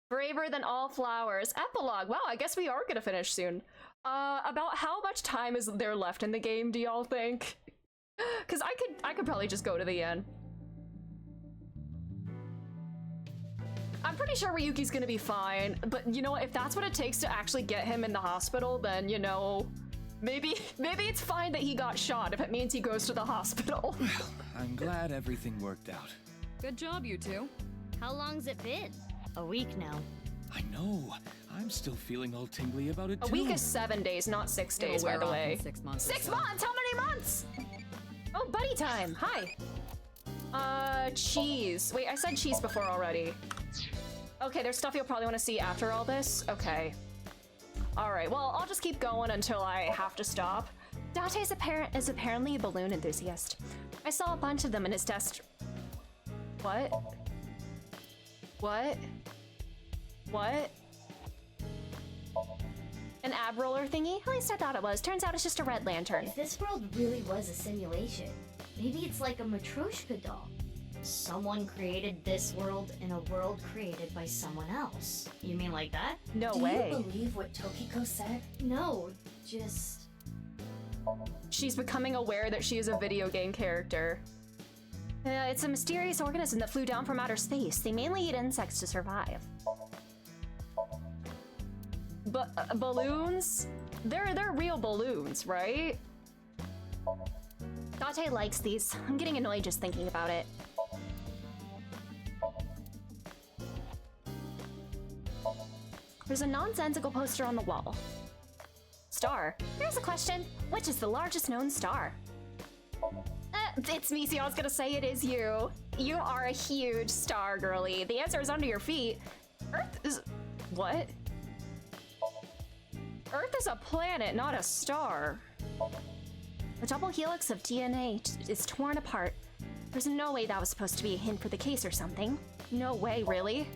Braver than all flowers. Epilogue. Wow, I guess we are gonna finish soon. About how much time is there left in the game, do y'all think? Cause I could probably just go to the end. I'm pretty sure Ryuki's gonna be fine, but you know what, if that's what it takes to actually get him in the hospital, then you know, maybe it's fine that he got shot if it means he goes to the hospital. Well, I'm glad everything worked out. Good job, you two. How long's it been? A week now. I know. I'm still feeling all tingly about it too. A week is 7 days, not 6 days, by the way. 6 months. 6 months? How many months? Oh, buddy time. Hi. Cheese. Wait, I said cheese before already. Okay, there's stuff you'll probably want to see after all this. Okay. Alright, well, I'll just keep going until I have to stop. Date is apparently a balloon enthusiast. I saw a bunch of them in his test... What? What? What? An ab roller thingy? At least I thought it was. Turns out it's just a red lantern. If this world really was a simulation, maybe it's like a Matryoshka doll. Someone created this world in a world created by someone else. You mean like that? No way. Do you believe what Tokiko said? No, just... She's becoming aware that she is a video game character. It's a mysterious organism that flew down from outer space. They mainly eat insects to survive. But balloons? They're real balloons, right? Date likes these. I'm getting annoyed just thinking about it. There's a nonsensical poster on the wall. Star. Here's a question. Which is the largest known star? It's me, so I was gonna say it is you. You are a huge star, girly. The answer is under your feet. Earth is... What? Earth is a planet, not a star. The double helix of DNA is torn apart. There's no way that was supposed to be a hint for the case or something. No way, really.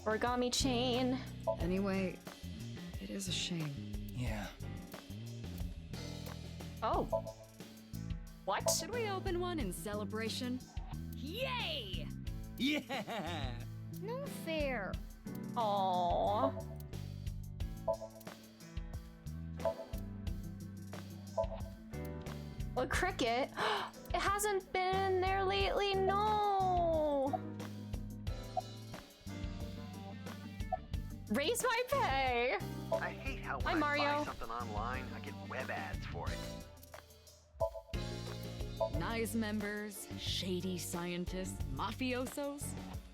Origami chain. Anyway, it is a shame. Yeah. Oh. What? Should we open one in celebration? Yay! Yeah! No fair. Aww. A cricket? It hasn't been in there lately, no! Raise my pay! I hate how Hi, when I Mario. buy something online, I get web ads for it. Nice members, shady scientists, mafiosos.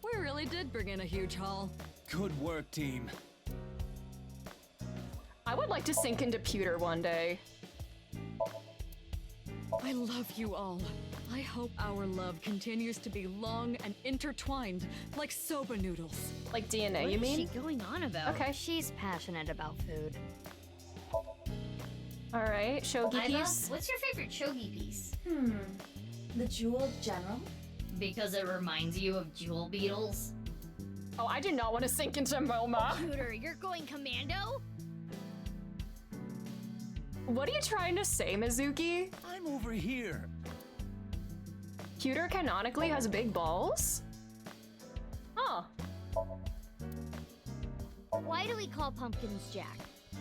We really did bring in a huge haul. Good work, team. I would like to sink into pewter one day. I love you all. I hope our love continues to be long and intertwined like soba noodles. Like DNA, What you is mean? she going on about? Okay. She's passionate about food. Alright, shogi Iva, piece. what's your favorite shogi piece? The Jeweled General? Because it reminds you of jewel beetles? Oh, I do not want to sink into MoMA. Tutor, you're going commando? What are you trying to say, Mizuki? I'm over here. Pewter canonically has big balls? Huh. Why do we call pumpkins Jack?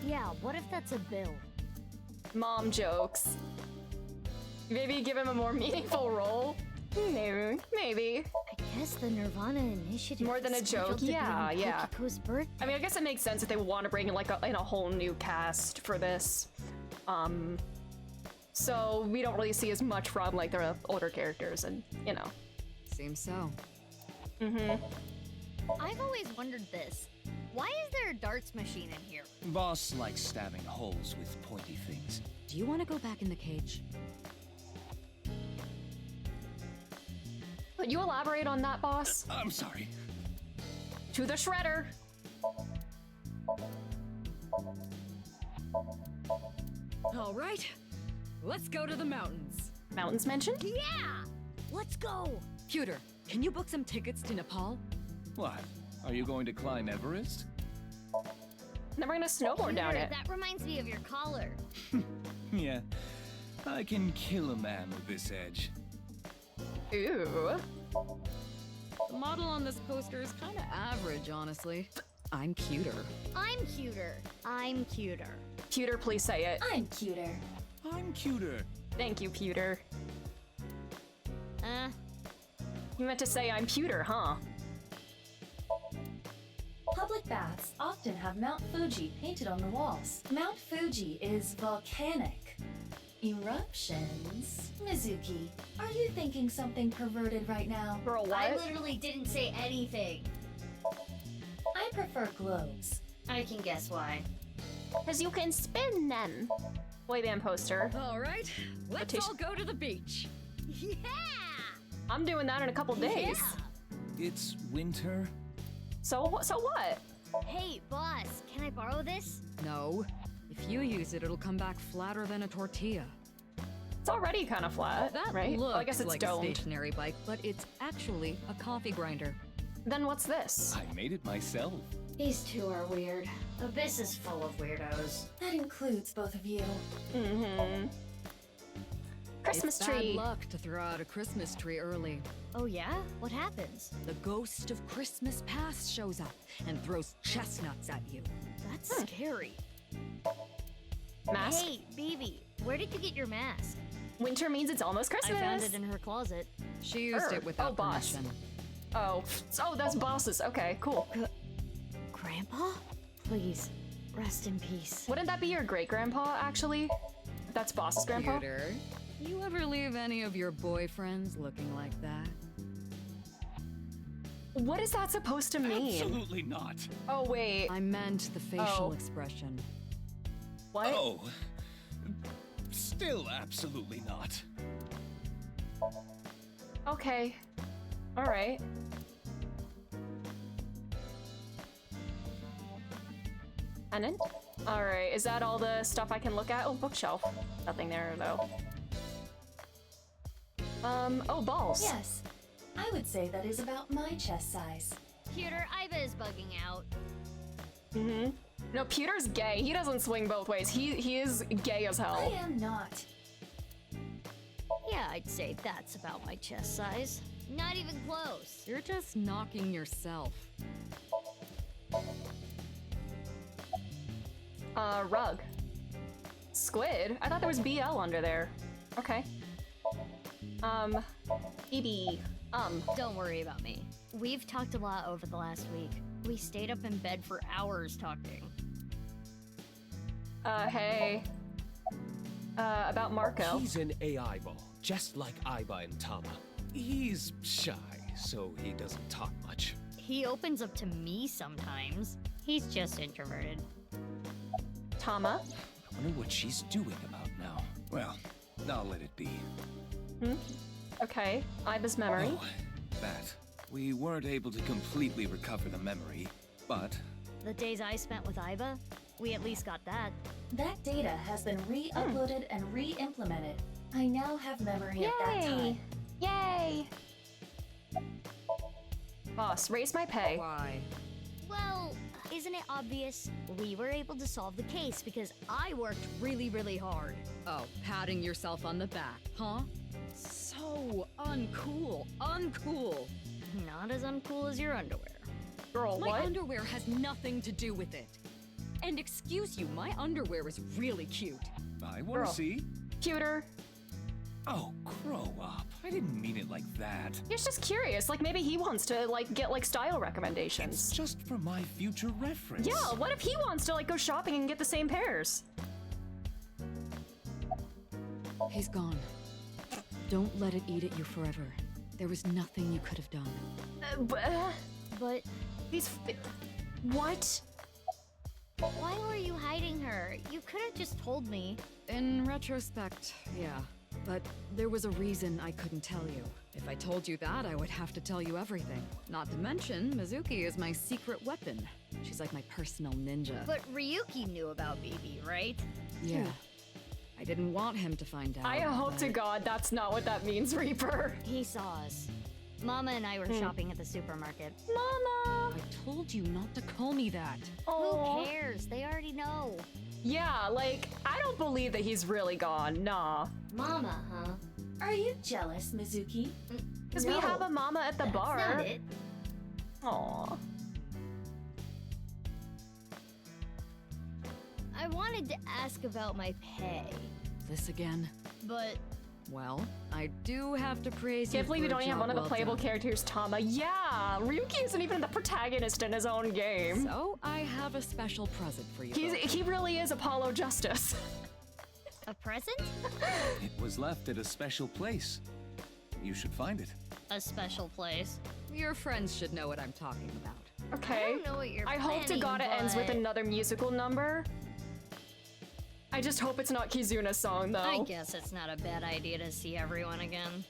Yeah, what if that's a bill? Mom jokes. Maybe give him a more meaningful role? Maybe. Maybe. I guess the nirvanA initiative More than a is scheduled joke? to be Yeah, on yeah. Kokiko's birthday. I mean, I guess it makes sense if they want to bring in like in a whole new cast for this. So we don't really see as much from like the older characters, and you know. Seems so. I've always wondered this. Why is there a darts machine in here? Boss likes stabbing holes with pointy things. Do you want to go back in the cage? Could you elaborate on that, boss? I'm sorry. To the shredder. All right, let's go to the mountains. Mountains mentioned? Yeah! Let's go! Pewter, can you book some tickets to Nepal? What? Are you going to climb Everest? Then we're gonna snowboard down Tutor, it. that reminds me of your collar. Yeah. I can kill a man with this edge. Ooh. The model on this poster is kind of average, honestly. I'm cuter. I'm cuter. I'm cuter. Pewter, please say it. I'm cuter. I'm cuter. Thank you, Pewter. Uh, You meant to say I'm pewter, huh? Public baths often have Mount Fuji painted on the walls. Mount Fuji is volcanic. Eruptions? Mizuki, are you thinking something perverted right now? Girl, what? I literally didn't say anything. I prefer globes. I can guess why. Because you can spin them. Boy band poster. All right, let's Rotation. all go to the beach. Yeah! I'm doing that in a couple days. It's winter. So what? Hey, boss, can I borrow this? No, if you use it, it'll come back flatter than a tortilla. It's already kind of flat, That right? looks Well, I guess it's like domed. a stationary bike, but it's actually a coffee grinder. Then what's this? I made it myself. These two are weird. Abyss is full of weirdos. That includes both of you. Mm-hmm. Christmas It's tree. bad luck to throw out a Christmas tree early. Oh yeah? What happens? The ghost of Christmas past shows up and throws chestnuts at you. That's scary. Mask? Hey, baby, where did you get your mask? Winter means it's almost Christmas. I found it in her closet. She used it without boss. permission. Oh, that's bosses. Okay, cool. Grandpa? Please, rest in peace. Wouldn't that be your great-grandpa, actually? That's boss's grandpa? Pewter, you ever leave any of your boyfriends looking like that? What is that supposed to mean? Absolutely not. Oh, wait. I meant the facial Oh. expression. What? Oh. Still absolutely not. Okay. Alright. Pennant? Alright, is that all the stuff I can look at? Oh, bookshelf. Nothing there, though. Oh, balls. Yes, I would say that is about my chest size. Pewter, Iva is bugging out. Mm-hmm. No, Pewter's gay. He doesn't swing both ways. He is gay as hell. I am not. Yeah, I'd say that's about my chest size. Not even close. You're just knocking yourself. Rug. Squid? I thought there was BL under there. Okay. BB. Don't worry about me. We've talked a lot over the last week. We stayed up in bed for hours talking. Hey. About Marco. He's an AI ball, just like Iba and Tama. He's shy, so he doesn't talk much. He opens up to me sometimes. He's just introverted. Tama? I wonder what she's doing about now. Well, I'll let it be. Okay. Iba's memory. Oh, that. We weren't able to completely recover the memory, but... The days I spent with Iva, we at least got that. That data has been re-uploaded and re-implemented. I now have memory of that time. Yay! Boss, raise my pay. Why? Well, isn't it obvious? We were able to solve the case because I worked really, really hard. Oh, patting yourself on the back, huh? So uncool. Uncool. Not as uncool as your underwear. Girl, My what? underwear has nothing to do with it. And excuse you, my underwear is really cute. I want Girl. to see. Cuter. Oh, grow up. I didn't mean it like that. He's just curious. Like, maybe he wants to, like, get, like, style recommendations. It's just for my future reference. Yeah, what if he wants to, like, go shopping and get the same pairs? He's gone. Don't let it eat at you forever. There was nothing you could have done. But these... What? why were you hiding her? You could have just told me. In retrospect, yeah. But there was a reason I couldn't tell you. If I told you that, I would have to tell you everything. Not to mention, Mizuki is my secret weapon. She's like my personal ninja. But Ryuki knew about BB, right? Yeah. I didn't want him to find out. I hope to God that's not what that means, Reaper. He saw us. Mama and I were shopping at the supermarket. Mama! I told you not to call me that. Who cares? They already know. Yeah, like, I don't believe that he's really gone. Nah. Mama, huh? Are you jealous, Mizuki? Because we have a mama at the bar. That's not it. Aww. I wanted to ask about my pay, This again? but Well, I do have to praise you. Can't believe for you don't a even have job one of the well playable done. characters, Tama. Yeah, Ryuki isn't even the protagonist in his own game. So, I have a special present for you. both. He really is Apollo Justice. a present? It was left at a special place. You should find it. A special place. Your friends should know what I'm talking about. Okay. I don't know what you're I hope to planning, God it ends with but- another musical number. I just hope it's not Kizuna's song, though. I guess it's not a bad idea to see everyone again.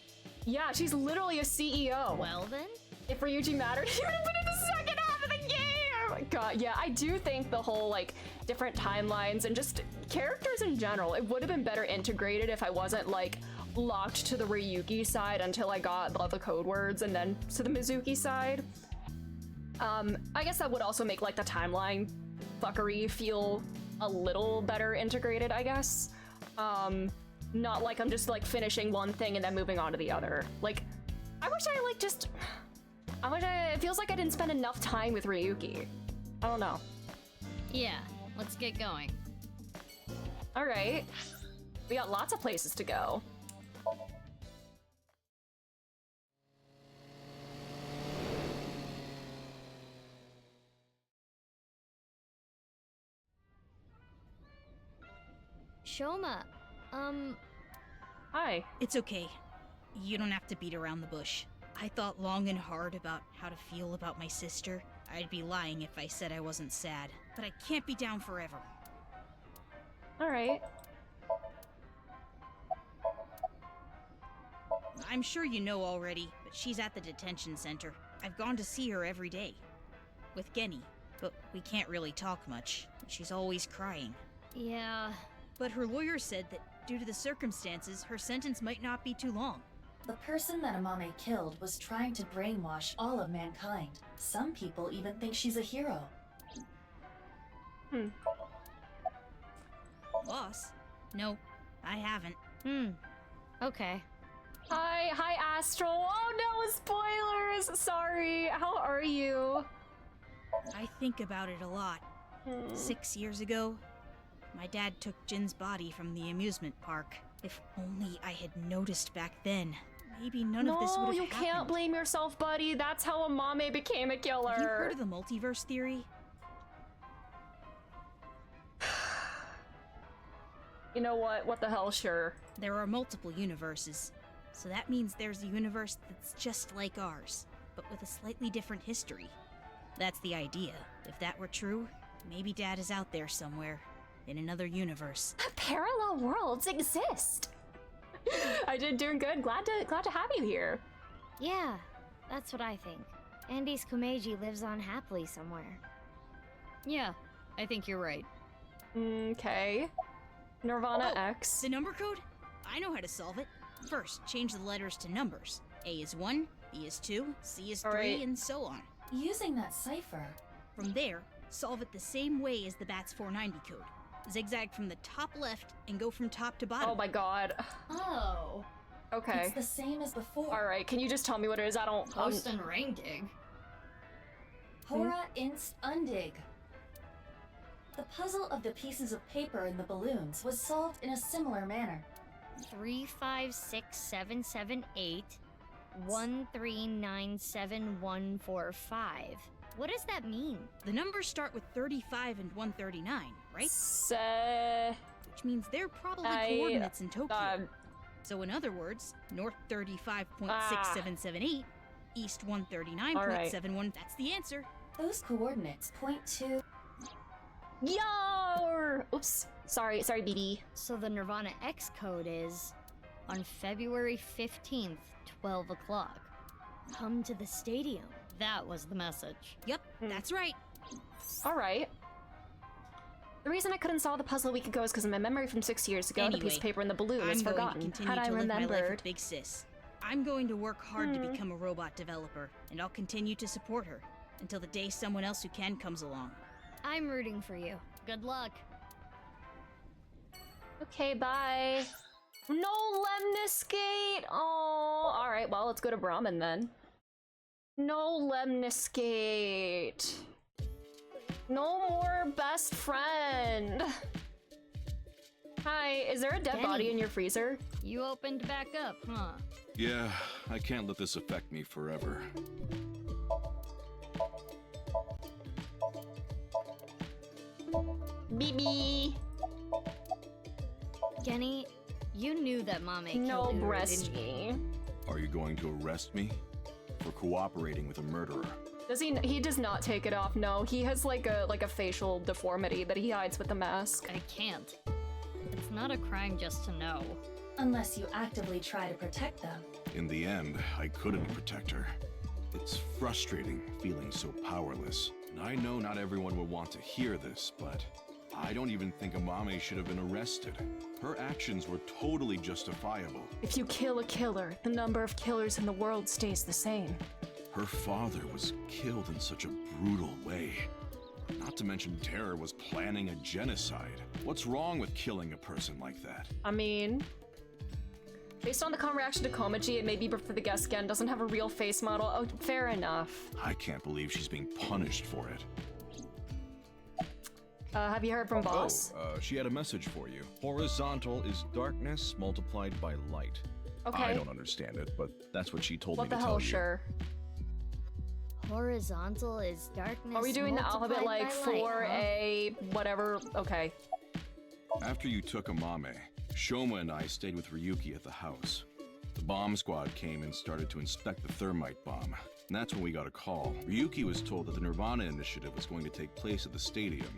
Yeah, she's literally a CEO. Well then? If Ryuji mattered, he would have been in the second half of the game! God, yeah, I do think the whole, like, different timelines and just characters in general, it would have been better integrated if I wasn't, like, locked to the Ryuki side until I got all the code words and then to the Mizuki side. I guess that would also make, like, the timeline fuckery feel a little better integrated, I guess. Not like I'm just, like, finishing one thing and then moving on to the other. Like, I wish I, like, just... it feels like I didn't spend enough time with Ryuki. I don't know. Yeah, let's get going. Alright. We got lots of places to go. Shoma, Hi. It's okay. You don't have to beat around the bush. I thought long and hard about how to feel about my sister. I'd be lying if I said I wasn't sad, but I can't be down forever. Alright. I'm sure you know already, but she's at the detention center. I've gone to see her every day. With Genny. but we can't really talk much. She's always crying. Yeah. But her lawyer said that due to the circumstances, her sentence might not be too long. The person that Amame killed was trying to brainwash all of mankind. Some people even think she's a hero. Boss? No, I haven't. Okay. Hi, Astral. Oh no, spoilers! Sorry. How are you? I think about it a lot. 6 years ago, my dad took Jin's body from the amusement park. If only I had noticed back then, maybe none of this would have No, you happened. can't blame yourself, buddy. That's how Amame became a killer. Have you heard of the multiverse theory? You know what? What the hell, sure. There are multiple universes. So that means there's a universe that's just like ours, but with a slightly different history. That's the idea. If that were true, maybe Dad is out there somewhere, in another universe. Parallel worlds exist. I did doing good. Glad to have you here. Yeah, that's what I think. Andy's Kumeiji lives on happily somewhere. Yeah, I think you're right. Okay. nirvanA X. The number code? I know how to solve it. First, change the letters to numbers. A is 1, B is 2, C is 3, and so on. Using that cipher. From there, solve it the same way as the BATS 490 code. Zigzag from the top left and go from top to bottom. Oh my god. Oh. Okay. It's the same as before. Alright, can you just tell me what it is? I don't... Post and ring dig. Hora inst undig. The puzzle of the pieces of paper and the balloons was solved in a similar manner. 3, 5, 6, 7, 7, 8, 1, 3, 9, 7, 1, 4, 5. What does that mean? The numbers start with 35 and 139, right? Which means they're probably coordinates in Tokyo. So in other words, north 35.6778, east 139.71. That's the answer. Those coordinates point to... Yo! Oops. Sorry, BB. So the nirvanA X code is on February 15th, 12 o'clock. Come to the stadium. That was the message. Yep, that's right. Alright. The reason I couldn't solve the puzzle a week ago is because of my memory from 6 years ago. Anyway, the piece of paper and the balloon is I'm going forgotten. to continue Had I to live my life remembered. with Big Sis. I'm going to work hard to become a robot developer, and I'll continue to support her until the day someone else who can comes along. I'm rooting for you. Good luck. Okay, bye. No lemniscate! Oh, alright, well, let's go to Brahmin then. No lemniscate. No more best friend. Hi, is there a dead body in your freezer? You opened back up, huh? Yeah, I can't let this affect me forever. BB. Genny, you knew that Mame No killed Uru, breast didn't you? me. Are you going to arrest me? For cooperating with a murderer? Does he? He does not take it off. No, he has like a facial deformity that he hides with the mask. I can't. It's not a crime just to know. Unless you actively try to protect them. In the end, I couldn't protect her. It's frustrating feeling so powerless. And I know not everyone will want to hear this, but I don't even think Amame should have been arrested. Her actions were totally justifiable. If you kill a killer, the number of killers in the world stays the same. Her father was killed in such a brutal way. Not to mention Terror was planning a genocide. What's wrong with killing a person like that? I mean, based on the calm reaction to Komaji, it may be for the guest again. Doesn't have a real face model. Oh, fair enough. I can't believe she's being punished for it. Have you heard from Boss? She had a message for you. Horizontal is darkness multiplied by light. Okay. I don't understand it, but that's what she told What me the to hell, tell you. sure. Horizontal is darkness. Are we doing the alphabet multiplied like by light, 4A, whatever? Okay. After you took Amame, Shoma and I stayed with Ryuki at the house. The bomb squad came and started to inspect the thermite bomb. And that's when we got a call. Ryuki was told that the nirvanA initiative was going to take place at the stadium.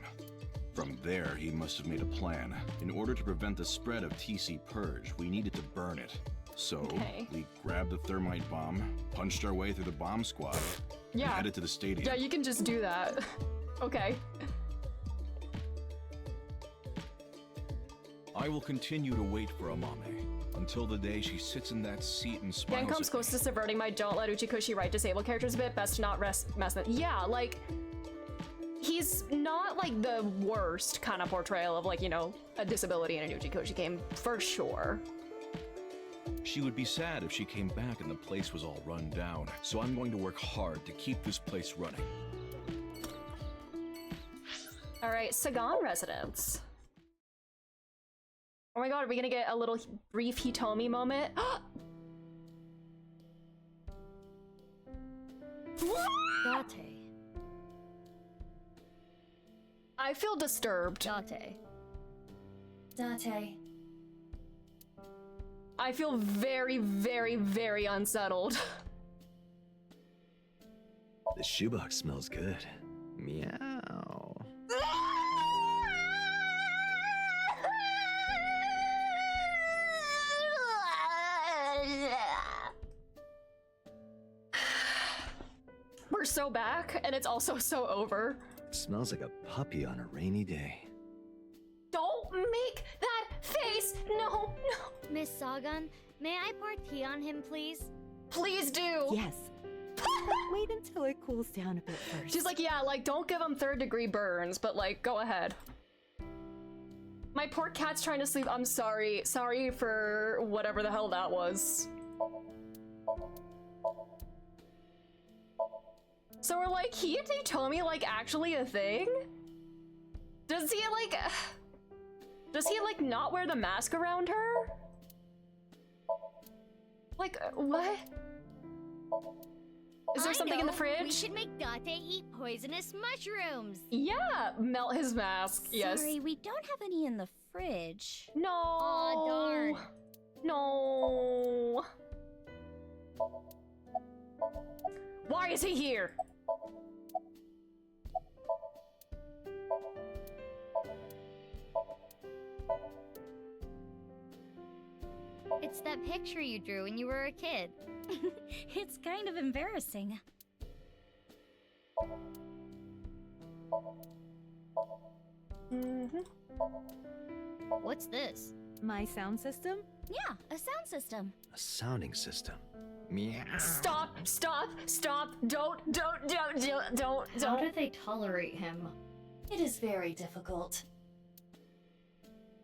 From there, he must have made a plan. In order to prevent the spread of TC Purge, we needed to burn it. So, we grabbed the thermite bomb, punched our way through the bomb squad, and headed to the stadium. Yeah, you can just do that. Okay. I will continue to wait for Amame until the day she sits in that seat and smiles. Again comes at close me. to subverting my don't let Uchikoshi write disabled characters a bit. Best to not mess with. Yeah, like, he's not like the worst kind of portrayal of, like, you know, a disability in an Uchikoshi game, for sure. She would be sad if she came back and the place was all run down. So I'm going to work hard to keep this place running. All right, Sagan residence. Oh my god, are we gonna get a little brief Hitomi moment? Date. I feel disturbed. Date. Date. I feel very, very, very unsettled. The shoebox smells good. Meow. We're so back, and it's also so over. Smells like a puppy on a rainy day. Don't make that face! No, no. Miss Sagan, may I pour tea on him, please? Please do! Yes. Wait until it cools down a bit first. She's like, yeah, like, don't give him 3rd degree burns, but like, go ahead. My poor cat's trying to sleep. I'm sorry. Sorry for whatever the hell that was. So we're like, he and Hitomi like actually a thing? Does he like not wear the mask around her? Like, what? Is there something in the fridge? We should make Date eat poisonous mushrooms. Yeah, melt his mask. Yes. Sorry, we don't have any in the fridge. No. Aw, darn. No. Why is he here? It's that picture you drew when you were a kid. It's kind of embarrassing. What's this? My sound system? Yeah, a sound system. A sounding system. Meow. Stop! Stop! Stop! Don't! How do they tolerate him? It is very difficult.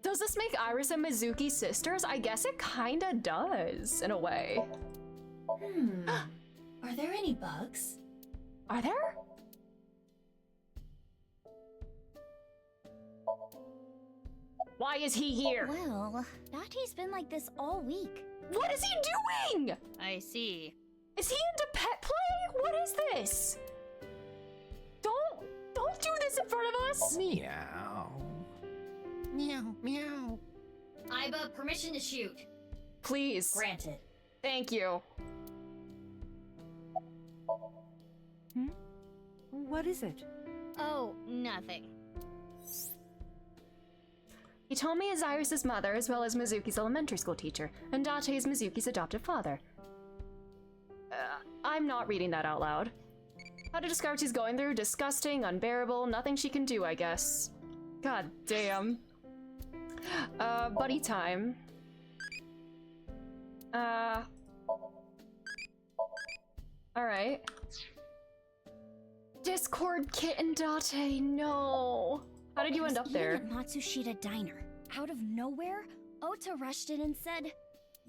Does this make Iris and Mizuki sisters? I guess it kinda does, in a way. Are there any bugs? Are there? Why is he here? Well, Date's been like this all week. What is he doing? I see. Is he into pet play? What is this? Don't do this in front of us. Meow. Meow, meow. Iba, permission to shoot. Please. Granted. Thank you. What is it? Oh, nothing. Hitomi is Iris's mother as well as Mizuki's elementary school teacher, and Date is Mizuki's adopted father. I'm not reading that out loud. How to describe what she's going through? Disgusting, unbearable, nothing she can do, I guess. God damn. Buddy time. Alright. Discord Kitten Date, no. How did you end up there? At Matsushita Diner. Out of nowhere, Ota rushed in and said,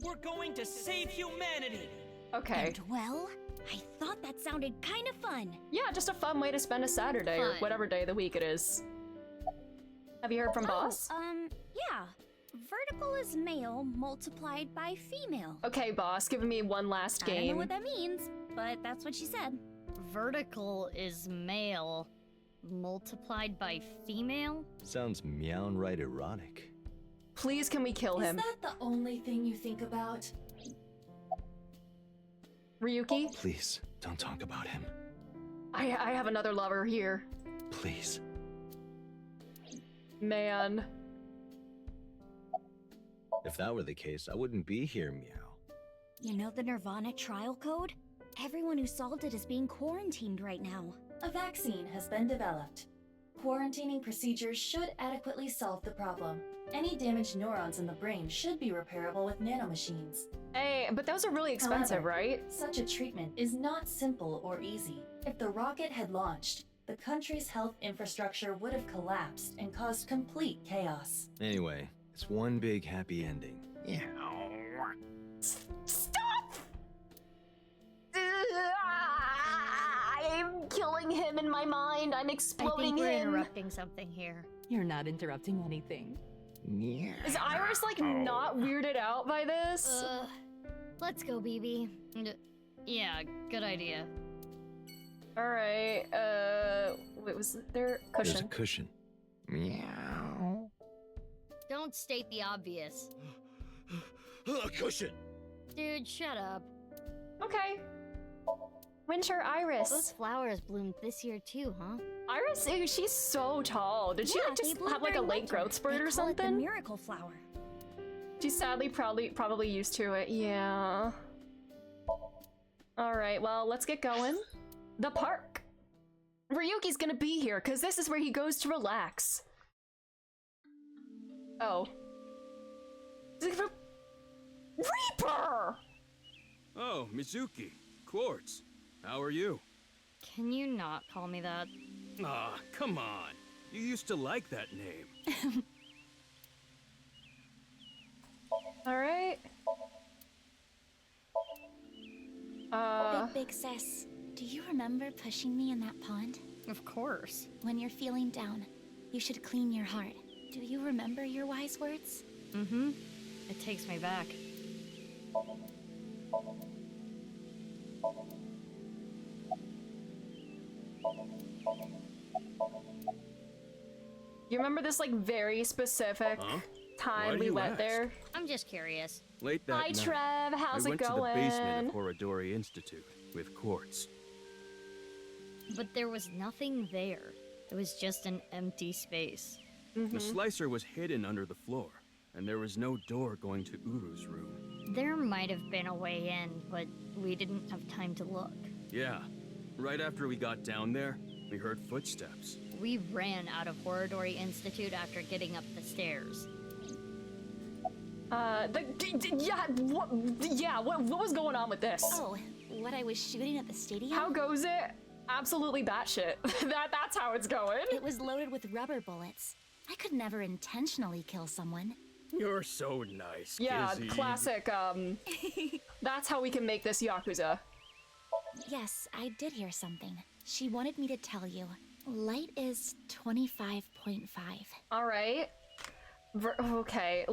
"We're going to save humanity!" Okay. And well, I thought that sounded kind of fun. Yeah, just a fun way to spend a Saturday or Fun. whatever day of the week it is. Have you heard from Boss? Yeah. Vertical is male multiplied by female. Okay, Boss, giving me one last I don't know game. what that means, but that's what she said. Vertical is male multiplied by female? Sounds meown right erotic. Please, can we kill him? Is that the only thing you think about? Ryuki? Please, don't talk about him. I have another lover here. Please. Man. If that were the case, I wouldn't be here, meow. You know the nirvanA trial code? Everyone who solved it is being quarantined right now. A vaccine has been developed. Quarantining procedures should adequately solve the problem. Any damaged neurons in the brain should be repairable with nanomachines. Hey, but those are really expensive, However, right? Such a treatment is not simple or easy. If the rocket had launched, the country's health infrastructure would have collapsed and caused complete chaos. Anyway, it's one big happy ending. Yeah. Stop! I'm killing him in my mind. I'm I exploding think we're him. interrupting something here. You're not interrupting anything. Yeah. Is Iris like not weirded out by this? Let's go, BB. Yeah, good idea. All right. Wait, was there a cushion? There's a cushion. Meow. Don't state the obvious. A cushion. Dude, shut up. Okay. Winter Iris. Those flowers bloomed this year too, huh? Iris, ew, she's so tall. Did she Yeah, like they just bloom have like a during late winter. growth spurt They or call it the something? miracle flower. She's sadly probably used to it. Yeah. All right, well, let's get going. The park. Ryuki's gonna be here because this is where he goes to relax. Oh. Reaper! Oh, Mizuki. Quartz. How are you? Can you not call me that? Ah, come on. You used to like that name. All right. Big sis, do you remember pushing me in that pond? Of course. When you're feeling down, you should clean your heart. Do you remember your wise words? Mm-hmm. It takes me back. You remember this like very specific Huh? Why time do we you went ask? there? I'm just curious. Late that Hi, night, Trev. How's I it went to the basement of going? Horodori Institute with Quartz. But there was nothing there. It was just an empty space. The slicer was hidden under the floor, and there was no door going to Uru's room. There might have been a way in, but we didn't have time to look. Yeah, right after we got down there, we heard footsteps. We ran out of Horodori Institute after getting up the stairs. What was going on with this? Oh, what I was shooting at the stadium? How goes it? Absolutely batshit. That's how it's going. It was loaded with rubber bullets. I could never intentionally kill someone. You're so nice, Yeah, Kizzy. classic, that's how we can make this Yakuza. Yes, I did hear something. She wanted me to tell you. Light is 25.5. Alright. Okay,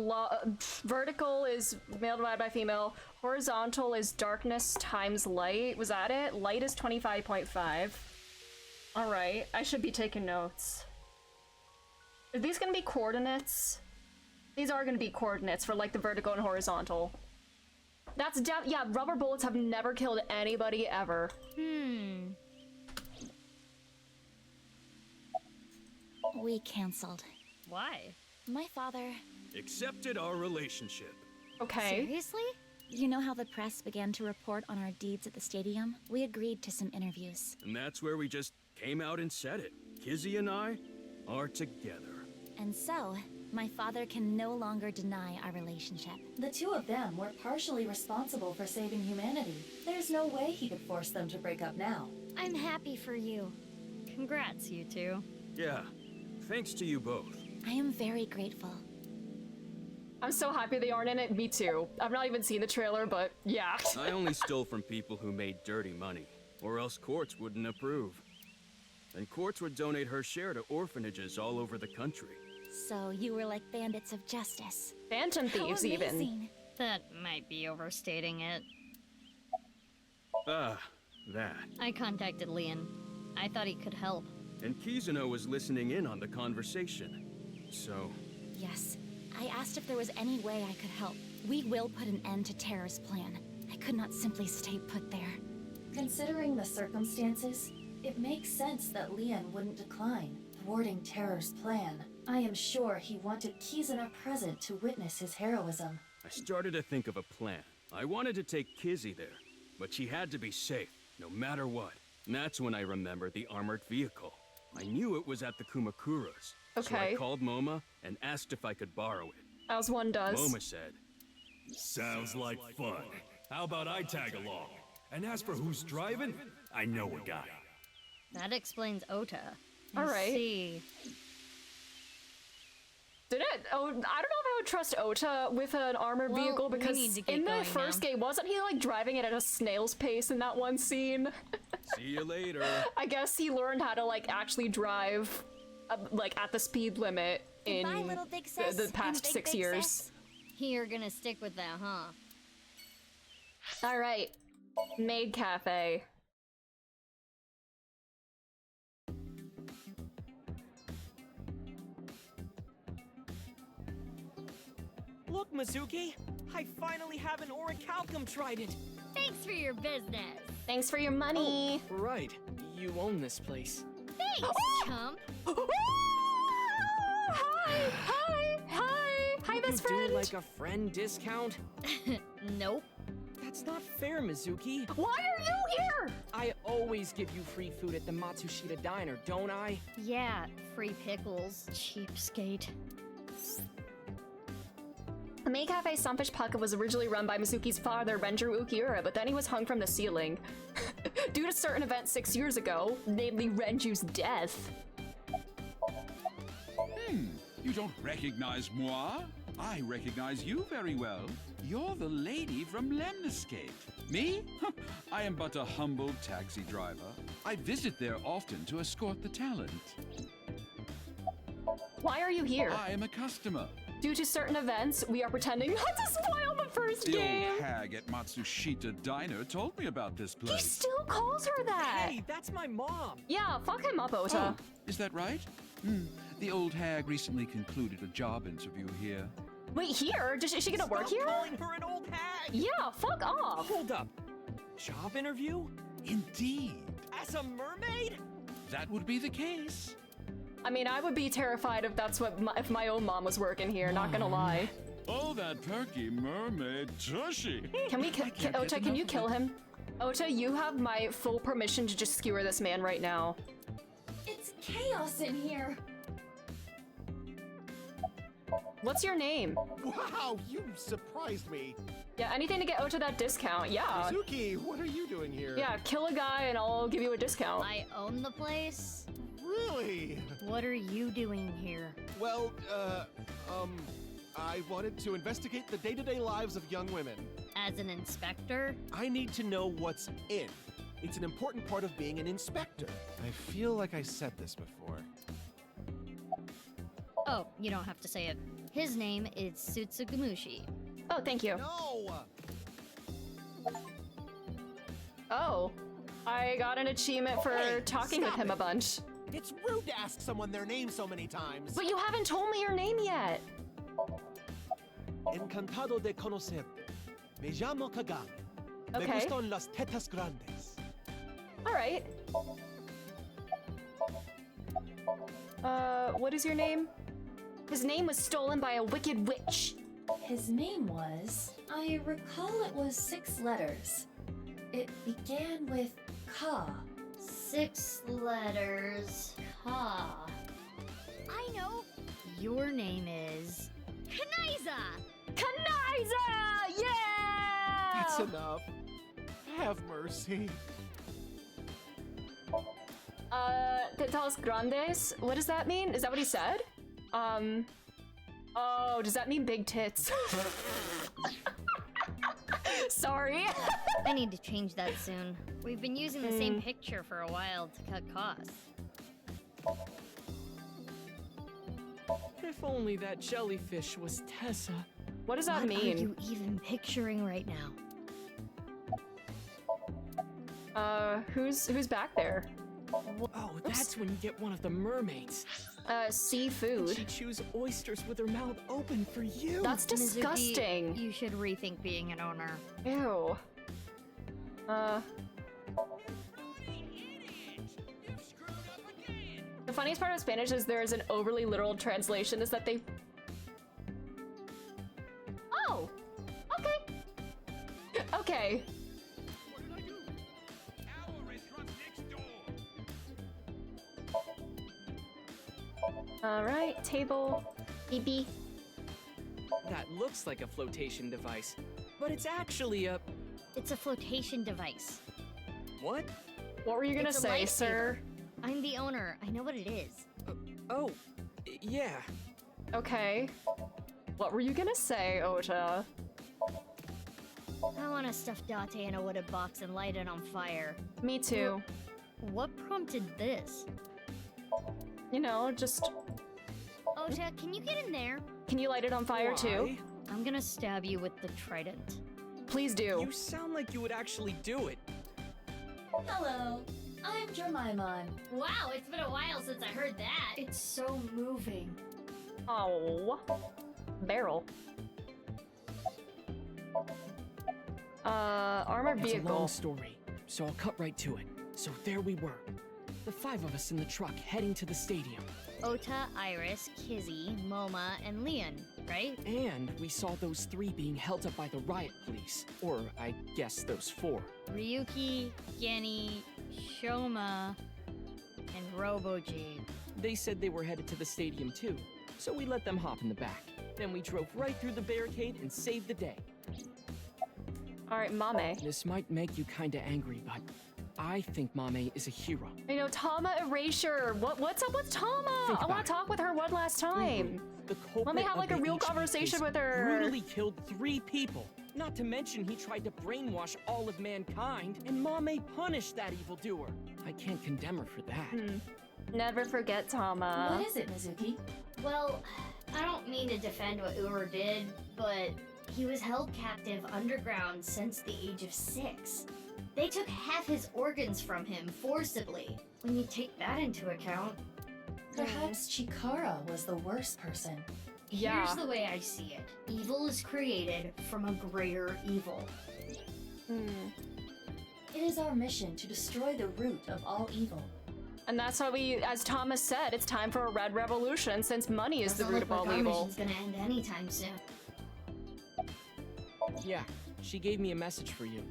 vertical is male divided by female. Horizontal is darkness times light. Was that it? Light is 25.5. Alright, I should be taking notes. Are these gonna be coordinates? These are gonna be coordinates for like the vertical and horizontal. That's yeah, rubber bullets have never killed anybody ever. We canceled. Why? My father... Accepted our relationship. Okay. Seriously? You know how the press began to report on our deeds at the stadium? We agreed to some interviews. And that's where we just came out and said it. Kizzy and I are together. And so, my father can no longer deny our relationship. The two of them were partially responsible for saving humanity. There's no way he could force them to break up now. I'm happy for you. Congrats, you two. Yeah, thanks to you both. I am very grateful. I'm so happy they aren't in it. Me too. I've not even seen the trailer, but yeah. I only stole from people who made dirty money, or else Quartz wouldn't approve. And Quartz would donate her share to orphanages all over the country. So you were like bandits of justice. Phantom thieves, even. Amazing. That might be overstating it. Ah, that. I contacted Leon. I thought he could help. And Kizuno was listening in on the conversation. So... Yes. I asked if there was any way I could help. We will put an end to Terror's plan. I could not simply stay put there. Considering the circumstances, it makes sense that Leon wouldn't decline, thwarting Terror's plan. I am sure he wanted Kizuna present to witness his heroism. I started to think of a plan. I wanted to take Kizzy there, but she had to be safe, no matter what. And that's when I remembered the armored vehicle. I knew it was at the Kumakura's. So I Okay. called Moma and asked if I could borrow it. As one does. Moma said, Sounds like fun. How about I tag along? And as for who's driving, I know a guy. That explains Ota. All I right. see. Did it? Oh, I don't know if I would trust Ota with an armored Well, vehicle we because need to get in the going first now. game, wasn't he like driving it at a snail's pace in that one scene? see you later. I guess he learned how to like actually drive like at the speed limit in Goodbye, little big the sis, and past big, 6 big years. sis. You're gonna stick with that, huh? All right, Maid Cafe. Look, Mizuki, I finally have an orichalcum trident. Thanks for your business. Thanks for your money. Oh, right. You own this place. Thanks, chump. Hi, best You friend. do like a friend discount? Nope. That's not fair, Mizuki. Why are you here? I always give you free food at the Matsushita Diner, don't I? Yeah, free pickles, cheapskate. The Maid Cafe Sunfish Pocket was originally run by Mizuki's father, Renjiro Ukiura, but then he was hung from the ceiling. Due to certain events 6 years ago, namely Renju's death. You don't recognize moi? I recognize you very well. You're the lady from Lemniscape. Me? I am but a humble taxi driver. I visit there often to escort the talent. Why are you here? I am a customer. Due to certain events, we are pretending not to spoil the first The game. old hag at Matsushita Diner told me about this He place. still calls her that. Hey, that's my mom. Yeah, fuck him up, Ota. Oh, is that right? The old hag recently concluded a job interview here. Wait, here? Is she gonna work Stop here? calling her an old hag. Yeah, fuck off. Hold up. Job interview? Indeed. As a mermaid? That would be the case. I mean, I would be terrified if that's what if my own mom was working here, not gonna lie. Oh, that perky mermaid tushy. Can we Ota, can you kill him? Ota, you have my full permission to just skewer this man right now. It's chaos in here. What's your name? Wow, you surprised me. Yeah, anything to get Ota that discount. Yeah. Mizuki, what are you doing here? Yeah, kill a guy and I'll give you a discount. I own the place. Really? What are you doing here? Well, I wanted to investigate the day-to-day lives of young women. As an inspector? I need to know what's in. It's an important part of being an inspector. I feel like I said this before. Oh, you don't have to say it. His name is Tsutsugamushi. Oh, thank you. No! Oh, I got an achievement for Hey, talking with stop him a it. bunch. It's rude to ask someone their name so many times. But you haven't told me your name yet. Encantado de conocerte. Me llamo Kagami. Me Okay. gustan las tetas grandes. All right. What is your name? His name was stolen by a wicked witch. His name was... I recall it was 6 letters. It began with Ka. 6 letters. Ka. I know. Your name is... Kanaiza! Kanaiza! Yeah! That's enough. Have mercy. Tetas grandes? What does that mean? Is that what he said? Oh, does that mean big tits? Sorry. I need to change that soon. We've been using the same picture for a while to cut costs. If only that jellyfish was Tessa. What does that What mean? are you even picturing right now? Who's back there? Oh, that's when you get one of the mermaids. Seafood. She chews oysters with her mouth open for you. That's disgusting. Mizuki, you should rethink being an owner. Ew. The funniest part of Spanish is there is an overly literal translation is that they... Oh! Okay. Okay. Alright, table. BB. That looks like a flotation device, but it's actually a... It's a flotation device. What? What were you gonna It's a say, lifesaver. sir? I'm the owner. I know what it is. Oh, yeah. Okay. What were you gonna say, Ota? I want to stuff Date in a wooden box and light it on fire. Me too. What prompted this? You know, just... Ota, can you get in there? Can you light it on fire too? I'm gonna stab you with the trident. Please do. You sound like you would actually do it. Hello, I'm Jemima. Wow, it's been a while since I heard that. It's so moving. Oh. Barrel. Armored It's a vehicle. long story, so I'll cut right to it. So there we were, the 5 of us in the truck heading to the stadium. Ota, Iris, Kizzy, Moma, and Leon, right? And we saw those 3 being held up by the riot police. Or, I guess those 4. Ryuki, Genny, Shoma, and Robo-G. They said they were headed to the stadium too, so we let them hop in the back. Then we drove right through the barricade and saved the day. Alright, Mame. This might make you kinda angry, but I think Mame is a hero. I know, Tama Erasure. What's up with Tama? Think I want about to talk with her one last time. The Let me culprit have like a of the real HB conversation case with her. Brutally killed 3 people. Not to mention he tried to brainwash all of mankind, and Mame punished that evildoer. I can't condemn her for that. Never forget Tama. What is it, Mizuki? Well, I don't mean to defend what Ur did, but he was held captive underground since the age of 6. They took half his organs from him forcibly. When you take that into account... Perhaps Chikara was the worst person. Here's the way I see it. Evil is created from a greater evil. It is our mission to destroy the root of all evil. And that's why we, as Thomas said, it's time for a red revolution since money is the Doesn't root look of all like our evil. mission's gonna end anytime soon. Yeah, she gave me a message for you.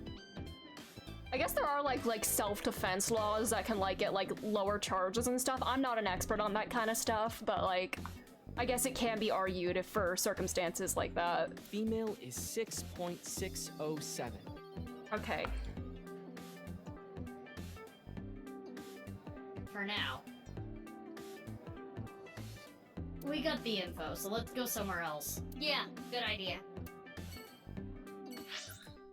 I guess there are like self-defense laws that can like get like lower charges and stuff. I'm not an expert on that kind of stuff, but like I guess it can be argued if for circumstances like that. Female is 6.607. Okay. For now. We got the info, so let's go somewhere else. Yeah, good idea.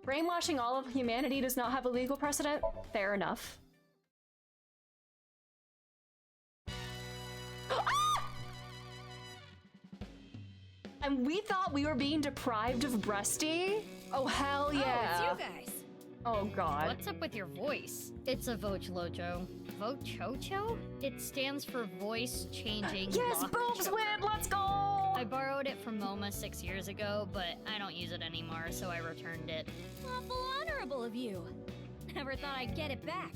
Brainwashing all of humanity does not have a legal precedent? Fair enough. And we thought we were being deprived of breasty? Oh, hell yeah. Oh, it's you guys. Oh, God. What's up with your voice? It's a Vochlocho. Vochocho? It stands for voice changing. Yes, lock boobs choker. win, let's go! I borrowed it from MoMA 6 years ago, but I don't use it anymore, so I returned it. Awful honorable of you. Never thought I'd get it back.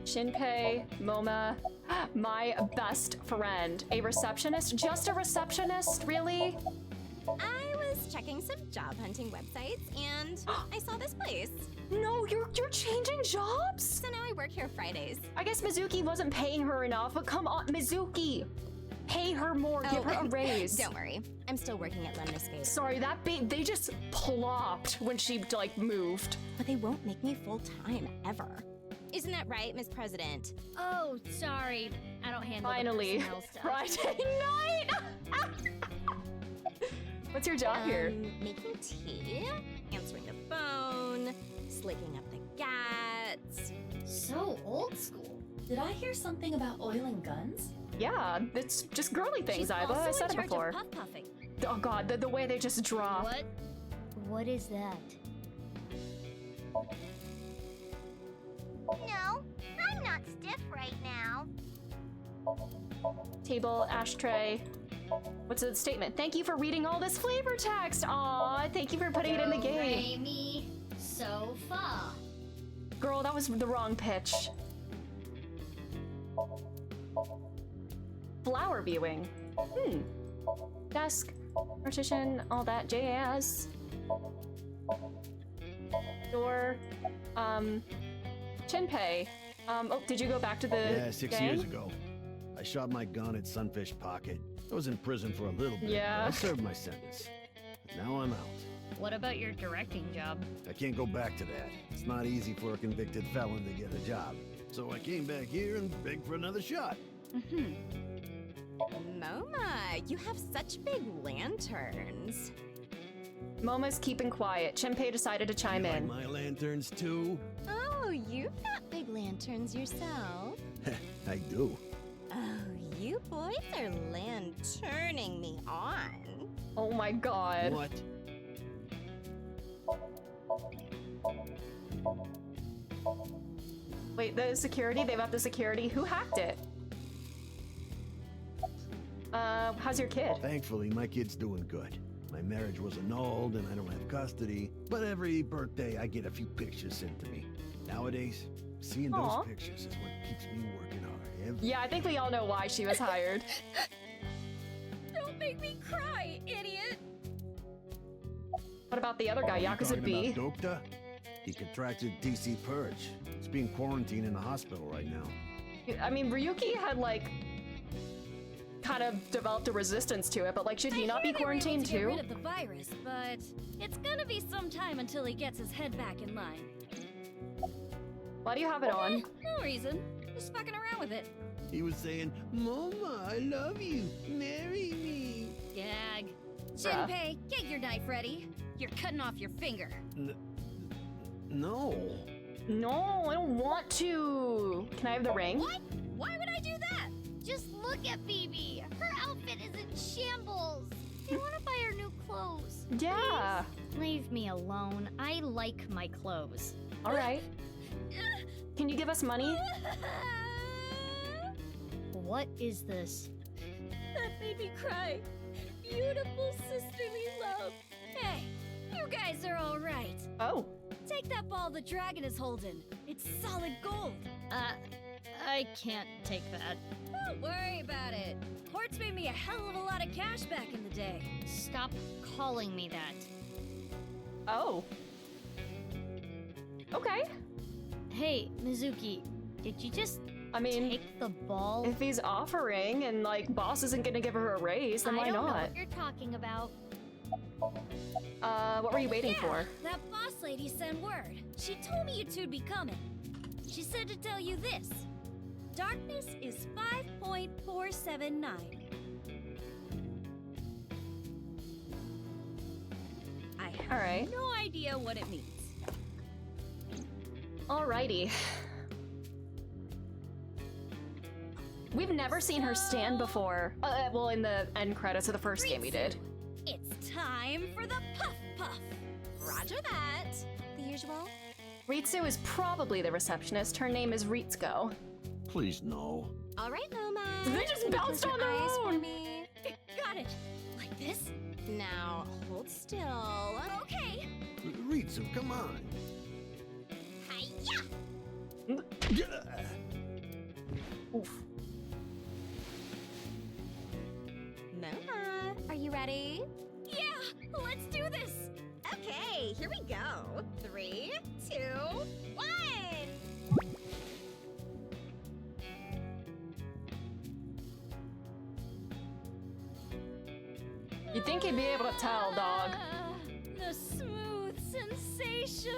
Shinpei, Moma, my best friend. A receptionist? Just a receptionist, really? I was checking some job hunting websites and I saw this place. No, you're changing jobs? So now I work here Fridays. I guess Mizuki wasn't paying her enough, but come on, Mizuki! Pay her more, give her a raise. Don't worry, I'm still working at Lemniscape. Sorry, they just plopped when she, like, moved. But they won't make me full-time, ever. Isn't that right, Miss President? Oh, sorry. I don't handle Finally, the personnel stuff. Friday night! What's your job here? Making tea, answering the phone, slicking up the guts. So old school. Did I hear something about oil and guns? Yeah, it's just girly things, She's Iva. also I said in it charge before. of puff puffing. Oh god, the way they just drop. What? What is that? No, I'm not stiff right now. Table, ashtray. What's the statement? Thank you for reading all this flavor text. Aw, thank you for putting it in the game. Me, so far. Girl, that was the wrong pitch. Flower viewing. Desk, partition, all that jazz. Door. Shinpei. Oh, did you go back to the Yeah, 6 gang? years ago. I shot my gun at Sunfish Pocket. I was in prison for a little bit, Yeah. but I served my sentence. Now I'm out. What about your directing job? I can't go back to that. It's not easy for a convicted felon to get a job. So I came back here and begged for another shot. Moma, you have such big lanterns. Moma's keeping quiet. Chimpe decided to chime in. My lanterns too? Oh, you've got big lanterns yourself. I do. Oh, you boys are lanterning me on. Oh my god. What? Wait, the security? They've got the security? Who hacked it? How's your kid? Thankfully, my kid's doing good. My marriage was annulled and I don't have custody, but every birthday I get a few pictures sent to me. Nowadays, seeing Aw. those pictures is what keeps me working hard. Yeah, I think we all know why she was hired. Don't make me cry, idiot! What about the other guy, Yakuza B? About Dokta? He contracted TC Purge. He's being quarantined in a hospital right now. I mean, Ryuki had, like, kind of developed a resistance to it, but, like, should he not be quarantined to get too? rid of the virus, but it's gonna be some time until he gets his head back in line. Why do you have it on? No reason. Just fucking around with it. He was saying, Mama, I love you. Marry me. Gag. Bruh. Junpei, get your knife ready. You're cutting off your finger. No. No, I don't want to. Can I have the ring? What? Why would I do that? Just look at Phoebe. Her outfit is in shambles. I want to buy her new clothes. Yeah. Please leave me alone. I like my clothes. All right. Can you give us money? What is this? That made me cry. Beautiful sisterly love. Hey, you guys are all right. Oh. Take that ball the dragon is holding. It's solid gold. I can't take that. Don't worry about it. Quartz made me a hell of a lot of cash back in the day. Stop calling me that. Oh. Okay. Hey, Mizuki, did you just take the ball? If he's offering and, like, boss isn't gonna give her a raise, then why I don't know not? what you're talking about. What were you waiting Yeah, for? That boss lady sent word. She told me you two'd be coming. She said to tell you this. Darkness is 5.479. I have Alright. no idea what it means. Alrighty. We've never seen her stand before. Well, in the end credits of the first game we did. It's time for the Puff Puff. Roger that. The usual. Ritsu is probably the receptionist. Her name is Ritsuko. Please, no. All right, Moma. They just bounced on their eyes for own. me. Got it. Like this? Now, hold still. Okay. Ritsu, come on. Hiya! Oof. Moma, are you ready? Yeah, let's do this. Okay, here we go. 3, 2, 1. You'd think he'd be able to tell, dog. The smooth sensation.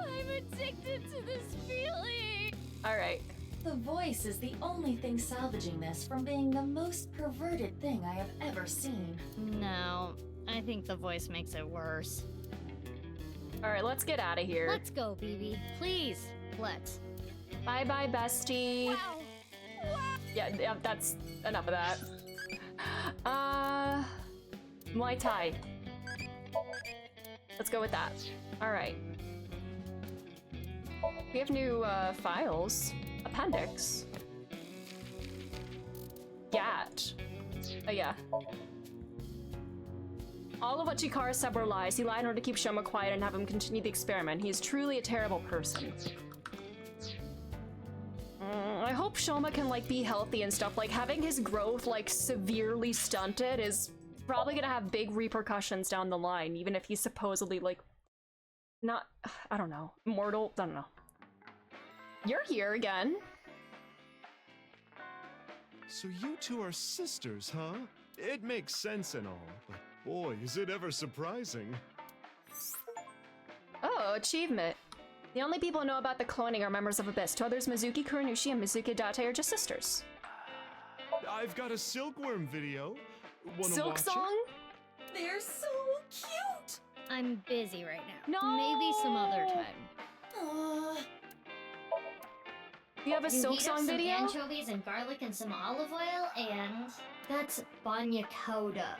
I'm addicted to this feeling. Alright. The voice is the only thing salvaging this from being the most perverted thing I have ever seen. No, I think the voice makes it worse. Alright, let's get out of here. Let's go, BB. Please, let's. Bye-bye, bestie. Wow. Yeah, that's enough of that. Muay Thai. Let's go with that. Alright. We have new, files. Appendix. Gat. Oh, yeah. All of what Chikara said were lies. He lied in order to keep Shoma quiet and have him continue the experiment. He is truly a terrible person. I hope Shoma can, like, be healthy and stuff. Like, having his growth, like, severely stunted is probably gonna have big repercussions down the line, even if he's supposedly, like, not, I don't know, immortal? I don't know. You're here again. So you two are sisters, huh? It makes sense and all, but boy, is it ever surprising. Oh, achievement. The only people who know about the cloning are members of Abyss. To others, Mizuki Kurenushi and Mizuki Date are just sisters. I've got a silkworm video. Wanna Silk watch song? They're so cute! I'm busy right now. No! Maybe some other time. You have a silk heat up song some video? anchovies and garlic and some olive oil, and that's banya coda,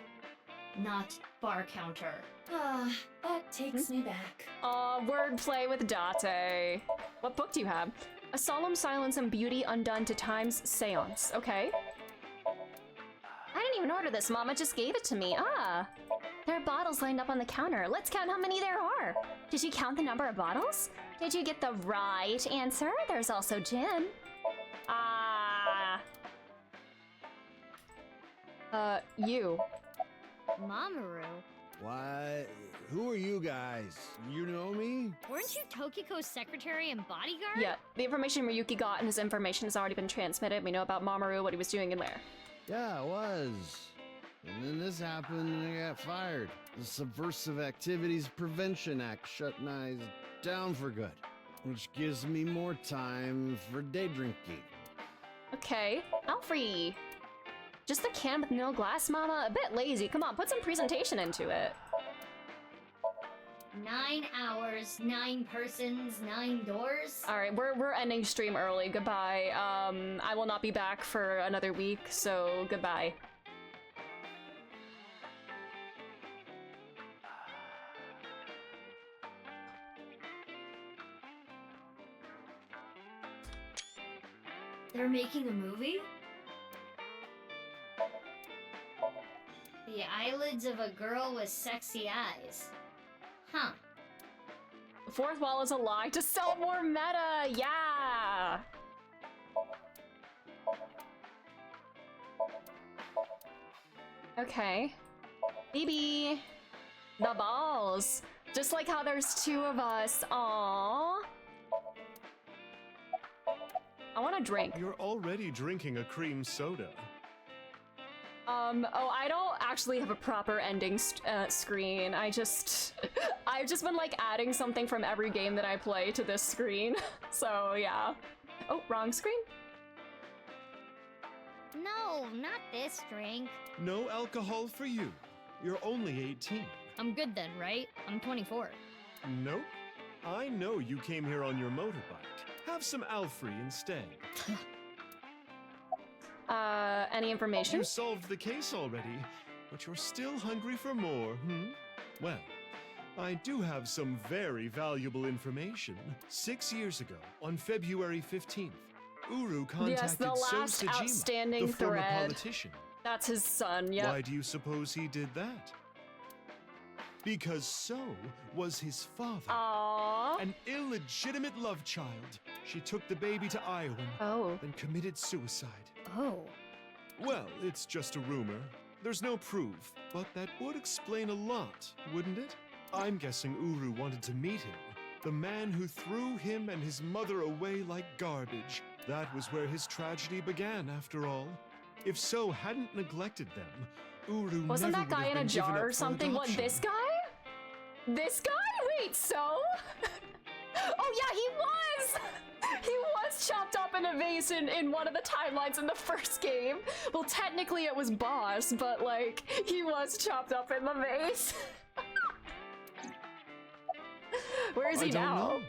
not bar counter. That takes me back. Wordplay with Date. What book do you have? A Solemn Silence and Beauty Undone to Time's Seance. Okay. I didn't even order this. Mama just gave it to me. Ah. There are bottles lined up on the counter. Let's count how many there are. Did you count the number of bottles? Did you get the right answer? There's also gin. Ah. You. Mamoru? Why? Who are you guys? You know me? Weren't you Tokiko's secretary and bodyguard? Yeah, the information Ryuki got and his information has already been transmitted. We know about Mamoru, what he was doing and where. Yeah, it was. And then this happened and I got fired. The Subversive Activities Prevention Act shut my eyes down for good, which gives me more time for day drinking. Okay, Alfrey. Just a can with no glass, Mama? A bit lazy. Come on, put some presentation into it. 9 hours, 9 persons, 9 doors. All right, we're ending stream early. Goodbye. I will not be back for another week, so goodbye. They're making a movie? The eyelids of a girl with sexy eyes. Huh. The fourth wall is a lie to sell more meta. Yeah. Okay. Baby. The balls. Just like how there's 2 of us. Aww. I want a drink. You're already drinking a cream soda. Oh, I don't actually have a proper ending screen. I've just been like adding something from every game that I play to this screen. So yeah. Oh, wrong screen? No, not this drink. No alcohol for you. You're only 18. I'm good then, right? I'm 24. Nope. I know you came here on your motorbike. Have some Alfrey instead. Any information? You solved the case already, but you're still hungry for more, Well, I do have some very valuable information. 6 years ago, on February 15th, Uru contacted the last So Sejima, outstanding the former thread. politician. That's his son, yeah. Why do you suppose he did that? Because So was his father. Aww. An illegitimate love child. She took the baby to Iowa, then committed suicide. Oh. Well, it's just a rumor. There's no proof, but that would explain a lot, wouldn't it? I'm guessing Uru wanted to meet him. The man who threw him and his mother away like garbage. That was where his tragedy began, after all. If So hadn't neglected them, Uru Wasn't never that guy would have in a been given jar up or for something? What, adoption. this guy? This guy? Wait, So? Oh yeah, he was! He was chopped up in a vase in one of the timelines in the first game. Well, technically it was Boss, but like, he was chopped up in the vase. Where is he I don't now? know.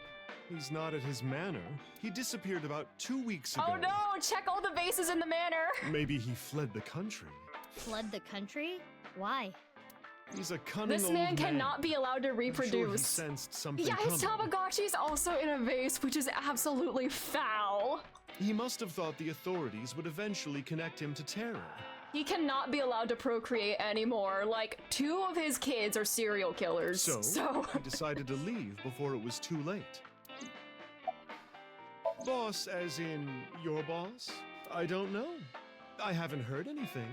He's not at his manor. He disappeared about 2 weeks ago. Oh no! Check all the vases in the manor! Maybe he fled the country. Fled the country? Why? He's a cunning This old man cannot be allowed to I'm sure he reproduce. sensed something Yeah, his coming. Tamagotchi's also in a vase, which is absolutely foul. He must have thought the authorities would eventually connect him to terror. He cannot be allowed to procreate anymore. Like, 2 of his kids are serial killers. So, he decided to leave before it was too late. Boss, as in your boss? I don't know. I haven't heard anything.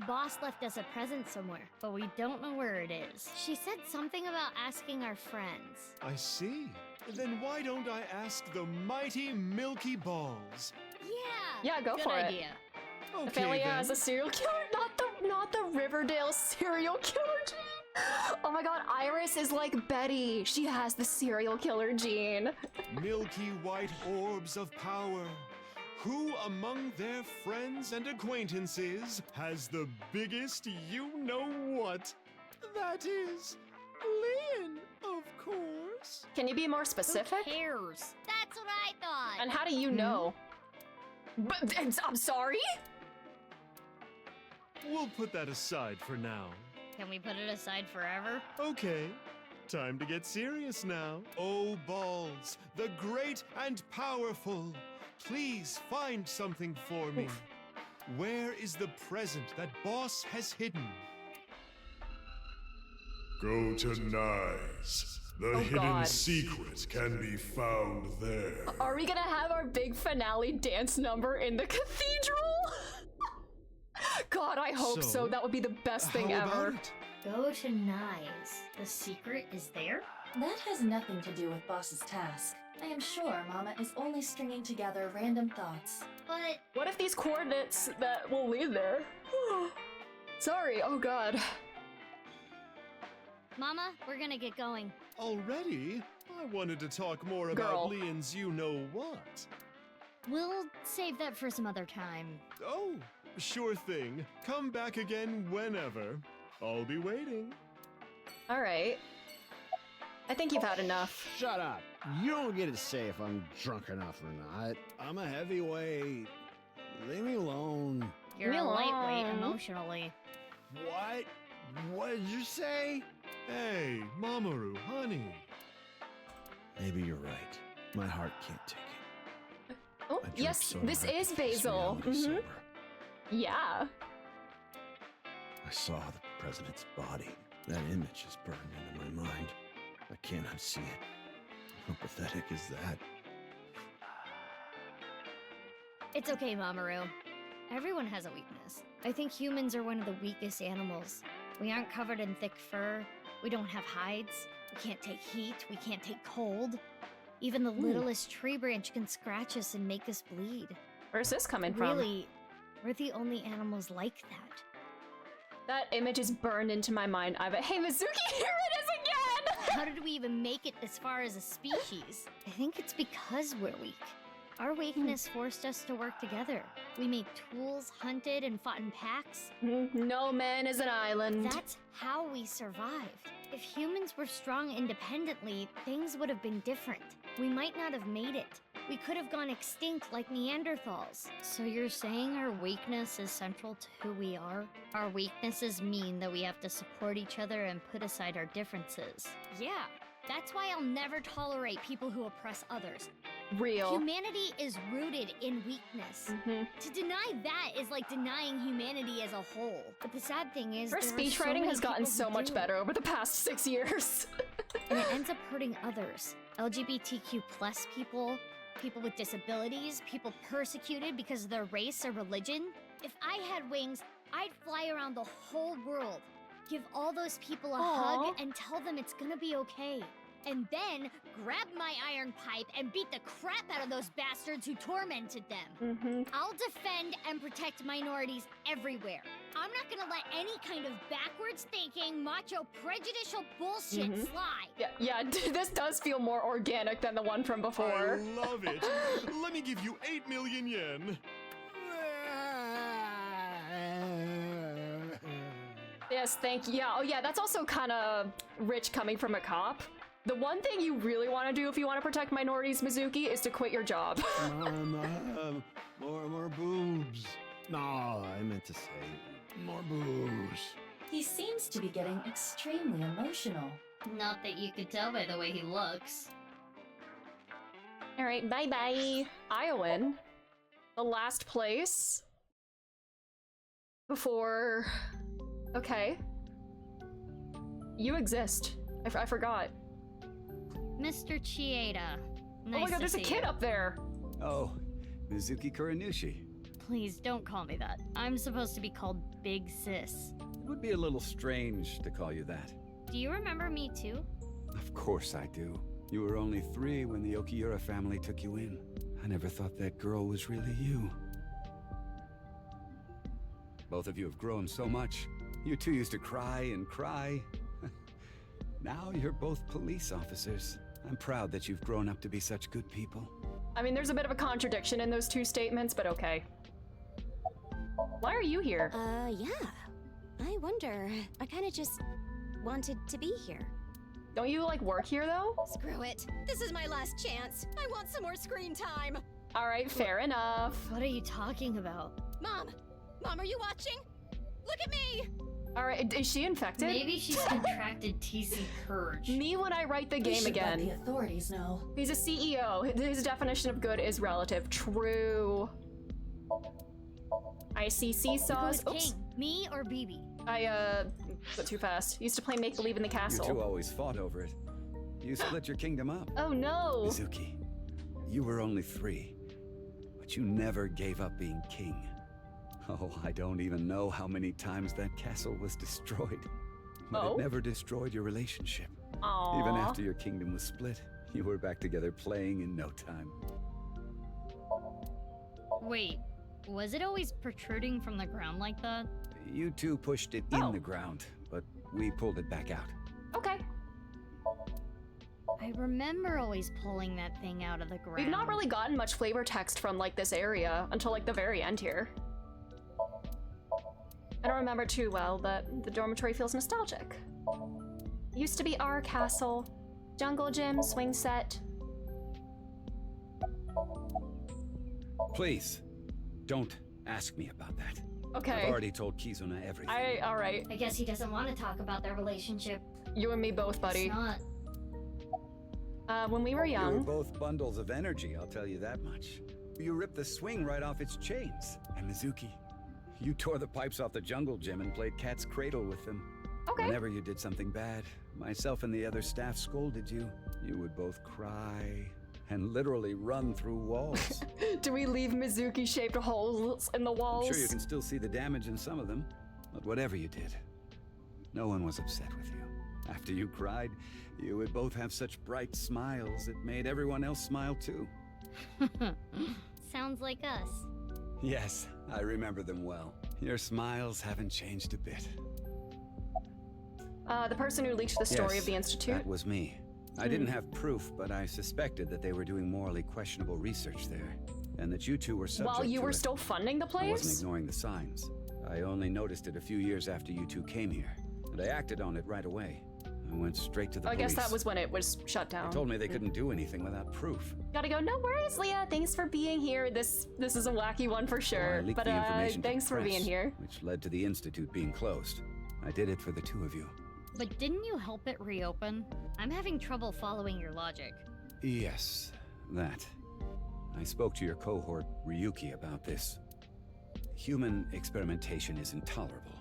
Boss left us a present somewhere, but we don't know where it is. She said something about asking our friends. I see. Then why don't I ask the mighty Milky Balls? Yeah, go Good for idea. it. Okay, Ophelia then. as a serial killer, not the Riverdale serial killer gene. Oh my god, Iris is like Betty. She has the serial killer gene. Milky white orbs of power. Who among their friends and acquaintances has the biggest you-know-what? That is Leon, of course. Can you be more specific? Who cares? That's what I thought. And how do you know? But I'm sorry? We'll put that aside for now. Can we put it aside forever? Okay, time to get serious now. Oh, Balls, the great and powerful, please find something for me. Where is the present that Boss has hidden? Go to Nyes. The hidden God. secret can be found there. Are we gonna have our big finale dance number in the cathedral? God, I hope so. That would be the best thing ever. Go to Nyes. The secret is there? That has nothing to do with Boss's task. I am sure Mama is only stringing together random thoughts. But what if these coordinates that will lead there? Sorry, oh god. Mama, we're gonna get going. Already? I wanted to talk more Girl. about Leon's you-know-what. We'll save that for some other time. Oh, sure thing. Come back again whenever. I'll be waiting. Alright. I think you've had enough. Shut up. You don't get to say if I'm drunk enough or not. I'm a heavyweight. Leave me alone. You're a lightweight emotionally. What? What did you say? Hey, Mamoru, honey. Maybe you're right. My heart can't take it. Oh, I drink yes, so this hard is to face Basil. reality sober. Yeah. I saw the president's body. That image is burned into my mind. I can't unsee it. How pathetic is that? It's okay, Mamoru. Everyone has a weakness. I think humans are one of the weakest animals. We aren't covered in thick fur. We don't have hides. We can't take heat. We can't take cold. Even the littlest tree branch can scratch us and make us bleed. Where's this coming from? Really, we're the only animals like that. That image is burned into my mind. Hey, Mizuki, here it is again! How did we even make it this far as a species? I think it's because we're weak. Our weakness forced us to work together. We made tools, hunted, and fought in packs. No man is an island. That's how we survived. If humans were strong independently, things would have been different. We might not have made it. We could have gone extinct like Neanderthals. So you're saying our weakness is central to who we are? Our weaknesses mean that we have to support each other and put aside our differences. Yeah, that's why I'll never tolerate people who oppress others. Real. Humanity is rooted in weakness. To deny that is like denying humanity as a whole. But the sad thing is, Her there are speech so writing many has gotten people so who much do. better over the past 6 years. And it ends up hurting others. LGBTQ plus people, people with disabilities, people persecuted because of their race or religion. If I had wings, I'd fly around the whole world, give all those people a hug and tell them it's gonna be okay. And then grab my iron pipe and beat the crap out of those bastards who tormented them. I'll defend and protect minorities everywhere. I'm not gonna let any kind of backwards thinking, macho, prejudicial bullshit slide. Yeah, this does feel more organic than the one from before. I love it. Let me give you 8 million yen. Yes, thank you. Yeah, oh yeah, that's also kind of rich coming from a cop. The one thing you really want to do if you want to protect minorities, Mizuki, is to quit your job. More boobs. No, I meant to say more boobs. He seems to be getting extremely emotional. Not that you could tell by the way he looks. Alright, bye-bye. Iowan. The last place. Before... Okay. You exist. I forgot. Mr. Chieda. Nice oh my god, there's a kid up there! Oh, Mizuki Kuranushi. Please don't call me that. I'm supposed to be called Big Sis. It would be a little strange to call you that. Do you remember me too? Of course I do. You were only 3 when the Okiura family took you in. I never thought that girl was really you. Both of you have grown so much. You two used to cry and cry. Now you're both police officers. I'm proud that you've grown up to be such good people. I mean, there's a bit of a contradiction in those two statements, but okay. Why are you here? Yeah. I wonder. I kinda just wanted to be here. Don't you, like, work here, though? Screw it. This is my last chance. I want some more screen time. Alright, fair enough. What are you talking about? Mom! Mom, are you watching? Look at me! Alright, is she infected? Maybe she's contracted TC Purge. Me when I write the game again. Let the authorities know. He's a CEO. His definition of good is relative. True. I see seesaws. Who's king? Me or BB? I, went too fast. Used to play make-believe in the castle. You two always fought over it. You split your kingdom up. Oh no! Mizuki, you were only 3, but you never gave up being king. Oh, I don't even know how many times that castle was destroyed. But it never destroyed your relationship. Aww. Even after your kingdom was split, you were back together playing in no time. Wait, was it always protruding from the ground like that? You two pushed it in the ground, but we pulled it back out. Okay. I remember always pulling that thing out of the ground. We've not really gotten much flavor text from, like, this area until, like, the very end here. I don't remember too well, but the dormitory feels nostalgic. Used to be our castle. Jungle gym, swing set. Please, don't ask me about that. Okay. I've already told Kizuna everything. Alright. I guess he doesn't want to talk about their relationship. You and me both, buddy. It's not. When we were young. You were both bundles of energy, I'll tell you that much. You ripped the swing right off its chains. And Mizuki, you tore the pipes off the jungle gym and played cat's cradle with them. Okay. Whenever you did something bad, myself and the other staff scolded you. You would both cry and literally run through walls. Do we leave Mizuki-shaped holes in the walls? I'm sure you can still see the damage in some of them, but whatever you did, no one was upset with you. After you cried, you would both have such bright smiles, it made everyone else smile too. Sounds like us. Yes, I remember them well. Your smiles haven't changed a bit. The person who leaked the story of the Institute? That was me. I didn't have proof, but I suspected that they were doing morally questionable research there, and that you two were subject While you to were it. still funding the place? I wasn't ignoring the signs. I only noticed it a few years after you two came here, and I acted on it right away. I went straight to the police. I guess that was when it was shut down. They told me they couldn't do anything without proof. Gotta go, no worries, Leah. Thanks for being here. This is a wacky one for sure. I leaked but the information to thanks the for being press, here. Which led to the Institute being closed. I did it for the two of you. But didn't you help it reopen? I'm having trouble following your logic. Yes, that. I spoke to your cohort, Ryuki, about this. Human experimentation is intolerable.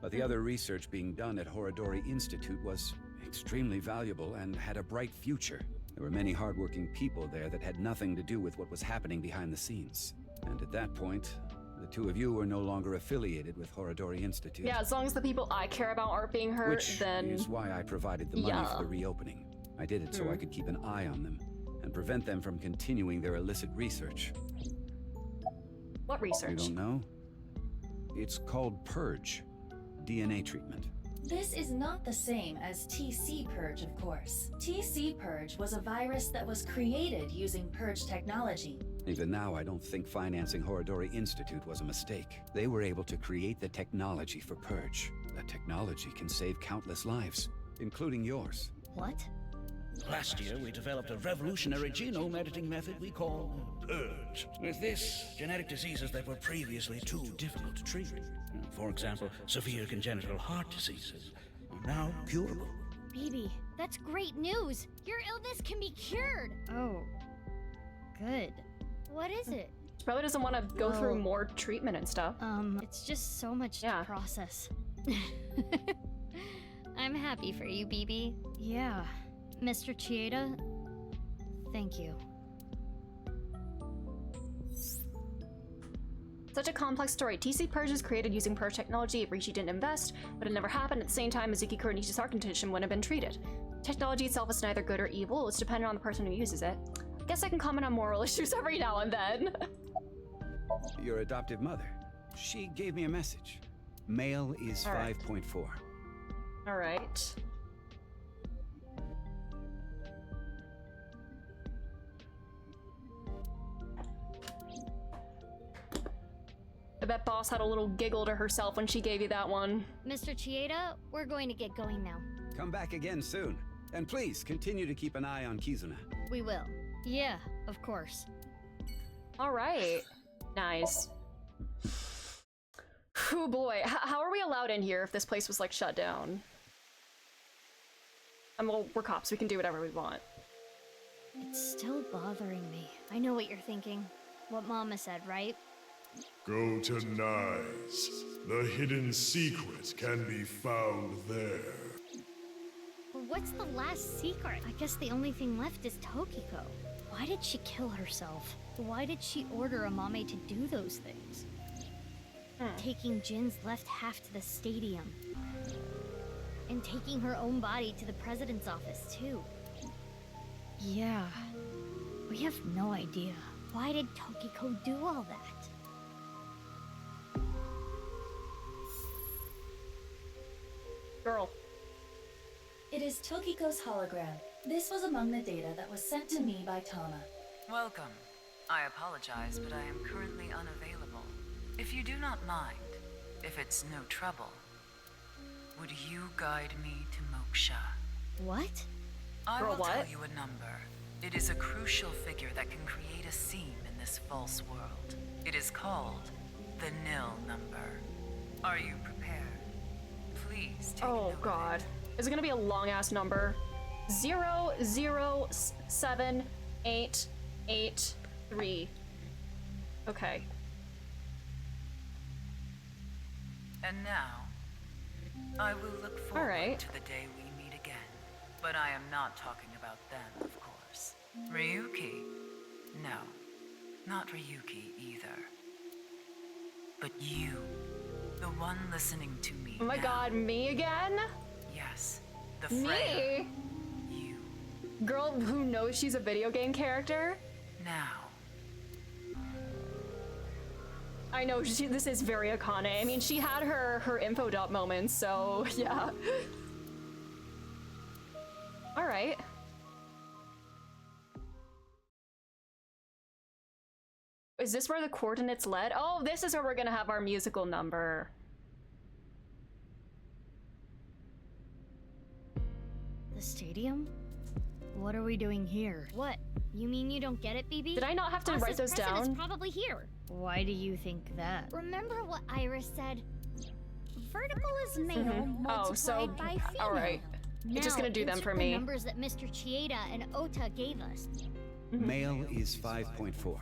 But the other research being done at Horodori Institute was extremely valuable and had a bright future. There were many hardworking people there that had nothing to do with what was happening behind the scenes. And at that point, the two of you were no longer affiliated with Horodori Institute. Yeah, as long as the people I care about aren't being hurt, Which then... is why I provided the money for the reopening. I did it so I could keep an eye on them and prevent them from continuing their illicit research. What research? You don't know? It's called Purge. DNA treatment. This is not the same as TC Purge, of course. TC Purge was a virus that was created using Purge technology. Even now, I don't think financing Horodori Institute was a mistake. They were able to create the technology for Purge. That technology can save countless lives, including yours. What? Last year, we developed a revolutionary genome editing method we call Purge. With this, genetic diseases that were previously too difficult to treat, for example, severe congenital heart diseases, are now curable. Baby, that's great news. Your illness can be cured. Oh, good. What is it? She probably doesn't want to go through more treatment and stuff. It's just so much to process. I'm happy for you, BB. Yeah. Mr. Chieda, thank you. Such a complex story. TC Purge is created using Purge technology. Rishi didn't invest, but it never happened. At the same time, Mizuki Kuronishi's heart condition wouldn't have been treated. Technology itself is neither good or evil. It's dependent on the person who uses it. I guess I can comment on moral issues every now and then. Your adoptive mother. She gave me a message. Male is All right. 5.4. All right. I bet Boss had a little giggle to herself when she gave you that one. Mr. Chieda, we're going to get going now. Come back again soon. And please continue to keep an eye on Kizuna. We will. Yeah, of course. All right. Nice. Oh boy, how are we allowed in here if this place was like shut down? Well, we're cops, we can do whatever we want. It's still bothering me. I know what you're thinking. What Mama said, right? Go to Nyes. The hidden secret can be found there. But what's the last secret? I guess the only thing left is Tokiko. Why did she kill herself? Why did she order Amame to do those things? Taking Jin's left half to the stadium. And taking her own body to the president's office, too. Yeah. We have no idea. Why did Tokiko do all that? Girl. It is Tokiko's hologram. This was among the data that was sent to me by Tama. Welcome. I apologize, but I am currently unavailable. If you do not mind, if it's no trouble, would you guide me to Moksha? What? I Girl, will what? tell you a number. It is a crucial figure that can create a seam in this false world. It is called the nil number. Are you prepared? Please take Oh god. Is it gonna be a long ass number? 007883. Okay. And now, I will look forward to the day we meet again. But I am not talking about them, of course. Ryuki? No, not Ryuki either. But you, the one listening to me Oh my now. god, me again? Yes, the Freya. Me? Girl who knows she's a video game character? Now. I know, this is very Akane. I mean, she had her info dump moments, so yeah. Alright. Is this where the coordinates led? Oh, this is where we're gonna have our musical number. The stadium? What are we doing here? What? You mean you don't get it, BB? Did I not have to Boss's write those president's down? Probably here. Why do you think that? Remember what Iris said? Vertical is male multiplied Oh, so by female. alright. It's just gonna do them for insert me. The numbers that Mr. Chieda and Ota gave us. Male is 5.4.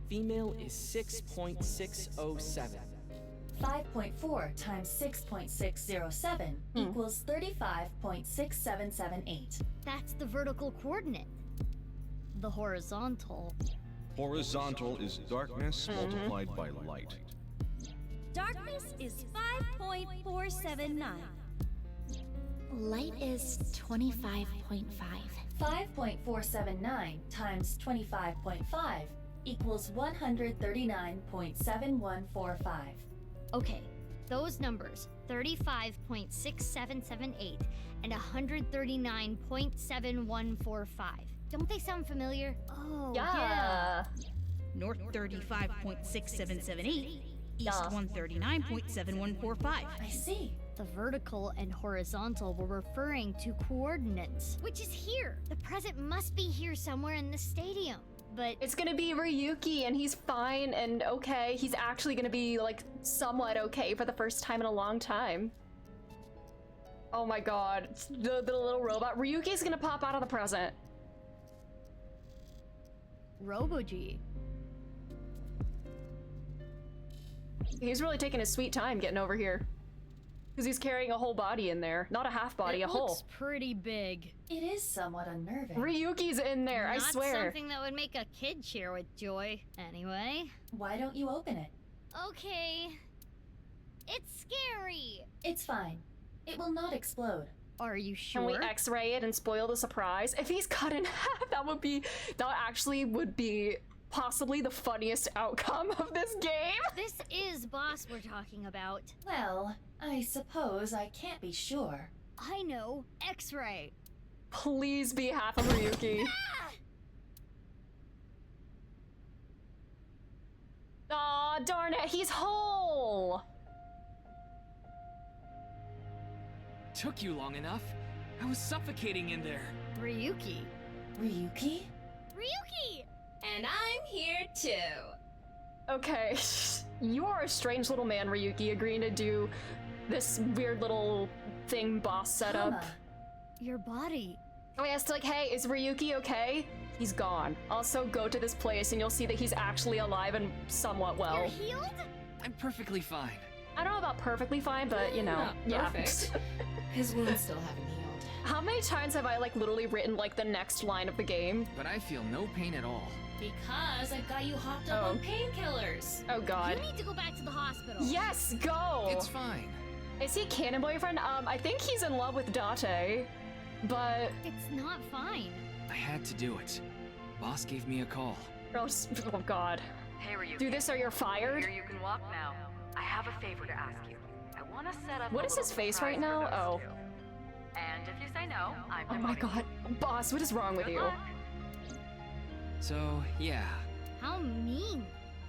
Female is 6.607. 5.4 times 6.607 equals 35.6778. That's the vertical coordinate. The horizontal. Horizontal is darkness multiplied by light. Darkness is 5.479. Light is 25.5. 5.479 times 25.5 equals 139.7145. Okay, those numbers, 35.6778 and 139.7145. Don't they sound familiar? Oh, yeah. North 35.6778, east 139.7145. I see. The vertical and horizontal were referring to coordinates, which is here. The present must be here somewhere in the stadium. But it's gonna be Ryuki and he's fine and okay. He's actually gonna be like somewhat okay for the first time in a long time. Oh my god, the little robot. Ryuki's gonna pop out of the present. Robo-G. He's really taking his sweet time getting over here. Because he's carrying a whole body in there. Not a half body, a whole. It looks pretty big. It is somewhat unnerving. Ryuki's in there, I swear. Not something that would make a kid cheer with joy. Anyway. Why don't you open it? Okay. It's scary. It's fine. It will not explode. Are you sure? Can we X-ray it and spoil the surprise? If he's cut in half, that actually would be possibly the funniest outcome of this game. This is Boss we're talking about. Well, I suppose I can't be sure. I know. X-ray. Please be half of Ryuki. Aw, darn it, he's whole! Took you long enough. I was suffocating in there. Ryuki. Ryuki? Ryuki! And I'm here too. Okay, you are a strange little man, Ryuki, agreeing to do this weird little thing Boss set up. Your body. I asked, like, hey, is Ryuki okay? He's gone. Also, go to this place and you'll see that he's actually alive and somewhat well. You're healed? I'm perfectly fine. I don't know about perfectly fine, but you know, Not yeah. perfect. His wounds still haven't healed. How many times have I, like, literally written, like, the next line of the game? But I feel no pain at all. Because I've got you hopped up on painkillers. Oh god. You need to go back to the hospital. Yes, go! It's fine. Is he canon boyfriend? I think he's in love with Date, but... It's not fine. I had to do it. Boss gave me a call. Oh god. Hey, Ryuki. Do this or you're fired? Here you can walk now. I have a favor to ask you. I want to set up What a is little his face surprise right now? for those Oh. two. And if you say no, I'm Oh my god. Boss, what is wrong with Good you? luck. So, yeah. How mean.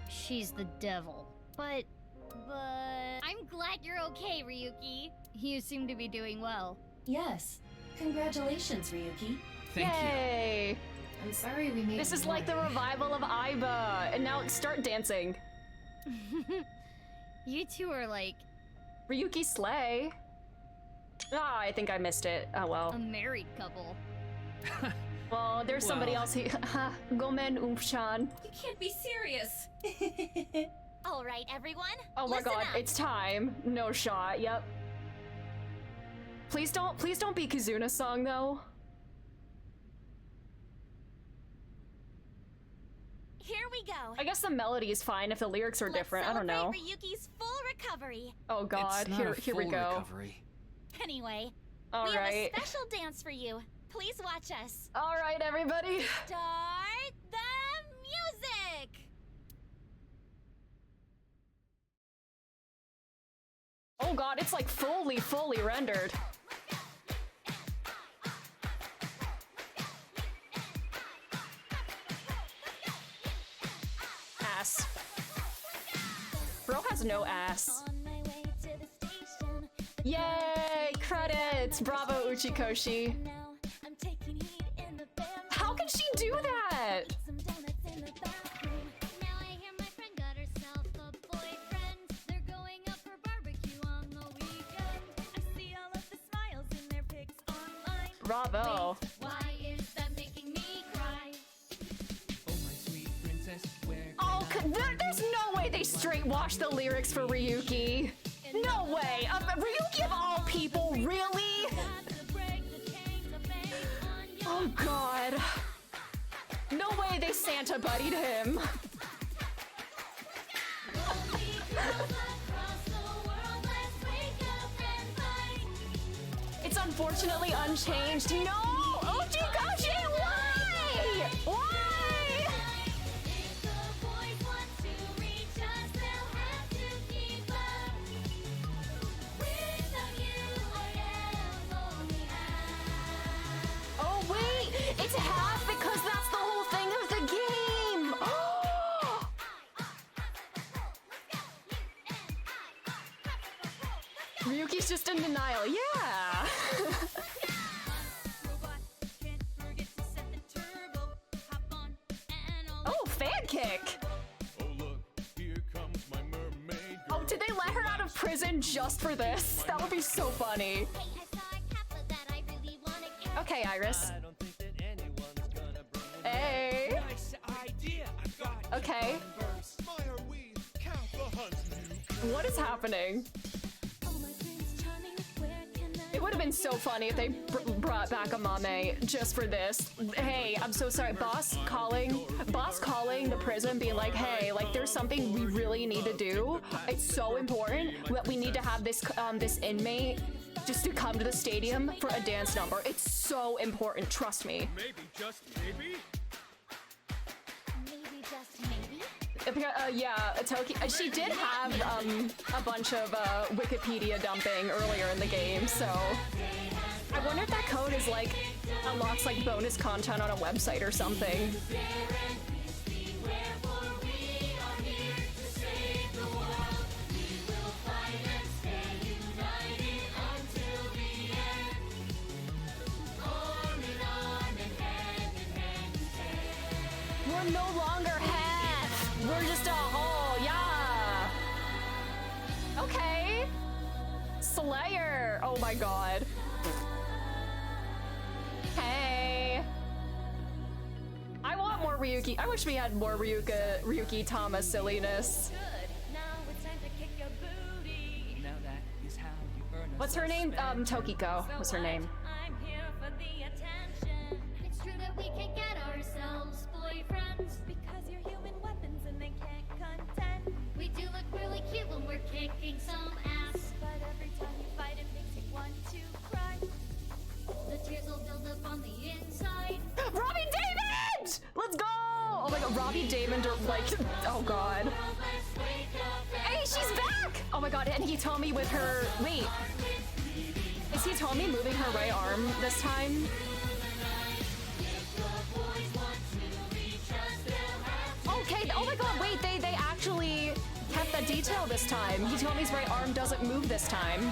She's the devil. But I'm glad you're okay, Ryuki. You seem to be doing well. Yes. Congratulations, Ryuki. Thank Yay! I'm sorry we made This you is like the worry. revival of Aiba, and now start dancing. You two are like Ryuki slay. Ah, I think I missed it. Oh well. a married couple. Well, there's somebody else here. Gomen Umf-chan. You can't be serious. All right, everyone. Oh my listen god, up. it's time. No shot. Yep. Please don't be Kazuna's song though. Here we go. I guess the melody is fine if the lyrics are different. I don't know. Celebrate Ryuki's full recovery. Oh god, It's not here a we full go. recovery. Anyway, All we right. have a special dance for you. Please watch us. All right, everybody. Start the music. Oh god, it's like fully rendered. Ass. Bro has no ass. Yay! Credits! Bravo, Uchikoshi. How can she do that? Bravo. Why is that making me cry? Oh, there's no way they straight washed the lyrics for Ryuki. No way. Ryuki of all people, really? Oh god. No way they Santa buddied him. It's unfortunately unchanged. No! Uchikoshi, why? Why? Oh wait, it's half because that's the whole thing of the game. Ryuki's just in denial. Yeah. Oh, fan kick. Oh, did they let her out of prison just for this? That would be so funny. Okay, Iris. Hey. Okay. What is happening? It would would have been so funny if they brought back a Mame just for this. Hey, I'm so sorry, boss calling the prison being like, hey, like there's something we really need to do. It's so important that we need to have this this inmate just to come to the stadium for a dance number. It's so important, trust me. Maybe, just maybe? Maybe, just maybe? Yeah, Toki. She did have a bunch of Wikipedia dumping earlier in the game, so I wonder if that code is like unlocks like bonus content on a website or something. We're no longer half. We're just a whole, yeah. Okay. Slayer. Oh my god. Hey. I want more Ryuki. I wish we had more Ryuki Tama silliness. What's her name? Tokiko. What's her name? It's true that we can't get ourselves boyfriends because you're human weapons and they can't contend. We do look really cute when we're kicking some ass, but every time you fight it makes you want to cry. The tears will build up on the inside. Robbie David! Let's go! Oh my god, Robbie David, like, oh god. Hey, she's back! Oh my god, and he told me with her, wait. Is he told me moving her right arm this time? Okay, oh my god, wait, they actually kept that detail this time. He told me his right arm doesn't move this time.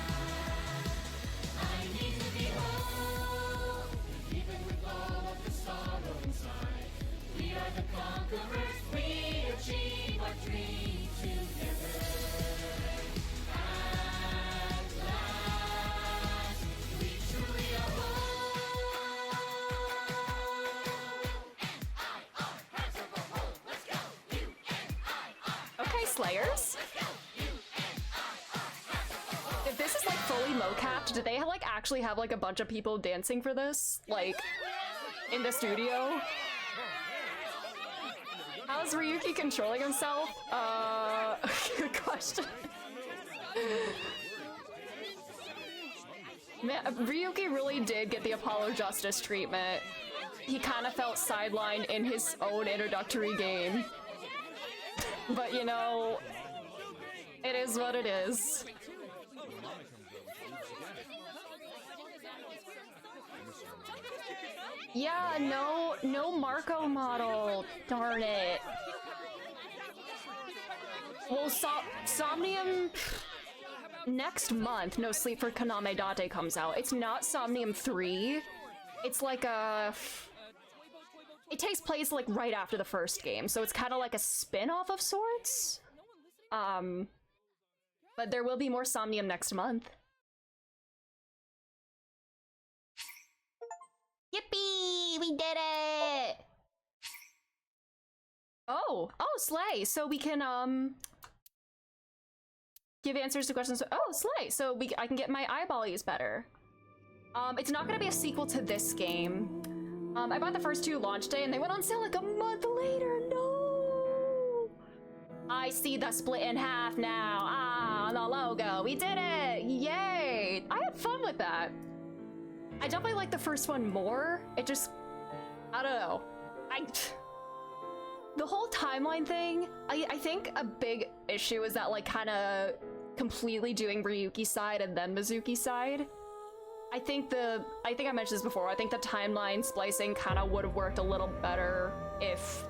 Okay, Slayers. If this is like fully mocapped, do they like actually have like a bunch of people dancing for this? Like in the studio? How's Ryuki controlling himself? Good question. Man, Ryuki really did get the Apollo Justice treatment. He kind of felt sidelined in his own introductory game. But you know, it is what it is. Yeah, no Marco model, darn it. Well, Somnium next month, No Sleep for Kaname Date comes out. It's not Somnium 3. It's like a... It takes place like right after the first game, so it's kind of like a spin-off of sorts. But there will be more Somnium next month. Yippee! We did it! Oh, slay! So we can, give answers to questions. Oh, slay! So I can get my eyeballies better. It's not gonna be a sequel to this game. I bought the first two launch day and they went on sale like a month later. No! I see the split in half now. Ah, the logo. We did it! Yay! I had fun with that. I definitely like the first one more. It just, I don't know. The whole timeline thing, I think a big issue is that like kind of completely doing Ryuki's side and then Mizuki's side. I think I mentioned this before. I think the timeline splicing kind of would have worked a little better if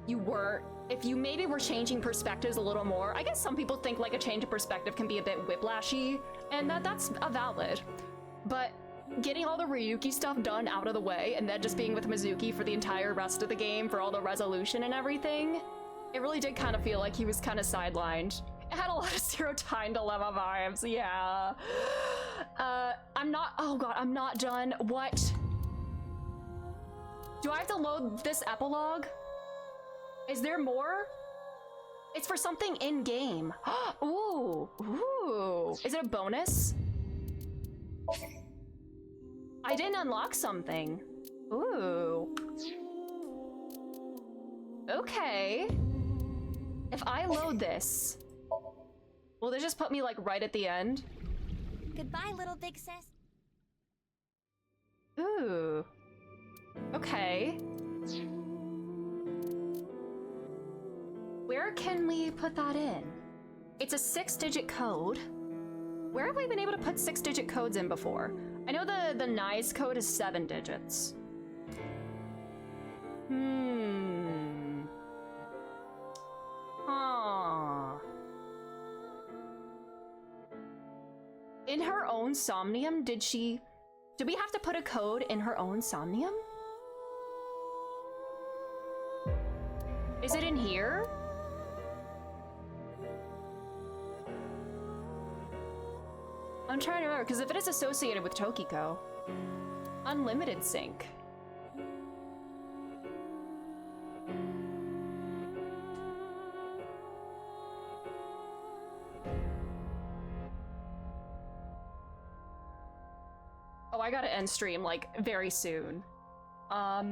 you maybe were changing perspectives a little more. I guess some people think like a change of perspective can be a bit whiplashy, and that's a valid. But getting all the Ryuki stuff done out of the way and then just being with Mizuki for the entire rest of the game for all the resolution and everything, it really did kind of feel like he was kind of sidelined. It had a lot of Zero Time Dilemma vibes, yeah. I'm not done. What? Do I have to load this epilogue? Is there more? It's for something in-game. Ooh. Is it a bonus? I didn't unlock something. Ooh. Okay. If I load this, will they just put me like right at the end? Goodbye, little big sis. Ooh. Okay. Where can we put that in? It's a 6-digit code. Where have we been able to put 6-digit codes in before? I know the NICE code is 7 digits. Huh. In her own Somnium, did we have to put a code in her own Somnium? Is it in here? I'm trying to remember, because if it is associated with Tokiko, unlimited sync. Oh, I gotta end stream, like, very soon. I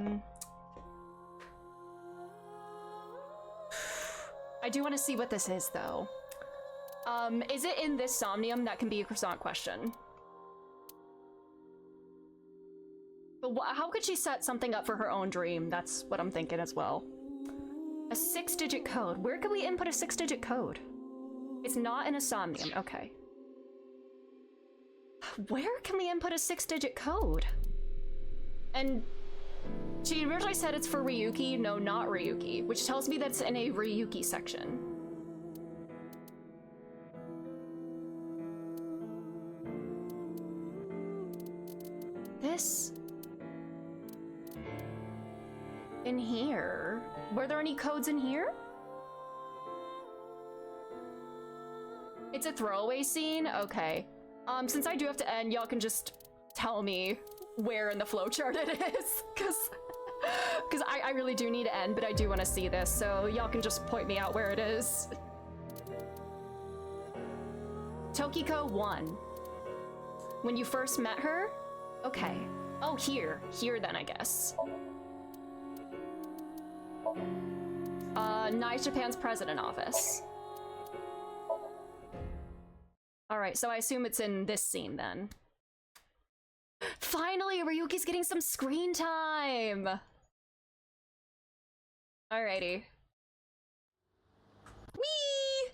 do want to see what this is, though. Is it in this Somnium? That can be a croissant question. But how could she set something up for her own dream? That's what I'm thinking as well. A 6-digit code. Where can we input a 6-digit code? It's not in a Somnium. Okay. Where can we input a 6-digit code? And she originally said it's for Ryuki. No, not Ryuki, which tells me that's in a Ryuki section. This in here. Were there any codes in here? It's a throwaway scene? Okay. Since I do have to end, y'all can just tell me where in the flowchart it is, because I really do need to end, but I do want to see this, so y'all can just point me out where it is. Tokiko 1. When you first met her? Okay. Oh, here. Here then, I guess. NICE Japan's president office. Alright, so I assume it's in this scene then. Finally, Ryuki's getting some screen time! Alrighty. Whee!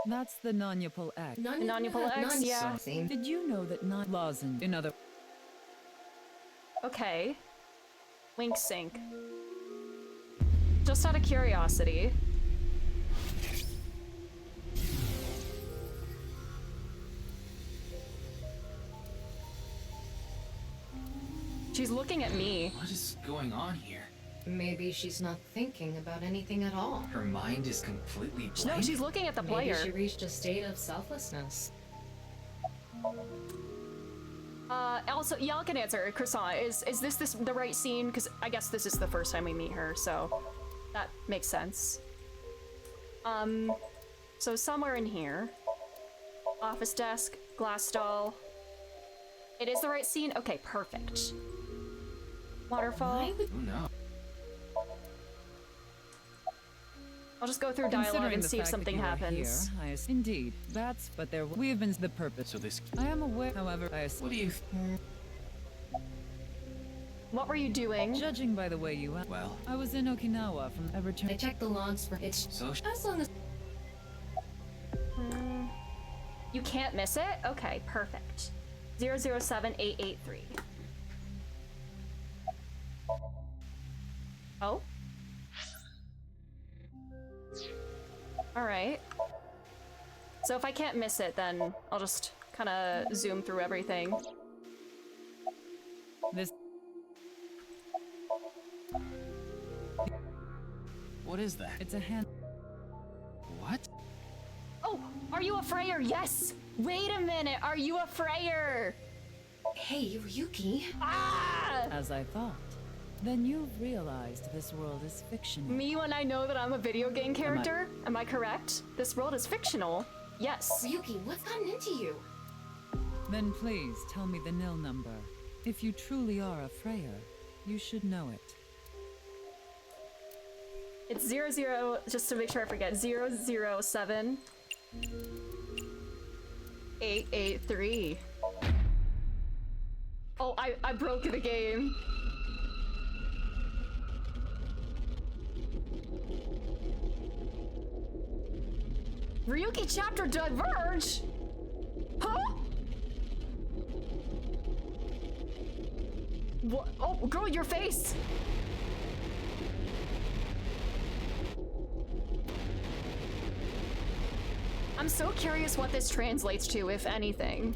That's the non-Yapol X. Non-Yapol X, yeah. Did you know that non-Lawson in other... Okay. Wink sync. Just out of curiosity. She's looking at me. What is going on here? Maybe she's not thinking about anything at all. Her mind is completely blank. No, she's looking at the player. Maybe she reached a state of selflessness. Also, y'all can answer. Croissant, is this the right scene? Because I guess this is the first time we meet her, so that makes sense. So somewhere in here. Office desk, glass doll. It is the right scene? Okay, perfect. Waterfall. Oh no. I'll just go through dialogue and see if something happens. Here, indeed, we have been the purpose. So this. I am aware, however, What do you? What were you doing? Judging by the way you went. Well, I was in Okinawa from a return. I checked the logs for it. So as long as. You can't miss it? Okay, perfect. 007883. Oh? Alright. So if I can't miss it, then I'll just kind of zoom through everything. This. what is that? It's a hand. What? Oh, are you a Freyer? Yes! Wait a minute, are you a Freyer? Hey, Ryuki. Ah! As I thought. Then you've realized this world is fictional. Me when I know that I'm a video game character? Am I correct? This world is fictional. Yes. Ryuki, what's gotten into you? Then please tell me the nil number. If you truly are a Freya, you should know it. It's 00, just to make sure I forget, 007 883. Oh, I broke the game. Ryuki chapter diverge? Huh? What? Oh, girl, your face! I'm so curious what this translates to, if anything.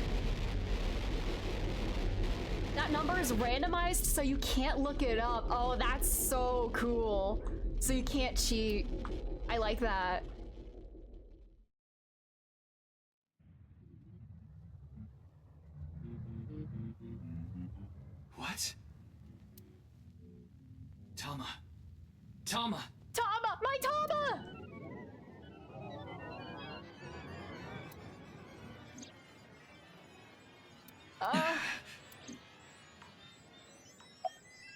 That number is randomized, so you can't look it up. Oh, that's so cool. So you can't cheat. I like that. What? Tama. Tama! Tama! My Tama!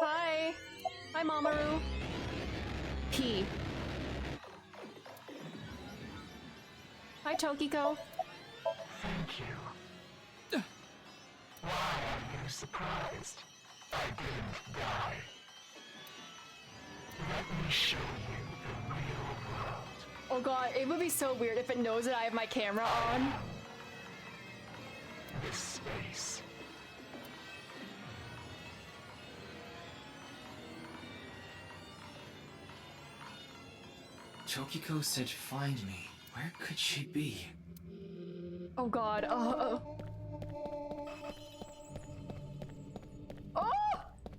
Hi. Hi, Mamoru. P. Hi, Tokiko. Thank you. Why are you surprised? I didn't die. Let me show you the real world. Oh god, it would be so weird if it knows that I have my camera on. This space. Tokiko said find me. Where could she be? Oh god, Oh!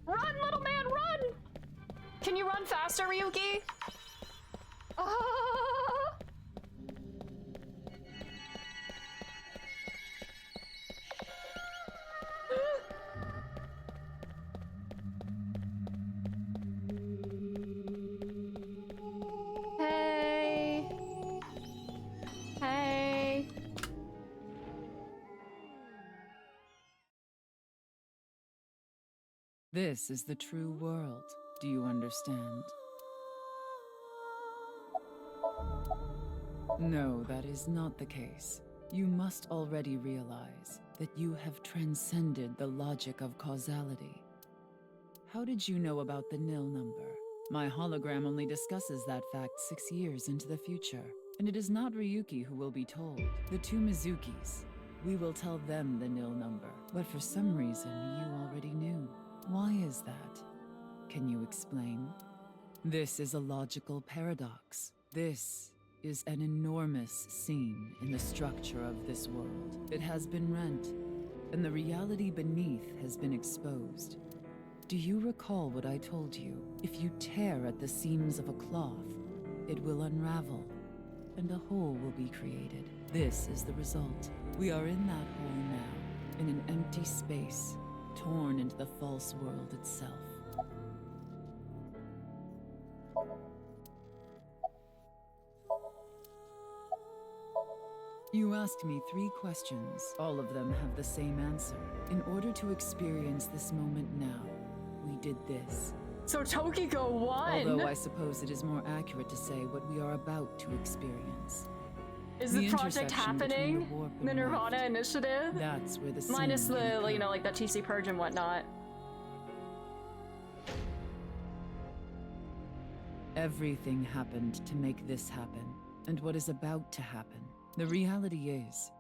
Run, little man, run! Can you run faster, Ryuki? Hey. Hey. This is the true world. Do you understand? No, that is not the case. You must already realize that you have transcended the logic of causality. How did you know about the nil number? My hologram only discusses that fact 6 years into the future. And it is not Ryuki who will be told. The two Mizukis. We will tell them the nil number. But for some reason, you already knew. Why is that? Can you explain? This is a logical paradox. This is an enormous seam in the structure of this world. It has been rent, and the reality beneath has been exposed. Do you recall what I told you? If you tear at the seams of a cloth, it will unravel, and a hole will be created. This is the result. We are in that hole now, in an empty space, torn into the false world itself. You asked me 3 questions. All of them have the same answer. In order to experience this moment now, we did this. So Tokiko won! Although I suppose it is more accurate to say what we are about to experience. Is the project happening? The nirvanA initiative? That's where the minus the, you know, like the TC purge and whatnot. Everything happened to make this happen, and what is about to happen. The reality is,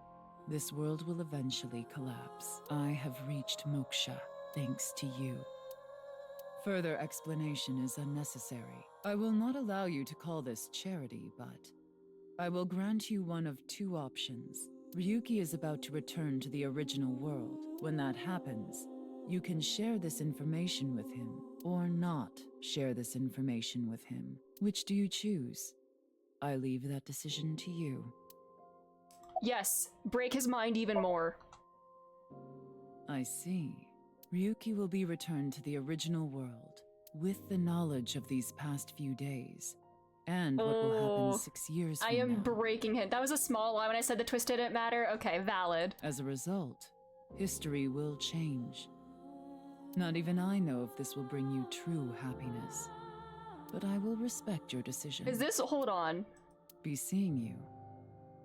this world will eventually collapse. I have reached moksha, thanks to you. Further explanation is unnecessary. I will not allow you to call this charity, but I will grant you one of 2 options. Ryuki is about to return to the original world. When that happens, you can share this information with him, or not share this information with him. Which do you choose? I leave that decision to you. Yes, break his mind even more. I see. Ryuki will be returned to the original world, with the knowledge of these past few days, And what will happen 6 years I from am now. breaking it. That was a small lie when I said the twist didn't matter. Okay, valid. As a result, history will change. Not even I know if this will bring you true happiness. But I will respect your decision. Is this... Hold on. Be seeing you.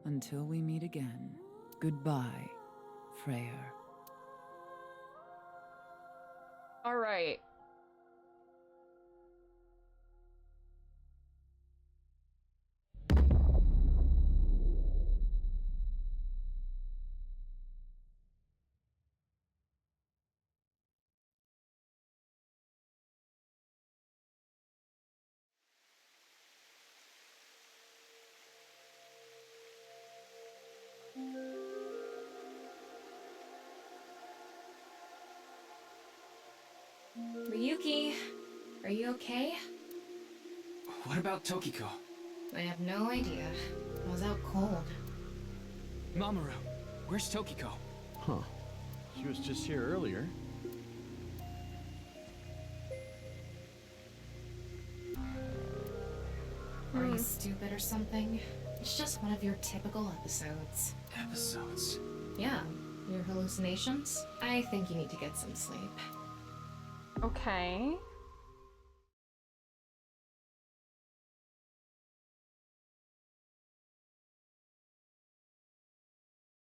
Until we meet again. Goodbye, Freyr. Alright. Ryuki, are you okay? What about Tokiko? I have no idea. I was out cold. Mamoru, where's Tokiko? Huh. She was just here earlier. Are you stupid or something? It's just one of your typical episodes. Episodes? Yeah, your hallucinations. I think you need to get some sleep. Okay.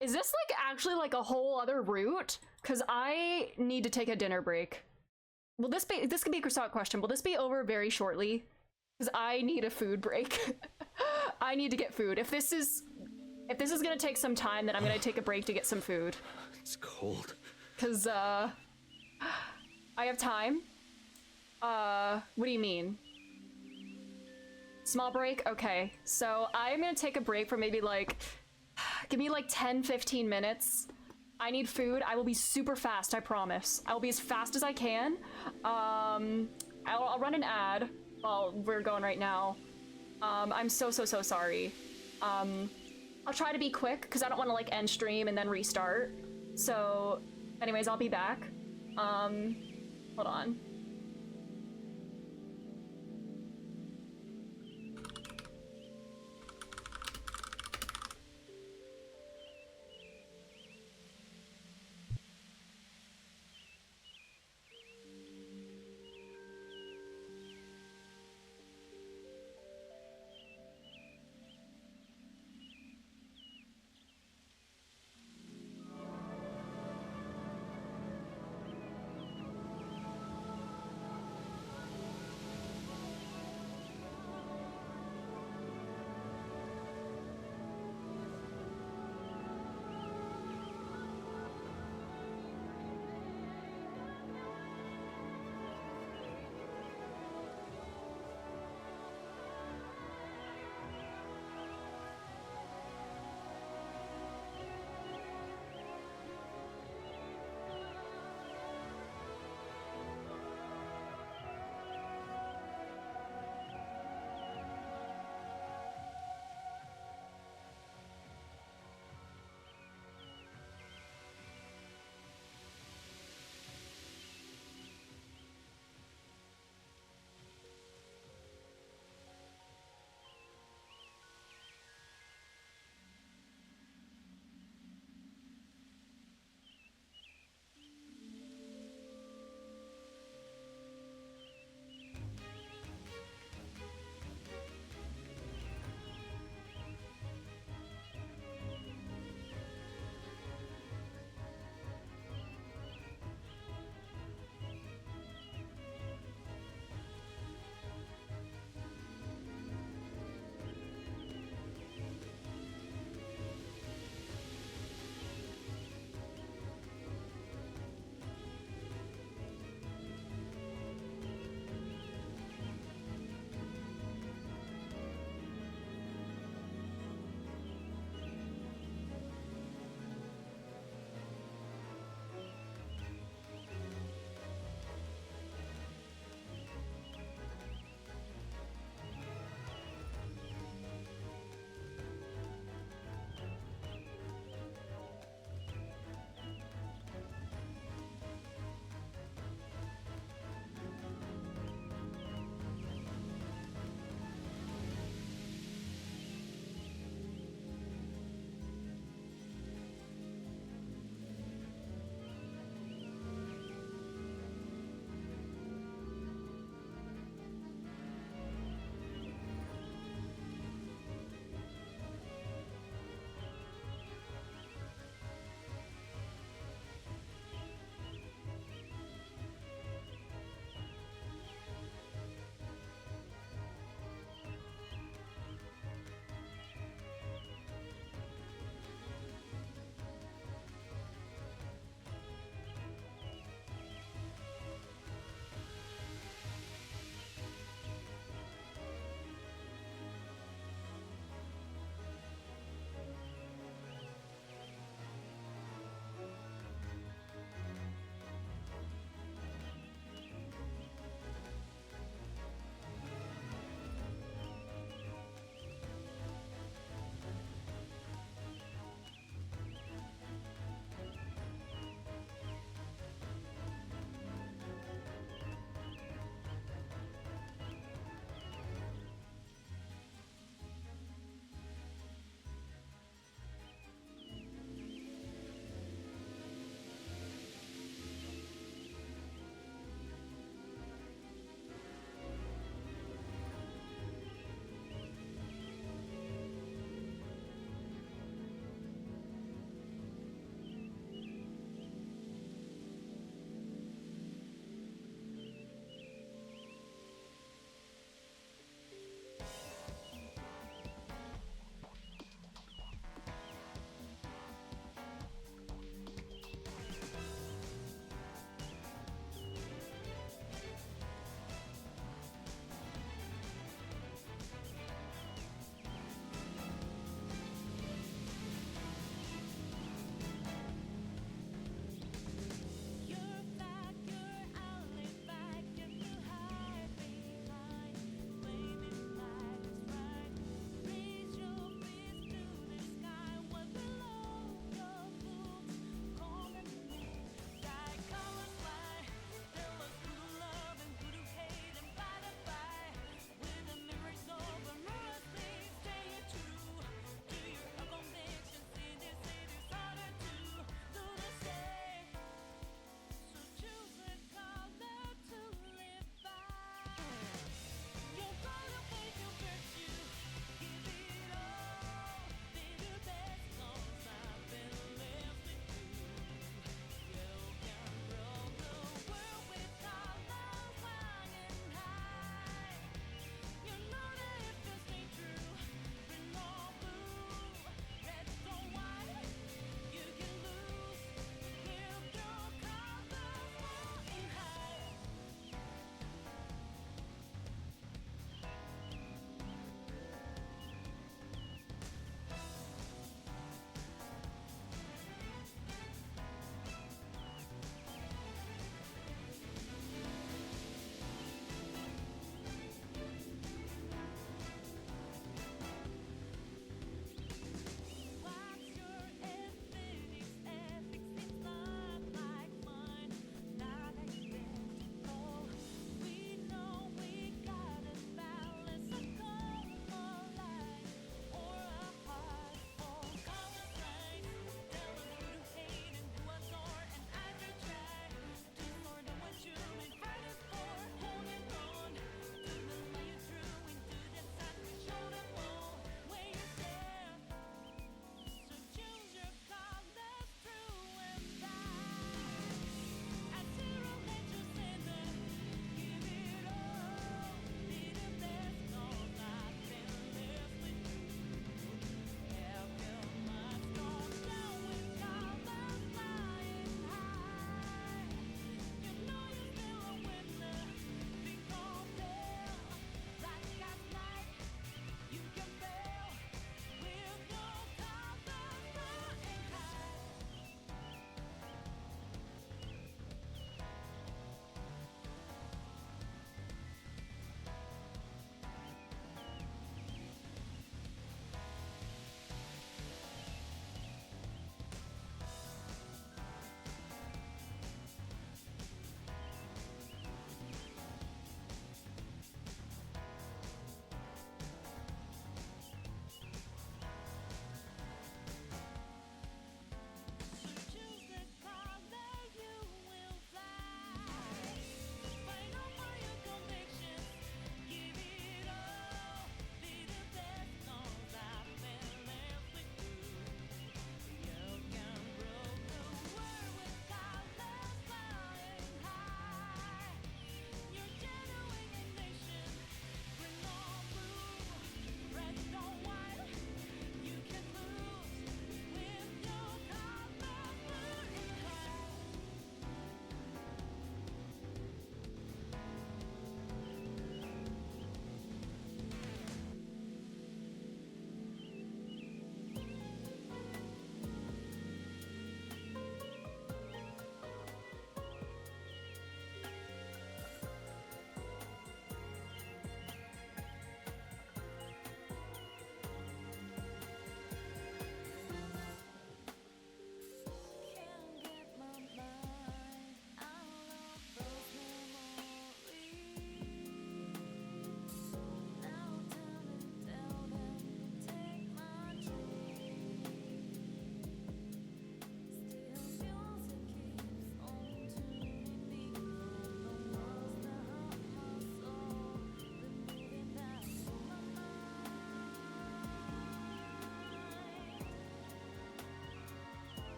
Is this like actually like a whole other route? Cause I need to take a dinner break. Will this be, this could be a croissant question, will this be over very shortly? Cause I need a food break. I need to get food. If this is gonna take some time, then I'm gonna take a break to get some food. It's cold. Cause I have time. What do you mean? Small break? Okay. So I'm gonna take a break for maybe like, give me like 10-15 minutes. I need food. I will be super fast, I promise. I will be as fast as I can. I'll run an ad while we're going right now. I'm so sorry. I'll try to be quick because I don't want to like end stream and then restart. So anyways, I'll be back. Hold on.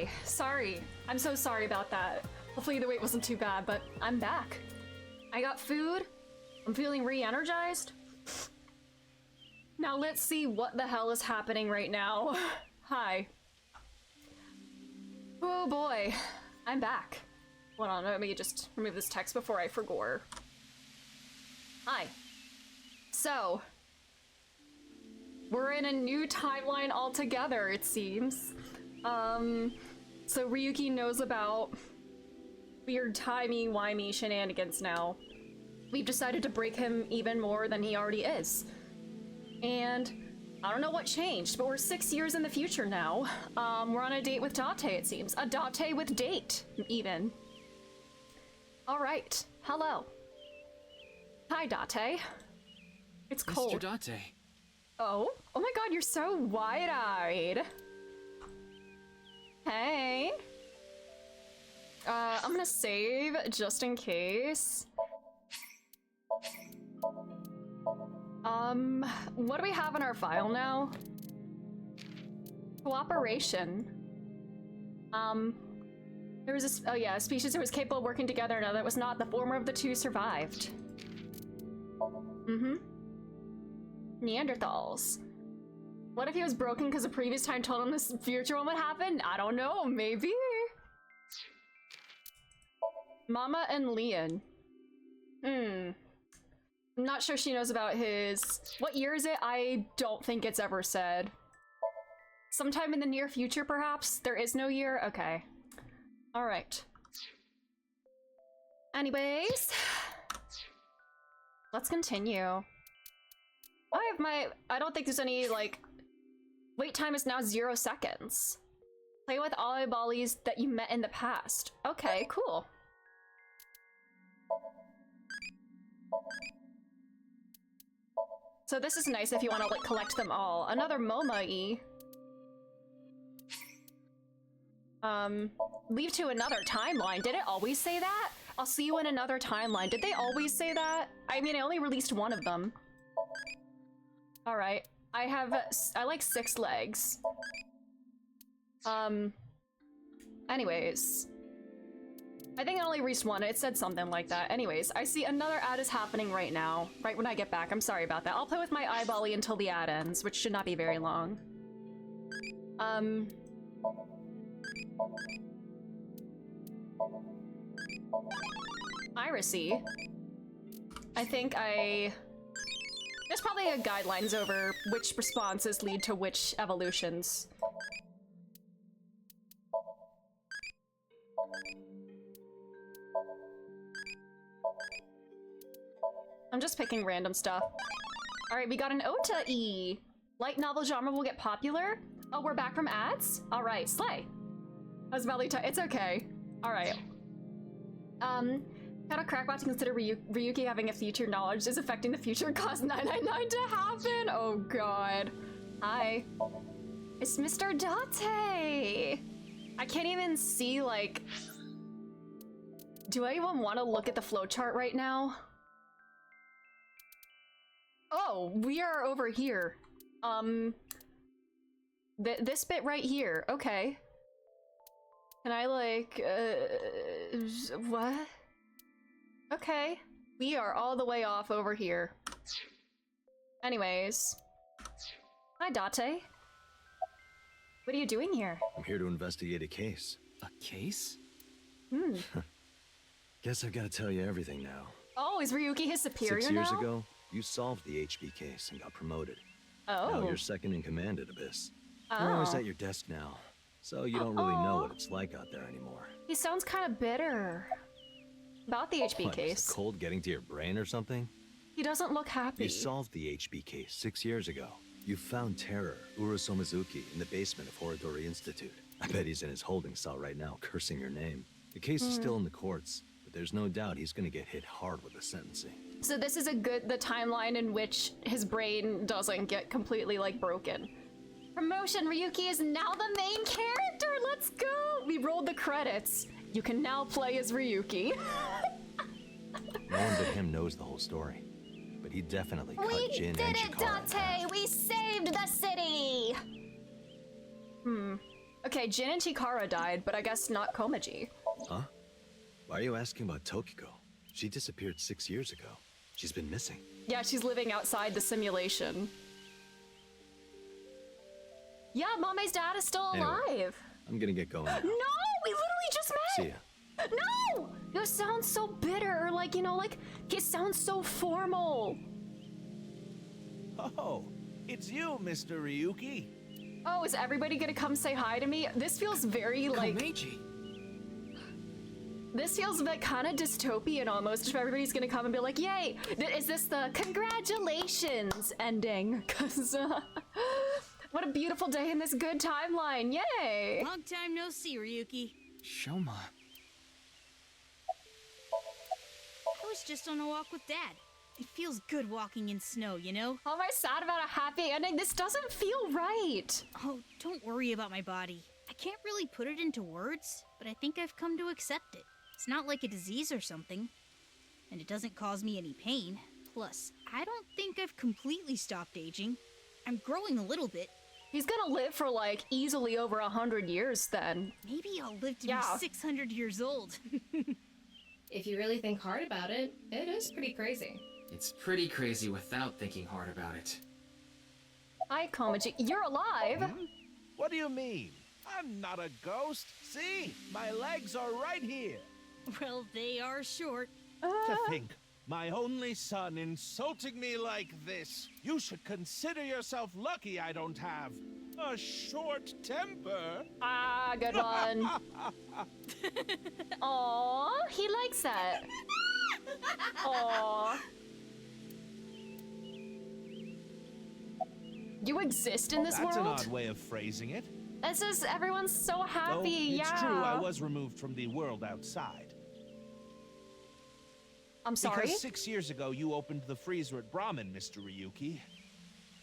Hi, sorry. I'm so sorry about that. Hopefully the wait wasn't too bad, but I'm back. I got food. I'm feeling re-energized. Now let's see what the hell is happening right now. Hi. Oh boy, I'm back. Hold on, let me just remove this text before I forgot. Hi. So, we're in a new timeline altogether, it seems. So Ryuki knows about weird timey-wimey shenanigans now. We've decided to break him even more than he already is. And I don't know what changed, but we're 6 years in the future now. We're on a date with Date, it seems. A date with date, even. All right, hello. Hi, Date. It's cold. Mr. Date. Oh my god, you're so wide-eyed. Hey. I'm gonna save just in case. What do we have in our file now? Cooperation. There was a species that was capable of working together, and that was not. The former of the two survived. Neanderthals. What if he was broken because the previous time told him this future one would happen? I don't know, maybe? Mama and Leon. I'm not sure she knows about his... What year is it? I don't think it's ever said. Sometime in the near future, perhaps? There is no year? Okay. Alright. Anyways. Let's continue. I don't think there's any, like... Wait time is now 0 seconds. Play with Olibollies that you met in the past. Okay, cool. So this is nice if you want to, like, collect them all. Another Momo-y. Leave to another timeline. Did it always say that? I'll see you in another timeline. Did they always say that? I mean, I only released one of them. Alright. I like 6 legs. Anyways. I think I only reached 1. It said something like that. Anyways, I see another ad is happening right now. Right when I get back. I'm sorry about that. I'll play with my eyeball-y until the ad ends, which should not be very long. Irisy. I think there's probably a guidelines over which responses lead to which evolutions. I'm just picking random stuff. Alright, we got an Ota-E. Light novel genre will get popular? Oh, we're back from ads? Alright, slay. I was about to it's okay. Alright. Kind of crackpot to consider Ryuki having a future knowledge is affecting the future cause 999 to happen? Oh god. Hi. It's Mr. Date! I can't even see, like... Do I even want to look at the flowchart right now? Oh, we are over here. This bit right here. Okay. Can I, like, what? Okay. We are all the way off over here. Anyways. Hi, Date. What are you doing here? I'm here to investigate a case. A case? Guess I've got to tell you everything now. Oh, is Ryuki his superior 6 years now? ago, you solved the HB case and got promoted. Oh. Now you're second in command at Abyss. You're always at your desk now, so you don't really know what it's like out there anymore. He sounds kind of bitter about the HB What, case. is the cold getting to your brain or something? He doesn't look happy. You solved the HB case 6 years ago. You found Terror, Urosomizuki, in the basement of Horodori Institute. I bet he's in his holding cell right now, cursing your name. The case is still in the courts, but there's no doubt he's gonna get hit hard with the sentencing. So this is the timeline in which his brain doesn't get completely, like, broken. Promotion, Ryuki is now the main character! Let's go! We rolled the credits. You can now play as Ryuki. No one but him knows the whole story. But he definitely cut Jin and Chikara in half. We saved the city! Okay, Jin and Chikara died, but I guess not Komaji. Huh? Why are you asking about Tokiko? She disappeared 6 years ago. She's been missing. Yeah, she's living outside the simulation. Yeah, Mame's dad is still alive. Anyway, I'm gonna get going now. No, we literally just met. See ya. No! You sound so bitter, like, you know, like, it sounds so formal. Oh, it's you, Mr. Ryuki. Oh, is everybody gonna come say hi to me? This feels very, like... Komeiji. This feels a bit kind of dystopian almost, if everybody's gonna come and be like, yay! Is this the congratulations ending? Because, what a beautiful day in this good timeline, yay! Long time no see, Ryuki. Shoma. I was just on a walk with Dad. It feels good walking in snow, you know? How am I sad about a happy ending? This doesn't feel right! Oh, don't worry about my body. I can't really put it into words, but I think I've come to accept it. It's not like a disease or something, and it doesn't cause me any pain. Plus, I don't think I've completely stopped aging. I'm growing a little bit. He's gonna live for, like, easily over 100 years then. Maybe I'll live to be 600 years old. If you really think hard about it, it is pretty crazy. It's pretty crazy without thinking hard about it. Hi, Komaji. You're alive! Hmm? What do you mean? I'm not a ghost. See? My legs are right here. Well, they are short. To think, my only son insulting me like this. You should consider yourself lucky I don't have a short temper. Ah, good one. Aww, he likes that. Aww. You exist in this That's world? an odd way of phrasing it. This is everyone's so happy, It's yeah. true, I was removed from the world outside. I'm sorry? Because 6 years ago, you opened the freezer at Brahmin, Mr. Ryuki.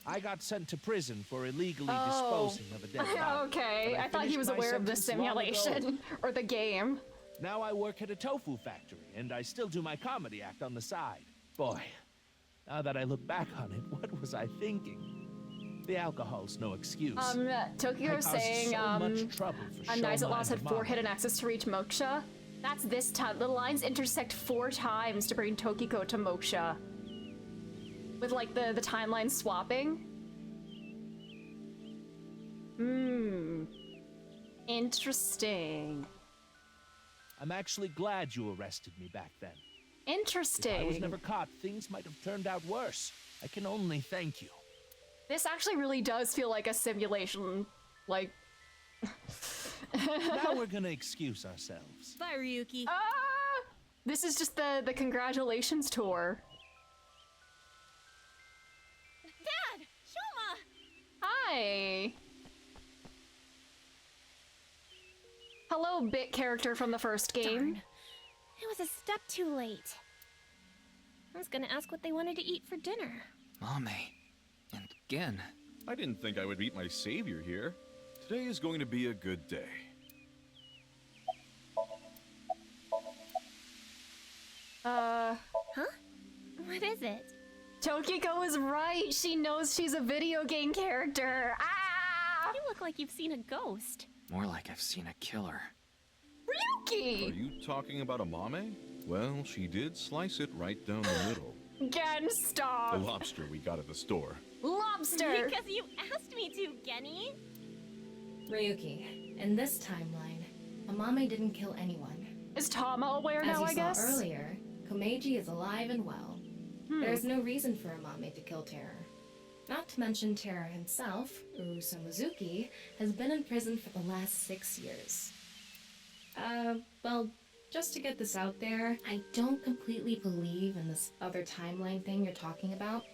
I got sent to prison for illegally disposing of a dead body. Okay, But I thought he finished was my aware of the sentence long ago. simulation or the game. Now I work at a tofu factory, and I still do my comedy act on the side. Boy, now that I look back on it, what was I thinking? The alcohol's no excuse. Tokyo saying, so much trouble for Nice at Shoma Lost had and 4 Mama. hidden access to reach Moksha. That's this time. The lines intersect 4 times to bring Tokiko to Moksha. With, like, the timeline swapping. Interesting. I'm actually glad you arrested me back then. Interesting. If I was never caught, things might have turned out worse. I can only thank you. This actually really does feel like a simulation. Like... Now we're gonna excuse ourselves. Bye, Ryuki. Ah! This is just the congratulations tour. Dad! Shoma! Hi! Hello, bit character from the first game. Darn. It was a step too late. I was gonna ask what they wanted to eat for dinner. Mame. And again. I didn't think I would meet my savior here. Today is going to be a good day. Huh? What is it? Tokiko is right. She knows she's a video game character. Ah! You look like you've seen a ghost. More like I've seen a killer. Ryuki! Are you talking about a mame? Well, she did slice it right down the middle. Again, stop. The lobster we got at the store. Lobster! Because you asked me to, Genny. Ryuki, in this timeline, Amame didn't kill anyone. Is Tama aware now, I guess? As you saw earlier, Komeiji is alive and well. There's no reason for Amame to kill Terror. Not to mention Terror himself, Urusa Mizuki, has been in prison for the last 6 years. Well, just to get this out there, I don't completely believe in this other timeline thing you're talking about.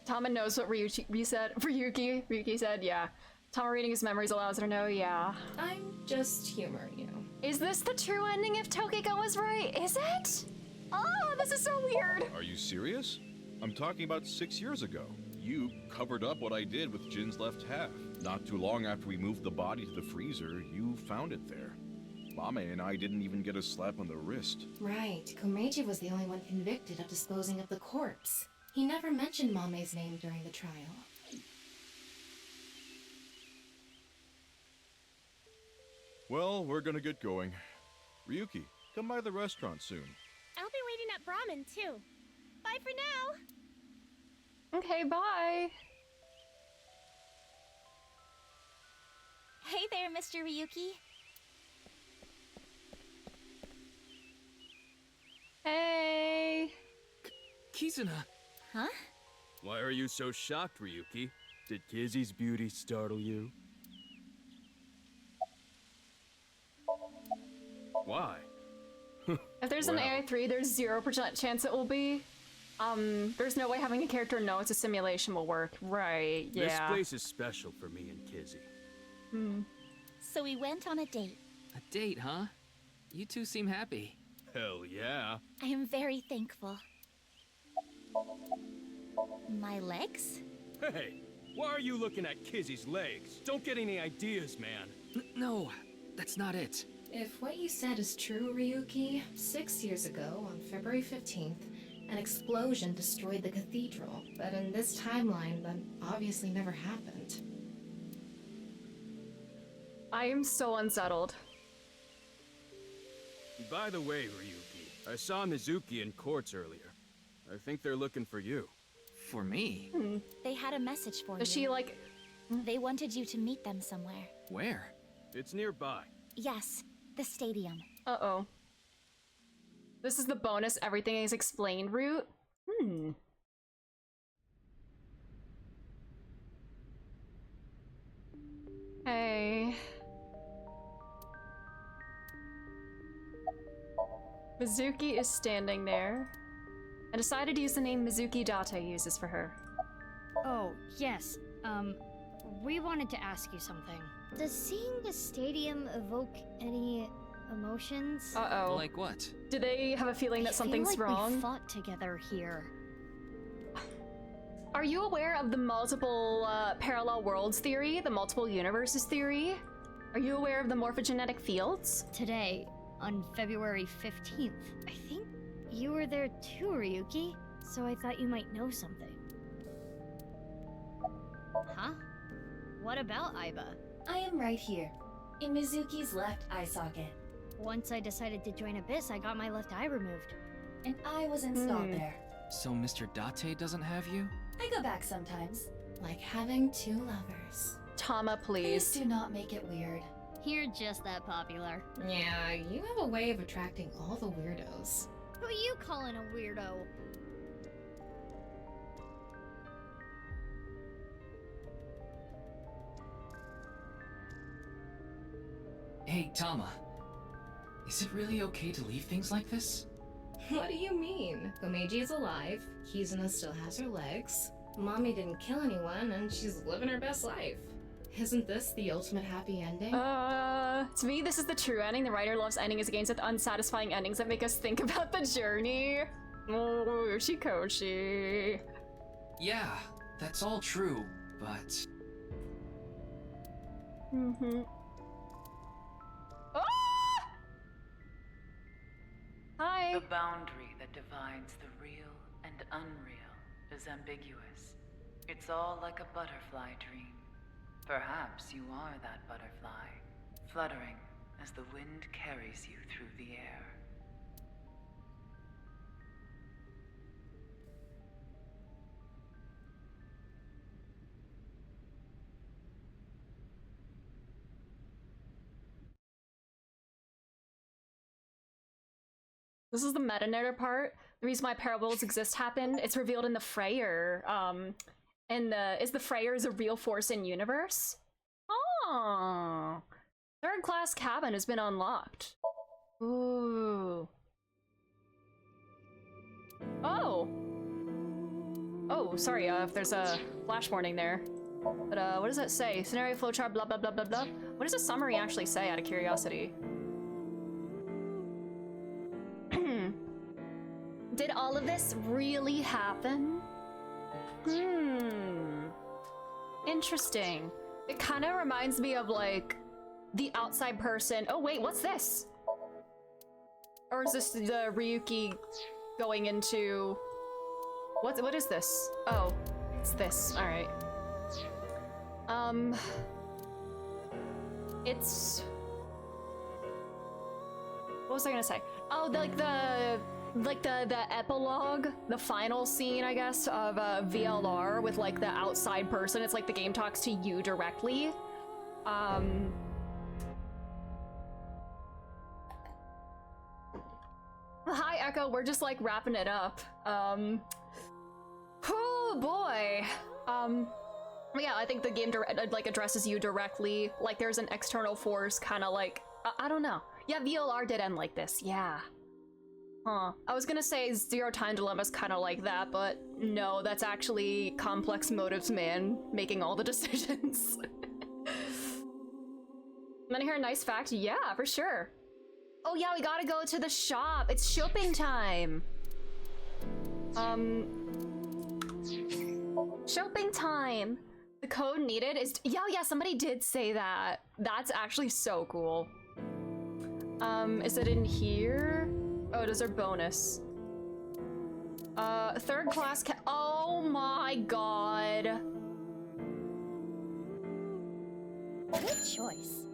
Tama knows what Ryuki said. Ryuki said, yeah. Tama reading his memories allows her to know, yeah. I'm just humoring you. Is this the true ending if Tokiko was right? Is it? Oh, this is so weird. Are you serious? I'm talking about 6 years ago. You covered up what I did with Jin's left half. Not too long after we moved the body to the freezer, you found it there. Mame and I didn't even get a slap on the wrist. Right, Komeiji was the only one convicted of disposing of the corpse. He never mentioned Mame's name during the trial. Well, we're gonna get going. Ryuki, come by the restaurant soon. I'll be waiting at Brahmin, too. Bye for now! Okay, bye! Hey there, Mr. Ryuki. Hey! Kizuna! Huh? Why are you so shocked, Ryuki? Did Kizzy's beauty startle you? Why? If there's an AI3, there's 0% chance it will be. There's no way having a character know it's a simulation will work. Right, yeah. This place is special for me and Kizzy. So we went on a date. A date, huh? You two seem happy. Hell yeah. I am very thankful. My legs? Hey, why are you looking at Kizzy's legs? Don't get any ideas, man. No, that's not it. If what you said is true, Ryuki, 6 years ago, on February 15th, an explosion destroyed the cathedral, but in this timeline, that obviously never happened. I am so unsettled. By the way, Ryuki, I saw Mizuki in courts earlier. I think they're looking for you. For me? They had a message for you. Is she like... They wanted you to meet them somewhere. Where? It's nearby. Yes, the stadium. Uh-oh. This is the bonus everything is explained route? Hey. Mizuki is standing there. I decided to use the name Mizuki Date uses for her. Oh, yes. We wanted to ask you something. Does seeing the stadium evoke any emotions? Uh-oh. Like what? Do they have a feeling that something's I feel like wrong? we fought together here. Are you aware of the multiple parallel worlds theory? The multiple universes theory? Are you aware of the morphogenetic fields? Today, on February 15th, I think you were there too, Ryuki. So I thought you might know something. Huh? What about Aiba? I am right here, in Mizuki's left eye socket. Once I decided to join Abyss, I got my left eye removed. And I was installed there. So Mr. Date doesn't have you? I go back sometimes. Like having two lovers. Tama, please. Please do not make it weird. You're just that popular. Yeah, you have a way of attracting all the weirdos. Who you calling a weirdo? Hey, Tama. Is it really okay to leave things like this? What do you mean? Komeiji is alive, Kizuna still has her legs, Mommy didn't kill anyone, and she's living her best life. Isn't this the ultimate happy ending? To me, this is the true ending. The writer loves ending is against the unsatisfying endings that make us think about the journey. Oh, Shikoshi. Yeah, that's all true, but... Hi! The boundary that divides the real and unreal is ambiguous. It's all like a butterfly dream. Perhaps you are that butterfly, fluttering as the wind carries you through the air. This is the meta-narrative part. The reason why parables exist happened. It's revealed in the Freyr. Is the Freyr a real force in universe? Oh, third class cabin has been unlocked. Ooh. Oh. Oh, sorry. If there's a flash warning there. But what does that say? Scenario flowchart. Blah blah blah blah blah. What does the summary actually say? Out of curiosity. Did all of this really happen? Interesting. It kind of reminds me of like the outside person. Oh wait, what's this? Or is this the Ryuki going into... What is this? Oh, it's this. All right. What was I gonna say? Oh, the epilogue, the final scene, I guess, of VLR with like the outside person. It's like the game talks to you directly. Hi, Echo. We're just like wrapping it up. Oh boy. Yeah, I think the game like addresses you directly. Like there's an external force, kind of like I don't know. Yeah, VLR did end like this. Yeah. Huh. I was gonna say Zero Time Dilemma's kind of like that, but no, that's actually complex motives man making all the decisions. Wanna hear a nice fact? Yeah, for sure. Oh yeah, we gotta go to the shop. It's shopping time. Shopping time. The code needed is yeah, somebody did say that. That's actually so cool. Is it in here? Oh, it is our bonus. Third class oh my god. Good choice.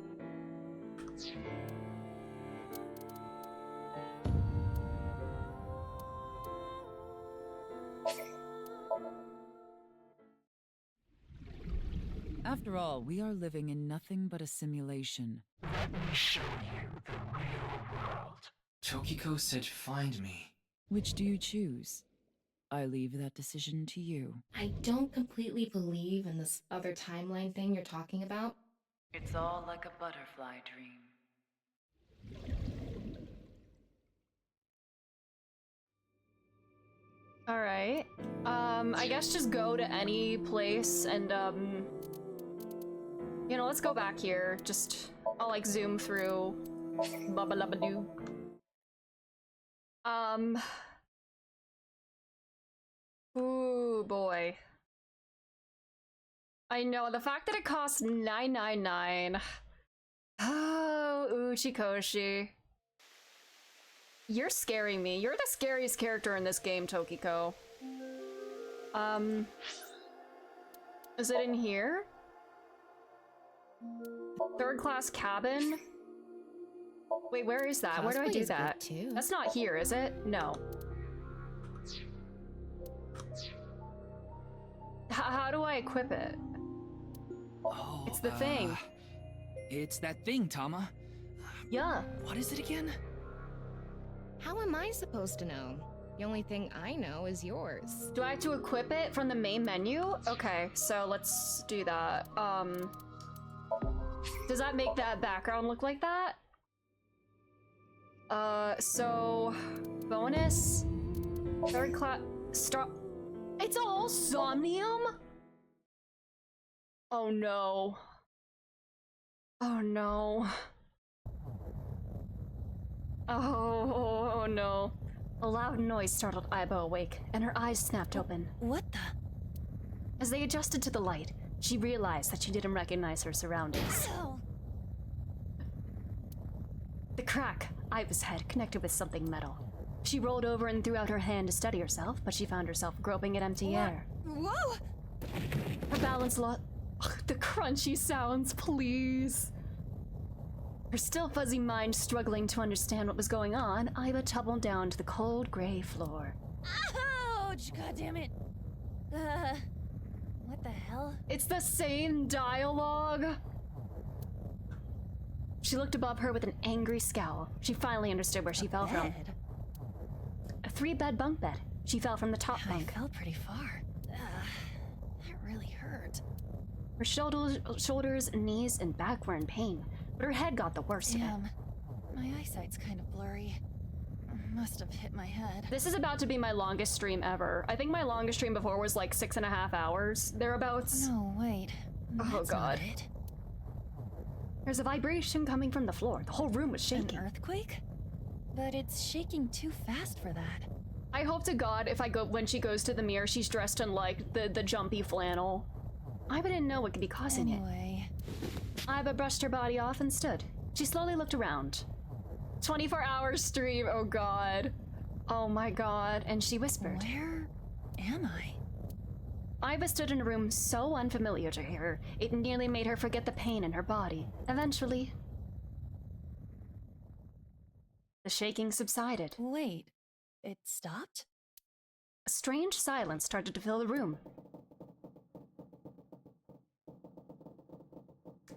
After all, we are living in nothing but a simulation. Let me show you the real world. Tokiko said find me. Which do you choose? I leave that decision to you. I don't completely believe in this other timeline thing you're talking about. It's all like a butterfly dream. All right. I guess just go to any place and you know, let's go back here. Just I'll like zoom through. Baba laba doo. Ooh boy. I know the fact that it costs $9.99. Oh, Uchikoshi. You're scaring me. You're the scariest character in this game, Tokiko. Is it in here? Third class cabin? Wait, where is that? Where do I do that? That's not here, is it? No. How do I equip it? Oh, it's the thing. It's that thing, Tama. Yeah. What is it again? How am I supposed to know? The only thing I know is yours. Do I have to equip it from the main menu? Okay, so let's do that. Does that make that background look like that? So bonus, third class, it's all Somnium? Oh no. Oh no. Oh no. A loud noise startled Aiba awake, and her eyes snapped open. What the? As they adjusted to the light, she realized that she didn't recognize her surroundings. Oh. The crack, Aiba's head connected with something metal. She rolled over and threw out her hand to steady herself, but she found herself groping at empty air. Whoa! Her balance lost. The crunchy sounds, please. Her still fuzzy mind struggling to understand what was going on, Aiba tumbled down to the cold gray floor. Ouch! God damn it! What the hell? It's the same dialogue. She looked above her with an angry scowl. She finally understood where she fell from. A 3-bed bunk bed. She fell from the top bunk. I fell pretty far. That really hurt. Her shoulders, knees, and back were in pain, but her head got the worst of it. My eyesight's kind of blurry. Must have hit my head. This is about to be my longest stream ever. I think my longest stream before was like 6.5 hours, thereabouts. No, wait. Oh god. There's a vibration coming from the floor. The whole room was shaking. An earthquake? But it's shaking too fast for that. I hope to god when she goes to the mirror, she's dressed in like the jumpy flannel. Aiba didn't know what could be causing it. Aiba brushed her body off and stood. She slowly looked around. 24-hour stream, oh god. Oh my god, and she whispered. Where am I? Aiba stood in a room so unfamiliar to her, it nearly made her forget the pain in her body. Eventually, The shaking subsided. Wait, it stopped? A strange silence started to fill the room.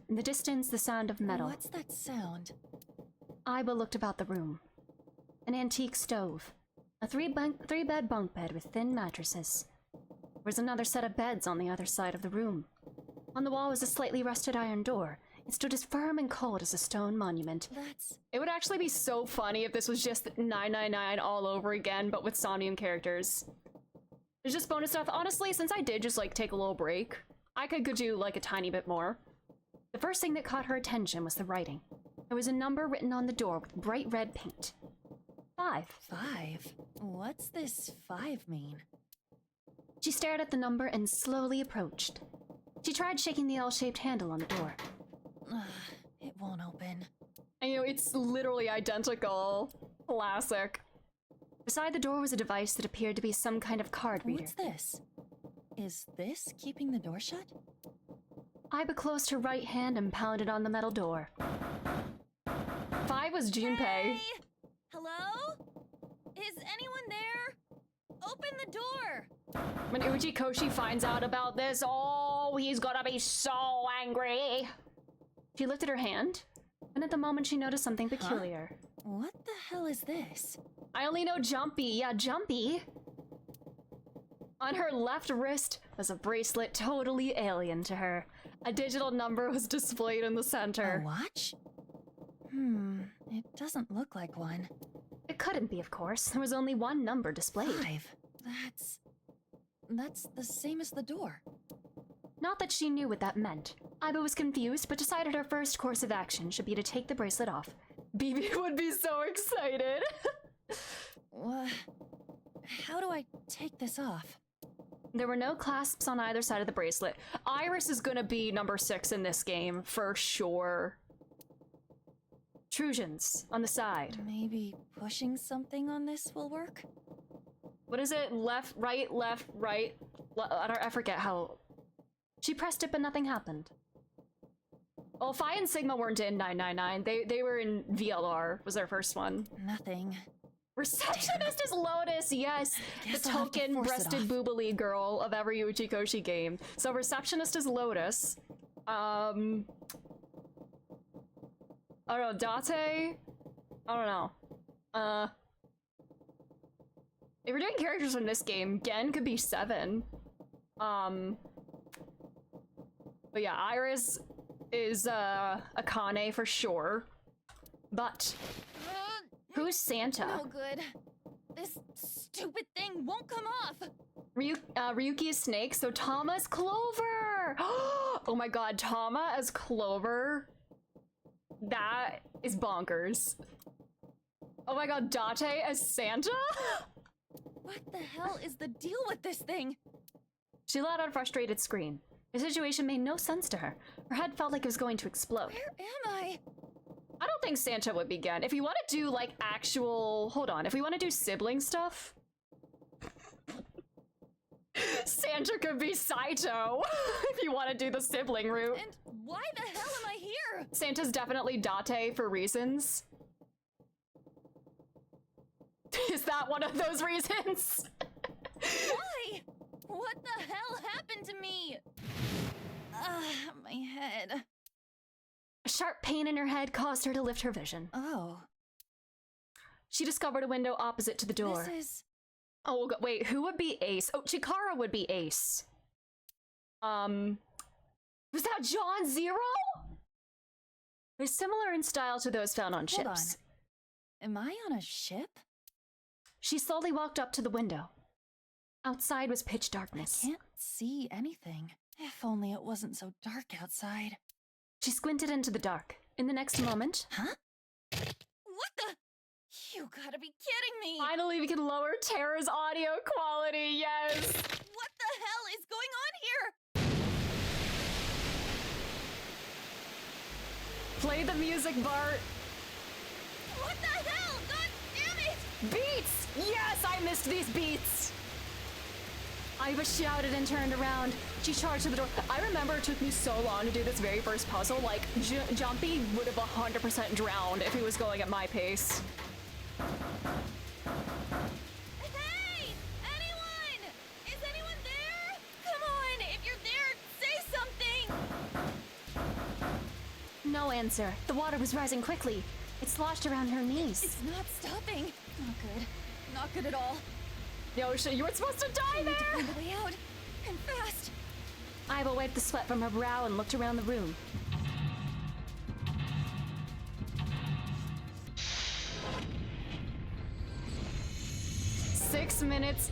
In the distance, the sound of metal. What's that sound? Iba looked about the room. An antique stove. A three-bed bunk bed with thin mattresses. There was another set of beds on the other side of the room. On the wall was a slightly rusted iron door. It stood as firm and cold as a stone monument. It would actually be so funny if this was just 999 all over again, but with Somnium characters. There's just bonus stuff. Honestly, since I did just like take a little break, I could do like a tiny bit more. The first thing that caught her attention was the writing. There was a number written on the door with bright red paint. 5. 5? What's this 5 mean? She stared at the number and slowly approached. She tried shaking the L-shaped handle on the door. It won't open. And you know, it's literally identical. Classic. Beside the door was a device that appeared to be some kind of card reader. What's this? Is this keeping the door shut? Iba closed her right hand and pounded on the metal door. 5 was Junpei. Hey! Hello? Is anyone there? Open the door! When Uchikoshi finds out about this, oh, he's gonna be so angry. She lifted her hand, and at the moment she noticed something peculiar. What the hell is this? I only know Jumpy. Yeah, Jumpy. On her left wrist was a bracelet totally alien to her. A digital number was displayed in the center. A watch? It doesn't look like one. It couldn't be, of course. There was only one number displayed. 5. That's the same as the door. Not that she knew what that meant. Iba was confused, but decided her first course of action should be to take the bracelet off. BB would be so excited. How do I take this off? There were no clasps on either side of the bracelet. Iris is gonna be number 6 in this game, for sure. Protrusions on the side. Maybe pushing something on this will work? What is it? Left, right, left, right. I forget how. She pressed it, but nothing happened. Well, Phi and Sigma weren't in 999. They were in VLR, was their first one. Nothing. Receptionist is Lotus, yes! The token breasted boobily girl of every Uchikoshi game. So Receptionist is Lotus. I don't know, Date? I don't know. If we're doing characters from this game, Gen could be 7. But yeah, Iris is Akane for sure. But who's Santa? No good. This stupid thing won't come off. Ryuki is Snake, so Tama is Clover! Oh my god, Tama as Clover? That is bonkers. Oh my god, Date as Santa? What the hell is the deal with this thing? She let out a frustrated scream. The situation made no sense to her. Her head felt like it was going to explode. Where am I? I don't think Santa would be Gen. If you want to do like actual... Hold on. If we want to do sibling stuff... Santa could be Saito. If you want to do the sibling route. And why the hell am I here? Santa's definitely Date for reasons. Is that one of those reasons? Why? What the hell happened to me? My head. A sharp pain in her head caused her to lift her vision. Oh. She discovered a window opposite to the door. This is... Oh, wait, who would be Ace? Oh, Chikara would be Ace. Was that John Zero? They're similar in style to those found on ships. Hold on. Am I on a ship? She slowly walked up to the window. Outside was pitch darkness. I can't see anything. If only it wasn't so dark outside. She squinted into the dark. In the next moment... Huh? What the? You gotta be kidding me! Finally, we can lower Terra's audio quality, yes! What the hell is going on here? Play the music, Bart! What the hell? God damn it! Beats! Yes, I missed these beats! Iva shouted and turned around. She charged to the door. I remember it took me so long to do this very first puzzle. Like, Jumpy would have 100% drowned if he was going at my pace. Hey! Anyone! Is anyone there? Come on! If you're there, say something! No answer. The water was rising quickly. It sloshed around her knees. It's not stopping. Not good. Not good at all. Yo, shit, you were supposed to die there! We need to find a way out. And fast. Iva wiped the sweat from her brow and looked around the room. Six minutes,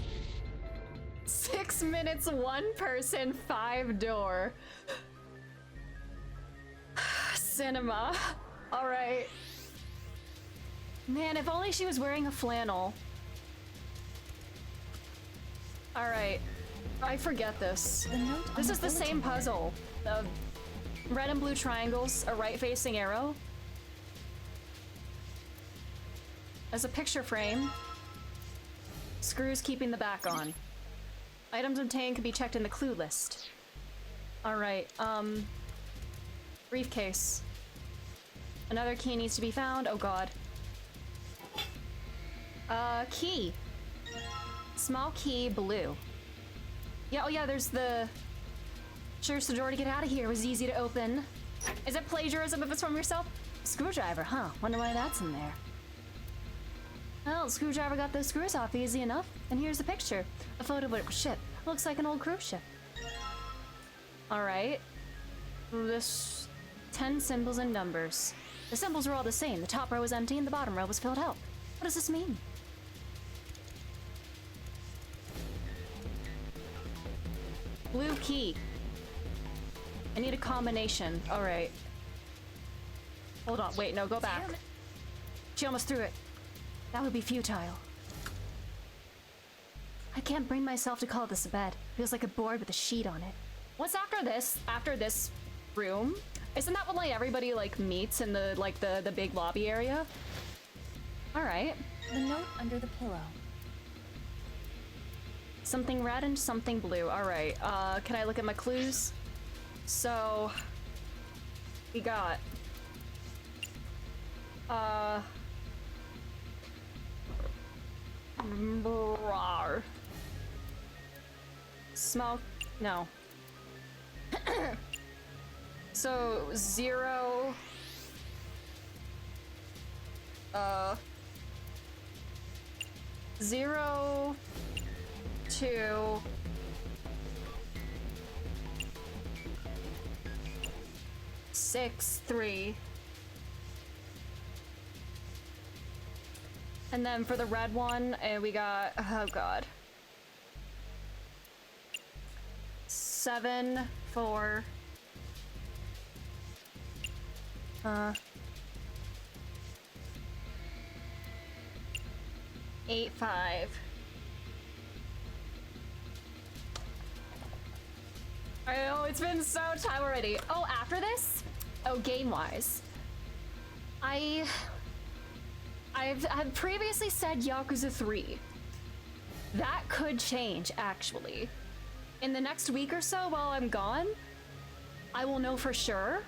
one person, 5 door. Cinema. Alright. Man, if only she was wearing a flannel. Alright. I forget this. This is the same puzzle. The red and blue triangles, a right-facing arrow. As a picture frame. Screws keeping the back on. Items obtained can be checked in the clue list. Alright, briefcase. Another key needs to be found. Oh god. Key. Small key, blue. Yeah, oh yeah, there's the... Sure, the door to get out of here was easy to open. Is it plagiarism if it's from yourself? Screwdriver, huh? Wonder why that's in there. Well, screwdriver got those screws off easy enough. And here's the picture. A photo of a ship. Looks like an old cruise ship. Alright. This... 10 symbols and numbers. The symbols were all the same. The top row was empty and the bottom row was filled out. What does this mean? Blue key. I need a combination. Alright. Hold on. Wait, no, go back. She almost threw it. That would be futile. I can't bring myself to call this a bed. Feels like a board with a sheet on it. What's after this? After this room? Isn't that when like everybody like meets in the like the big lobby area? Alright. The note under the pillow. Something red and something blue. Alright. Can I look at my clues? So we got small no. So 0 0 2 6 3 and then for the red one we got oh god 7 4 8 5 I know, it's been so time already. Oh, after this? Oh, game-wise. I've previously said Yakuza 3. That could change, actually. In the next week or so while I'm gone, I will know for sure.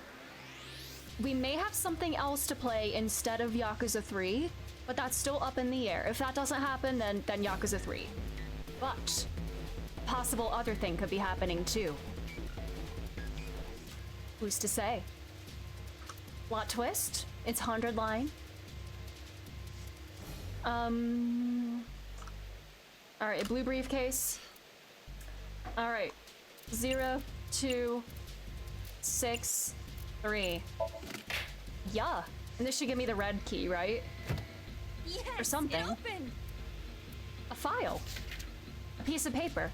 We may have something else to play instead of Yakuza 3, but that's still up in the air. If that doesn't happen, then Yakuza 3. But possible other thing could be happening too. Who's to say? Plot twist? It's 100 line. Alright, blue briefcase. Alright. 0 2 6 3. Yeah. And this should give me the red key, right? Yes, or something. It opened. A file. A piece of paper.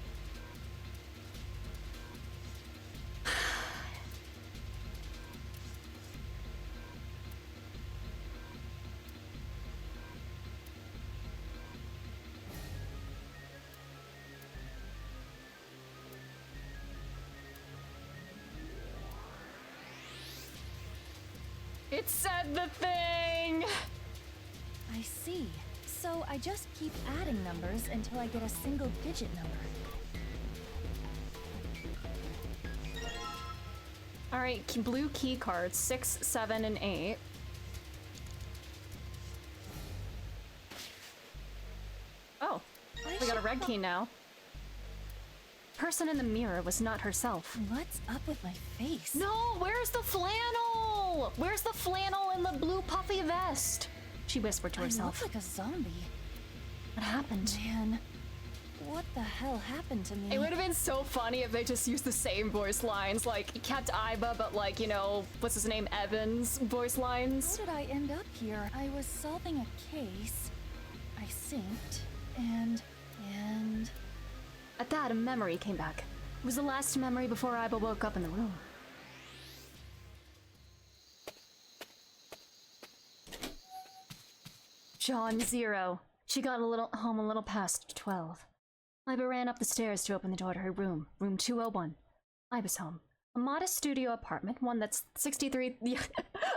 It said the thing! I see. So I just keep adding numbers until I get a single digit number. Alright, blue key cards, 6, 7, and 8. red key now. Person in the mirror was not herself. What's up with my face? No, where's the flannel? Where's the flannel and the blue puffy vest? She whispered to herself. I look like a zombie. What happened? Man, what the hell happened to me? It would have been so funny if they just used the same voice lines, like kept Iba, but like, you know, what's his name, Evan's voice lines. How did I end up here? I was solving a case. I synced, and... At that, a memory came back. It was the last memory before Iba woke up in the room. John 0. She got home a little past 12. Iba ran up the stairs to open the door to her room, room 201. Iba's home. A modest studio apartment, one that's 63...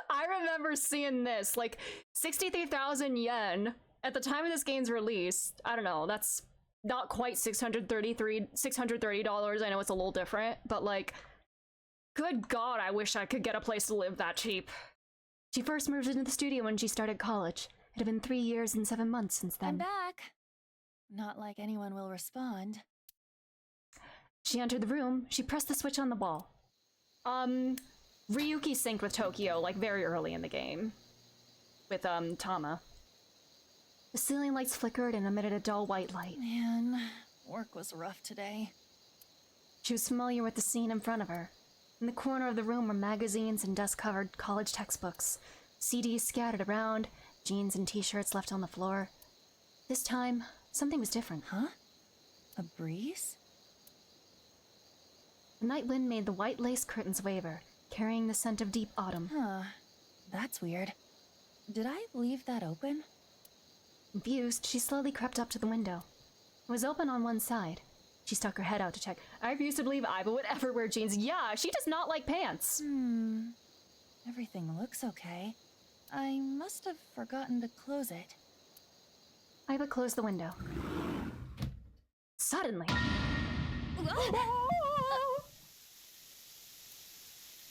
I remember seeing this, like 63,000 yen at the time of this game's release. I don't know, that's not quite $630. I know it's a little different, but like, good God, I wish I could get a place to live that cheap. She first moved into the studio when she started college. It had been 3 years and 7 months since then. I'm back. Not like anyone will respond. She entered the room. She pressed the switch on the wall. Ryuki synced with Tokyo, like, very early in the game. With, Tama. The ceiling lights flickered and emitted a dull white light. Man, work was rough today. She was familiar with the scene in front of her. In the corner of the room were magazines and dust-covered college textbooks, CDs scattered around, jeans and t-shirts left on the floor. This time, something was different. Huh? A breeze? The night wind made the white lace curtains waver, carrying the scent of deep autumn. Huh. That's weird. Did I leave that open? Confused, she slowly crept up to the window. It was open on one side. She stuck her head out to check. I refuse to believe Iba would ever wear jeans. Yeah, she does not like pants. Everything looks okay. I must have forgotten to close it. Iba closed the window. Suddenly...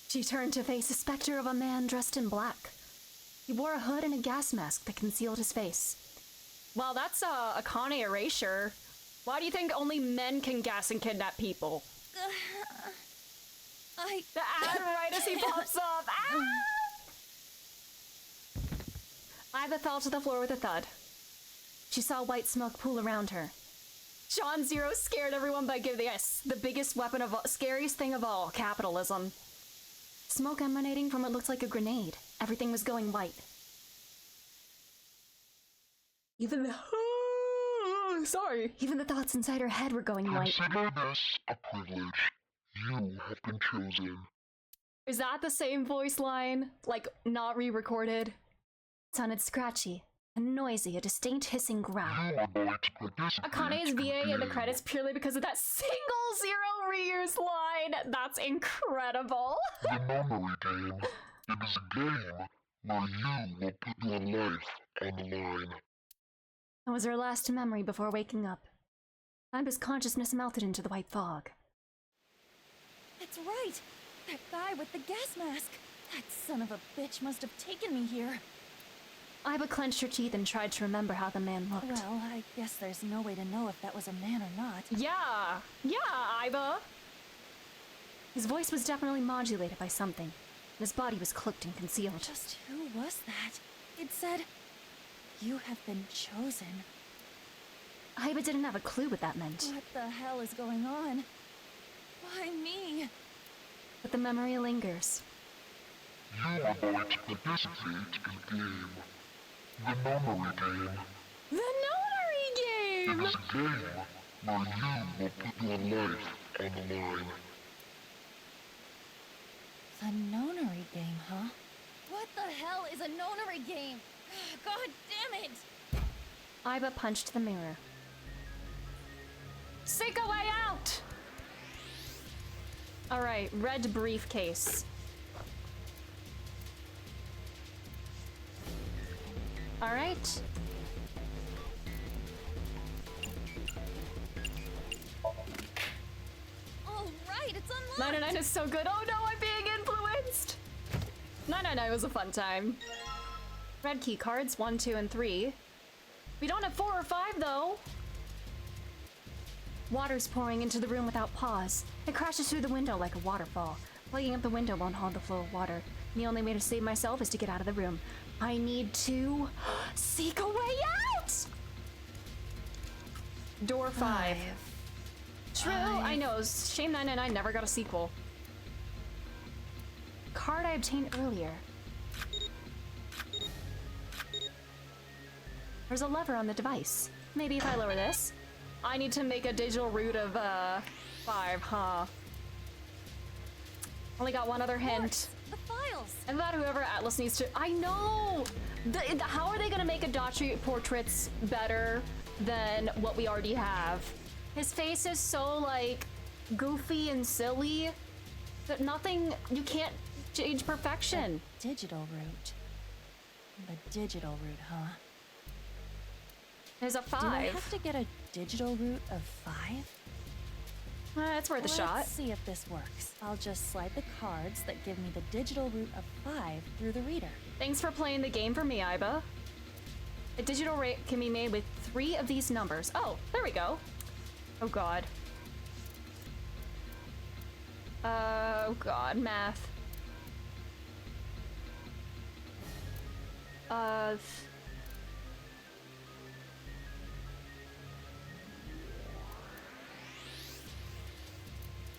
She turned to face a specter of a man dressed in black. He wore a hood and a gas mask that concealed his face. Well, that's a Akane erasure. Why do you think only men can gas and kidnap people? The ad right as he pops up. Iba fell to the floor with a thud. She saw white smoke pool around her. John 0 scared everyone by giving us the biggest weapon of all, scariest thing of all, capitalism. Smoke emanating from what looked like a grenade. Everything was going white. Even the thoughts inside her head were going white. Consider this a privilege. You have been chosen. Is that the same voice line? Like, not re-recorded? It sounded scratchy and noisy, a distinct hissing growl. You are going to participate. Akane's VA in the credits purely because of that single 0 reuse line. That's incredible. The memory game. It is a game where you will put your life on the line. That was her last memory before waking up. Iba's consciousness melted into the white fog. That's right! That guy with the gas mask! That son of a bitch must have taken me here. Iba clenched her teeth and tried to remember how the man looked. Well, I guess there's no way to know if that was a man or not. Yeah, Iba! His voice was definitely modulated by something. His body was cloaked and concealed. Just who was that? It said, "You have been chosen." Iba didn't have a clue what that meant. What the hell is going on? Why me? But the memory lingers. You are going to participate in the game. The memory game. The notary game! It is a game where you will put your life on the line. The nonary game, huh? What the hell is a nonary game? God damn it! Iba punched the mirror. Seek a way out! Alright, red briefcase. Alright. Alright, it's unlocked! 999 is so good. Oh no, I'm being influenced! 999 was a fun time. Red key cards, 1, 2, and 3. We don't have 4 or 5 though. Water's pouring into the room without pause. It crashes through the window like a waterfall. Plugging up the window won't hold the flow of water. The only way to save myself is to get out of the room. I need to seek a way out! Door 5. True, I know. Shame 999 never got a sequel. Card I obtained earlier. There's a lever on the device. Maybe if I lower this. I need to make a digital root of 5, huh? Only got one other hint. The files! And that whoever Atlas needs to— I know! How are they gonna make Adachi portraits better than what we already have? His face is so, like, goofy and silly that nothing— you can't change perfection. The digital root. The digital root, huh? There's a 5. Do I have to get a digital root of 5? It's worth a shot. Let's see if this works. I'll just slide the cards that give me the digital root of 5 through the reader. Thanks for playing the game for me, Aiba. A digital rate can be made with 3 of these numbers. Oh, there we go. Oh god. Oh god, math.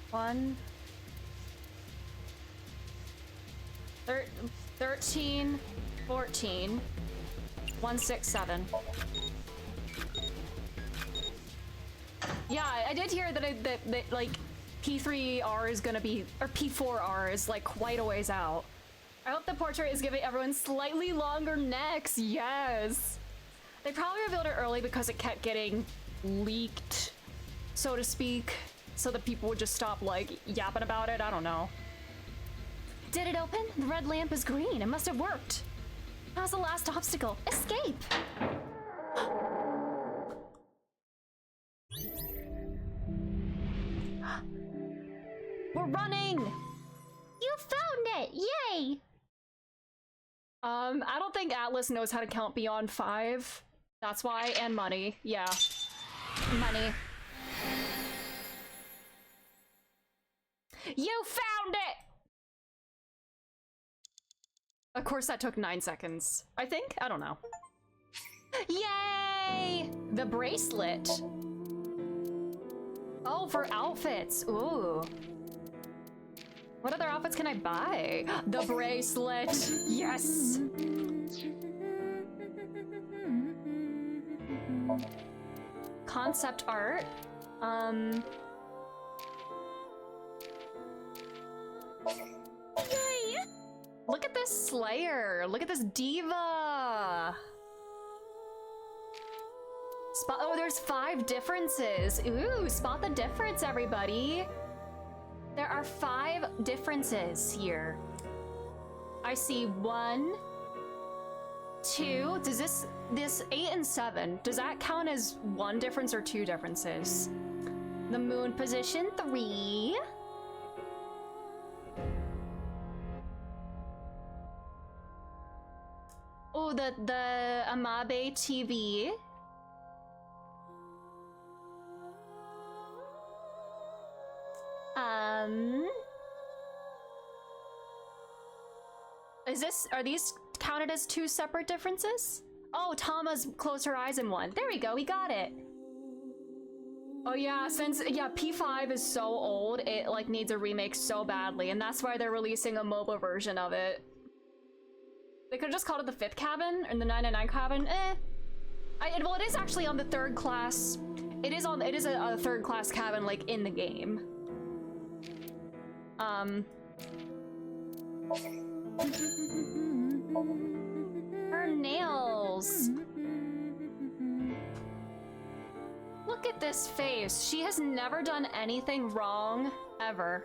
One. 13, 14, 1, 6, 7. Yeah, I did hear that like P3R is gonna be, or P4R is like quite a ways out. I hope the portrait is giving everyone slightly longer necks. Yes. They probably revealed it early because it kept getting leaked, so to speak, so that people would just stop like yapping about it. I don't know. Did it open? The red lamp is green. It must have worked. How's the last obstacle? Escape! We're running! You found it! Yay! I don't think Atlas knows how to count beyond 5. That's why, and money. Yeah. Money. You found it! Of course that took 9 seconds. I think? I don't know. Yay! The bracelet. Oh, for outfits. Ooh. What other outfits can I buy? The bracelet. Yes. Concept art. Yay! Look at this Slayer. Look at this diva. Spot— oh, there's 5 differences. Ooh, spot the difference, everybody. There are 5 differences here. I see 1, 2. Does this 8 and 7, does that count as 1 difference or 2 differences? The moon position, 3. Oh, the Amabe TV. Are these counted as 2 separate differences? Oh, Tama's closed her eyes in 1. There we go, we got it. Oh yeah, since, yeah, P5 is so old, it like needs a remake so badly, and that's why they're releasing a mobile version of it. They could've just called it the 5th cabin, or the 999 cabin, well, it is actually on the 3rd class. It is a 3rd class cabin, like, in the game. Her nails. Look at this face. She has never done anything wrong, ever.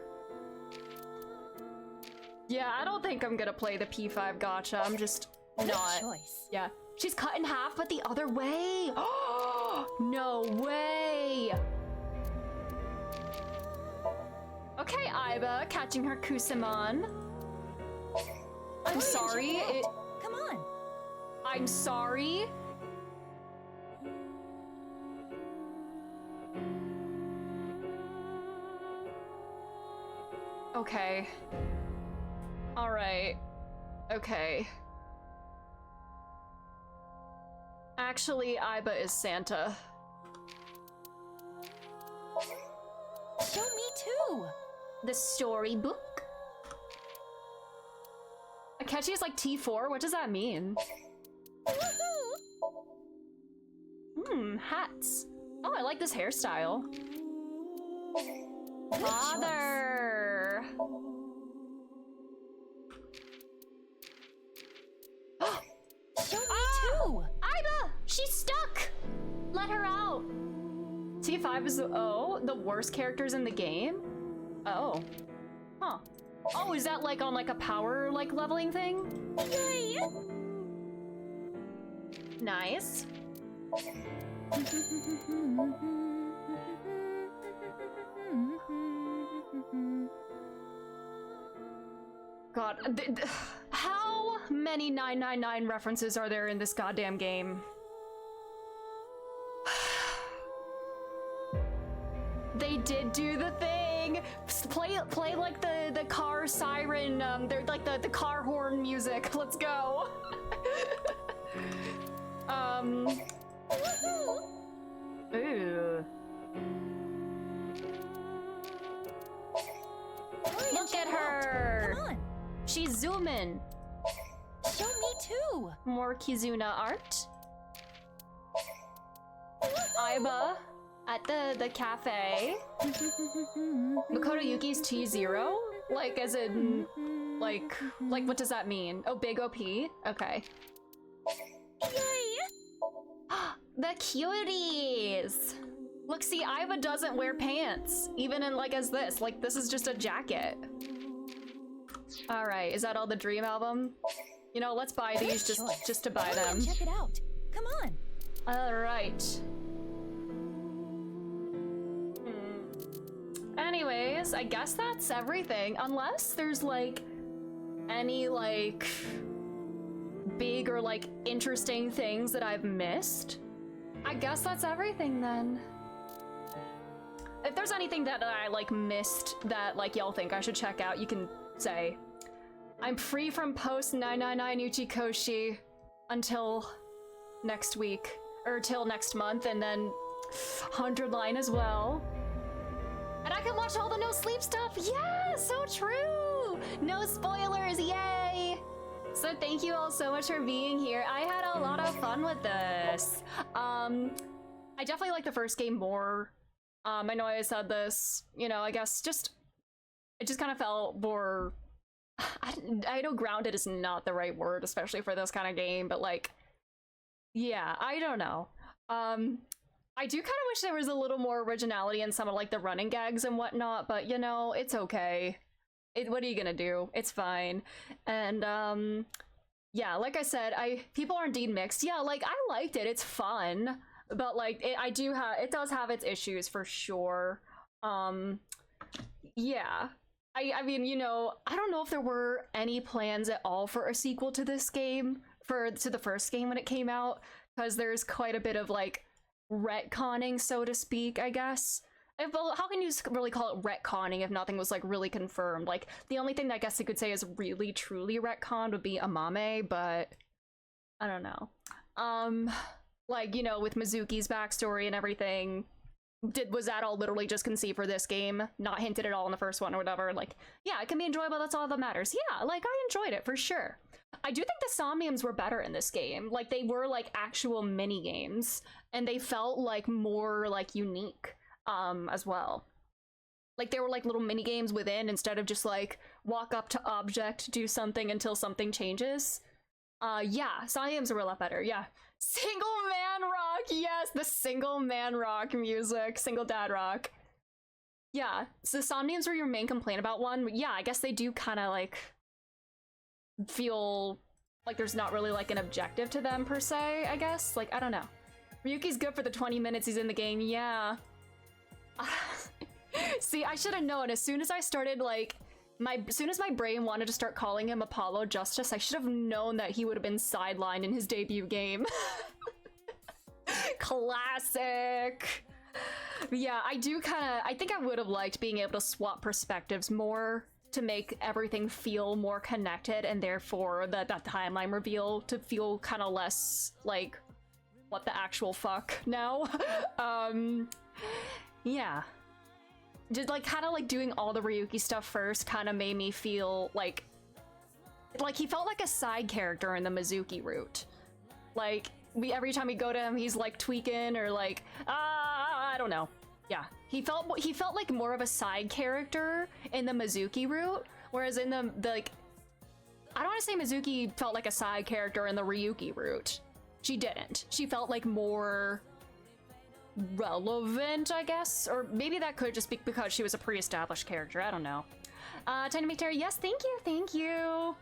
Yeah, I don't think I'm gonna play the P5 gacha. I'm just not. Choice. Yeah. She's cut in half, but the other way. Oh, no way. Okay, Aiba, catching her Kusamon. I'm sorry. Come on. I'm sorry. Okay. Alright. Okay. Actually, Aiba is Santa. Show me too! The storybook? Akechi is like T4? What does that mean? Hats. Oh, I like this hairstyle. Father! Show me too! Aiba! She's stuck! Let her out! T5 is the worst characters in the game? Oh. Huh. Oh, is that like on like a power like leveling thing? Yay! Nice. God, how many 999 references are there in this goddamn game? They did do the thing. Play like the car siren. They're like the car horn music. Let's go. Ooh. Look at her. Come on. She's zooming. Show me too. More Kizuna art. Aiba at the cafe. Makoto Yuki's T0? Like as in like what does that mean? Oh, big OP? Okay. Yay! The cuties! Look, see, Aiba doesn't wear pants, even in like as this. Like this is just a jacket. All right, is that all the Dream album? You know, let's buy these just to buy them. Check it out. Come on. All right. Anyways, I guess that's everything, unless there's like any like big or like interesting things that I've missed. I guess that's everything then. If there's anything that I like missed that like y'all think I should check out, you can say. I'm free from post 999 Uchikoshi until next week, or till next month, and then 100 line as well. And I can watch all the no sleep stuff. Yeah, so true. No spoilers, yay. So thank you all so much for being here. I had a lot of fun with this. I definitely like the first game more. I know I said this, you know, I guess it just kind of felt more, I know grounded is not the right word, especially for this kind of game, but like, yeah, I don't know. I do kind of wish there was a little more originality in some of like the running gags and whatnot, but you know, it's okay. What are you gonna do? It's fine. And yeah, like I said, people are indeed mixed. Yeah, like I liked it. It's fun, but like it does have its issues for sure. Yeah. I mean, you know, I don't know if there were any plans at all for a sequel to this game, to the first game when it came out, because there's quite a bit of like retconning, so to speak, I guess. How can you really call it retconning if nothing was like really confirmed? Like the only thing that I guess you could say is really truly retconned would be Amame, but I don't know. Like, you know, with Mizuki's backstory and everything, was that all literally just conceived for this game, not hinted at all in the first one or whatever? Like, yeah, it can be enjoyable, that's all that matters. Yeah, like I enjoyed it for sure. I do think the Somniums were better in this game. Like they were like actual mini games, and they felt like more like unique as well. Like they were like little mini games within, instead of just like walk up to object, do something until something changes. Yeah, Somniums were a lot better. Yeah. Single man rock, yes, the single man rock music, single dad rock. Yeah, so the Somniums were your main complaint about one. Yeah, I guess they do kind of like feel like there's not really like an objective to them per se, I guess. Like, I don't know. Ryuki's good for the 20 minutes he's in the game, yeah. See, I should have known as soon as I started like, as soon as my brain wanted to start calling him Apollo Justice, I should have known that he would have been sidelined in his debut game. Classic. Yeah, I think I would have liked being able to swap perspectives more to make everything feel more connected, and therefore that timeline reveal to feel kind of less like what the actual fuck now. Yeah. Just like kind of like doing all the Ryuki stuff first kind of made me feel like he felt like a side character in the Mizuki route. Like every time we go to him, he's like tweaking or like I don't know. Yeah, he felt like more of a side character in the Mizuki route, whereas in the like, I don't want to say Mizuki felt like a side character in the Ryuki route. She didn't. She felt like more relevant, I guess, or maybe that could just be because she was a pre-established character. I don't know. Tiny McTerry, yes, thank you.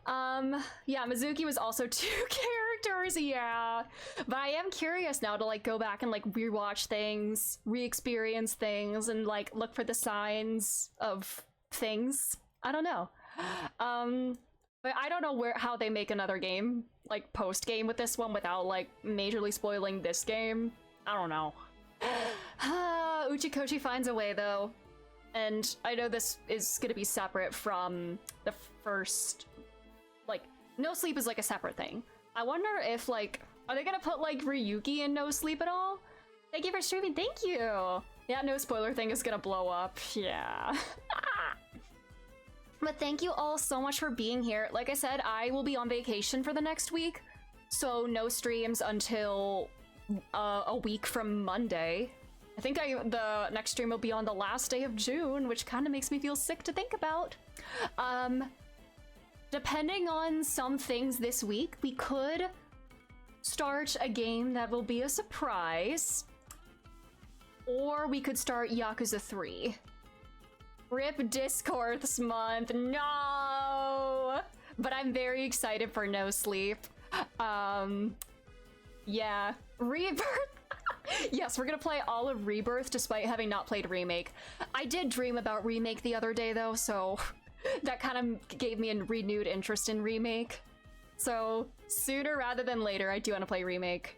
Yeah, Mizuki was also 2 characters, yeah. But I am curious now to like go back and like rewatch things, re-experience things, and like look for the signs of things. I don't know. But I don't know how they make another game, like post-game with this one without like majorly spoiling this game. I don't know. Uchikoshi finds a way though. And I know this is gonna be separate from the first, like, No Sleep is like a separate thing. I wonder if like, are they gonna put like Ryuki in No Sleep at all? Thank you for streaming, thank you! Yeah, no spoiler thing is gonna blow up, yeah. But thank you all so much for being here. Like I said, I will be on vacation for the next week, so no streams until a week from Monday. I think the next stream will be on the last day of June, which kind of makes me feel sick to think about. Depending on some things this week, we could start a game that will be a surprise, or we could start Yakuza 3. RIP Discord this month, no! But I'm very excited for No Sleep. Yeah, Rebirth. Yes, we're gonna play all of Rebirth despite having not played Remake. I did dream about Remake the other day though, so that kind of gave me a renewed interest in Remake. So sooner rather than later, I do want to play Remake.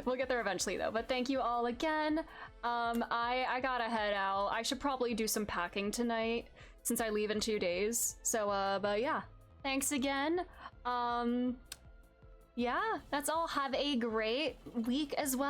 We'll get there eventually though, but thank you all again. I gotta head out. I should probably do some packing tonight since I leave in 2 days. So, but yeah, thanks again. Yeah, that's all. Have a great week as well.